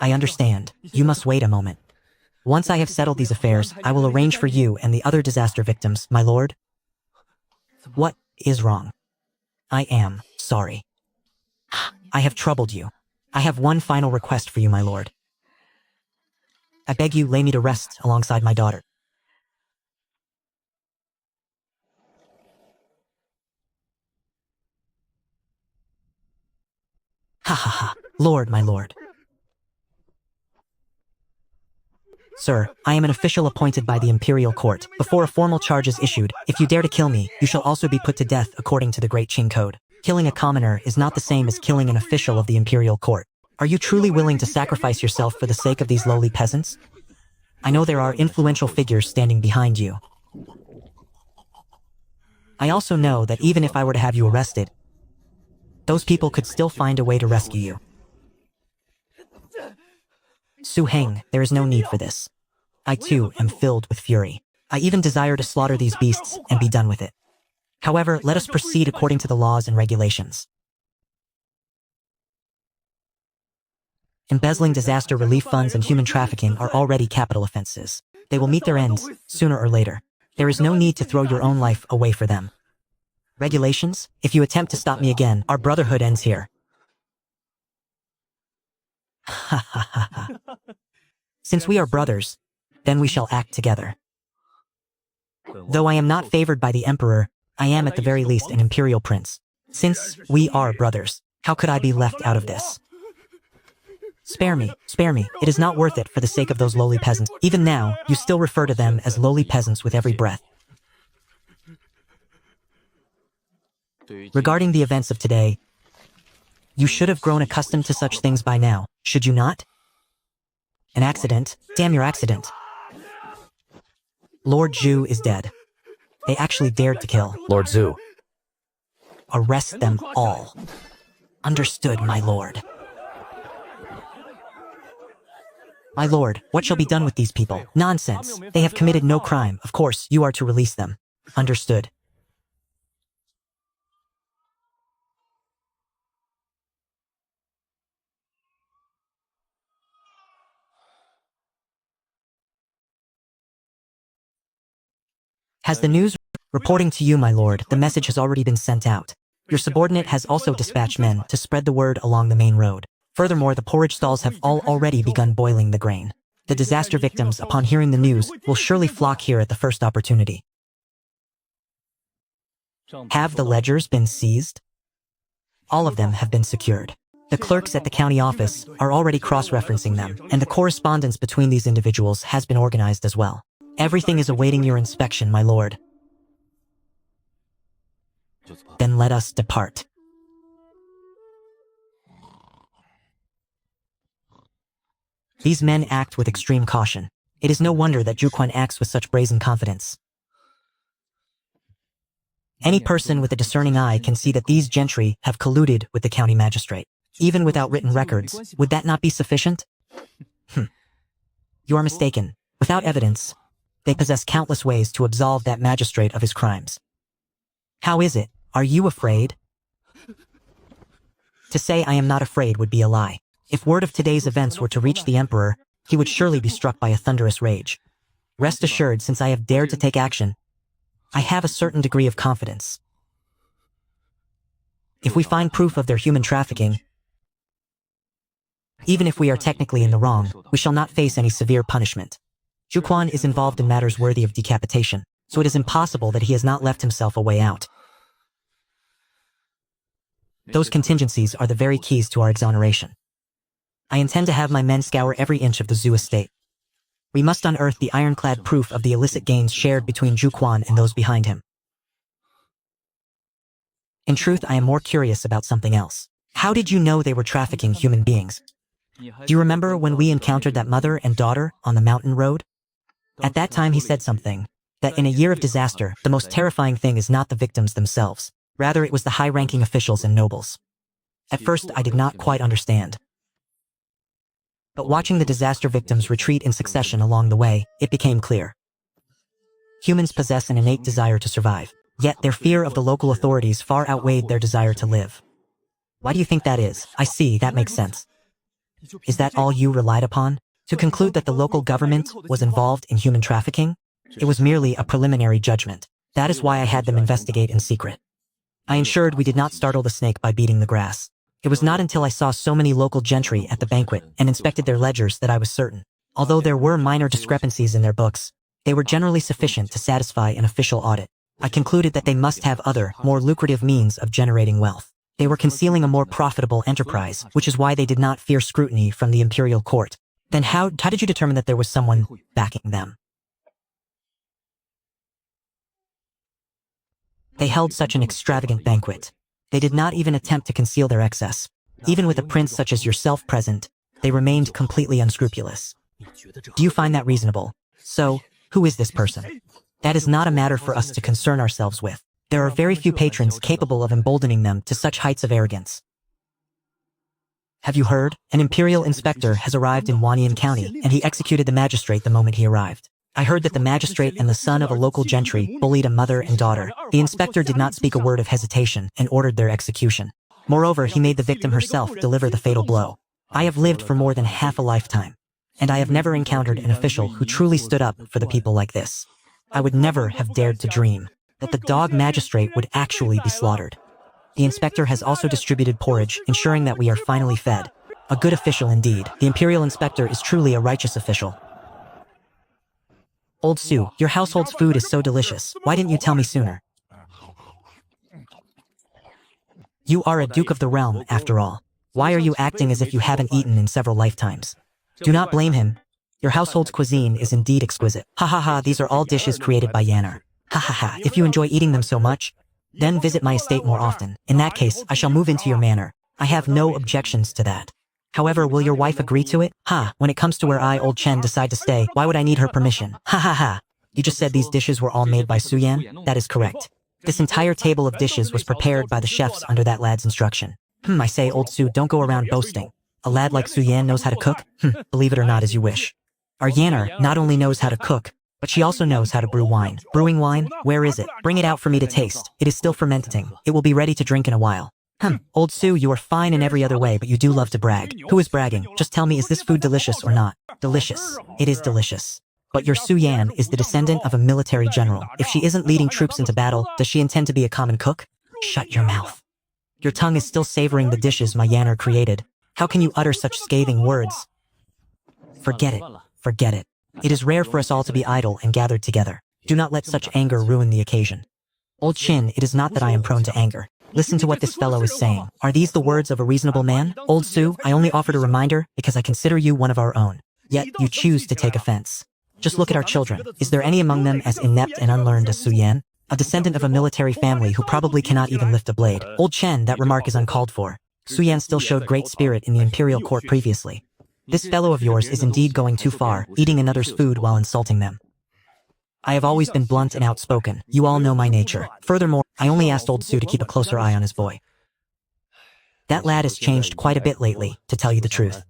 I understand. You must wait a moment. Once I have settled these affairs, I will arrange for you and the other disaster victims, my lord. What is wrong? I am sorry. I have troubled you. I have one final request for you, my lord. I beg you, lay me to rest alongside my daughter. Ha ha ha. Lord, my lord. Sir, I am an official appointed by the imperial court. Before a formal charge is issued, if you dare to kill me, you shall also be put to death according to the Great Qing Code. Killing a commoner is not the same as killing an official of the imperial court. Are you truly willing to sacrifice yourself for the sake of these lowly peasants? I know there are influential figures standing behind you. I also know that even if I were to have you arrested, those people could still find a way to rescue you. Su Heng, there is no need for this. I too am filled with fury. I even desire to slaughter these beasts and be done with it. However, let us proceed according to the laws and regulations. Embezzling disaster relief funds and human trafficking are already capital offenses. They will meet their ends, sooner or later. There is no need to throw your own life away for them. Regulations? If you attempt to stop me again, our brotherhood ends here. Ha ha ha ha. Since we are brothers, then we shall act together. Though I am not favored by the emperor, I am at the very least an imperial prince. Since we are brothers, how could I be left out of this? Spare me, spare me. It is not worth it for the sake of those lowly peasants. Even now, you still refer to them as lowly peasants with every breath. Regarding the events of today, you should have grown accustomed to such things by now, should you not? An accident? Damn your accident. Lord Zhu is dead. They actually dared to kill Lord Zhu. Arrest them all. Understood, my lord. My lord, what shall be done with these people? Nonsense. They have committed no crime. Of course, you are to release them. Understood. Has the news reporting to you, my lord? The message has already been sent out. Your subordinate has also dispatched men to spread the word along the main road. Furthermore, the porridge stalls have already begun boiling the grain. The disaster victims, upon hearing the news, will surely flock here at the first opportunity. Have the ledgers been seized? All of them have been secured. The clerks at the county office are already cross-referencing them, and the correspondence between these individuals has been organized as well. Everything is awaiting your inspection, my lord. Then let us depart. These men act with extreme caution. It is no wonder that Zhuquan acts with such brazen confidence. Any person with a discerning eye can see that these gentry have colluded with the county magistrate. Even without written records, would that not be sufficient? You are mistaken. Without evidence, they possess countless ways to absolve that magistrate of his crimes. How is it? Are you afraid? To say I am not afraid would be a lie. If word of today's events were to reach the emperor, he would surely be struck by a thunderous rage. Rest assured, since I have dared to take action, I have a certain degree of confidence. If we find proof of their human trafficking, even if we are technically in the wrong, we shall not face any severe punishment. Zhu Quan is involved in matters worthy of decapitation, so it is impossible that he has not left himself a way out. Those contingencies are the very keys to our exoneration. I intend to have my men scour every inch of the Zhu estate. We must unearth the ironclad proof of the illicit gains shared between Zhu Quan and those behind him. In truth, I am more curious about something else. How did you know they were trafficking human beings? Do you remember when we encountered that mother and daughter on the mountain road? At that time he said something, that in a year of disaster, the most terrifying thing is not the victims themselves. Rather, it was the high-ranking officials and nobles. At first, I did not quite understand. But watching the disaster victims retreat in succession along the way, it became clear. Humans possess an innate desire to survive, yet their fear of the local authorities far outweighed their desire to live. Why do you think that is? I see, that makes sense. Is that all you relied upon? To conclude that the local government was involved in human trafficking? It was merely a preliminary judgment. That is why I had them investigate in secret. I ensured we did not startle the snake by beating the grass. It was not until I saw so many local gentry at the banquet and inspected their ledgers that I was certain. Although there were minor discrepancies in their books, they were generally sufficient to satisfy an official audit. I concluded that they must have other, more lucrative means of generating wealth. They were concealing a more profitable enterprise, which is why they did not fear scrutiny from the imperial court. Then how did you determine that there was someone backing them? They held such an extravagant banquet. They did not even attempt to conceal their excess. Even with a prince such as yourself present, they remained completely unscrupulous. Do you find that reasonable? So, who is this person? That is not a matter for us to concern ourselves with. There are very few patrons capable of emboldening them to such heights of arrogance. Have you heard? An imperial inspector has arrived in Wanyan County, and he executed the magistrate the moment he arrived. I heard that the magistrate and the son of a local gentry bullied a mother and daughter. The inspector did not speak a word of hesitation and ordered their execution. Moreover, he made the victim herself deliver the fatal blow. I have lived for more than half a lifetime, and I have never encountered an official who truly stood up for the people like this. I would never have dared to dream that the dog magistrate would actually be slaughtered. The inspector has also distributed porridge, ensuring that we are finally fed. A good official indeed. The imperial inspector is truly a righteous official. Old Sue, your household's food is so delicious. Why didn't you tell me sooner? You are a duke of the realm, after all. Why are you acting as if you haven't eaten in several lifetimes? Do not blame him. Your household's cuisine is indeed exquisite. Ha ha ha, these are all dishes created by Yanar. Ha ha ha, if you enjoy eating them so much, then visit my estate more often. In that case, I shall move into your manor. I have no objections to that. However, will your wife agree to it? Ha, when it comes to where I, Old Chen, decide to stay, why would I need her permission? Ha ha ha. You just said these dishes were all made by Su Yan? That is correct. This entire table of dishes was prepared by the chefs under that lad's instruction. I say, Old Su, don't go around boasting. A lad like Su Yan knows how to cook? Believe it or not as you wish. Our Yanar not only knows how to cook, but she also knows how to brew wine. Brewing wine? Where is it? Bring it out for me to taste. It is still fermenting. It will be ready to drink in a while. Old Sue, you are fine in every other way, but you do love to brag. Who is bragging? Just tell me, is this food delicious or not? Delicious. It is delicious. But your Su Yan is the descendant of a military general. If she isn't leading troops into battle, does she intend to be a common cook? Shut your mouth. Your tongue is still savoring the dishes my Yanar created. How can you utter such scathing words? Forget it. Forget it. It is rare for us all to be idle and gathered together. Do not let such anger ruin the occasion. Old Chin, it is not that I am prone to anger. Listen to what this fellow is saying. Are these the words of a reasonable man? Old Sue, I only offered a reminder because I consider you one of our own. Yet, you choose to take offense. Just look at our children. Is there any among them as inept and unlearned as Su Yan? A descendant of a military family who probably cannot even lift a blade. Old Chen, that remark is uncalled for. Su Yan still showed great spirit in the imperial court previously. This fellow of yours is indeed going too far, eating another's food while insulting them. I have always been blunt and outspoken. You all know my nature. Furthermore, I only asked Old Sue to keep a closer eye on his boy. That lad has changed quite a bit lately, to tell you the truth.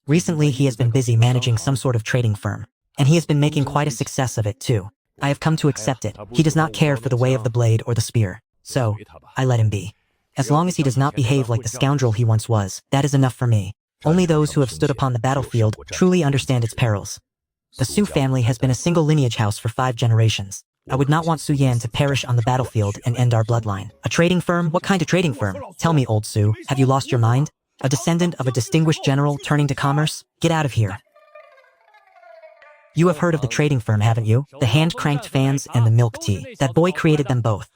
Recently, he has been busy managing some sort of trading firm, and he has been making quite a success of it too. I have come to accept it. He does not care for the way of the blade or the spear, so I let him be. As long as he does not behave like the scoundrel he once was, that is enough for me. Only those who have stood upon the battlefield truly understand its perils. The Su family has been a single lineage house for 5 generations. I would not want Su Yan to perish on the battlefield and end our bloodline. A trading firm? What kind of trading firm? Tell me, old Su, have you lost your mind? A descendant of a distinguished general turning to commerce? Get out of here. You have heard of the trading firm, haven't you? The hand-cranked fans and the milk tea. That boy created them both.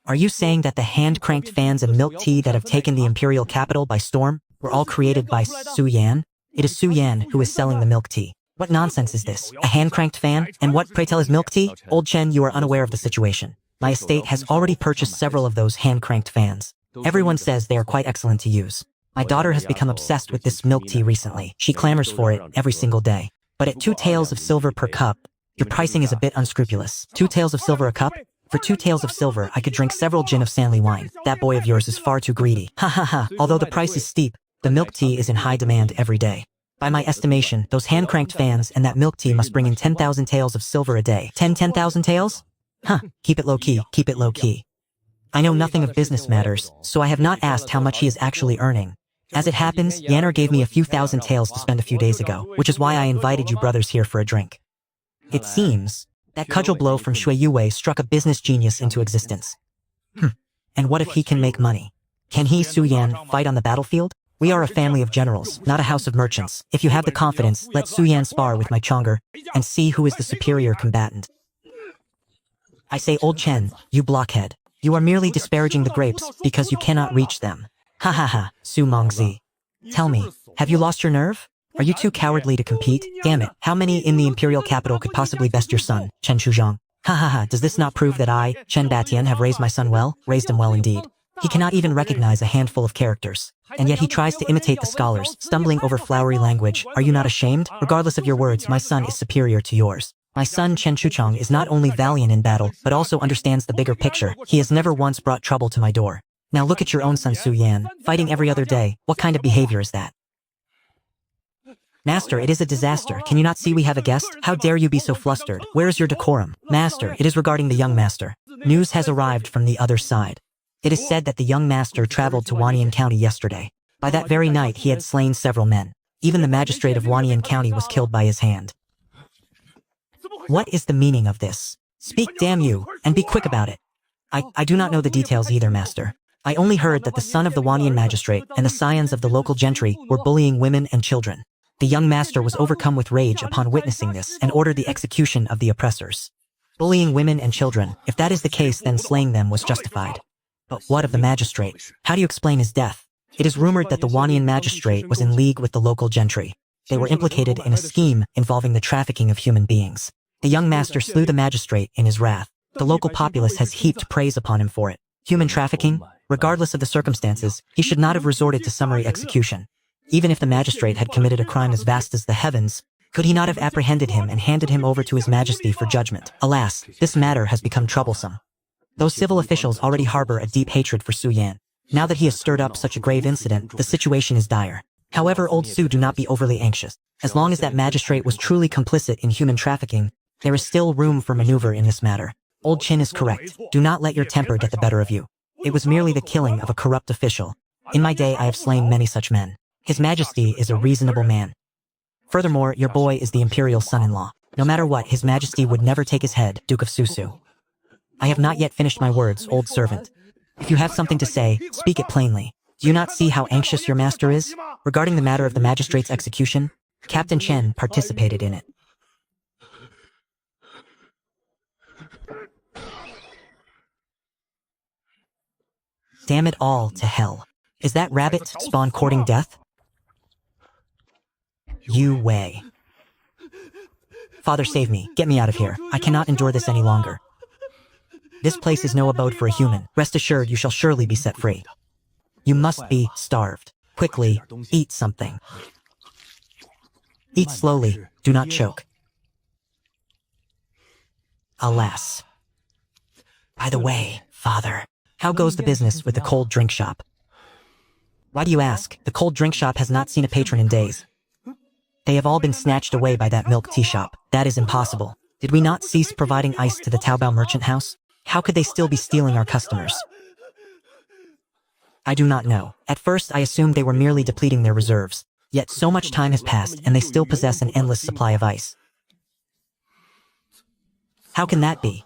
Are you saying that the hand-cranked fans and milk tea that have taken the imperial capital by storm were all created by Su Yan? It is Su Yan who is selling the milk tea. What nonsense is this? A hand-cranked fan? And what, pray tell, is milk tea? Old Chen, you are unaware of the situation. My estate has already purchased several of those hand-cranked fans. Everyone says they are quite excellent to use. My daughter has become obsessed with this milk tea recently. She clamors for it every single day. But at 2 taels of silver per cup, your pricing is a bit unscrupulous. 2 taels of silver a cup? For 2 taels of silver, I could drink several gin of Sanli wine. That boy of yours is far too greedy. Ha ha ha. Although the price is steep, the milk tea is in high demand every day. By my estimation, those hand-cranked fans and that milk tea must bring in 10,000 taels of silver a day. 10,000 taels? Huh, keep it low-key, keep it low-key. I know nothing of business matters, so I have not asked how much he is actually earning. As it happens, Yanner gave me a few thousand taels to spend a few days ago, which is why I invited you brothers here for a drink. It seems that cudgel blow from Shui Yue struck a business genius into existence. And what if he can make money? Can he, Su Yan, fight on the battlefield? We are a family of generals, not a house of merchants. If you have the confidence, let Su Yan spar with my Chongur and see who is the superior combatant. I say, old Chen, you blockhead. You are merely disparaging the grapes because you cannot reach them. Ha ha ha, Su Mongzi. Tell me, have you lost your nerve? Are you too cowardly to compete? Damn it, how many in the imperial capital could possibly best your son, Chen Shuzhong? Ha ha ha, does this not prove that I, Chen Batian, have raised my son well? Raised him well indeed. He cannot even recognize a handful of characters. And yet he tries to imitate the scholars, stumbling over flowery language. Are you not ashamed? Regardless of your words, my son is superior to yours. My son Chen Chuchong is not only valiant in battle, but also understands the bigger picture. He has never once brought trouble to my door. Now look at your own son Su Yan, fighting every other day. What kind of behavior is that? Master, it is a disaster. Can you not see we have a guest? How dare you be so flustered? Where is your decorum? Master, it is regarding the young master. News has arrived from the other side. It is said that the young master traveled to Wanyan County yesterday. By that very night, he had slain several men. Even the magistrate of Wanyan County was killed by his hand. What is the meaning of this? Speak, damn you, and be quick about it. I do not know the details either, master. I only heard that the son of the Wanyan magistrate and the scions of the local gentry were bullying women and children. The young master was overcome with rage upon witnessing this and ordered the execution of the oppressors. Bullying women and children, if that is the case, then slaying them was justified. But what of the magistrate? How do you explain his death? It is rumored that the Wanyan magistrate was in league with the local gentry. They were implicated in a scheme involving the trafficking of human beings. The young master slew the magistrate in his wrath. The local populace has heaped praise upon him for it. Human trafficking? Regardless of the circumstances, he should not have resorted to summary execution. Even if the magistrate had committed a crime as vast as the heavens, could he not have apprehended him and handed him over to his majesty for judgment? Alas, this matter has become troublesome. Those civil officials already harbor a deep hatred for Su Yan. Now that he has stirred up such a grave incident, the situation is dire. However, old Su, do not be overly anxious. As long as that magistrate was truly complicit in human trafficking, there is still room for maneuver in this matter. Old Chin is correct. Do not let your temper get the better of you. It was merely the killing of a corrupt official. In my day, I have slain many such men. His Majesty is a reasonable man. Furthermore, your boy is the imperial son-in-law. No matter what, His Majesty would never take his head, Duke of Susu. I have not yet finished my words, old servant. If you have something to say, speak it plainly. Do you not see how anxious your master is? Regarding the matter of the magistrate's execution, Captain Chen participated in it. Damn it all to hell. Is that rabbit spawn courting death? You Wei. Father, save me. Get me out of here. I cannot endure this any longer. This place is no abode for a human. Rest assured, you shall surely be set free. You must be starved. Quickly, eat something. Eat slowly. Do not choke. Alas. By the way, Father, how goes the business with the cold drink shop? Why do you ask? The cold drink shop has not seen a patron in days. They have all been snatched away by that milk tea shop. That is impossible. Did we not cease providing ice to the Taobao merchant house? How could they still be stealing our customers? I do not know. At first I assumed they were merely depleting their reserves. Yet so much time has passed and they still possess an endless supply of ice. How can that be?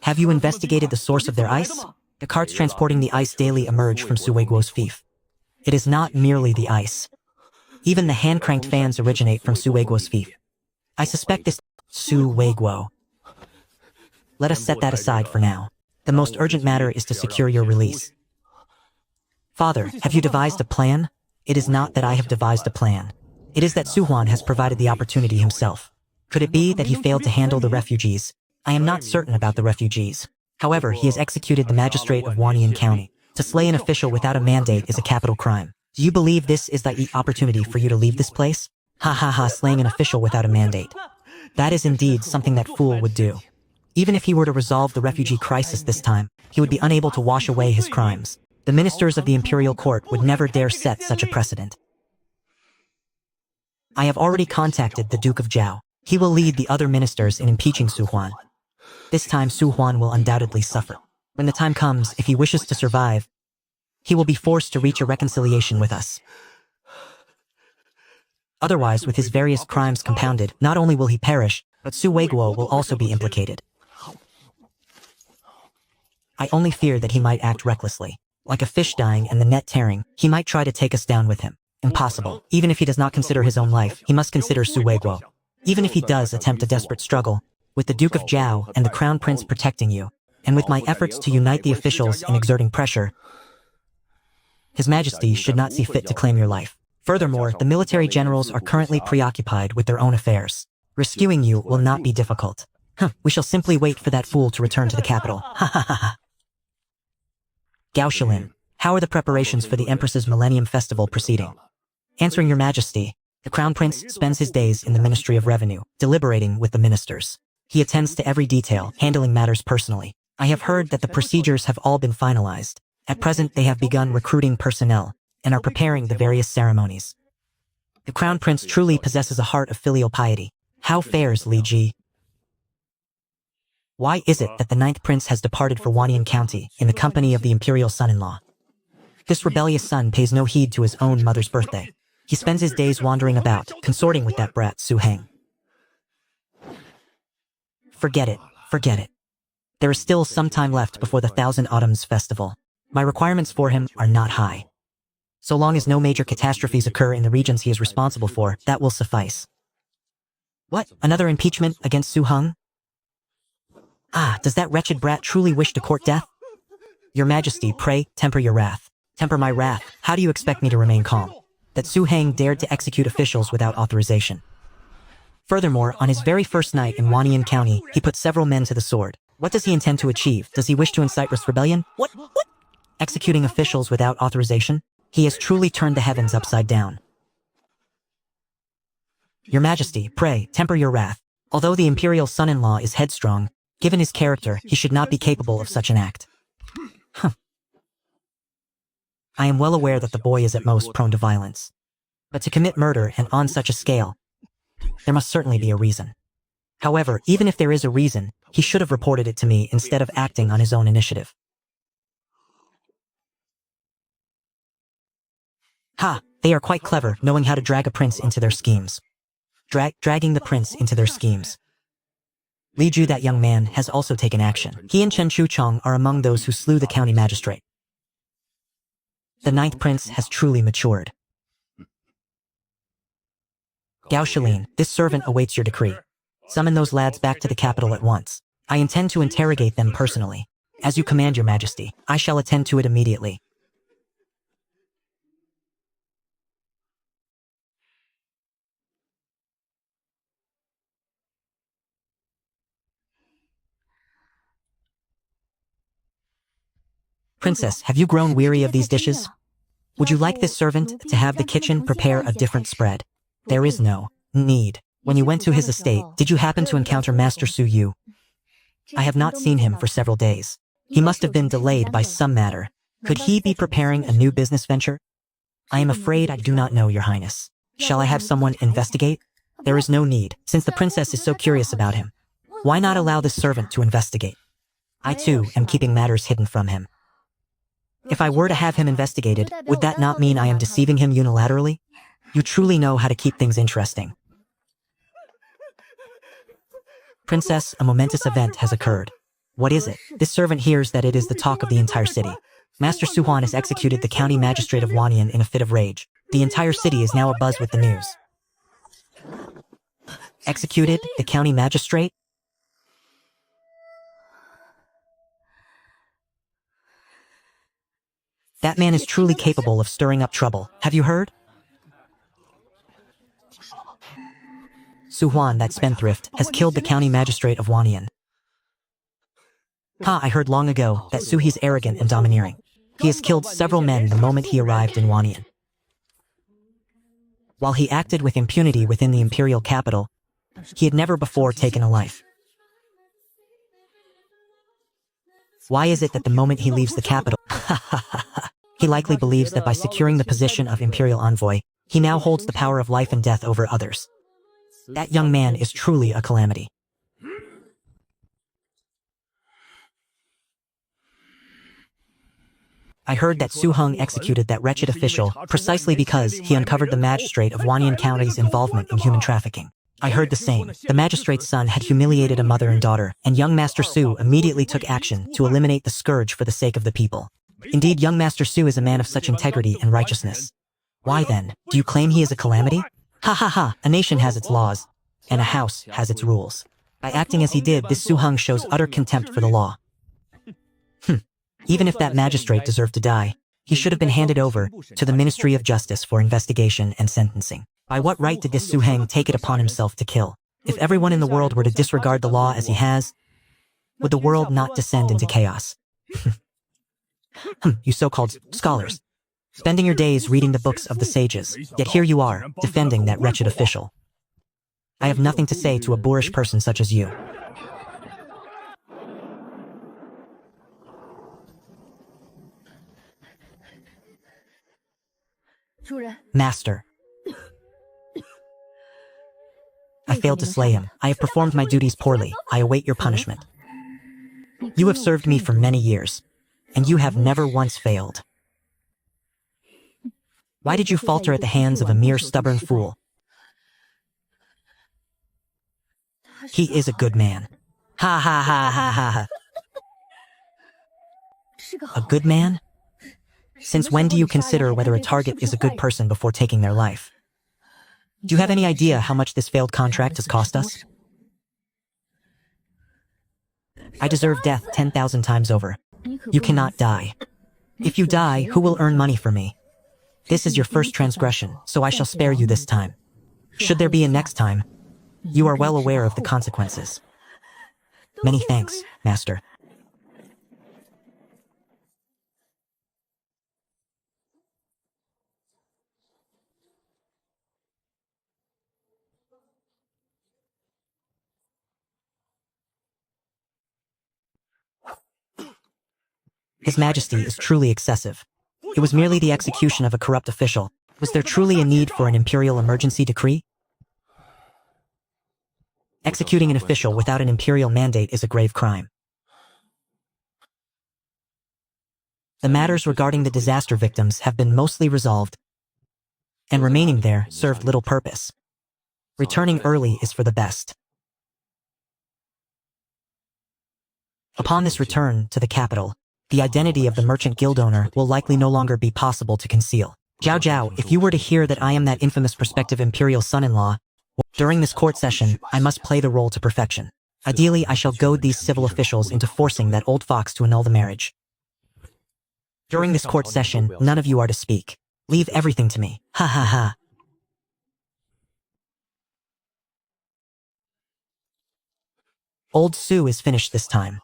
Have you investigated the source of their ice? The carts transporting the ice daily emerge from Suweguo's fief. It is not merely the ice. Even the hand-cranked fans originate from Suweguo's fief. I suspect this Suweguo. Let us set that aside for now. The most urgent matter is to secure your release. Father, have you devised a plan? It is not that I have devised a plan. It is that Su Huan has provided the opportunity himself. Could it be that he failed to handle the refugees? I am not certain about the refugees. However, he has executed the magistrate of Wanyan County. To slay an official without a mandate is a capital crime. Do you believe this is the opportunity for you to leave this place? Ha ha ha, slaying an official without a mandate. That is indeed something that fool would do. Even if he were to resolve the refugee crisis this time, he would be unable to wash away his crimes. The ministers of the imperial court would never dare set such a precedent. I have already contacted the Duke of Zhao. He will lead the other ministers in impeaching Su Huan. This time Su Huan will undoubtedly suffer. When the time comes, if he wishes to survive, he will be forced to reach a reconciliation with us. Otherwise, with his various crimes compounded, not only will he perish, but Suweguo will also be implicated. I only fear that he might act recklessly. Like a fish dying and the net tearing, he might try to take us down with him. Impossible. Even if he does not consider his own life, he must consider Suweguo. Even if he does attempt a desperate struggle, with the Duke of Zhao and the Crown Prince protecting you, and with my efforts to unite the officials in exerting pressure, His Majesty should not see fit to claim your life. Furthermore, the military generals are currently preoccupied with their own affairs. Rescuing you will not be difficult. We shall simply wait for that fool to return to the capital. Ha ha ha ha. Gao Shilin, how are the preparations for the Empress's Millennium Festival proceeding? Answering Your Majesty, the Crown Prince spends his days in the Ministry of Revenue, deliberating with the ministers. He attends to every detail, handling matters personally. I have heard that the procedures have all been finalized. At present, they have begun recruiting personnel and are preparing the various ceremonies. The Crown Prince truly possesses a heart of filial piety. How fares Li Ji? Why is it that the 9th Prince has departed for Wanyan County in the company of the imperial son-in-law? This rebellious son pays no heed to his own mother's birthday. He spends his days wandering about, consorting with that brat Su Heng. Forget it, forget it. There is still some time left before the Thousand Autumns Festival. My requirements for him are not high. So long as no major catastrophes occur in the regions he is responsible for, that will suffice. What? Another impeachment against Su Heng? Ah, does that wretched brat truly wish to court death? Your Majesty, pray, temper your wrath. Temper my wrath? How do you expect me to remain calm? That Su Heng dared to execute officials without authorization. Furthermore, on his very first night in Wanyan County, he put several men to the sword. What does he intend to achieve? Does he wish to incite rebellion? What? Executing officials without authorization? He has truly turned the heavens upside down. Your Majesty, pray, temper your wrath. Although the imperial son-in-law is headstrong, given his character, he should not be capable of such an act. I am well aware that the boy is at most prone to violence. But to commit murder and on such a scale, there must certainly be a reason. However, even if there is a reason, he should have reported it to me instead of acting on his own initiative. Ha! They are quite clever, knowing how to drag a prince into their schemes. Dragging the prince into their schemes. Li Ju, that young man, has also taken action. He and Chen Chuchong are among those who slew the county magistrate. The 9th Prince has truly matured. Gao Shilin, this servant awaits your decree. Summon those lads back to the capital at once. I intend to interrogate them personally. As you command, Your Majesty, I shall attend to it immediately. Princess, have you grown weary of these dishes? Would you like this servant to have the kitchen prepare a different spread? There is no need. When you went to his estate, did you happen to encounter Master Su Yu? I have not seen him for several days. He must have been delayed by some matter. Could he be preparing a new business venture? I am afraid I do not know, Your Highness. Shall I have someone investigate? There is no need, since the princess is so curious about him. Why not allow this servant to investigate? I too am keeping matters hidden from him. If I were to have him investigated, would that not mean I am deceiving him unilaterally? You truly know how to keep things interesting. Princess, a momentous event has occurred. What is it? This servant hears that it is the talk of the entire city. Master Suhan has executed the county magistrate of Wanyan in a fit of rage. The entire city is now abuzz with the news. Executed the county magistrate? That man is truly capable of stirring up trouble. Have you heard? Suhan, that spendthrift, has killed the county magistrate of Wanyan. I heard long ago that Suhi's arrogant and domineering. He has killed several men the moment he arrived in Wanyan. While he acted with impunity within the imperial capital, he had never before taken a life. Why is it that the moment he leaves the capital, he likely believes that by securing the position of imperial envoy, he now holds the power of life and death over others? That young man is truly a calamity. I heard that Su Heng executed that wretched official precisely because he uncovered the magistrate of Wanyan County's involvement in human trafficking. I heard the same. The magistrate's son had humiliated a mother and daughter, and young Master Su immediately took action to eliminate the scourge for the sake of the people. Indeed, young Master Su is a man of such integrity and righteousness. Why then, do you claim he is a calamity? Ha ha ha, a nation has its laws, and a house has its rules. By acting as he did, this Su Heng shows utter contempt for the law. Even if that magistrate deserved to die, he should have been handed over to the Ministry of Justice for investigation and sentencing. By what right did this Su Heng take it upon himself to kill? If everyone in the world were to disregard the law as he has, would the world not descend into chaos? You so-called scholars, spending your days reading the books of the sages, yet here you are, defending that wretched official. I have nothing to say to a boorish person such as you. Master. I failed to slay him. I have performed my duties poorly. I await your punishment. You have served me for many years, and you have never once failed. Why did you falter at the hands of a mere stubborn fool? He is a good man. Ha ha ha ha ha ha. A good man? Since when do you consider whether a target is a good person before taking their life? Do you have any idea how much this failed contract has cost us? I deserve death 10,000 times over. You cannot die. If you die, who will earn money for me? This is your first transgression, so I shall spare you this time. Should there be a next time, you are well aware of the consequences. Many thanks, Master. His Majesty is truly excessive. It was merely the execution of a corrupt official. Was there truly a need for an imperial emergency decree? Executing an official without an imperial mandate is a grave crime. The matters regarding the disaster victims have been mostly resolved, and remaining there served little purpose. Returning early is for the best. Upon this return to the capital, the identity of the merchant guild owner will likely no longer be possible to conceal. Zhao Zhao, if you were to hear that I am that infamous prospective imperial son-in-law, during this court session, I must play the role to perfection. Ideally, I shall goad these civil officials into forcing that old fox to annul the marriage. During this court session, none of you are to speak. Leave everything to me. Ha ha ha. Old Su is finished this time.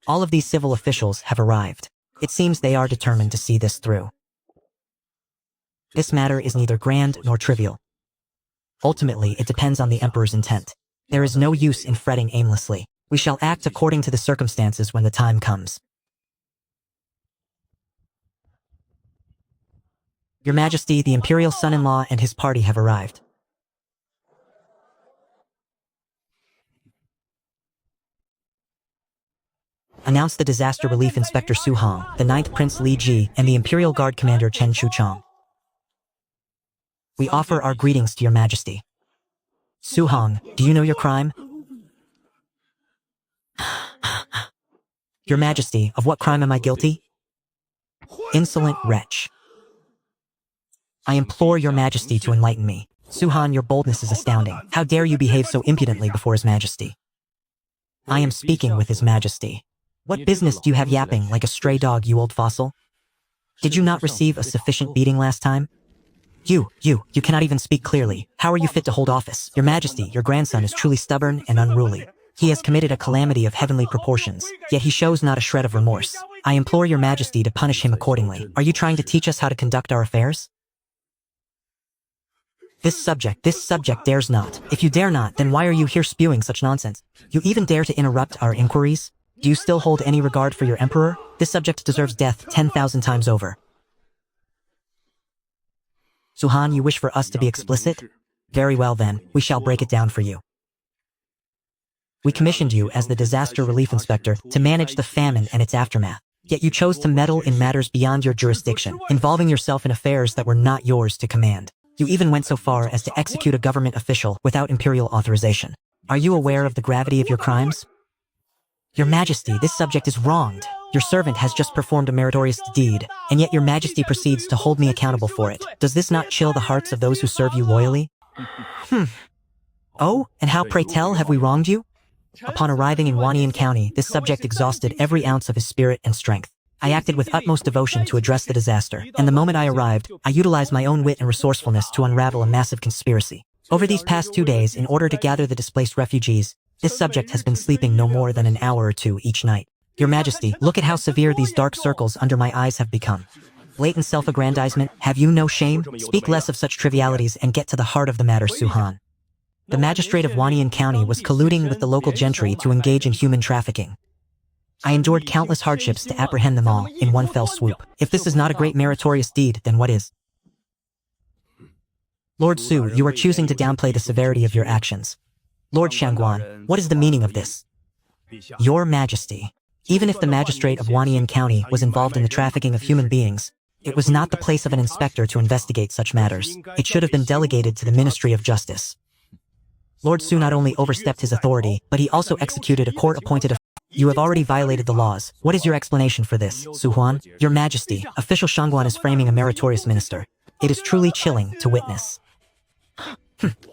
All of these civil officials have arrived. It seems they are determined to see this through. This matter is neither grand nor trivial. Ultimately, it depends on the Emperor's intent. There is no use in fretting aimlessly. We shall act according to the circumstances when the time comes. Your Majesty, the Imperial son-in-law and his party have arrived. announced the disaster relief inspector Su Hong, the 9th Prince Li Ji, and the Imperial Guard commander Chen Chuchong. We offer our greetings to your majesty. Su Hong, do you know your crime? Your majesty, of what crime am I guilty? Insolent wretch. I implore your majesty to enlighten me. Su Han, your boldness is astounding. How dare you behave so impudently before his majesty? I am speaking with his majesty. What business do you have yapping like a stray dog, you old fossil? Did you not receive a sufficient beating last time? You cannot even speak clearly. How are you fit to hold office? Your majesty, your grandson is truly stubborn and unruly. He has committed a calamity of heavenly proportions, yet he shows not a shred of remorse. I implore your majesty to punish him accordingly. Are you trying to teach us how to conduct our affairs? This subject dares not. If you dare not, then why are you here spewing such nonsense? You even dare to interrupt our inquiries? Do you still hold any regard for your emperor? This subject deserves death 10,000 times over. Su Han, you wish for us to be explicit? Very well then, we shall break it down for you. We commissioned you as the disaster relief inspector to manage the famine and its aftermath. Yet you chose to meddle in matters beyond your jurisdiction, involving yourself in affairs that were not yours to command. You even went so far as to execute a government official without imperial authorization. Are you aware of the gravity of your crimes? Your majesty, this subject is wronged. Your servant has just performed a meritorious deed, and yet your majesty proceeds to hold me accountable for it. Does this not chill the hearts of those who serve you loyally? Oh, and how, pray tell, have we wronged you? Upon arriving in Wanyan County, this subject exhausted every ounce of his spirit and strength. I acted with utmost devotion to address the disaster, and the moment I arrived, I utilized my own wit and resourcefulness to unravel a massive conspiracy. Over these past 2 days, in order to gather the displaced refugees, this subject has been sleeping no more than an hour or two each night. Your majesty, look at how severe these dark circles under my eyes have become. Blatant self-aggrandizement, have you no shame? Speak less of such trivialities and get to the heart of the matter, Su Han. The magistrate of Wanyan County was colluding with the local gentry to engage in human trafficking. I endured countless hardships to apprehend them all in one fell swoop. If this is not a great meritorious deed, then what is? Lord Su, you are choosing to downplay the severity of your actions. Lord Shangguan, what is the meaning of this? Your majesty. Even if the magistrate of Wanyan County was involved in the trafficking of human beings, it was not the place of an inspector to investigate such matters. It should have been delegated to the Ministry of Justice. Lord Su not only overstepped his authority, but he also executed a court-appointed. You have already violated the laws. What is your explanation for this, Su Huan? Your Majesty, official Shangguan is framing a meritorious minister. It is truly chilling to witness.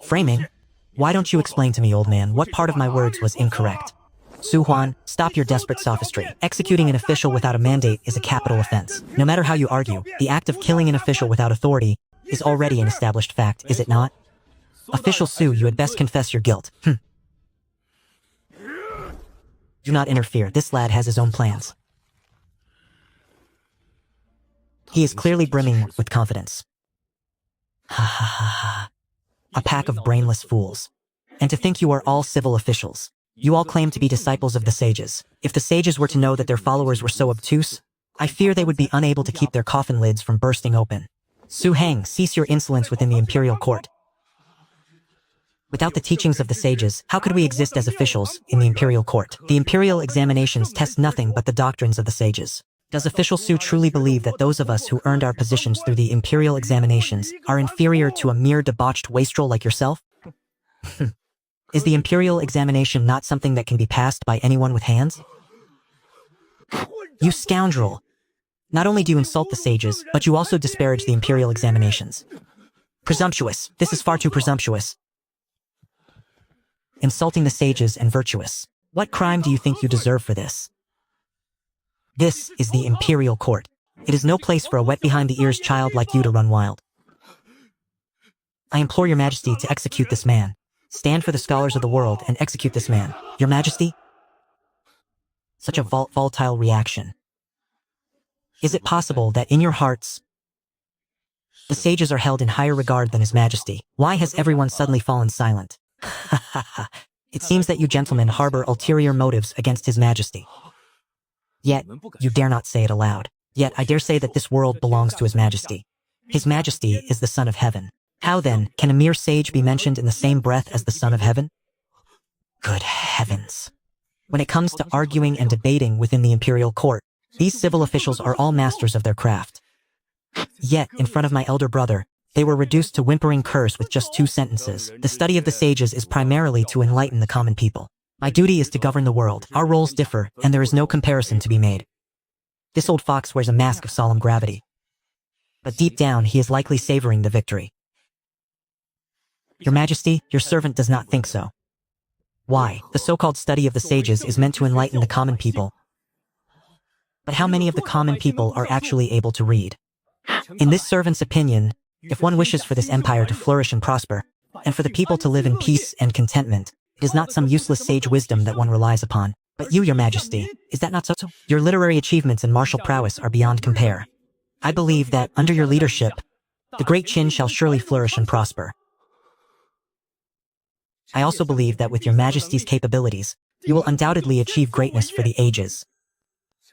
Framing? Why don't you explain to me, old man, what part of my words was incorrect? Su Huan, stop your desperate sophistry. Executing an official without a mandate is a capital offense. No matter how you argue, the act of killing an official without authority is already an established fact, is it not? Official Su, you had best confess your guilt. Do not interfere. This lad has his own plans. He is clearly brimming with confidence. Ha ha ha ha. A pack of brainless fools. And to think you are all civil officials. You all claim to be disciples of the sages. If the sages were to know that their followers were so obtuse, I fear they would be unable to keep their coffin lids from bursting open. Su Heng, cease your insolence within the imperial court. Without the teachings of the sages, how could we exist as officials in the imperial court? The imperial examinations test nothing but the doctrines of the sages. Does official Su truly believe that those of us who earned our positions through the imperial examinations are inferior to a mere debauched wastrel like yourself? Is the imperial examination not something that can be passed by anyone with hands? You scoundrel! Not only do you insult the sages, but you also disparage the imperial examinations. Presumptuous! This is far too presumptuous. Insulting the sages and virtuous. What crime do you think you deserve for this? This is the imperial court. It is no place for a wet-behind-the-ears child like you to run wild. I implore your majesty to execute this man. Stand for the scholars of the world and execute this man. Your majesty? Such a volatile reaction. Is it possible that in your hearts, the sages are held in higher regard than his majesty? Why has everyone suddenly fallen silent? It seems that you gentlemen harbor ulterior motives against his majesty. Yet, you dare not say it aloud. Yet, I dare say that this world belongs to his majesty. His majesty is the son of heaven. How then, can a mere sage be mentioned in the same breath as the son of heaven? Good heavens. When it comes to arguing and debating within the imperial court, these civil officials are all masters of their craft. Yet, in front of my elder brother, they were reduced to whimpering curse with just 2 sentences. The study of the sages is primarily to enlighten the common people. My duty is to govern the world. Our roles differ, and there is no comparison to be made. This old fox wears a mask of solemn gravity. But deep down, he is likely savoring the victory. Your Majesty, your servant does not think so. Why? The so-called study of the sages is meant to enlighten the common people. But how many of the common people are actually able to read? In this servant's opinion, if one wishes for this empire to flourish and prosper, and for the people to live in peace and contentment, it is not some useless sage wisdom that one relies upon. But you, your Majesty, is that not so? Your literary achievements and martial prowess are beyond compare. I believe that, under your leadership, the great Qin shall surely flourish and prosper. I also believe that with your Majesty's capabilities, you will undoubtedly achieve greatness for the ages,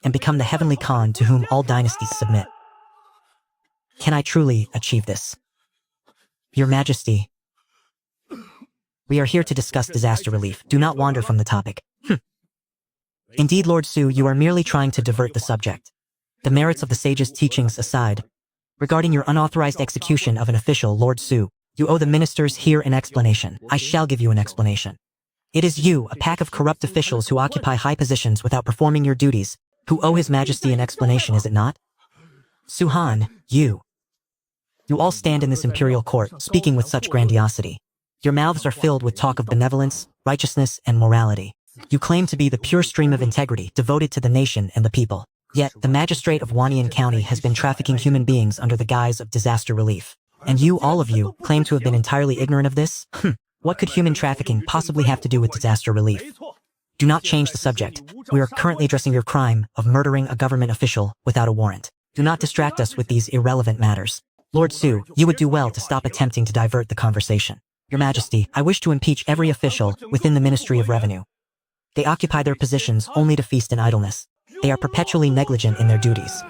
and become the heavenly Khan to whom all dynasties submit. Can I truly achieve this? Your Majesty, we are here to discuss disaster relief. Do not wander from the topic. Indeed, Lord Su, you are merely trying to divert the subject. The merits of the sage's teachings aside, regarding your unauthorized execution of an official, Lord Su, you owe the ministers here an explanation. I shall give you an explanation. It is you, a pack of corrupt officials who occupy high positions without performing your duties, who owe His Majesty an explanation, is it not? Suhan, you all stand in this imperial court, speaking with such grandiosity. Your mouths are filled with talk of benevolence, righteousness, and morality. You claim to be the pure stream of integrity, devoted to the nation and the people. Yet, the magistrate of Wanyan County has been trafficking human beings under the guise of disaster relief. And you, all of you, claim to have been entirely ignorant of this? What could human trafficking possibly have to do with disaster relief? Do not change the subject. We are currently addressing your crime of murdering a government official without a warrant. Do not distract us with these irrelevant matters. Lord Su, you would do well to stop attempting to divert the conversation. Your Majesty, I wish to impeach every official within the Ministry of Revenue. They occupy their positions only to feast in idleness. They are perpetually negligent in their duties.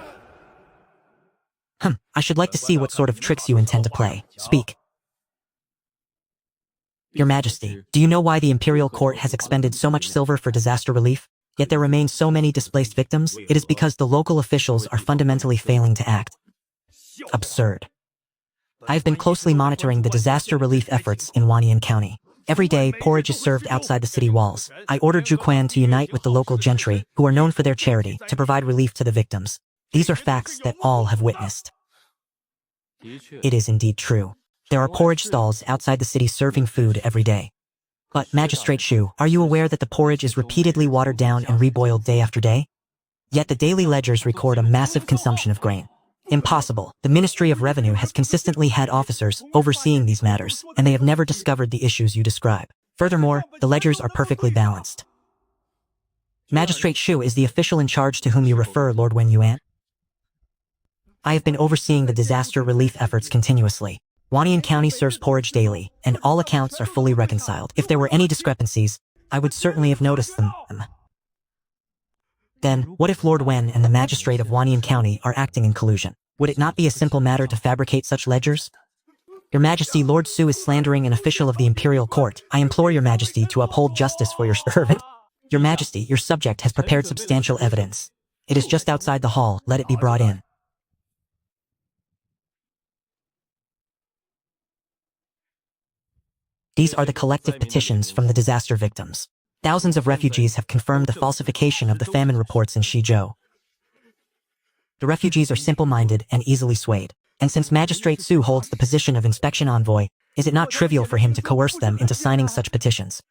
I should like to see what sort of tricks you intend to play. Speak. Your Majesty, do you know why the Imperial Court has expended so much silver for disaster relief, yet there remain so many displaced victims? It is because the local officials are fundamentally failing to act. Absurd. I have been closely monitoring the disaster relief efforts in Wanyan County. Every day, porridge is served outside the city walls. I ordered Juquan to unite with the local gentry, who are known for their charity, to provide relief to the victims. These are facts that all have witnessed. It is indeed true. There are porridge stalls outside the city serving food every day. But, Magistrate Shu, are you aware that the porridge is repeatedly watered down and reboiled day after day? Yet the daily ledgers record a massive consumption of grain. Impossible. The Ministry of Revenue has consistently had officers overseeing these matters, and they have never discovered the issues you describe. Furthermore, the ledgers are perfectly balanced. Magistrate Shu is the official in charge to whom you refer, Lord Wen Yuan. I have been overseeing the disaster relief efforts continuously. Wanyan County serves porridge daily, and all accounts are fully reconciled. If there were any discrepancies, I would certainly have noticed them. Then, what if Lord Wen and the magistrate of Wanyan County are acting in collusion? Would it not be a simple matter to fabricate such ledgers? Your Majesty, Lord Su is slandering an official of the Imperial Court. I implore your Majesty to uphold justice for your servant. Your Majesty, your subject has prepared substantial evidence. It is just outside the hall. Let it be brought in. These are the collective petitions from the disaster victims. Thousands of refugees have confirmed the falsification of the famine reports in Shizhou. The refugees are simple-minded and easily swayed, and since Magistrate Su holds the position of inspection envoy, is it not trivial for him to coerce them into signing such petitions?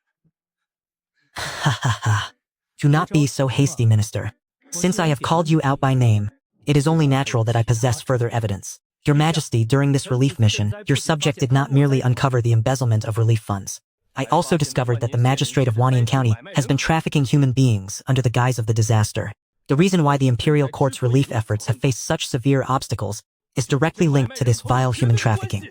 Ha ha ha. Do not be so hasty, Minister. Since I have called you out by name, it is only natural that I possess further evidence. Your Majesty, during this relief mission, your subject did not merely uncover the embezzlement of relief funds. I also discovered that the magistrate of Wanyan County has been trafficking human beings under the guise of the disaster. The reason why the Imperial Court's relief efforts have faced such severe obstacles is directly linked to this vile human trafficking.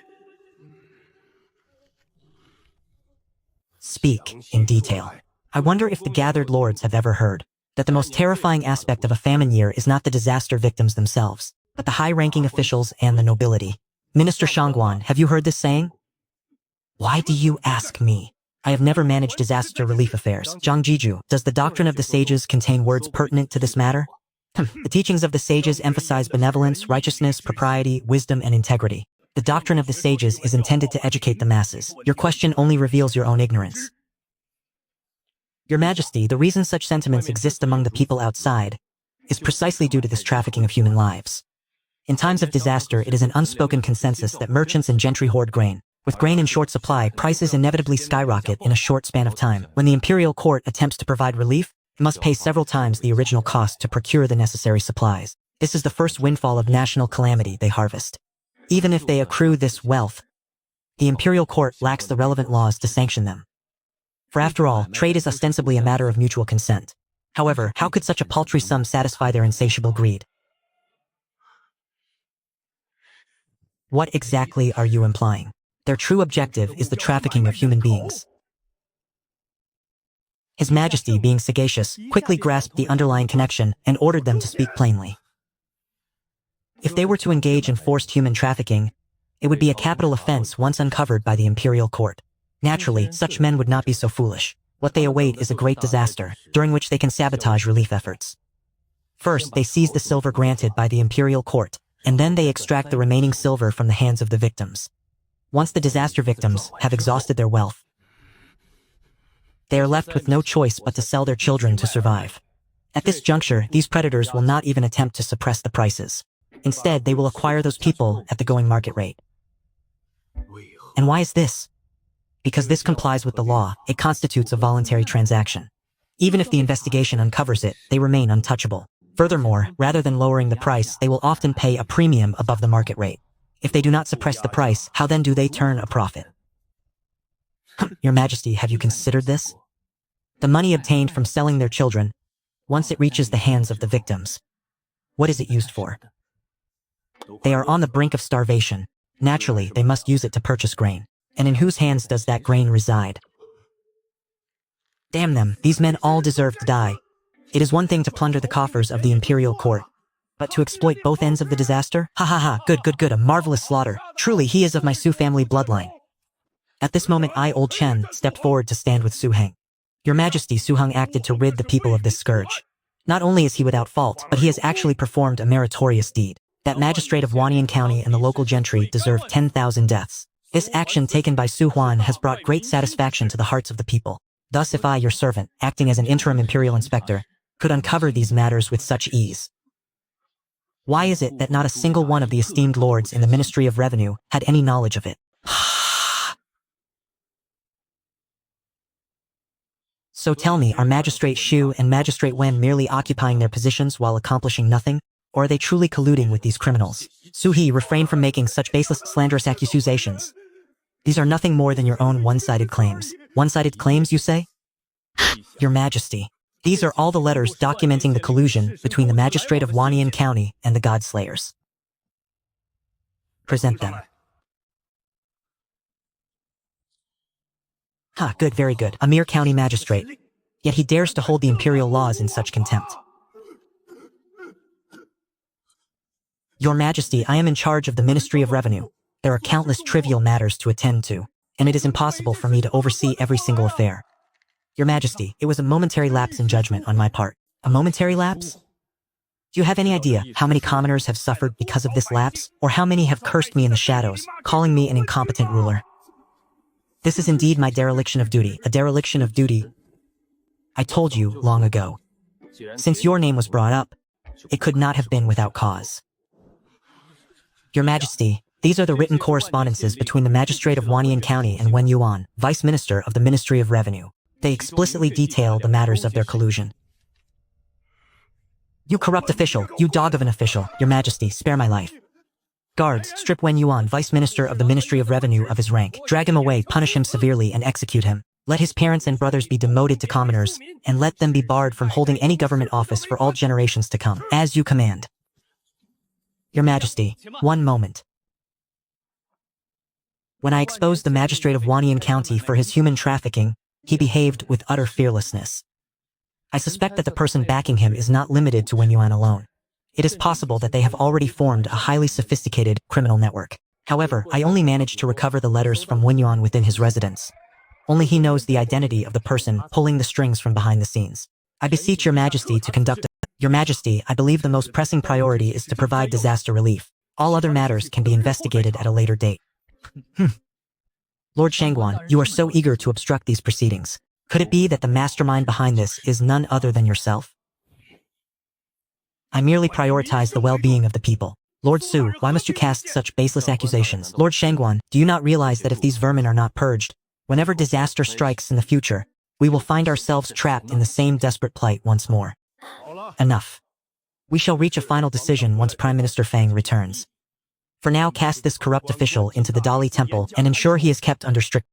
Speak in detail. I wonder if the gathered lords have ever heard that the most terrifying aspect of a famine year is not the disaster victims themselves, but the high-ranking officials and the nobility. Minister Shangguan, have you heard this saying? Why do you ask me? I have never managed disaster relief affairs. Zhang Jiju, does the doctrine of the sages contain words pertinent to this matter? The teachings of the sages emphasize benevolence, righteousness, propriety, wisdom, and integrity. The doctrine of the sages is intended to educate the masses. Your question only reveals your own ignorance. Your Majesty, the reason such sentiments exist among the people outside is precisely due to this trafficking of human lives. In times of disaster, it is an unspoken consensus that merchants and gentry hoard grain. With grain in short supply, prices inevitably skyrocket in a short span of time. When the imperial court attempts to provide relief, it must pay several times the original cost to procure the necessary supplies. This is the first windfall of national calamity they harvest. Even if they accrue this wealth, the imperial court lacks the relevant laws to sanction them. For after all, trade is ostensibly a matter of mutual consent. However, how could such a paltry sum satisfy their insatiable greed? What exactly are you implying? Their true objective is the trafficking of human beings. His Majesty, being sagacious, quickly grasped the underlying connection and ordered them to speak plainly. If they were to engage in forced human trafficking, it would be a capital offense once uncovered by the imperial court. Naturally, such men would not be so foolish. What they await is a great disaster, during which they can sabotage relief efforts. First, they seize the silver granted by the imperial court, and then they extract the remaining silver from the hands of the victims. Once the disaster victims have exhausted their wealth, they are left with no choice but to sell their children to survive. At this juncture, these predators will not even attempt to suppress the prices. Instead, they will acquire those people at the going market rate. And why is this? Because this complies with the law, it constitutes a voluntary transaction. Even if the investigation uncovers it, they remain untouchable. Furthermore, rather than lowering the price, they will often pay a premium above the market rate. If they do not suppress the price, how then do they turn a profit? Your Majesty, have you considered this? The money obtained from selling their children, once it reaches the hands of the victims, what is it used for? They are on the brink of starvation. Naturally, they must use it to purchase grain. And in whose hands does that grain reside? Damn them, these men all deserve to die. It is one thing to plunder the coffers of the imperial court, but to exploit both ends of the disaster? Ha ha ha, good, a marvelous slaughter. Truly, he is of my Su family bloodline. At this moment Old Chen stepped forward to stand with Su Heng. Your Majesty, Su Heng acted to rid the people of this scourge. Not only is he without fault, but he has actually performed a meritorious deed. That magistrate of Wanyan County and the local gentry deserve 10,000 deaths. This action taken by Su Huan has brought great satisfaction to the hearts of the people. Thus if I, your servant, acting as an interim imperial inspector, could uncover these matters with such ease. Why is it that not a single one of the esteemed lords in the Ministry of Revenue had any knowledge of it? So tell me, are Magistrate Shu and Magistrate Wen merely occupying their positions while accomplishing nothing? Or are they truly colluding with these criminals? Su He, refrain from making such baseless, slanderous accusations. These are nothing more than your own one-sided claims. One-sided claims, you say? Your Majesty, these are all the letters documenting the collusion between the Magistrate of Wanyan County and the Godslayers. Present them. Good, very good. A mere county magistrate. Yet he dares to hold the imperial laws in such contempt. Your Majesty, I am in charge of the Ministry of Revenue. There are countless trivial matters to attend to, and it is impossible for me to oversee every single affair. Your Majesty, it was a momentary lapse in judgment on my part. A momentary lapse? Do you have any idea how many commoners have suffered because of this lapse, or how many have cursed me in the shadows, calling me an incompetent ruler? This is indeed my dereliction of duty, a dereliction of duty. I told you long ago. Since your name was brought up, it could not have been without cause. Your Majesty, these are the written correspondences between the Magistrate of Wanyan County and Wen Yuan, Vice Minister of the Ministry of Revenue. They explicitly detail the matters of their collusion. You corrupt official, you dog of an official, Your Majesty, spare my life. Guards, strip Wen Yuan, Vice Minister of the Ministry of Revenue, of his rank. Drag him away, punish him severely, and execute him. Let his parents and brothers be demoted to commoners, and let them be barred from holding any government office for all generations to come, as you command. Your Majesty, one moment. When I exposed the Magistrate of Wanyan County for his human trafficking, he behaved with utter fearlessness. I suspect that the person backing him is not limited to Wen Yuan alone. It is possible that they have already formed a highly sophisticated criminal network. However, I only managed to recover the letters from Wen Yuan within his residence. Only he knows the identity of the person pulling the strings from behind the scenes. I beseech your majesty to conduct Your Majesty, I believe the most pressing priority is to provide disaster relief. All other matters can be investigated at a later date. Lord Shangguan, you are so eager to obstruct these proceedings. Could it be that the mastermind behind this is none other than yourself? I merely prioritize the well-being of the people. Lord Su, why must you cast such baseless accusations? Lord Shangguan, do you not realize that if these vermin are not purged, whenever disaster strikes in the future, we will find ourselves trapped in the same desperate plight once more? Enough. We shall reach a final decision once Prime Minister Fang returns. For now, cast this corrupt official into the Dali Temple and ensure he is kept under strict